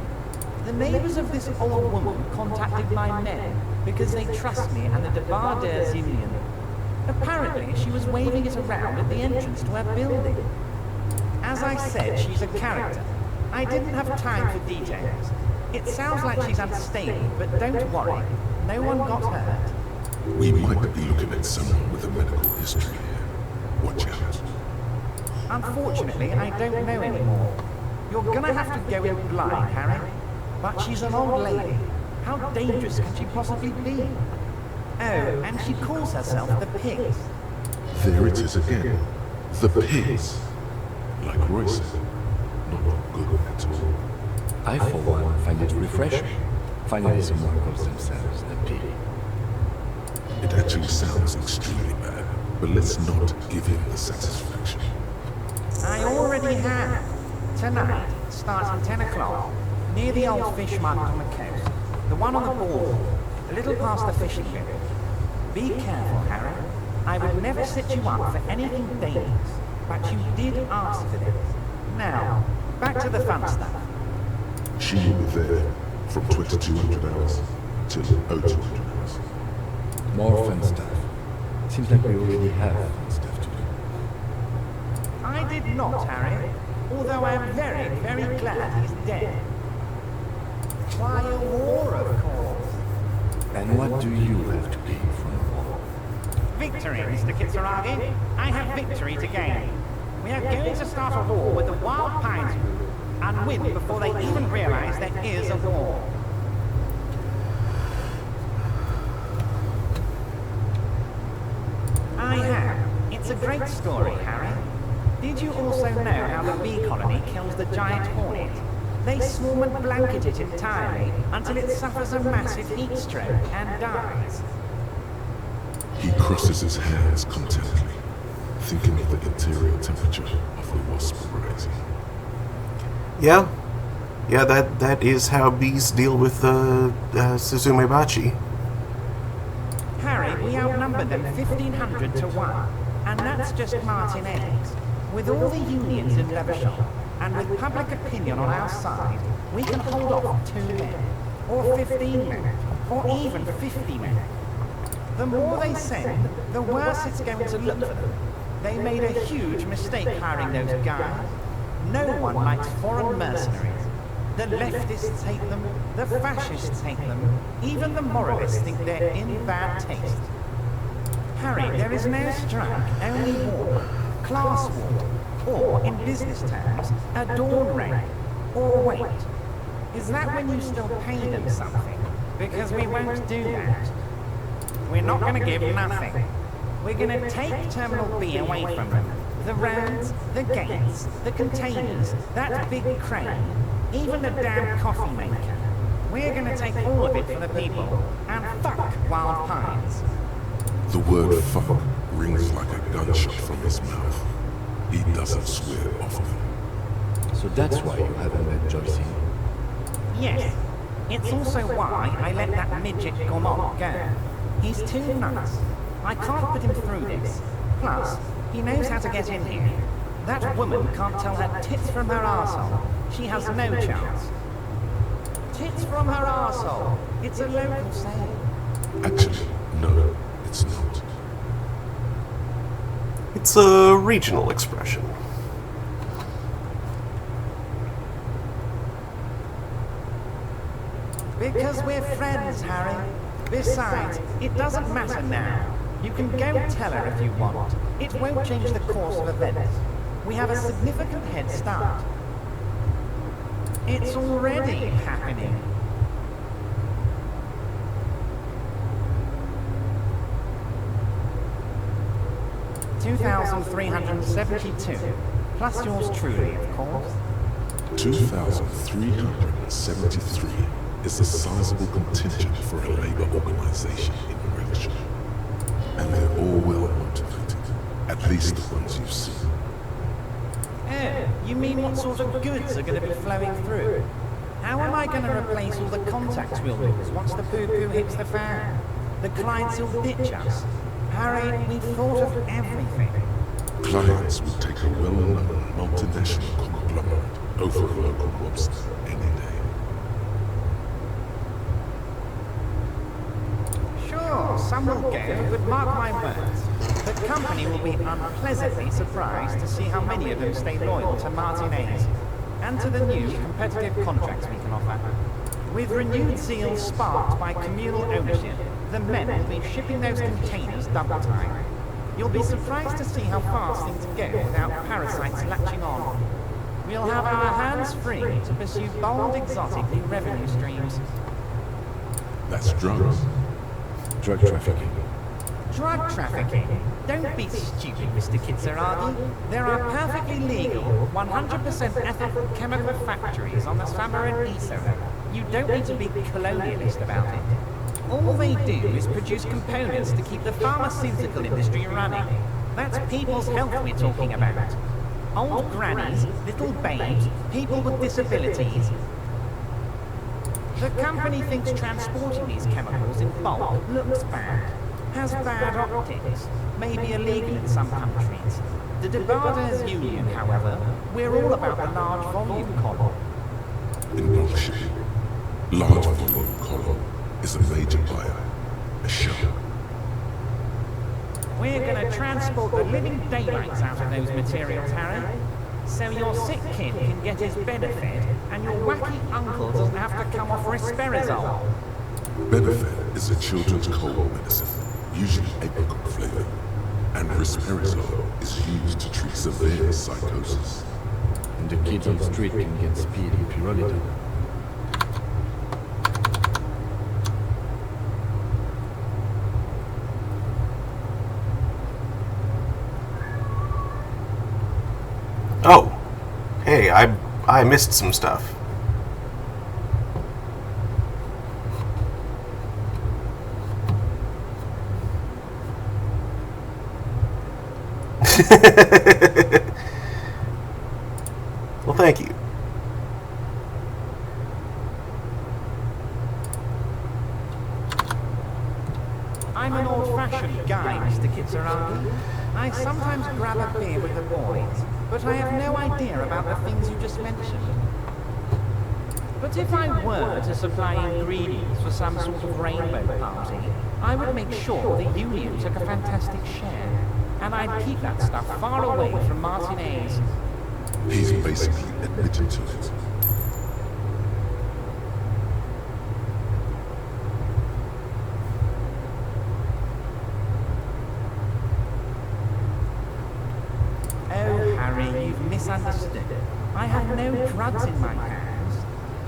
the neighbors of this old woman contacted my men because they trust me and the Debarders Union. Apparently, she was waving it around at the entrance to her building. As I said, she's a character. I didn't have time for details. It sounds like she's unstable, but don't worry. No one got hurt. We might be looking at someone with a medical history here. Watch out. Unfortunately, I don't know anymore. You're gonna have to go in blind, Harry. But she's an old lady. How dangerous can she possibly be? Oh, and she calls herself the Pigs. There it is again. The pigs. Like Roy said, not good at all. I, for one, find it refreshing. Finally, someone calls themselves the pig. It actually sounds extremely bad, but let's not give him the satisfaction. I already have. Tonight, starting 10 o'clock, near the old fish market on the coast. The one on the boardwalk, a little past the fishing village. Be careful, Harry. I would never set you up for anything dangerous, but you did ask for this. Now, back to the fun stuff. She will be there from 2200 hours till 0200 hours. More fun stuff. Seems like we already have fun stuff to do. I did not, Harry. Although I am very, very glad he's dead. Why a war, of course. And what do you have to gain from the war? Victory, Mr. Kitsuragi. I have victory to gain. We are going to start a war with the Wild Pines group and win before they even realize there is a war. I have. It's a great story, Harry. Did you also know how the bee colony kills the giant hornet? They swarm and blanket it entirely until it suffers a massive heat stroke and dies. He crosses his hands contentedly, thinking of the interior temperature of the wasp rising. Yeah, that is how bees deal with Suzumebachi. Harry, we outnumber them 1,500 to 1, and that's just Martin eggs. With all the unions in Levisham, and with public opinion on our side, we can hold off 2 men, or 15 men, or even 50 men. The more they send, the worse it's going to look for them. They made a huge mistake hiring those guys. No one likes foreign mercenaries. The leftists hate them, the fascists hate them, even the moralists think they're in bad taste. Harry, there is no strike, only war. Class war. Or, in business terms, a dawn raid. Or wait, is that when you still pay them something? Because we won't do that. We're not going to give nothing. We're gonna take Terminal B away from them. The roads, the gates, the containers, that big crane, even the damn coffee maker. We're gonna take all of it for the people, and fuck Wild Pines. The word fuck rings like a gunshot from his mouth. He doesn't swear often. So that's why you haven't met Joyce. Yes. It's also why I let that midget Gourmand go. He's too nuts. I can't put him through this. Plus, he knows how to get in here. That woman can't tell her tits from her arsehole. She has no chance. Tits from her arsehole. It's a local saying. Actually, no, it's not. It's a regional expression. Because we're friends, Harry. Besides, it doesn't matter now. You can go tell her if you want. It won't change the course of events. We have a significant head start. It's already happening. $2,372. Plus yours truly, of course. 2,373 is a sizable contingent for a labor organization in Relish. And they're all well motivated, at least the ones you've seen. Oh, you mean what sort of goods are going to be flowing through? How am I going to replace all the contacts we'll lose once the poo-poo hits the fan? The clients will ditch us. Harry, we've thought of everything. Clients would take a well-known multinational conglomerate over a local mobster any day. Sure, some will go, but mark my words. The company will be unpleasantly surprised to see how many of them stay loyal to Martinez and to the new competitive contracts we can offer. With renewed zeal sparked by communal ownership, the men will be shipping those containers double time. You'll be surprised to see how fast things go without parasites latching on. We'll have our hands free to pursue bold, exotic new revenue streams. That's drugs. Drug trafficking. Drug trafficking? Don't be stupid, Mr. Kitsuragi. There are perfectly legal, 100% ethical chemical factories on the Samaran Isola. You don't need to be colonialist about it. All they do is produce components to keep the pharmaceutical industry running. That's people's health we're talking about. Old grannies, little babes, people with disabilities. The company thinks transporting these chemicals in bulk looks bad, has bad optics, may be illegal in some countries. The Debardas Union, however, we're all about the large volume column. In bulk shipping, large volume column is a major buyer, a show. We're gonna transport the living daylights out of those materials, Harry. So your sick kid can get his benefit, and your wacky uncle doesn't have to come off risperidone. Benefit is a children's cold medicine, usually apricot flavored, and risperidone is used to treat severe psychosis. And the kids on the street can get speed and pyrrolidone. Oh, hey, I missed some stuff. Well, thank you. I'm an old-fashioned guy, Mr. Kitsuragi. I sometimes grab a beer with the boys, but I have no idea about the things you just mentioned. But if I were to supply ingredients for some sort of rainbow party, I would make sure the Union took a fantastic share. And I'd keep that stuff far away from Martinez. He's basically admitted to it. Oh, Harry, you've misunderstood. I have no drugs in my hands.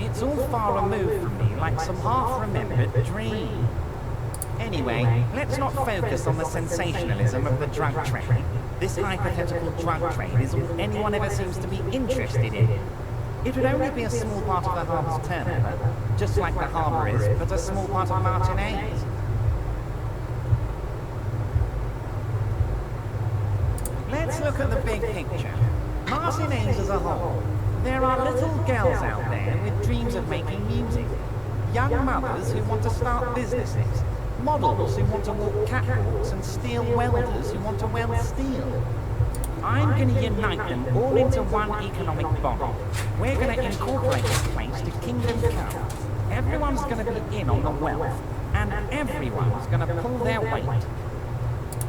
It's all far removed from me, like some half-remembered dream. Anyway, let's not focus on the sensationalism of the drug trade. This hypothetical drug trade is all anyone ever seems to be interested in. It would only be a small part of the harbour's turnover, just like the harbour is, but a small part of Martinez. Let's look at the big picture. Martinez as a whole. There are little girls out there with dreams of making music. Young mothers who want to start businesses. Models who want to walk catwalks and steel welders who want to weld steel. I'm going to unite them all into one economic bond. We're going to incorporate this place to Kingdom Come. Everyone's going to be in on the wealth, and everyone's going to pull their weight.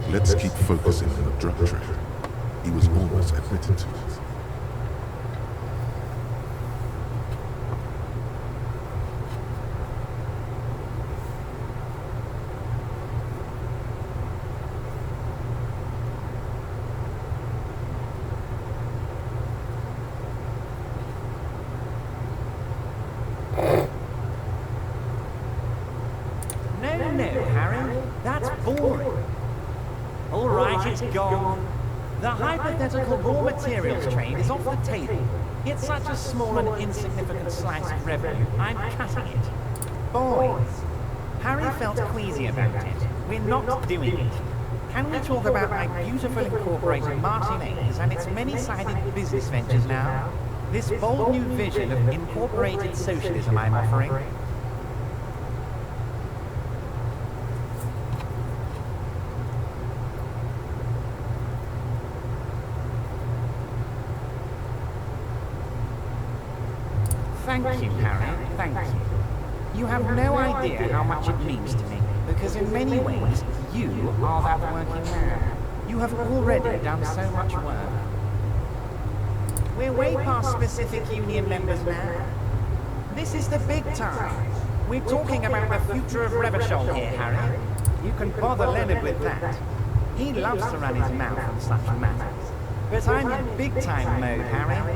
Let's keep focusing on the drug trade. He was almost admitted to it. No, Harry. That's boring. All right, it's gone. The hypothetical raw materials trade is off the table. It's such a small and insignificant slice of revenue, I'm cutting it. Boys, Harry felt queasy about it. We're not doing it. Can we talk about my beautiful incorporated Martinez and its many-sided business ventures now? This bold new vision of incorporated socialism I'm offering? Thank you, Harry. Thank you. You have no idea how much it means to me, because in many ways, you are that working man. You have already done so much work. We're way past specific union members now. This is the big time. We're talking about the future of Revachol here, Harry. You can bother Leonard with that. He loves to run his mouth on such matters. But I'm in big-time mode, Harry.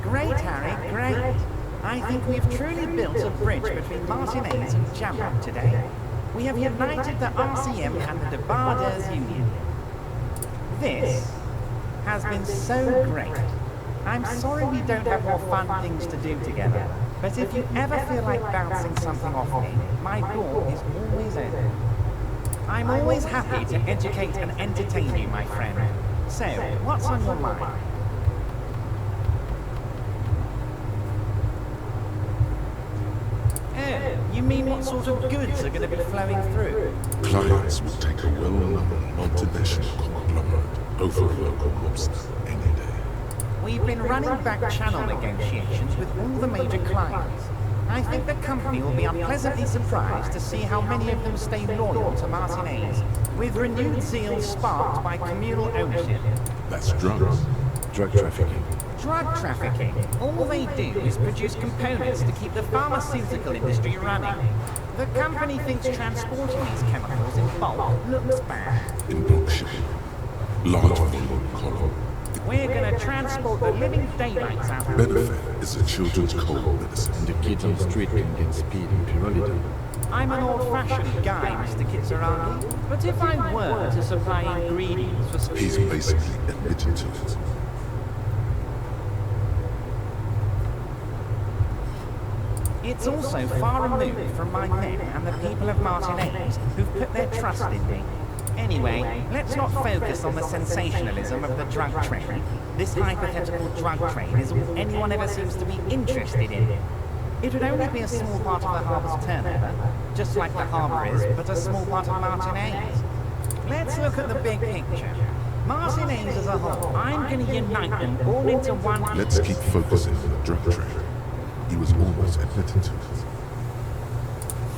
Great, Harry, great. I think we've truly built a bridge between Martinez and Jamrock today. We have united the RCM and the Debarders Union. This has been so great. I'm sorry we don't have more fun things to do together, but if you ever feel like bouncing something off me, my door is always open. I'm always happy to educate and entertain you, my friend. So, what's on your mind? You mean what sort of goods are going to be flowing through? Clients will take a well-known multinational conglomerate over a local mobster any day. We've been running back channel negotiations with all the major clients. I think the company will be unpleasantly surprised to see how many of them stay loyal to Martinez, with renewed zeal sparked by communal ownership. That's drugs. Drug trafficking. Drug trafficking. All they do is produce components to keep the pharmaceutical industry running. The company thinks transporting these chemicals in bulk looks bad. In bulk shipping. Large volume column. We're gonna transport the living daylights out of Benefit is a children's cold medicine. The kids on the street can get speed and pyrrolidine. I'm an old-fashioned guy, Mr. Kitsuragi, but if I were to supply ingredients for... He's basically admitted to it. It's also far removed from my men and the people of Martinez who've put their trust in me. Anyway, let's not focus on the sensationalism of the drug trade. This hypothetical drug trade is all anyone ever seems to be interested in. It would only be a small part of the harbour's turnover, just like the harbour is, but a small part of Martinez. Let's look at the big picture. Martinez as a whole, I'm going to unite them all into one... Let's keep focusing on the drug trade. He was almost admitted to it.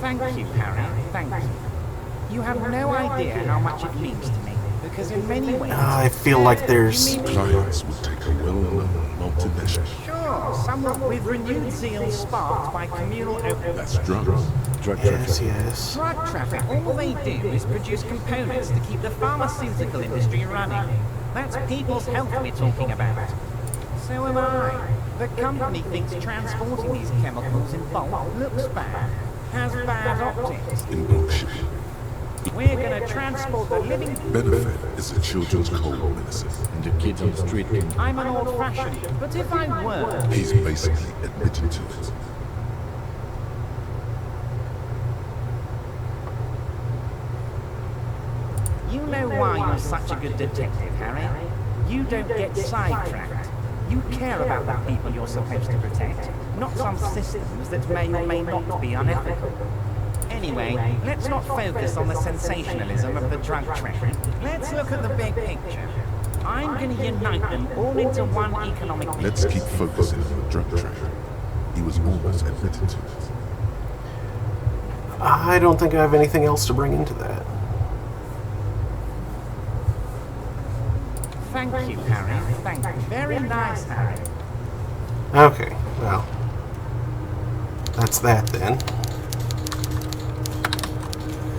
Thank you, Harry. Thank you. You have no idea how much it means to me, because in many ways... I feel like there's... Clients will take a well-known multinational. Sure, someone with renewed zeal sparked by communal... That's drugs. Drug Yes, yes. Drug traffic, all they do is produce components to keep the pharmaceutical industry running. That's people's health we're talking about. So am I. The company thinks transporting these chemicals in bulk looks bad, has bad optics. In bulk shipping. We're gonna transport the living... Benefit is a children's cold medicine. And the kids on the street can... I'm an old-fashioned, but if I were... He's basically admitted to it. You know why you're such a good detective, Harry? You don't get sidetracked. You care about the people you're supposed to protect, not some systems that may or may not be unethical. Anyway, let's not focus on the sensationalism of the drug trade. Let's look at the big picture. I'm going to unite them all into one economic... Let's keep focusing on the drug trade. He was almost admitted to it. I don't think I have anything else to bring into that. Thank you, Harry. Thank you. Very nice, Harry. Okay, well, that's that then.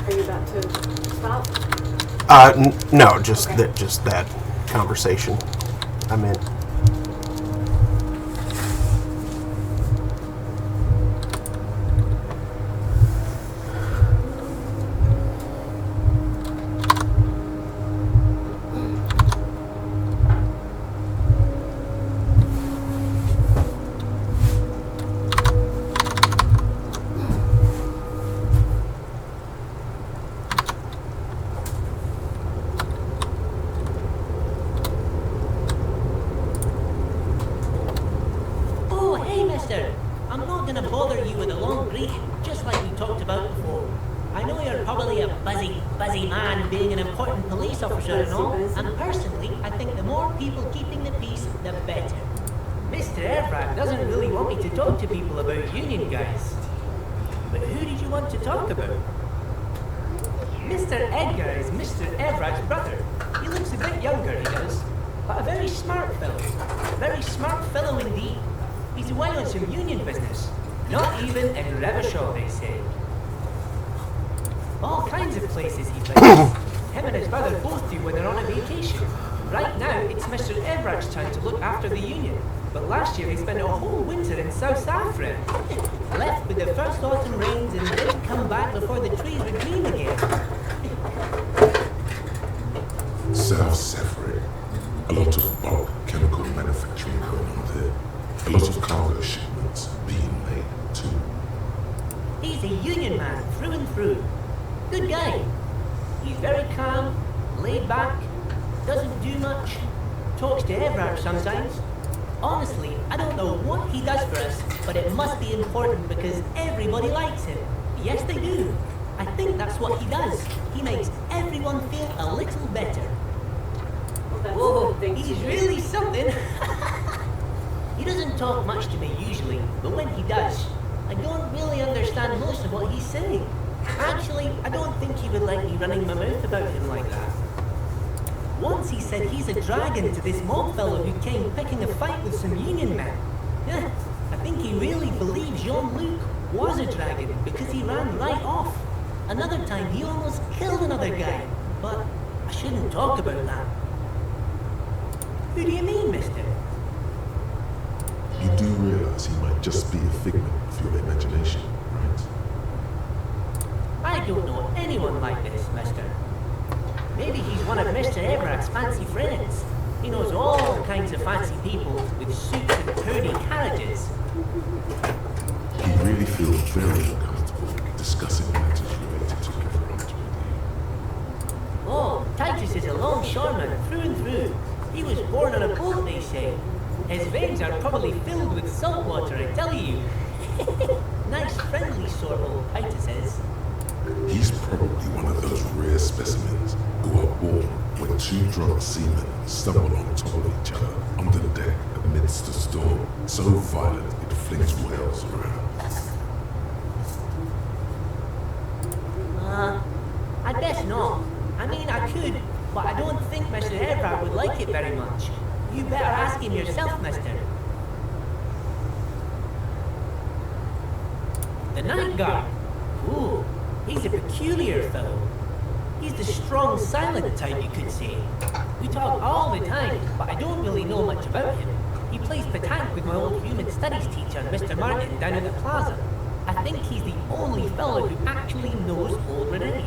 Are you about to stop? No, just that conversation. I meant. I'm not gonna bother you with a long brief, just like we talked about before. I know you're probably a busy man being an important police officer and all, and personally, I think the more people keeping the peace, the better. Mr. Everett doesn't really want me to talk to people about union guys. But who did you want to talk about? Mr. Edgar is Mr. Everett's brother. He looks a bit younger, he does, but a very smart fellow. A very smart fellow indeed. He's away on some union business. Not even in Revachol, they say. All kinds of places he plays. Him and his brother both do when they're on a vacation. Right now, it's Mr. Everett's turn to look after the union. But last year, he spent a whole winter in South Africa. Left with the first autumn rains and didn't come back before the trees were green again. South Africa. A lot of bulk chemical manufacturing going on there. A lot of cargo shipments being made too. He's a union man through and through. Good guy. He's very calm, laid back, doesn't do much, talks to Everard sometimes. Honestly, I don't know what he does for us, but it must be important because everybody likes him. Yes, they do. I think that's what he does. He makes everyone feel a little better. Whoa, he's really something. He doesn't talk much to me usually, but when he does, I don't really understand most of what he's saying. Actually, I don't think he would like me running my mouth about him like that. Once he said he's a dragon to this mob fellow who came picking a fight with some union men. Yeah, I think he really believes Jean-Luc was a dragon because he ran right off. Another time he almost killed another guy, but I shouldn't talk about that. Who do you mean, mister? You do realize he might just be a figment of your imagination, right? I don't know anyone like this, mister. Maybe he's one of Mr. Everett's fancy friends. He knows all kinds of fancy people with suits and purdy carriages. He really feels very uncomfortable discussing matters related to Everett with you. Oh, Titus is a longshoreman through and through. He was born on a boat, they say. His veins are probably filled with salt water, I tell you. Nice, friendly sort, old Titus is. He's probably one of those rare specimens who are born when two drunk seamen stumble on top of each other on the deck amidst a storm so violent it flings whales around. I guess not. I mean, I could, but I don't think Mr. Everett would like it very much. You better ask him yourself, mister. The night guard. Ooh, he's a peculiar fellow. He's the strong, silent type, you could say. We talk all the time, but I don't really know much about him. He plays petanque with my old human studies teacher, Mr. Martin, down at the plaza. I think he's the only fellow who actually knows Old Renee.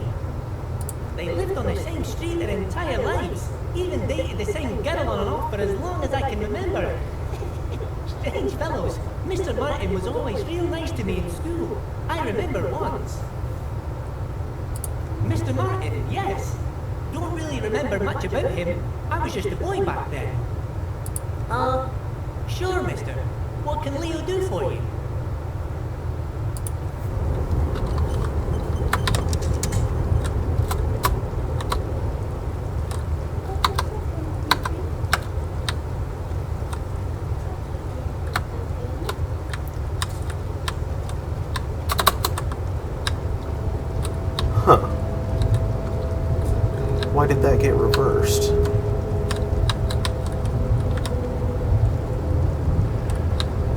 They lived on the same street their entire lives. Even dated the same girl on and off for as long as I can remember. Strange fellows. Mr. Martin was always real nice to me in school. I remember once. Mr. Martin, yes. Don't really remember much about him. I was just a boy back then. Sure, mister. What can Leo do for you? Huh. Why did that get reversed?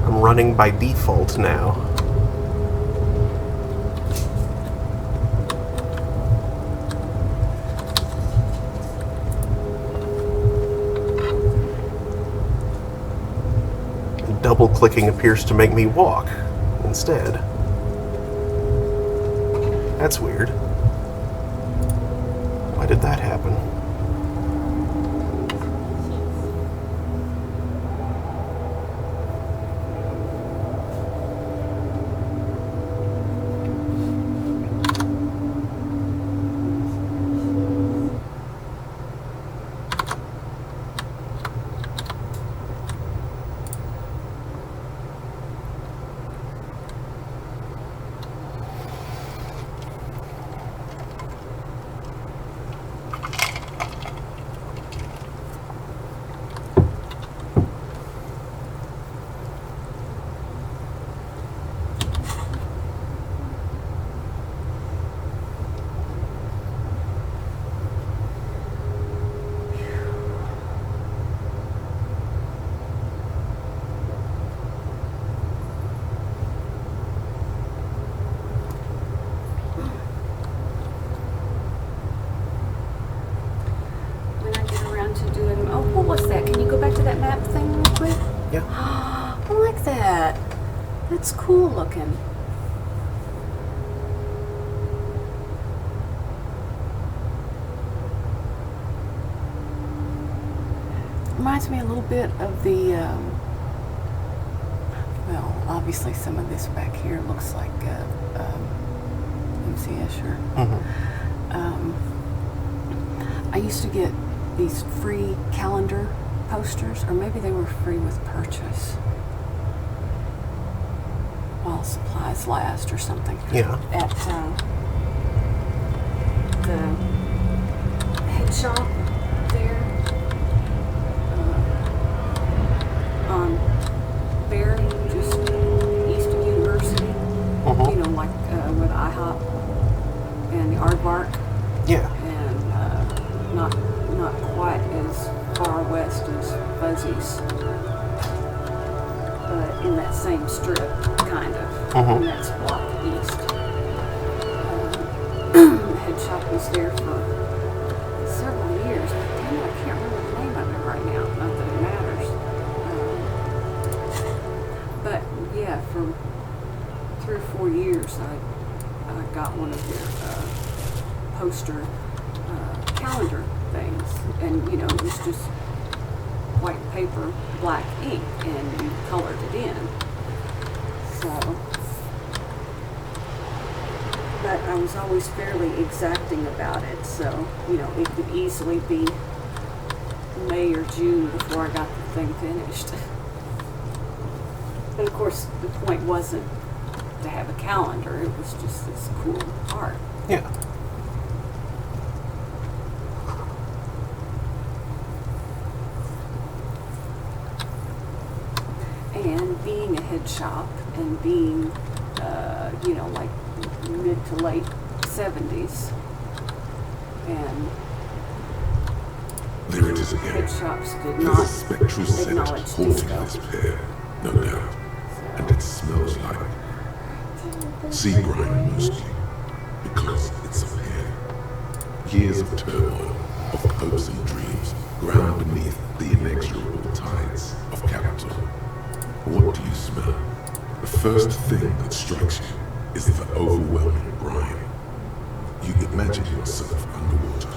I'm running by default now. Double-clicking appears to make me walk instead. That's weird. Why did that happen? I like that. That's cool looking. Reminds me a little bit of the, well, obviously some of this back here looks like MC Escher. I used to get these free calendar posters, or maybe they were free with purchase while supplies last or something. Yeah. At the head shop there on Berry, just east of University. You know, like with IHOP and the Aardvark. Yeah. And not quite as far west as Fuzzy's, but in that same strip, kind of. And that's block east. The head shop was there for several years. Damn, I can't remember the name of it right now. Not that it matters. But yeah, for 3 or 4 years, I got one of their poster calendar things, and you know, it was just white paper, black ink, and you colored it in. So, but I was always fairly exacting about it, so you know, it could easily be May or June before I got the thing finished. And of course, the point wasn't to have a calendar, it was just this cool art. Yeah. And being a head shop and being, you know, like mid to late 70s, and there it is again. head shops did There's not a spectral scent acknowledge haunting disco. this pair, no doubt. And it smells like sea brine mostly, because it's a pair. Years of turmoil, of hopes and dreams, ground beneath the inexorable tides of capital. What do you smell? The first thing that strikes you is the overwhelming brine. You Imagine yourself underwater,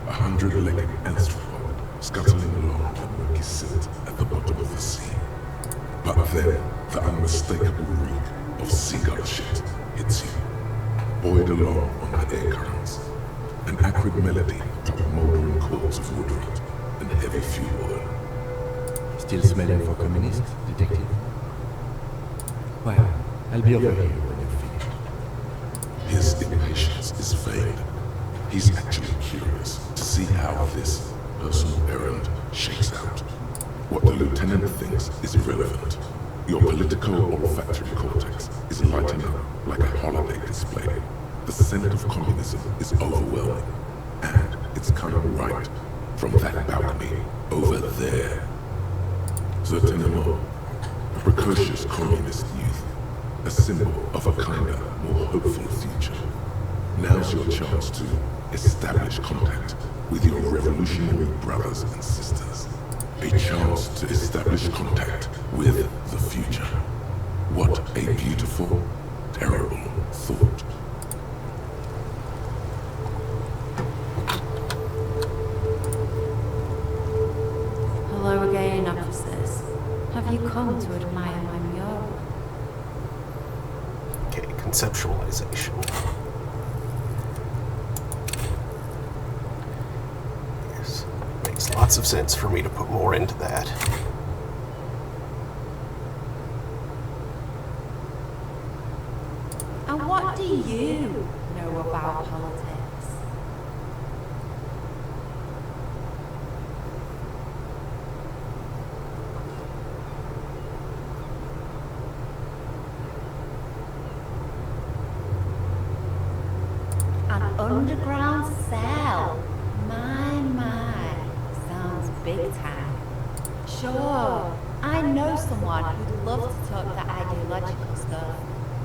a 100-legged anthropod scuttling along the murky silt at the bottom of the sea. But then, the unmistakable reek of seagull shit hits you, buoyed along on the air currents. An acrid melody atop mouldering chords of woodrot and heavy fuel oil. Still smelling for communists, detective? Well, I'll be over here when you're finished. His impatience is vain. He's actually curious to see how this personal errand shakes out. What the lieutenant thinks is irrelevant. Your political olfactory cortex is lighting up like a holiday display. The scent of communism is overwhelming, and it's coming right from that balcony over there. Certainement, a precocious communist youth, a symbol of a kinder, more hopeful future. Now's your chance to establish contact with your revolutionary brothers and sisters. A chance to establish contact with the future. What a beautiful, terrible thought. Hello again, officers. Have you come to admire my mural? Okay, conceptualization. Yes, makes lots of sense for me to put more into that. And what do you know about politics? An underground cell? My. Sounds big time. Sure, I know someone who'd love to talk that ideological stuff.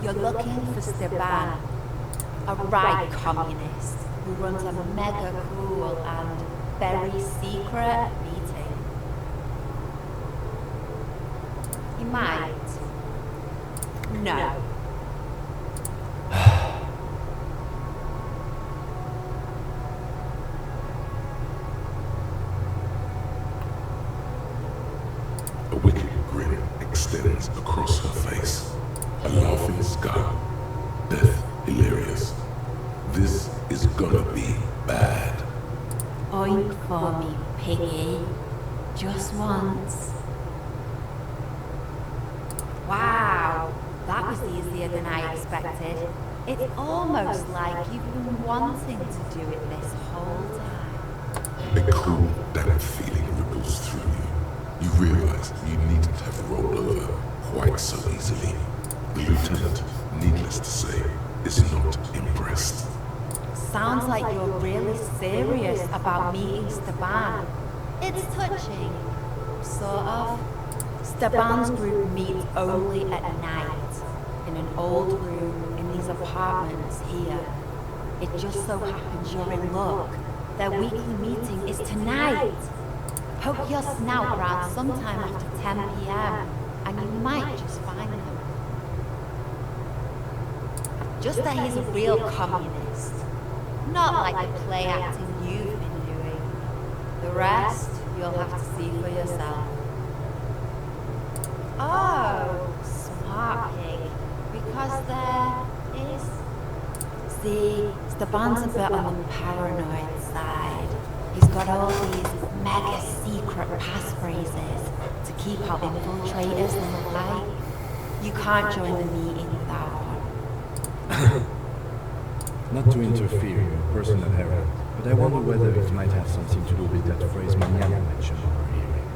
You're looking for Steban, a right communist who runs a mega cool and very secret meeting. You might. No. A wicked grin extends across her face. A laughing scar. Death hilarious. This is gonna be bad. Oink for me, piggy. Just once. Wow, that was easier than I expected. It's almost like you've been wanting to do it this whole time. A cool, damp feeling ripples through you. You realize you needn't have rolled over quite so easily. The lieutenant, needless to say, is not impressed. Sounds like you're really serious about meeting Steban. It's touching, sort of. Steban's group meets only at night, in an old room in these apartments here. It just so happens you're in luck. Their weekly meeting is tonight. Poke your snout around sometime after 10 p.m. and you might just find them. Just that he's a real communist. Not like the play acting you've been doing. The rest, you'll have to see for yourself. Oh, smart pig. Because there is... See, Steban's a bit on the paranoid side. He's got all these mega secret passphrases to keep out infiltrators and the like. You can't join the meeting without one. Not to interfere in your personal errand, but I wonder whether it might have something to do with that phrase Mañana mentioned in our hearing.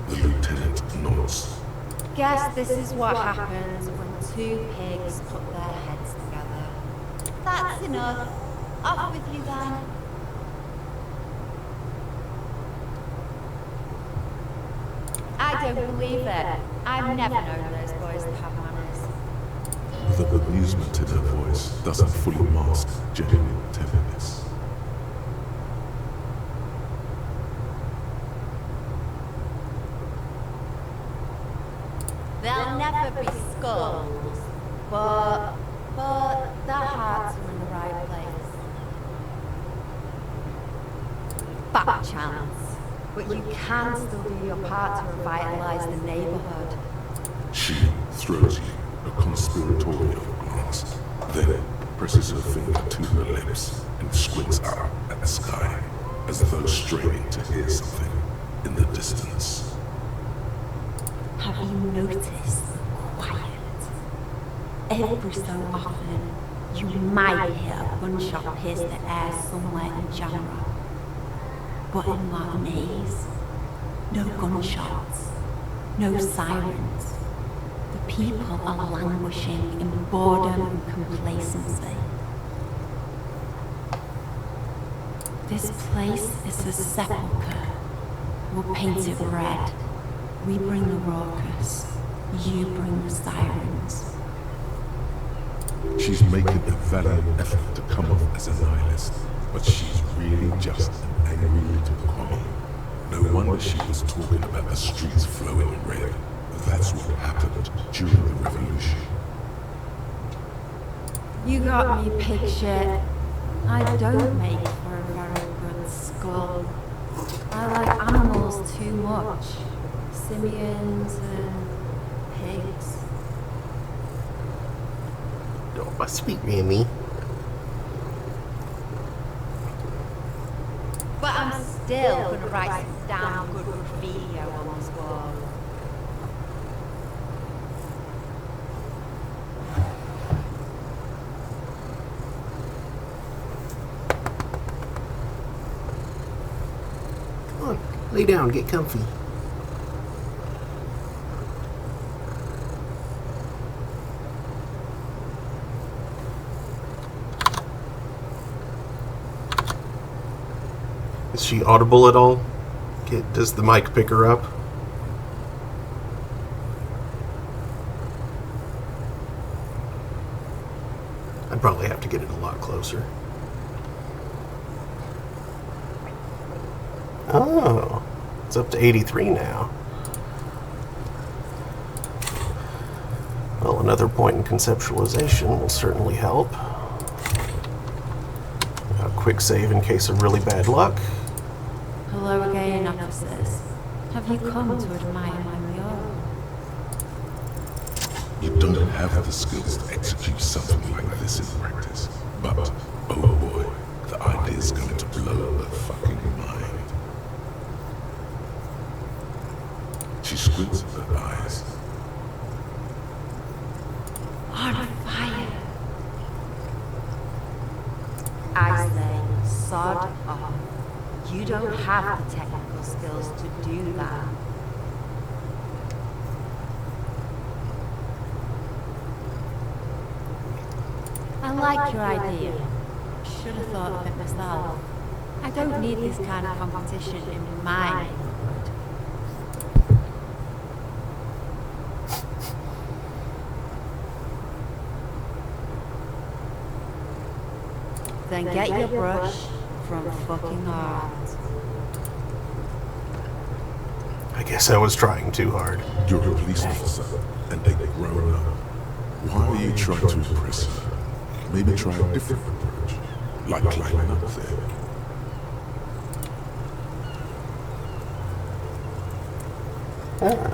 The lieutenant nods. Guess this is what happens when two pigs put their heads together. That's enough. Off with you then. I don't believe it. I've never known those boys to have manners. The amusement in her voice doesn't fully mask genuine tenderness. There'll never be skulls, but their hearts are in the right place. Fat chance, but you can still do your part to revitalize the neighborhood. She throws you a conspiratorial glance, then presses her finger to her lips and squints up at the sky, as though straining to hear something in the distance. Have you noticed the quiet? Every so often, you might hear a gunshot pierce the air somewhere in Jamra. But in Marmaze, no gunshots, no sirens. The people are languishing in boredom and complacency. This place is a sepulchre. We'll paint it red. We bring the raucous, you bring the sirens. She's making a valiant effort to come off as a nihilist, but she's really just an angry little commie. No wonder she was talking about the streets flowing red. That's what happened during the revolution. You got me, pig shit. I don't make for a very good skull. I like animals too much. Simians and pigs. Oh, my sweet Remy. But I'm still gonna write some damn good graffiti on this wall. Come on, lay down, get comfy. Is she audible at all? Does the mic pick her up? I'd probably have to get it a lot closer. Oh, it's up to 83 now. Well, another point in conceptualization will certainly help. A quick save in case of really bad luck. Hello again, officers. Have you come to admire my mural? You don't have the skills to execute something like this in practice. But, oh boy, the idea's going to blow her fucking mind. She squints at her eyes. On fire. I say, sod off. You don't have the technical skills to do that. I like your idea. Should have thought of it myself. I don't need this kind of competition in my neighborhood. Then get your brush from fucking art. I guess I was trying too hard. You're a police officer, and a grown up. Why are you trying to impress her? Maybe try a different approach, like climbing up there. Ah.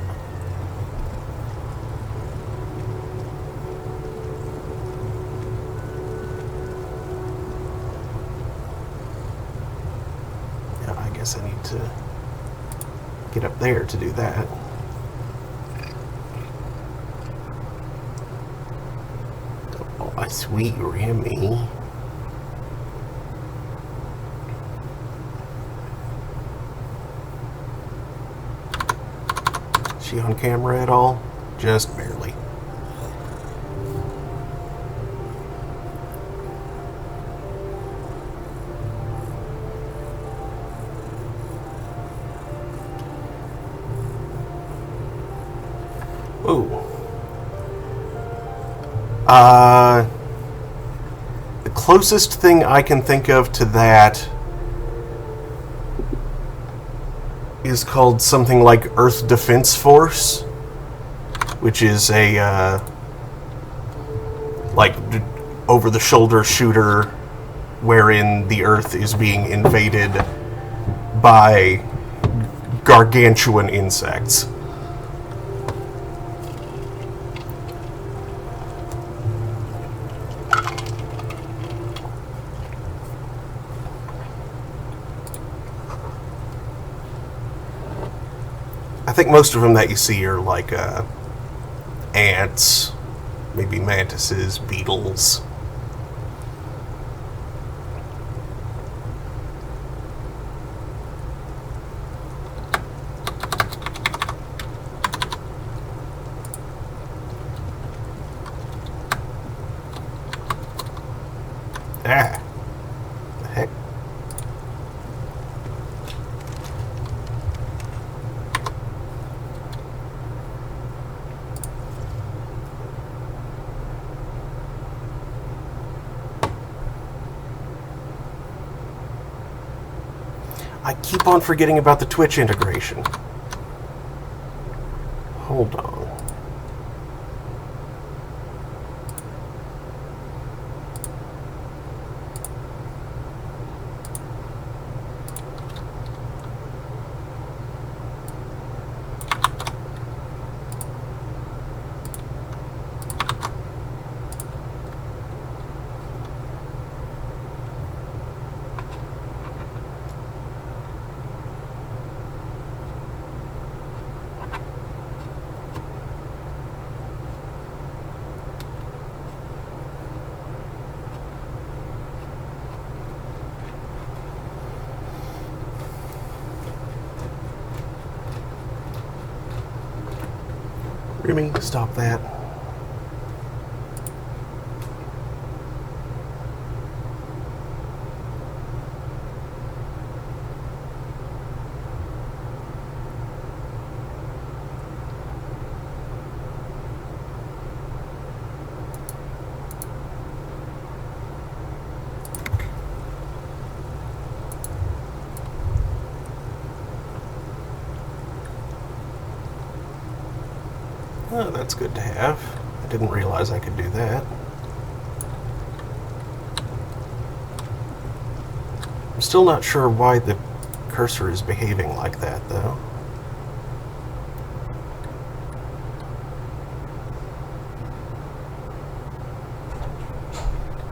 Yeah, I guess I need to get up there to do that. Oh, my sweet Remy. Is she on camera at all? Just barely. Ooh. The closest thing I can think of to that is called something like Earth Defense Force. which is a like over-the-shoulder shooter wherein the Earth is being invaded by gargantuan insects. I think most of them that you see are like ants, maybe mantises, beetles. Ah, the heck. I keep on forgetting about the Twitch integration. Hold on. Remy, stop that. Oh, that's good to have. I didn't realize I could do that. I'm still not sure why the cursor is behaving like that, though.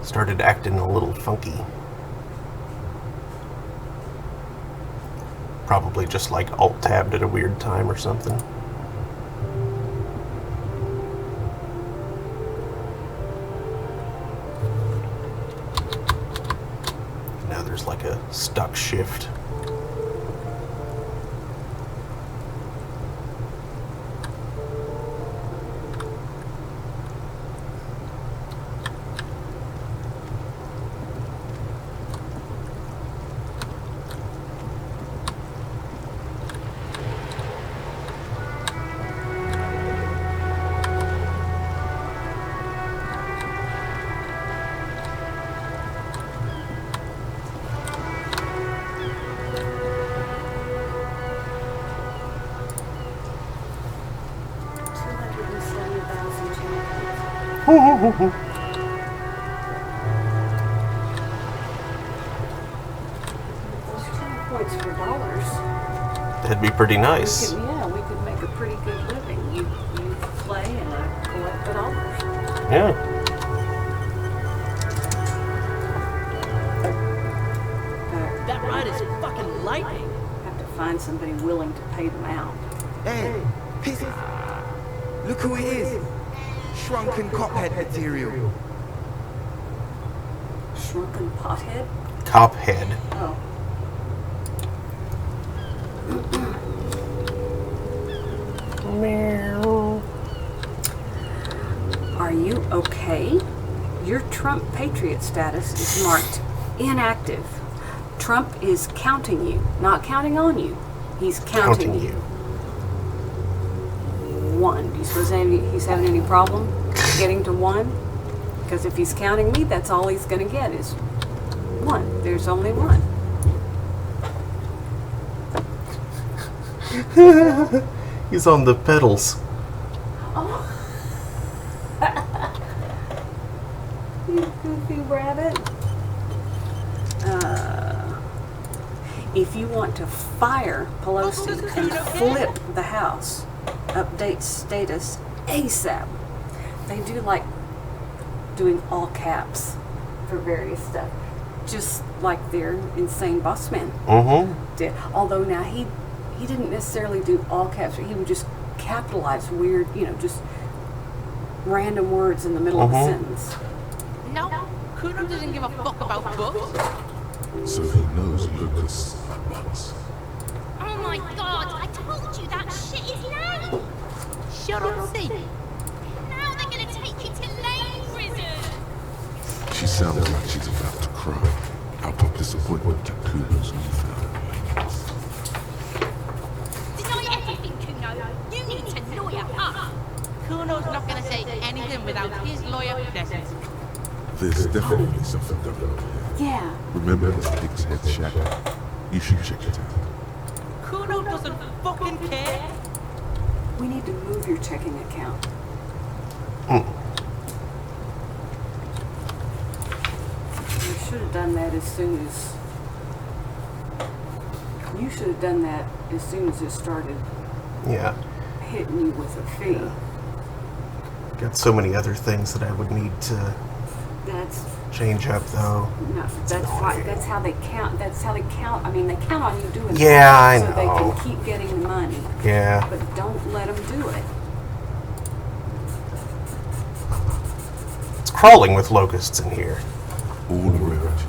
Started acting a little funky. Probably just like Alt-tabbed at a weird time or something. Like a stuck shift. Points for dollars. That'd be pretty nice. We could make a pretty good living. You play and I collect the dollars. Yeah. That ride is fucking lightning. Have to find somebody willing to pay them out. Hey, look who it is. Shrunken cophead material. Shrunken pothead? Cophead. Oh. Meow. Are you okay? Your Trump Patriot status is marked inactive. Trump is counting you, not counting on you. He's counting you. One. Do you suppose he's having any problem getting to one? Because if he's counting me, that's all he's going to get is one. There's only one. He's on the pedals. Oh. You goofy rabbit. If you want to fire Pelosi and flip the House, update status ASAP. They do like doing all caps for various stuff, just like their insane boss man did. Although now he didn't necessarily do all caps, he would just capitalize weird, just random words in the middle of a sentence. No, Kuno doesn't give a fuck about books. So he knows locusts are bugs. Oh my god, I told you that shit is loud! Shut up, see. Now they're gonna take you to Lane Prison! She sounds like she's about to cry out of disappointment at Kuno's newfound blankness. Deny everything, Kuno. You need to lawyer up. Kuno's not gonna say anything without his lawyer present. There's definitely something going on here. Yeah. Remember this pig's head shadow? You should check it out. Kuno doesn't fucking care. We need to move your checking account. You should have done that as soon as... You should have done that as soon as it started hitting you with a fee. Got so many other things that I would need to change up, though. No, that's how they count. That's how they count. I mean, they count on you doing Yeah, I so know. they can keep getting the money. Yeah. But don't let them do it. It's crawling with locusts in here. All around you,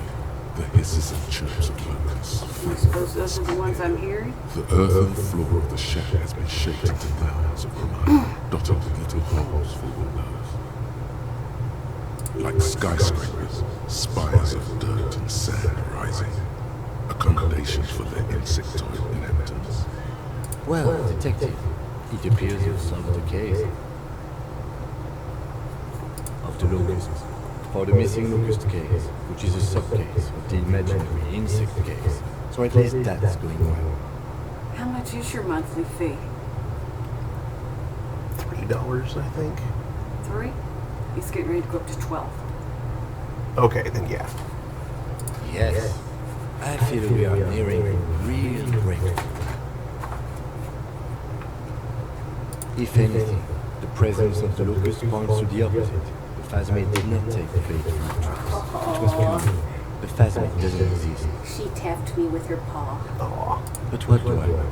the hisses and chirps of locusts. I suppose those are the ones I'm hearing. The earthen floor of the shack has been shaped into mounds of reminder, dotted with little holes for windows. Like skyscrapers, spires of dirt and sand rising, accommodations for their insectoid inhabitants. Well, detective, it appears you've solved the case of the locusts. For the missing locust case, which is a sub-case of the imaginary insect case. So at least that's going well. How much is your monthly fee? $3, I think. 3? He's getting ready to go up to 12. Okay, then yeah. Yes. I feel we are nearing a real breakthrough. If anything, the presence of the locust points to the opposite. The phasmid did not take the fate from the traps. It was pure. The phasmid doesn't exist. She tapped me with her paw. But what do I know?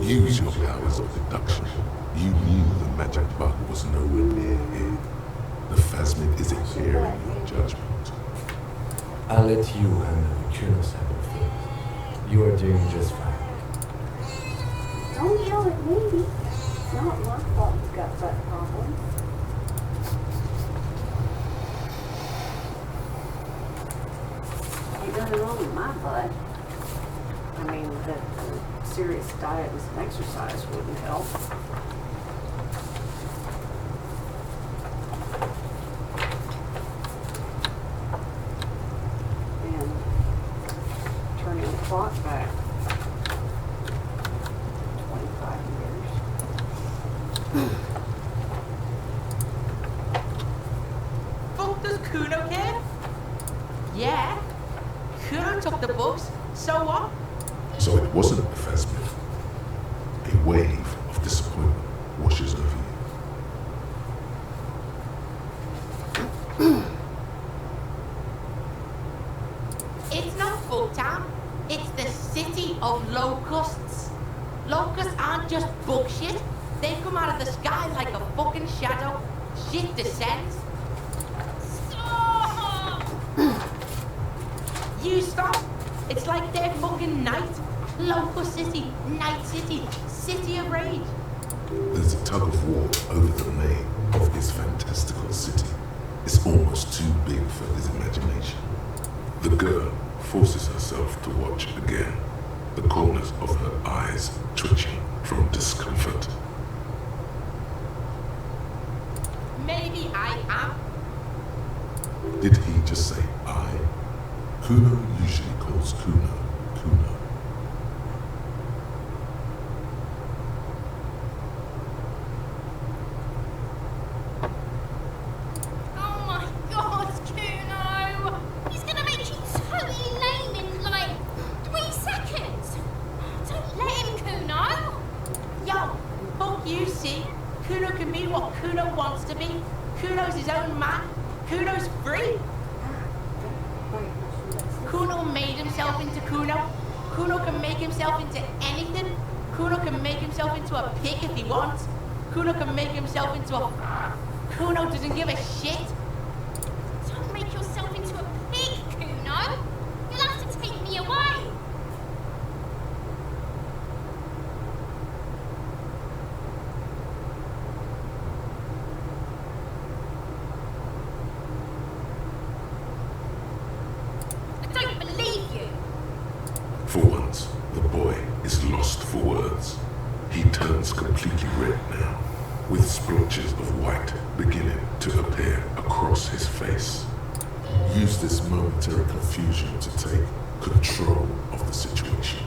Use your powers of deduction. You knew the magic bug was nowhere near here. The phasmid is hearing your judgment. I'll let you handle the kernel side of things. You are doing just fine. Don't yell at me. It's not my fault you got butt problems. Ain't nothing wrong with my butt. I mean, the serious diet and some exercise wouldn't help. And turning the clock back 25 years. Fuck does Kuno care? Yeah. Kuno took the books, so what? So it wasn't the phasmid. A wave of disappointment washes over you. It's not Fucktown. It's the city of locusts. Locusts aren't just bug shit. They come out of the sky like a fucking shadow. Shit descends. Stop! You stop. It's like their fucking night. Locust City, Night City, City of Rage. There's a tug of war over the name of this fantastical city. It's almost too big for his imagination. The girl forces herself to watch again, the corners of her eyes twitching from discomfort. Maybe I am. Did he just say I? Kuno usually calls Kuno, Kuno. Kuno can be what Kuno wants to be. Kuno's his own man. Kuno's free. Kuno made himself into Kuno. Kuno can make himself into anything. Kuno can make himself into a pig if he wants. Kuno can make himself into a... Kuno doesn't give a shit. Don't make yourself into a pig, Kuno. You'll have to take me away. I don't believe you. For once, the boy is lost for words. He turns completely red now, with splotches of white beginning to appear across his face. Use this momentary confusion to take control of the situation.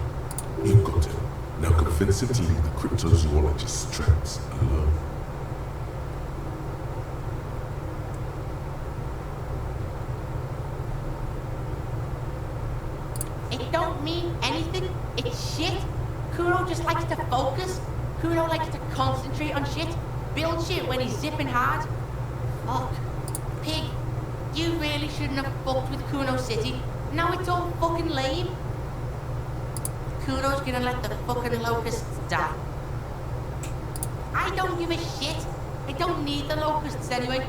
You've got him. Now convince him to leave the cryptozoologist's traps alone. It don't mean anything. It's shit. Kuno just likes to focus. Kuno likes to concentrate on shit. Build shit when he's zipping hard. Fuck. Pig, you really shouldn't have fucked with Kuno City. Now it's all fucking lame. Kuno's gonna let the fucking locusts die. I don't give a shit. I don't need the locusts anyway.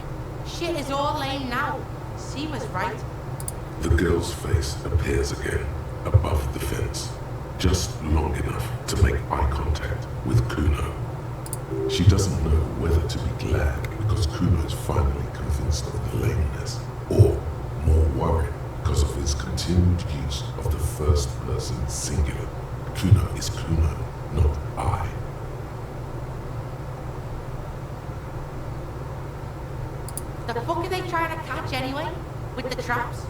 Shit is all lame now. C was right. The girl's face appears again, above the fence, just long enough to make eye contact with Kuno. She doesn't know whether to be glad because Kuno is finally convinced of the lameness, or more worried because of his continued use of the first person singular. Kuno is Kuno, not I. The fuck are they trying to catch anyway? With the traps?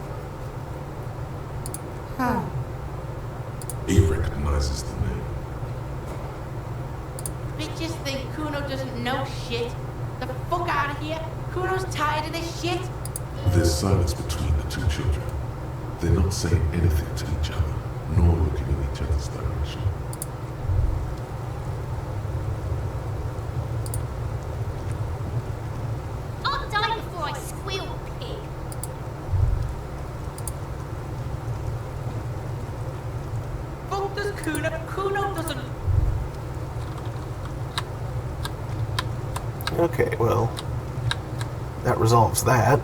Huh. He recognizes the name. Bitches think Kuno doesn't know shit. The fuck out of here. Kuno's tired of this shit. There's silence between the two children. They're not saying anything to each other, nor looking in each other's direction. I'll die before I squeal, pig. Fuck does Kuno? Kuno doesn't... Okay, well, that resolves that.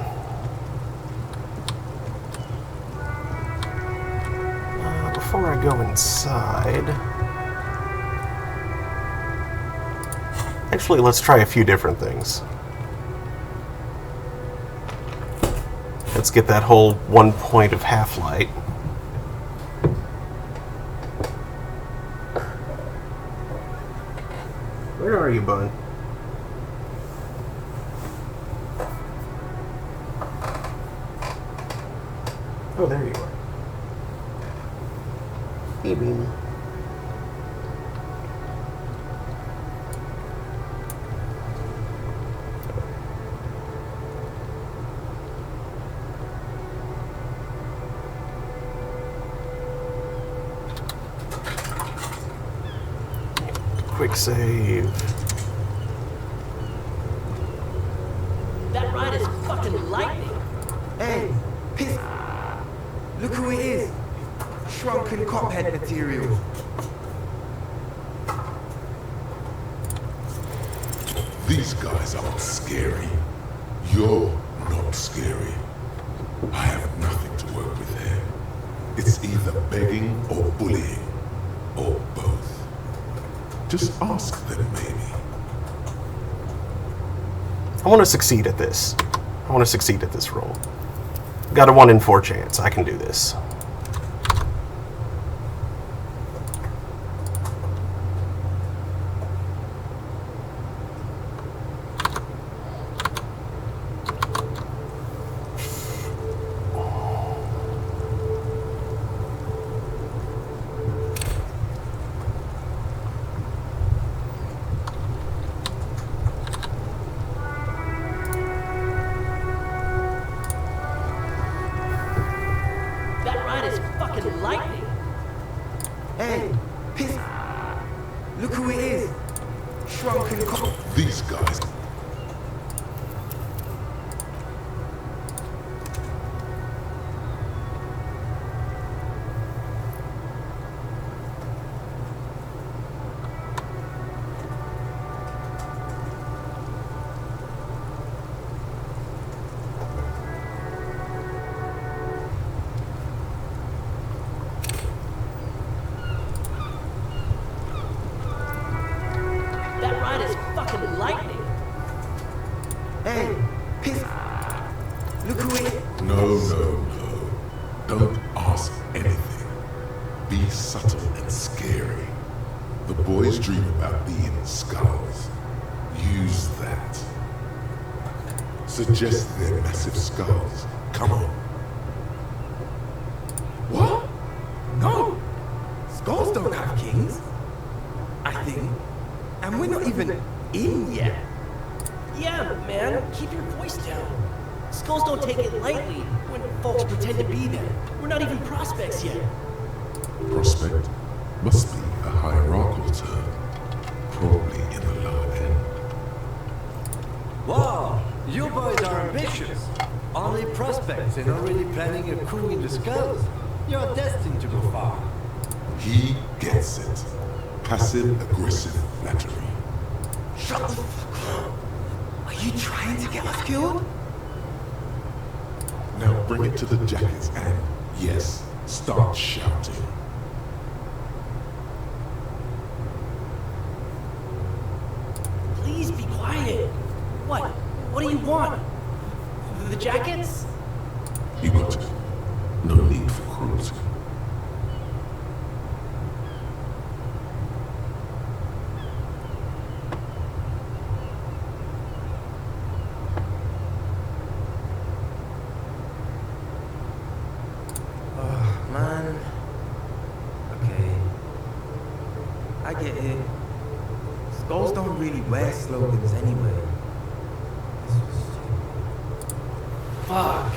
Before I go inside... Actually, let's try a few different things. Let's get that whole 1 point of half-light. Where are you, bud? Oh, there you are. Hey, Bean. Quick save. That ride is fucking lightning. Hey, piss. Look who it is. Shrunken cophead material. These guys aren't scary. You're not scary. I have nothing to work with here. It's either begging or bullying, or both. Just ask them, maybe. I want to succeed at this. I want to succeed at this roll. Got a 1 in 4 chance. I can do this. lightning. Hey, piss. Look who it is. No. Don't ask anything. Be subtle and scary. The boys dream about being skulls. Use that. Suggest they're massive skulls. Come on. What? No! Skulls don't have kings. I think. And we're not even in yet. Yeah, man, keep your voice down. Skulls don't take it lightly when folks pretend to be them. We're not even prospects yet. Prospect must be a hierarchical term. Probably in the lower end. Wow, you boys are ambitious. Only prospects and already planning a coup in the skulls. You're destined to go far. He gets it. Passive-aggressive flattery. Shut the fuck up. Are you trying to get us killed? Now bring it to the jackets and, yes, start shouting. Please be quiet. What? What do you want? The jackets? You got it. No need for cruelty. Oh, man. Okay. I get it. Skulls don't really wear slogans anyway. Fuck.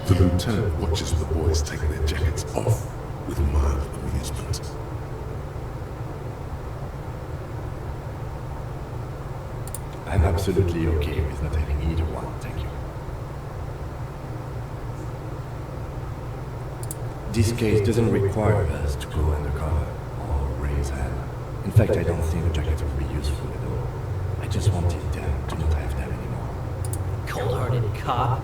The lieutenant watches the boys take their jackets off with mild amusement. I'm absolutely okay with not having either one, thank you. This case doesn't require us to go undercover or raise hell. In fact, I don't think the jackets would be useful at all. I just wanted them to not have them anymore. Cold-hearted cop.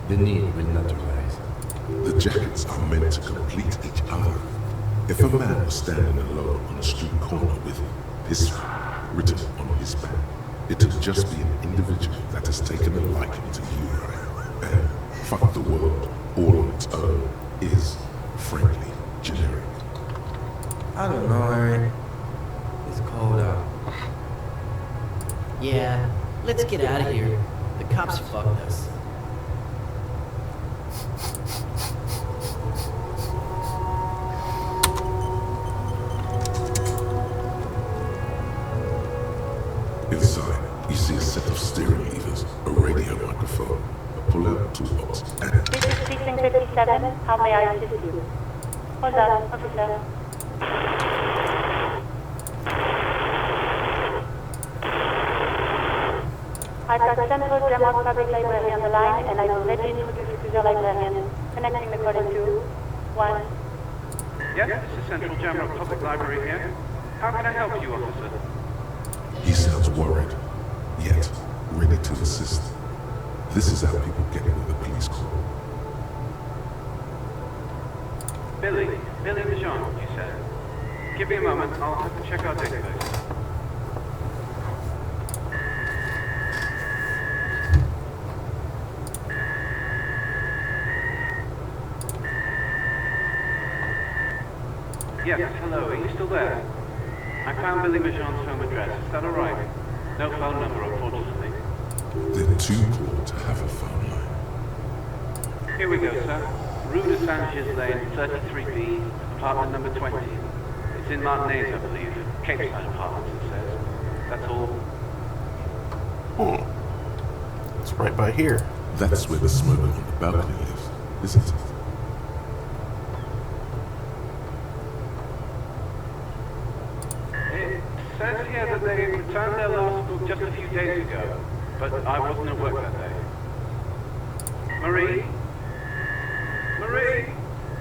The need will not arise. The jackets are meant to complete each other. If a man was standing alone on a street corner with history written on his back, it would just be an individual that has taken a liking to you. And fuck the world, all on its own, is, frankly, generic. I don't know, Eric. It's cold out. Yeah, let's get out of here. The cops fucked us. Inside, you see a set of steering levers, a radio microphone, a pull-out toolbox, and This is Precinct 57. How may I assist you? Hold on, officer. I've got Central Demont Public Library on the line, and I will let you introduce you to the librarian. Connecting the call in 2, 1. Yes, this is Central Jamrock Public Library here. How can I help you, officer? he sounds worried, yet ready to assist. This is how people get with the police call. Billy Michon, you said. Give me a moment, I'll have to check our database. Yes, hello, are you still there? I found Billy Michon's home address, is that alright? No phone number, unfortunately. They're too poor to have a phone line. Here we go, sir. Rue de Sanchez Lane, 33B, apartment number 20. It's in Martinez, I believe. Cape Side Apartments, it says. That's all. It's right by here. That's where the smoker on the balcony lives, isn't it? It says here that they returned their last book just a few days ago, but I wasn't at work that day. Marie? Marie?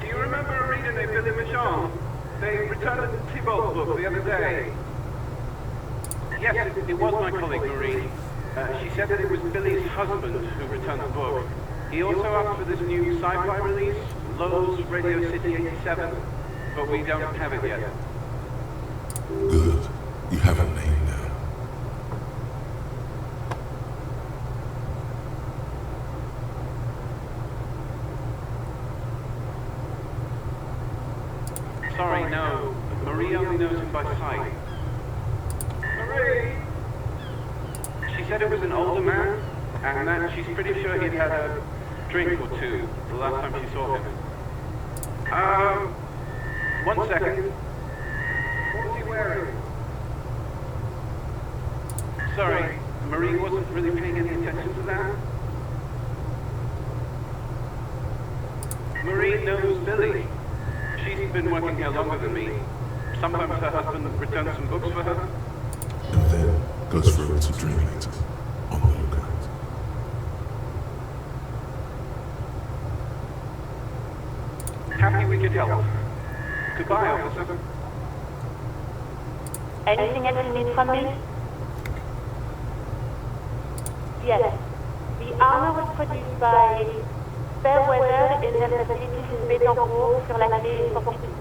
Do you remember a reader named Billy Michon? They returned the Thibault book the other day. Yes, it was my colleague, Marie. She said that it was Billy's husband who returned the book. He also asked for this new sci-fi release, Lowe's Radio City 87, but we don't have it yet. Good. You have a name now. Sorry, no. Marie only knows him by sight. Marie! She said it was an older man, and that she's pretty sure he'd had a drink or two the last time she saw him. 1 second. What was he wearing? Sorry, Marie wasn't really paying any attention to that. Marie knows Billy. She's been working here longer than me. Sometimes her husband returns some books for her. And then goes for a little drink later. On the lookout. Happy we could help. Goodbye, officer. Anything else you need from me? Yes. The armor was produced by Fairweather in their facilities in Bétancourt sur la clé Fortitude.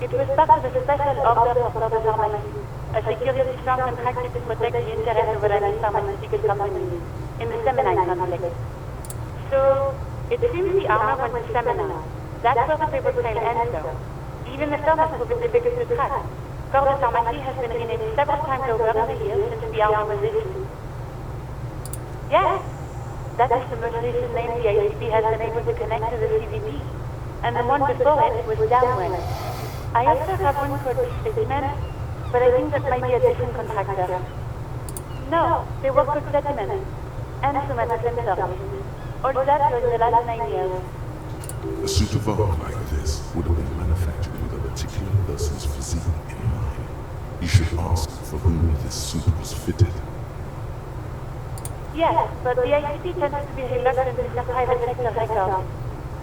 It was part of a special order for the pharmacy, a security firm contracted to protect the interests of Iranian pharmaceutical companies in the Semenite conflict. So, it seems the armor went to Semena. That's where the paper trail ends though. Even the firm has proven difficult to track. Corps de Pharmacie has been renamed several times over in the years since the armor was issued. Yes, that is the most recent name the ICP has been able to connect to the CVP, and the one before it was Downwell. I also have one called Specimen, but I think that might be a different contractor. No, they work with Specimen, and Sumatran service. All that was the last 9 years. A suit of armor like this would have been manufactured with a particular person's physique in mind. You should ask for whom this suit was fitted. Yes, but the ICP tends to be reluctant to share private sector records.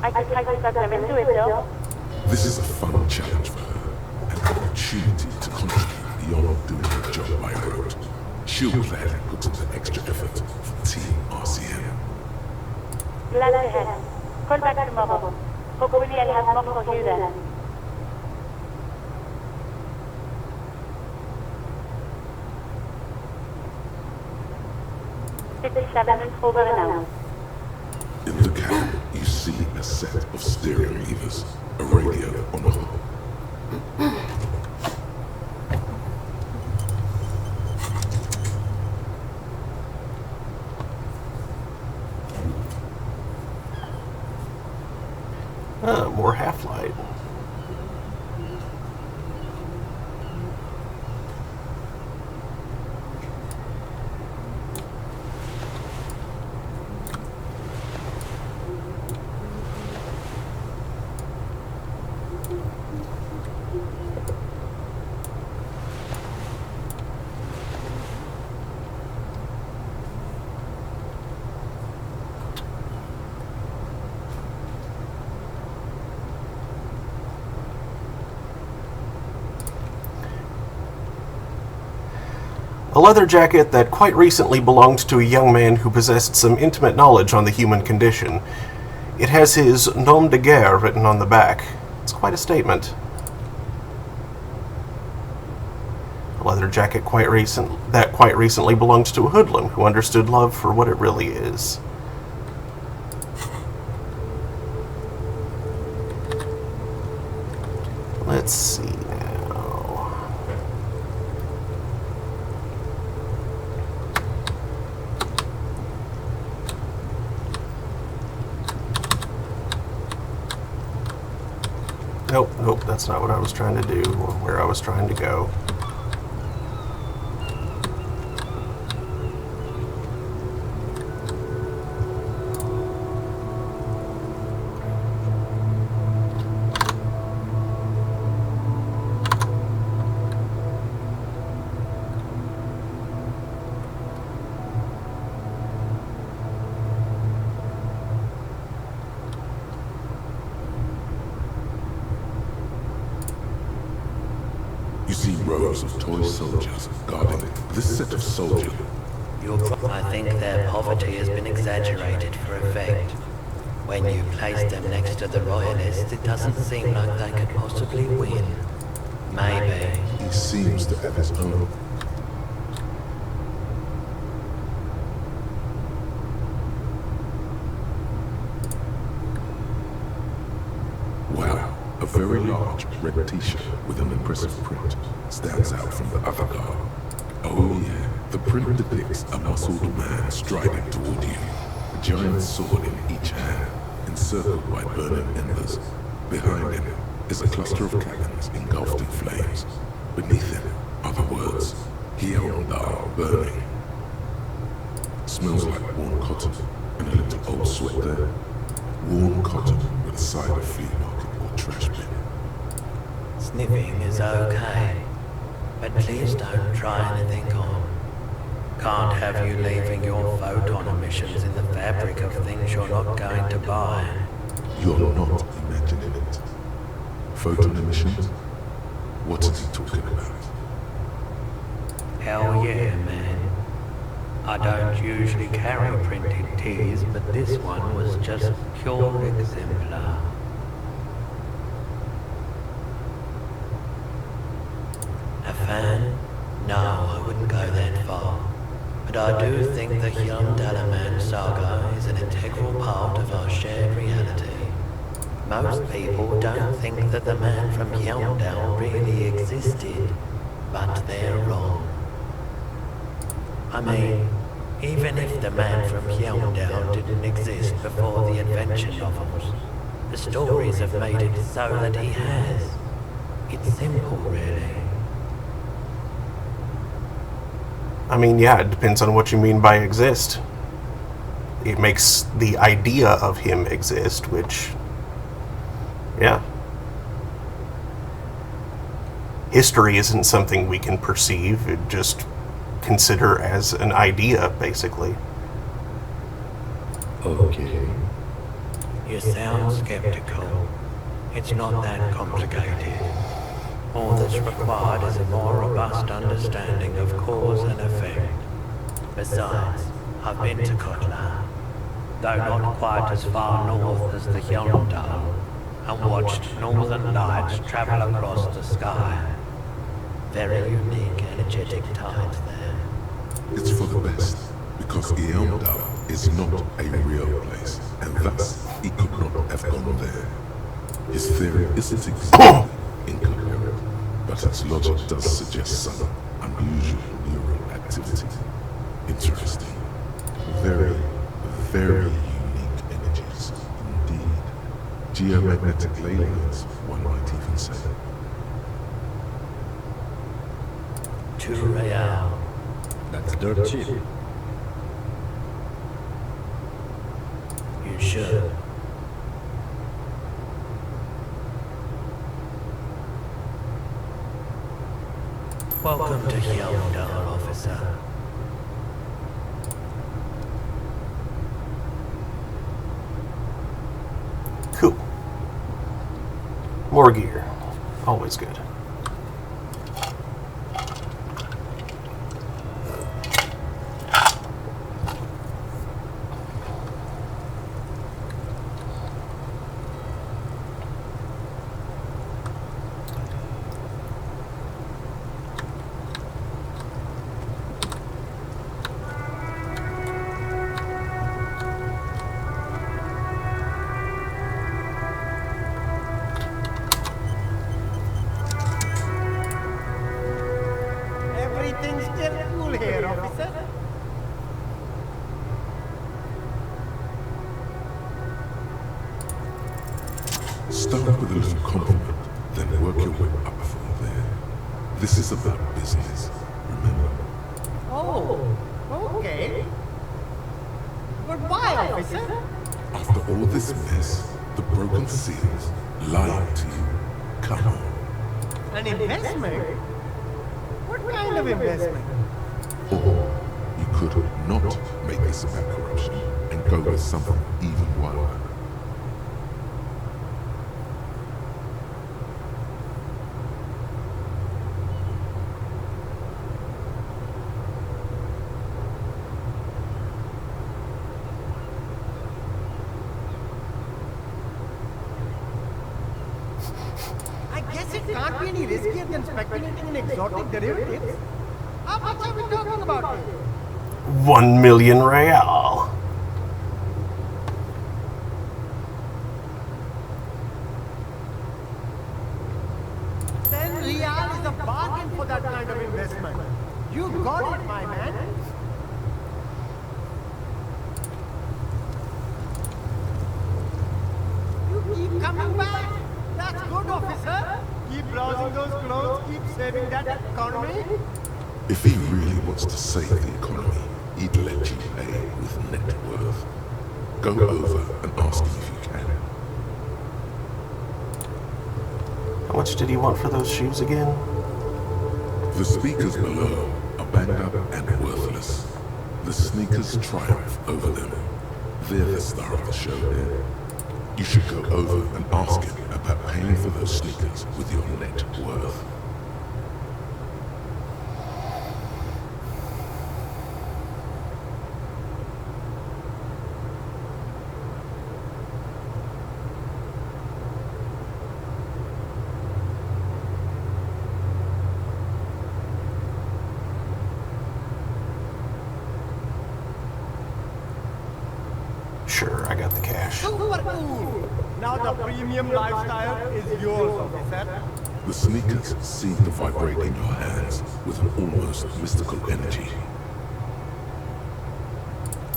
I could try to talk them into it though. This is a fun challenge for her, an opportunity to contribute beyond doing her job by rote. She'll gladly put in the extra effort for Team RCM. Glad to help. Call back tomorrow. Hopefully I'll have more for you then. 57 over and out. In the cabin, you see a set of steering levers, a radio on a hook. More half-light. A leather jacket that quite recently belonged to a young man who possessed some intimate knowledge on the human condition. It has his nom de guerre written on the back. It's quite a statement. A leather jacket that quite recently belonged to a hoodlum who understood love for what it really is. Let's see now. Nope, that's not what I was trying to do, or where I was trying to go. You see rows of toy soldiers guarding this set of soldiers. I think their poverty has been exaggerated for effect. When you place them next to the royalists, it doesn't seem like they could possibly win. Maybe. He seems to have his own. Wow, a very large red t-shirt with an impressive print stands out from the other garb. Oh yeah, the print depicts a muscled man striding toward you, a giant sword in each hand, encircled by burning embers. Behind him is a cluster of cabins engulfed in flames. Beneath him are the words, Hyundai burning. Smells like worn cotton and a little old sweat there. Worn cotton with a side of flea market or trash bin. Sniffing is okay, but please don't try anything on. Can't have you leaving your photon emissions in the fabric of things you're not going to buy. You're not imagining it. Photon emissions? What is he talking about? Hell yeah, man. I don't usually carry printed tees, but this one was just pure exemplar. A fan? No, I wouldn't go that far. But I do think the Hyundai saga is an integral part of our shared reality. Most people don't think that the man from Hyundai really existed, but they're wrong. I mean, even if the man from Hyundai didn't exist before the adventure novels, the stories have made it so that he has. It's simple, really. I mean, yeah, it depends on what you mean by exist. It makes the idea of him exist, which, yeah. History isn't something we can perceive, it just consider as an idea, basically. Okay. You sound skeptical. It's not that complicated. All that's required is a more robust understanding of cause and effect. Besides, I've been to Kotla, though not quite as far north as the Hyundai, and watched northern lights travel across the sky. Very unique, energetic times there. It's for the best, because Hyundai is not a real place, and thus he could not have gone there. His theory isn't exactly incoherent, but its logic does suggest some unusual neural activity. Interesting. Very, very unique energies indeed. Geomagnetic ley lines, one might even say. Too real. That's dirt cheap. You should. Welcome to Hyundai, officer. Cool. More gear. Always good. Everything's still cool here, officer. Start with a little compliment, then work your way up from there. This is about business, remember? Oh, okay. Goodbye, officer. After all this mess, the broken seals, lying to you, come on. An investment? What kind of investment? Or you could not make this about corruption and go with something even wilder. guess it can't be any riskier than speculating in exotic derivatives. How much are we talking about here? 1 million real. Then real is a bargain for that kind of investment. You got it, my man. You keep coming back. That's good, officer. Keep browsing those clothes, keep saving that economy. If he really wants to save the economy, he'd let you pay with net worth. Go over and ask him if you can. How much did he want for those shoes again? The speakers below are banged up and worthless. The sneakers triumph over them. They're the star of the show here. You should go over and ask him about paying for those sneakers with your net worth. Sure, I got the cash. Super cool. Now the premium lifestyle is yours, officer. The sneakers seem to vibrate in your hands with an almost mystical energy.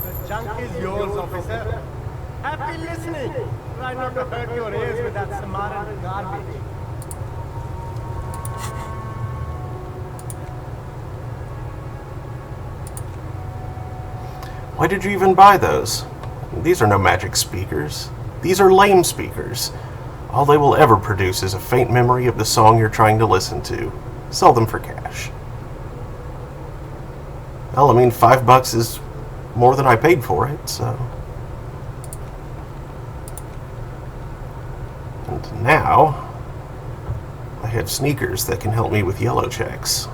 The junk is yours, officer. Happy listening. Try not to hurt your ears with that Samaritan garbage. Why did you even buy those? These are no magic speakers. These are lame speakers. All they will ever produce is a faint memory of the song you're trying to listen to. Sell them for cash. Well, I mean, $5 is more than I paid for it, so... And now, I have sneakers that can help me with yellow checks.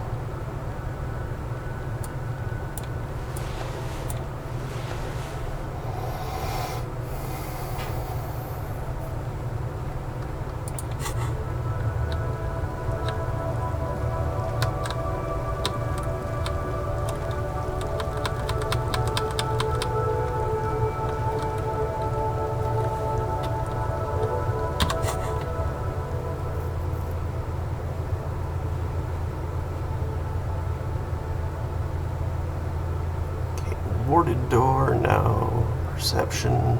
Boarded door, no. Perception.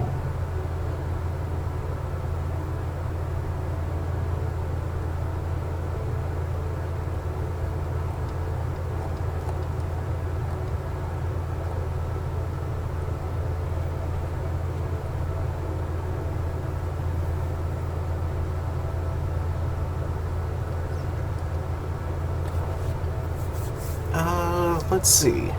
Let's see.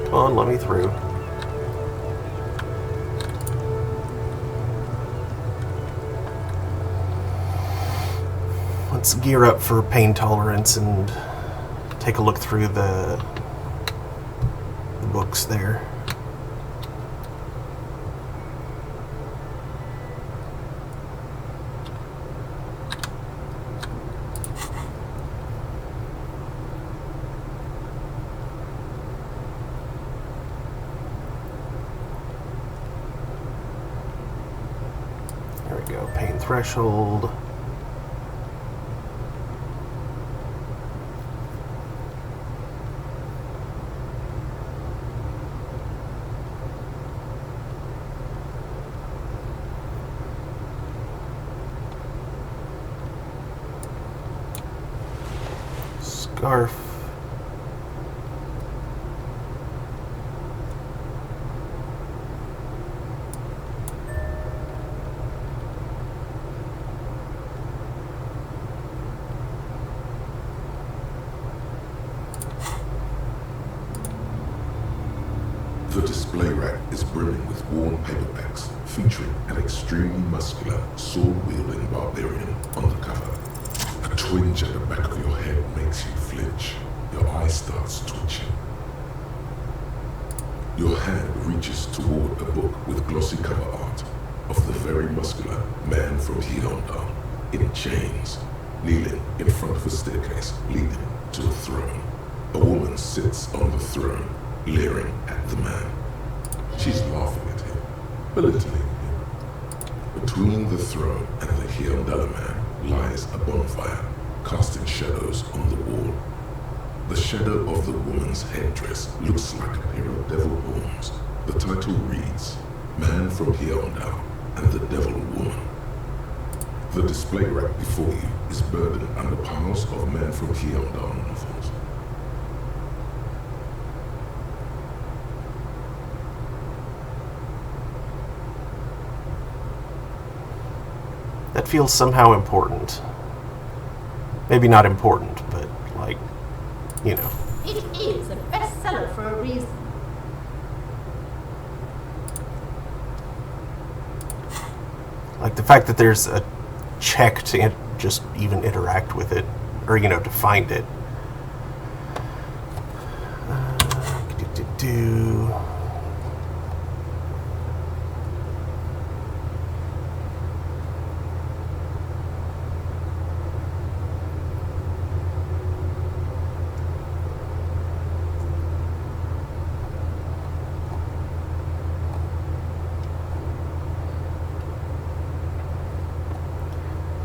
Come on, let me through. Let's gear up for pain tolerance and take a look through the books there. There we go, pain threshold. Scarf. The display rack is brimming with worn paperbacks featuring an extremely muscular, sword-wielding barbarian on the cover. A twinge at the back of your head makes you flinch. Your eye starts twitching. Your hand reaches toward a book with glossy cover art of the very muscular man from Hyundai in chains, kneeling in front of a staircase leading to a throne. A woman sits on the throne, leering at the man. She's laughing at him, belittling him. Between the throne and the Hyundai man lies a bonfire, casting shadows on the wall. The shadow of the woman's headdress looks like a pair of devil horns. The title reads, Man from Hyundai and the Devil Woman. The display rack before you is burdened under piles of Man from Hyundai novels. That feels somehow important. Maybe not important, but like, you know. It is a bestseller for a reason. Like the fact that there's a check to just even interact with it, or, you know, to find it.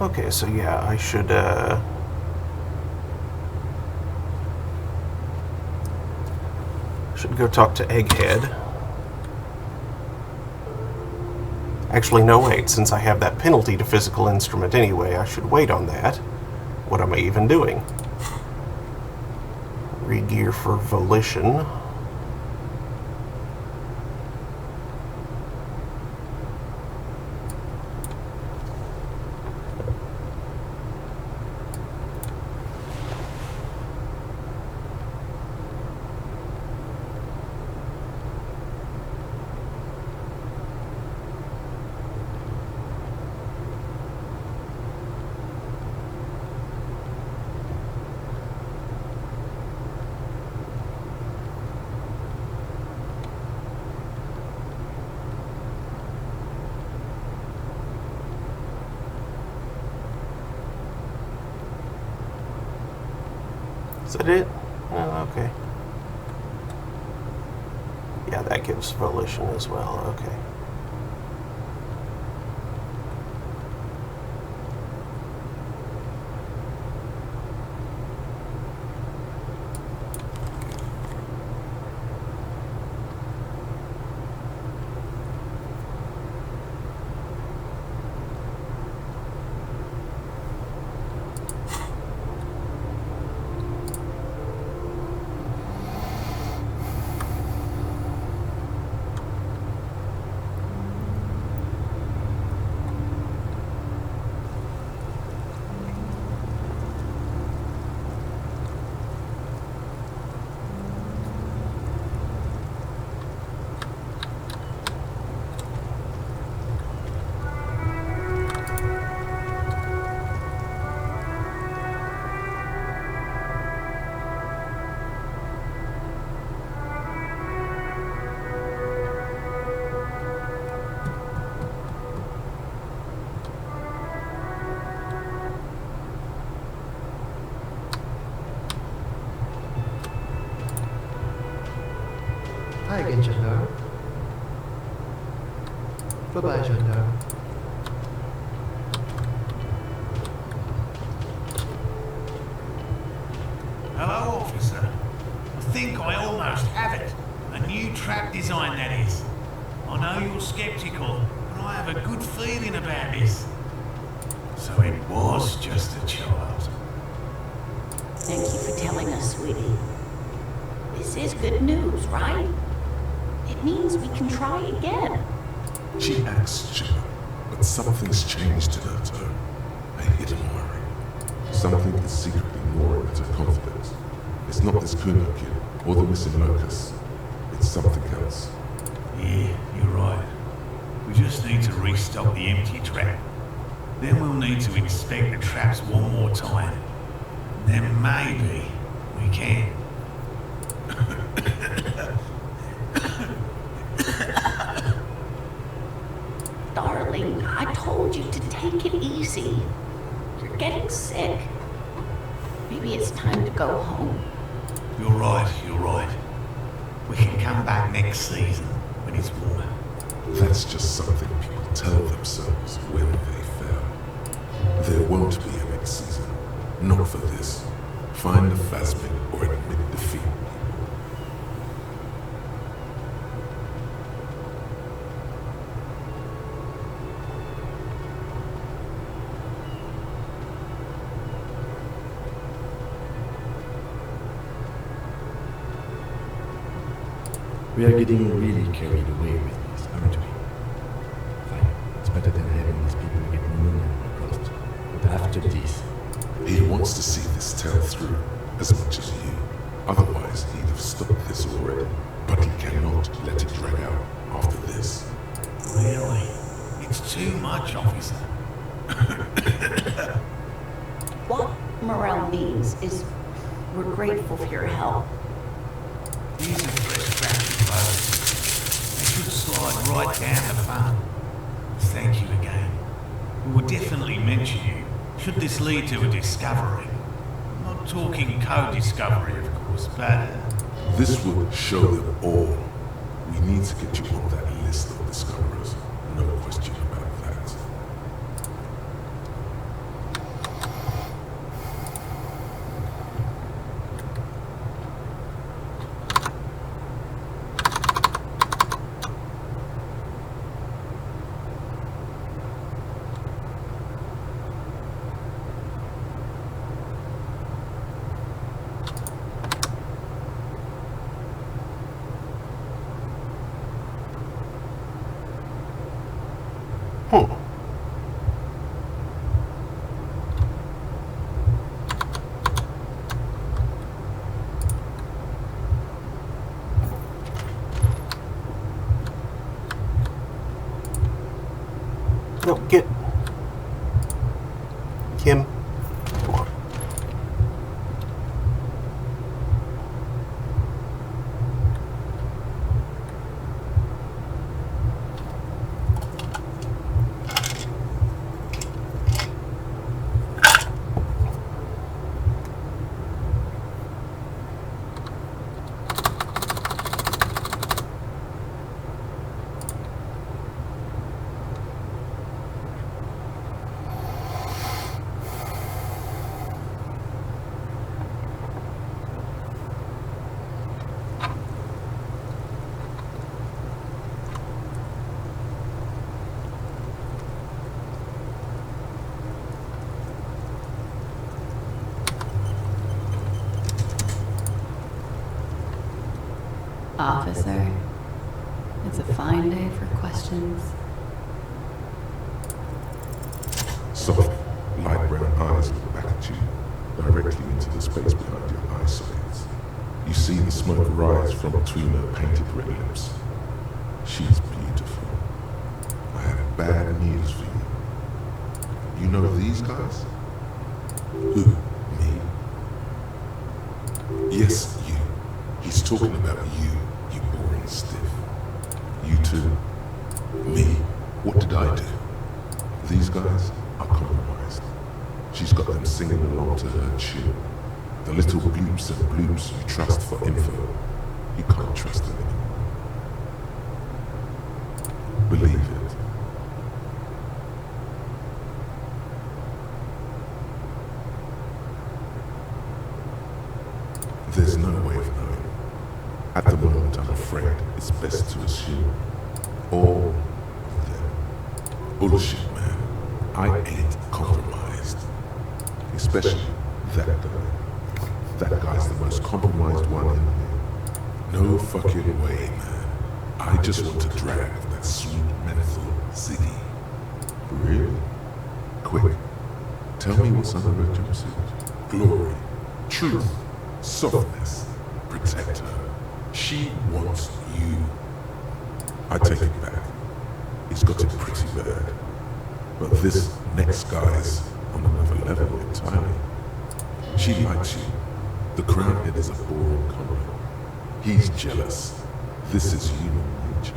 Okay, so yeah, I should go talk to Egghead. Actually, no, wait, since I have that penalty to physical instrument anyway, I should wait on that. What am I even doing? Regear for Volition. Is that it? Oh, okay. Yeah, that gives Volition as well. Okay. Hi again, Jandar. Bye-bye, Jandar. Hello, officer. I think I almost have it. A new trap design, that is. I know you're skeptical, but I have a good feeling about this. So it was just a child. Thank you for telling us, sweetie. This is good news, right? It means we can try again. She acts chipper, but something's changed in her tone. A hidden worry. Something is secretly gnawing at her confidence. It's not this Kuno kid or the missing locust. It's something else. Yeah, you're right. We just need to restock the empty trap. Then we'll need to inspect the traps one more time. Then maybe we can. something. I told you to take it easy. You're getting sick. Maybe it's time to go home. You're right, you're right. We can come back next season when it's warmer. That's just something people tell themselves when they fail. There won't be a next season. Not for this. Find the phasmid or admit defeat. We are getting really carried away with this, aren't we? Fine. It's better than having these people get pneumonia across. But after this... He wants to see this tale through as much as you. Otherwise, he'd have stopped this already. But he cannot let it drag out after this. Really? It's too much, officer. What Morel means is we're grateful for your help. These are fresh battery photos. They should slide right down the front. Thank you again. We will definitely mention you, should this lead to a discovery. I'm not talking co-discovery, of course, but... This will show them all. We need to get you on that list of discoverers. No question about that. No, get... Kim. Come on. Officer, it's a fine day for questions. Soft, light brown eyes look back at you, directly into the space behind your eye sockets. You see the smoke rise from between her painted red lips. She's beautiful. I have bad news for you. You know these guys? Who? Me? Yes, you. He's talking about you, you boring stiff. You too. Me? What did I do? These guys are compromised. She's got them singing along to her tune. The little bloops and bloops you trust for info, you can't trust them anymore. Believe it. There's no way of knowing. At the moment, I'm afraid it's best to assume all of them. Bullshit, man. I ain't compromised. Especially that guy. That guy's the most compromised one in here. No fucking way, man. I just want to drag that sweet menthol ziggy. Really? Quick. Tell me what's under her jumpsuit. Glory. Truth. Softness. Protect her. She wants you. I take it back. He's got it pretty bad. But this next guy's on another level entirely. She likes you. The crown head is a boring combo. He's jealous. This is human nature.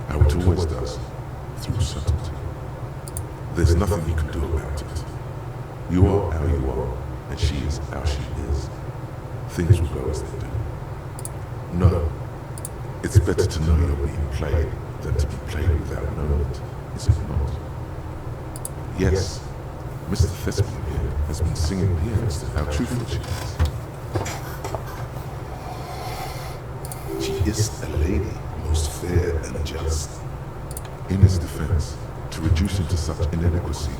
how it always does, through subtlety. There's nothing you can do about it. You are how you are, and she is how she is. Things will go as they do. No, it's better to know you're being played than to be played without knowing it, is it not? Yes, Mr. Thespian here has been singing pianist to how truthful she is. She is a lady, most fair and just. In his defense, to reduce him to such inadequacy,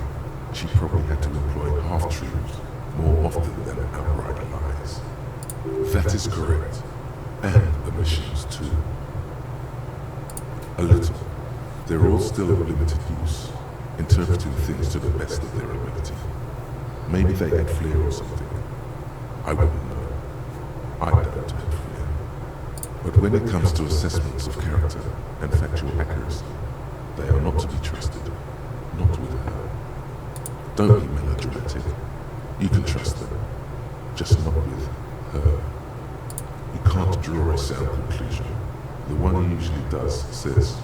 she probably had to employ half-truths more often than outright lies. That is correct, and omissions too. A little. They're all still of limited use, interpreting things to the best of their ability. Maybe they had flair or something. I wouldn't know. I don't have flair. But when it comes to assessments of character and factual accuracy, they are not to be trusted. Not with her. Don't be melodramatic. You can trust them. Just not with her. You can't draw a sound conclusion. The one he usually does says,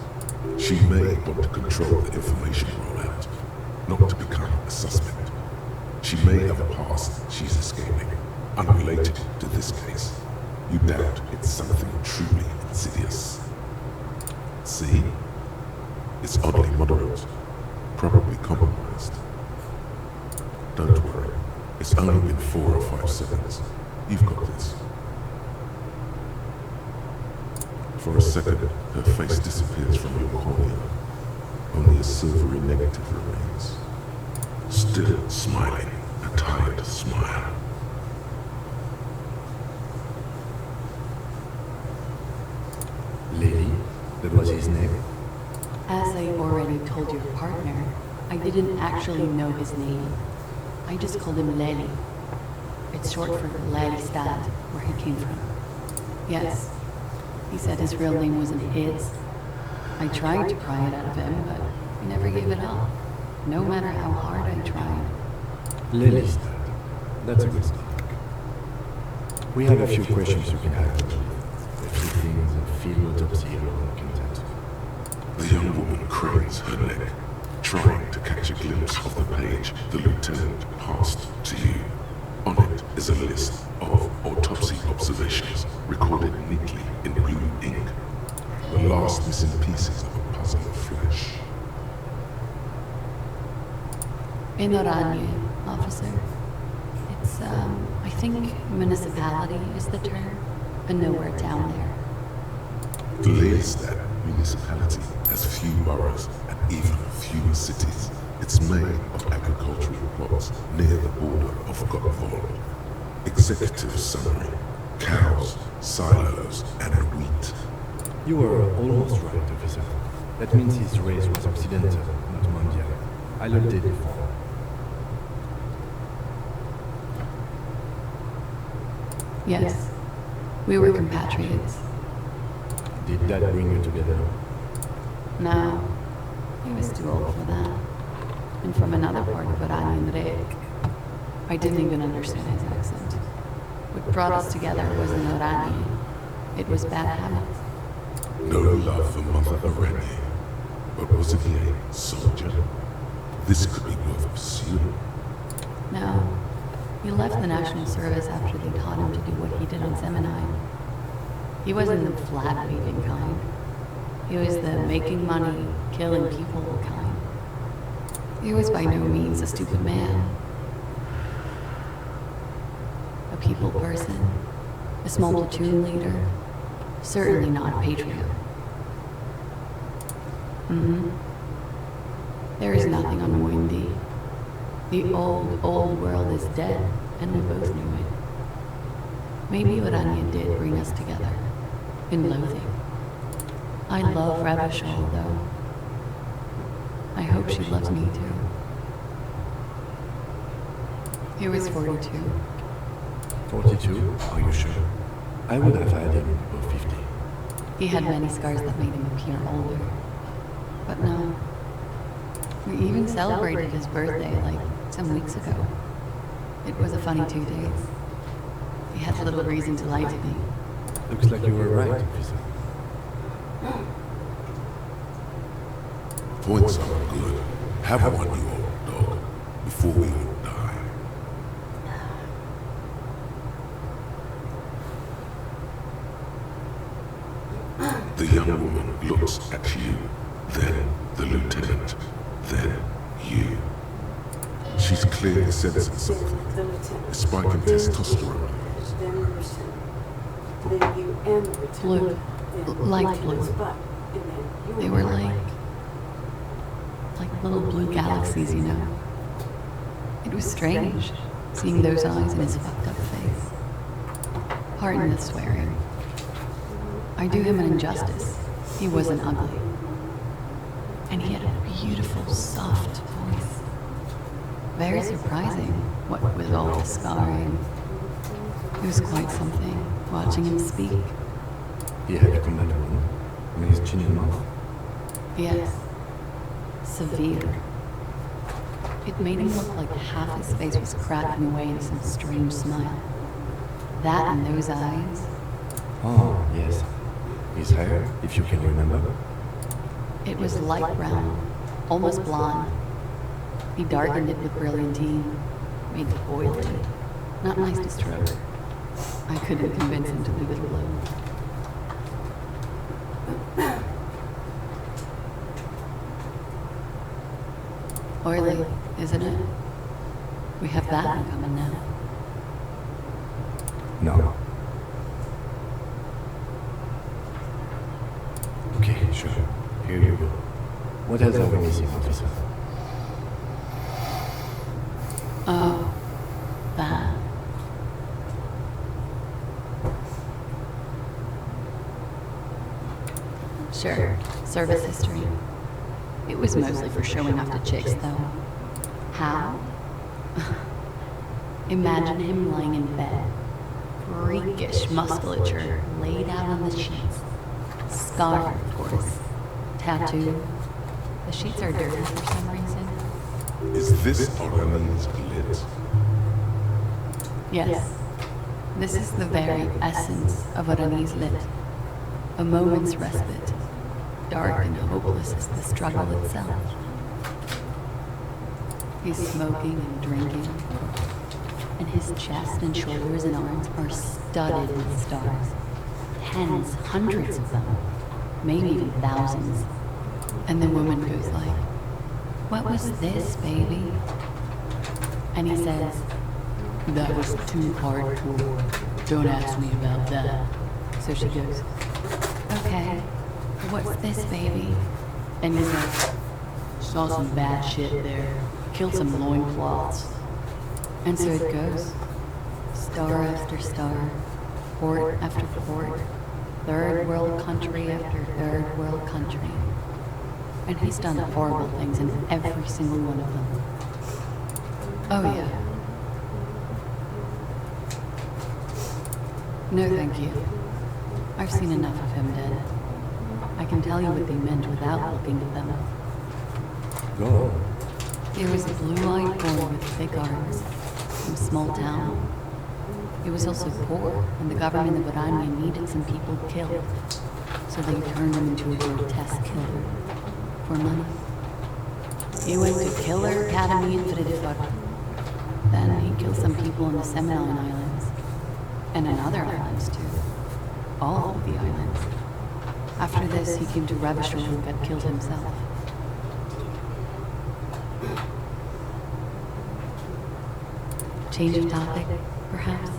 she may want to control the information rollout, not to become a suspect. She may have a past she's escaping, unrelated to this case. You doubt it's something truly insidious. See? It's oddly moderate, probably compromised. Don't worry, it's only been 4 or 5 seconds. You've got this. For a second, her face disappears from your cornea. Only a silvery negative remains. Still smiling, a tired smile. Lady, that was his name? As I already told your partner, I didn't actually know his name. I just called him Lely. It's short for Lelystad, where he came from. Yes, he said his real name wasn't his. I tried to pry it out of him, but he never gave it up. No matter how hard I tried. Lelystad. That's a good start. We have a few questions you can help with. A few things a field autopsy alone can tell to. The young woman cranes her neck, trying to catch a glimpse of the page the lieutenant passed to you. On it is a list of autopsy observations recorded neatly in blue ink. The last missing pieces of a puzzle of flesh. In Oranje, officer. It's, I think municipality is the term, but nowhere down there. The Elysium municipality has few boroughs and even fewer cities. It's made of agricultural plots near the border of Gotvold. Executive summary: cows, silos, and wheat. You were almost right, officer. That means his race was Occidental, not Mondial. I looked it before. Yes, we were compatriots. Did that bring you together? No, he was too old for that. And from another part of Oranje. I didn't even understand his accent. What brought us together wasn't Oranje. It was bad habits. No love for Mother Oranje. But wasn't he a soldier? This could be worth pursuing. No, he left the National Service after they taught him to do what he did on Seminine. He wasn't the flag-waving kind. He was the making money, killing people kind. He was by no means a stupid man. A people person, a small platoon leader, certainly not a patriot. There is nothing on Windy. The old world is dead, and we both knew it. Maybe Oranje did bring us together, in loathing. I love Ravachol, though. I hope she loves me too. He was 42. 42? Are you sure? I would have had him above 50. He had many scars that made him appear older. But no. We even celebrated his birthday, like, some weeks ago. It was a funny 2 days. He had little reason to lie to me. Looks like you were right, officer. Points are good. Have one, you old dog, before we all die. The young woman looks at you, then the lieutenant, then you. She's clearly sensing something. A spike in testosterone. Then you and the lieutenant. Blue. Light blue. They were like little blue galaxies, you know. It was strange, seeing those eyes in his fucked up face. Pardon the swearing. I do him an injustice. He wasn't ugly. And he had a beautiful, soft voice. Very surprising, what with all the scarring. It was quite something, watching him speak. He had a commander on his chin and mouth. Yes. Severe. It made him look like half his face was cracking away in some strange smile. That and those eyes. Oh, yes. His hair, if you can remember. It was light brown, almost blonde. He darkened it with brilliantine, made it oily. Not nice to stroke. I couldn't convince him to leave it alone. Oily, isn't it? We have that in common now. No. Okay, sure. Here you go. What else are we missing, officer? Oh, that. Sure, service history. It was mostly for showing off to chicks, though. How? Imagine him lying in bed. Freakish musculature laid out on the sheets. Scarred, of course. Tattoo. The sheets are dirty for some reason. Is this Orion's lit? Yes. This is the very essence of Orion's lit. A moment's respite. Dark and hopeless as the struggle itself. He's smoking and drinking, and his chest and shoulders and arms are studded with stars. Tens, hundreds of them, maybe even thousands. And the woman goes like, "What was this, baby?" And he says, "That was too hardcore. Don't ask me about that." So she goes, "Okay, what's this, baby?" And he's like, "Saw some bad shit there. Killed some loincloths." And so it goes. Star after star. Port after port. Third world country after third world country. And he's done horrible things in every single one of them. Oh yeah. No thank you. I've seen enough of him dead. I can tell you what they meant without looking at them. Go on. He was a blue-eyed boy with thick arms, from a small town. He was also poor, and the government of Orania needed some people killed, so they turned him into a grotesque killer. For money. He went to Killer Academy in Fridefort. Then he killed some people on the Seminole Islands, and in other islands too. All of the islands. After this, he came to Revishore and got killed himself. Change of topic, perhaps?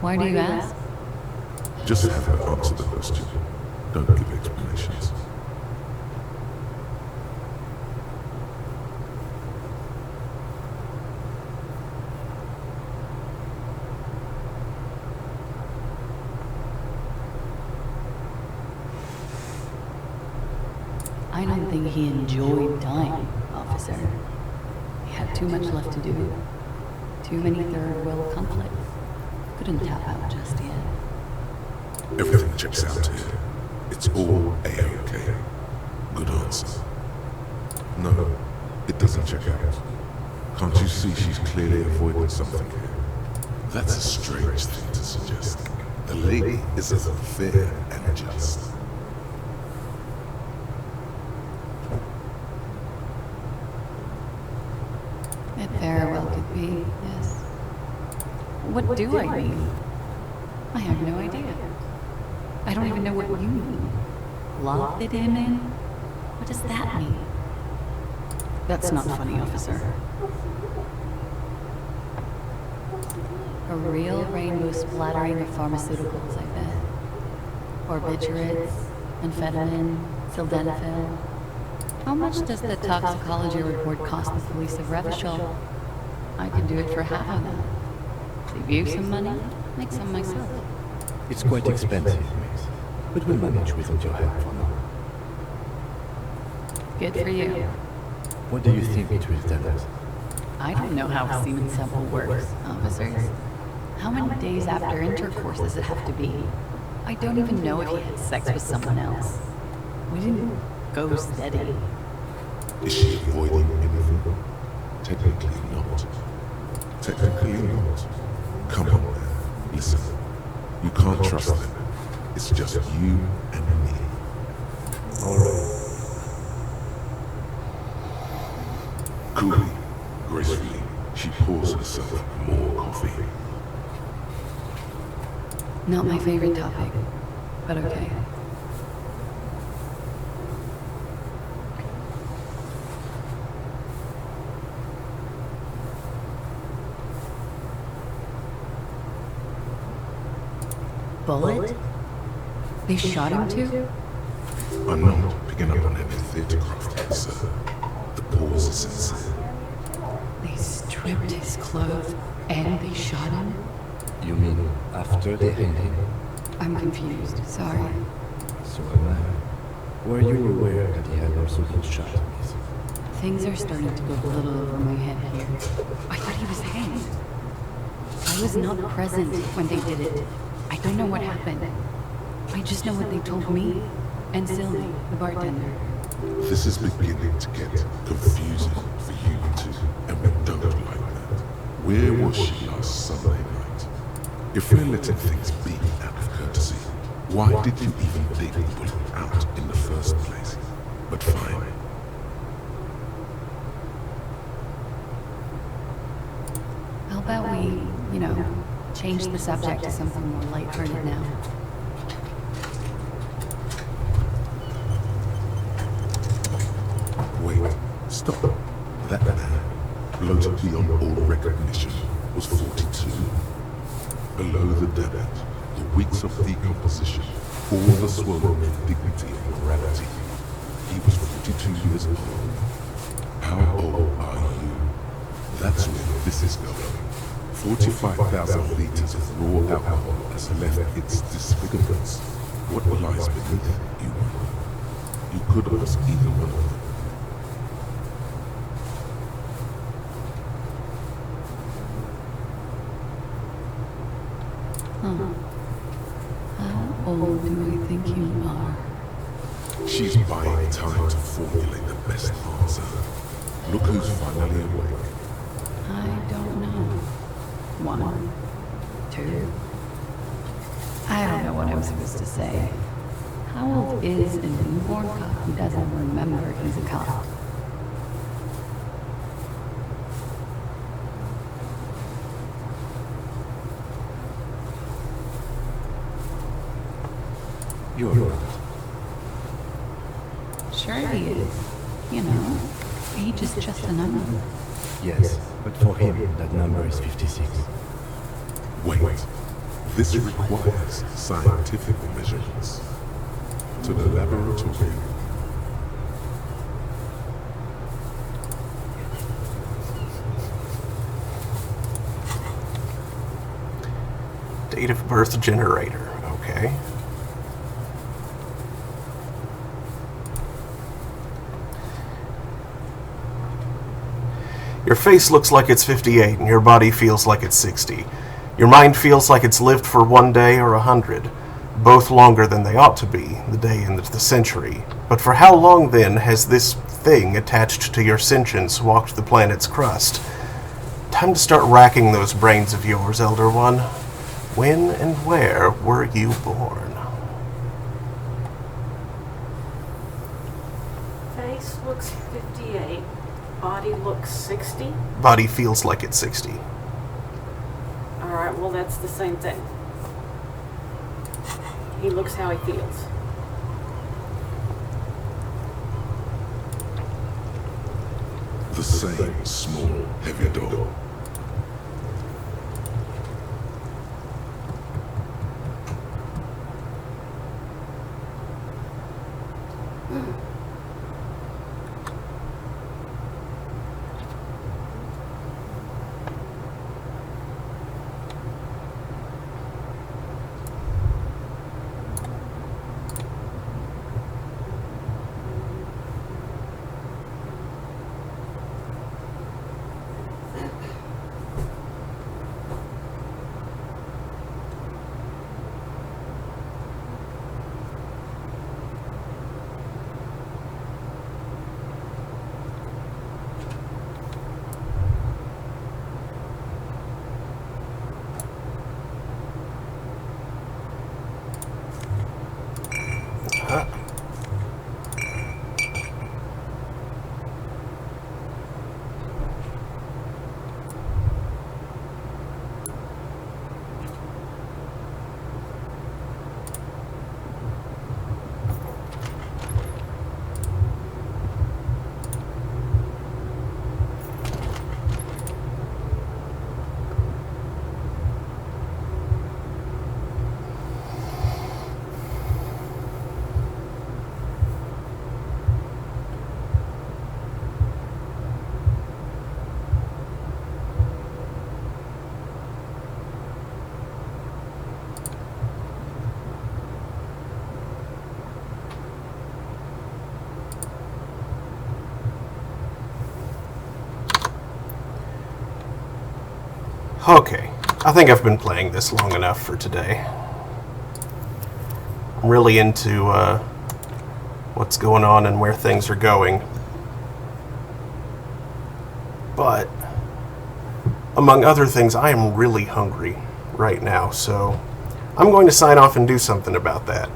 Why do you ask? Just have her answer the question. Don't give explanations. I don't think he enjoyed dying, officer. He had too much left to do. Too many third world conflicts. Couldn't tap out just yet. Everything checks out here. It's all A-OK. Good answer. No, it doesn't check out. Can't you see she's clearly avoiding something here? That's a strange thing to suggest. The lady is as fair and just. It very well could be, yes. What do I mean? I have no idea. I don't even know what you mean. Lock it in? What does that mean? That's not funny, officer. A real rainbow splattering of pharmaceuticals, I bet. Barbiturates, amphetamine, sildenafil. How much does the toxicology report cost the police of Revachol? I could do it for half of that. Save you some money, make some myself. It's quite expensive, miss, but we'll manage without your help for now. Good for you. What do you think it will tell us? I don't know how a semen sample works, officers. How many days after intercourse does it have to be? I don't even know if he had sex with someone else. We didn't go steady. Is she avoiding anything? Technically not. Technically not. Come on, man. Listen. You can't trust them. It's just you and me. Alright. Coolly, gracefully, she pours herself more coffee. Not my favorite topic, but okay. Bullet? They shot him too? I'm not picking up on any theatre craft, sir. The pause is sincere. They stripped his clothes and they shot him? You mean after they hanged him? I'm confused, sorry. So am I. Were you aware that he had also been shot, miss? Things are starting to go a little over my head here. I thought he was hanged. I was not present when they did it. I don't know what happened. I just know what they told me and Sylvie, the bartender. This is beginning to get confusing for you two, and we don't like that. Where was she last Sunday night? If we're letting things be out of courtesy, why did you even dig the bullet out in the first place? But fine. How about we, change the subject to something more lighthearted now? Wait, stop. That man, bloated beyond all recognition, was 42. Below the debit, the weeks of decomposition, all the swollen dignity and morality. He was 42 years old. How old are you? That's where this is going. 45,000 liters of raw alcohol has left its disfigurements. What lies beneath, you wonder? You could ask either one of them. How old do I think you are? She's buying time to formulate the best answer. Look who's finally awake. I don't know. 1, 2. I don't know what I'm supposed to say. How old is a newborn cop who doesn't remember he's a cop? You're right. Sure he is. Age is just a number. Yes, but for him, that number is 56. Wait. This requires scientific measurements. To the laboratory. Date of birth generator, okay. Your face looks like it's 58 and your body feels like it's 60. Your mind feels like it's lived for 1 day or 100. Both longer than they ought to be, the day and the century. But for how long then has this thing attached to your sentience walked the planet's crust? Time to start racking those brains of yours, Elder One. When and where were you born? Face looks 58. Body looks 60. Body feels like it's 60. Alright, well that's the same thing. He looks how he feels. The same small, heavy door. Okay, I think I've been playing this long enough for today. I'm really into what's going on and where things are going. But, among other things, I am really hungry right now, so I'm going to sign off and do something about that.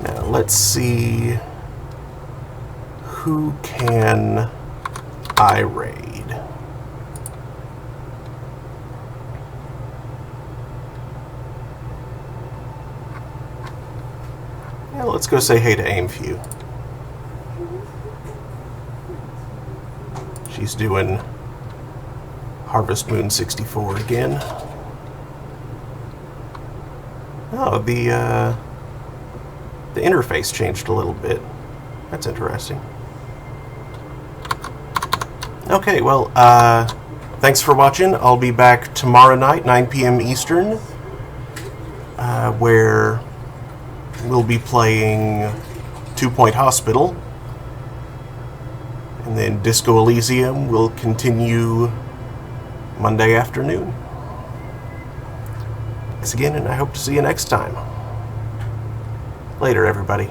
Now, let's see who can I raid. Yeah, let's go say hey to Aimfew. She's doing Harvest Moon 64 again. Oh, the interface changed a little bit. That's interesting. Okay, well, thanks for watching. I'll be back tomorrow night, 9 p.m. Eastern, where we'll be playing 2 Point Hospital. And then Disco Elysium will continue Monday afternoon. Thanks again, and I hope to see you next time. Later, everybody.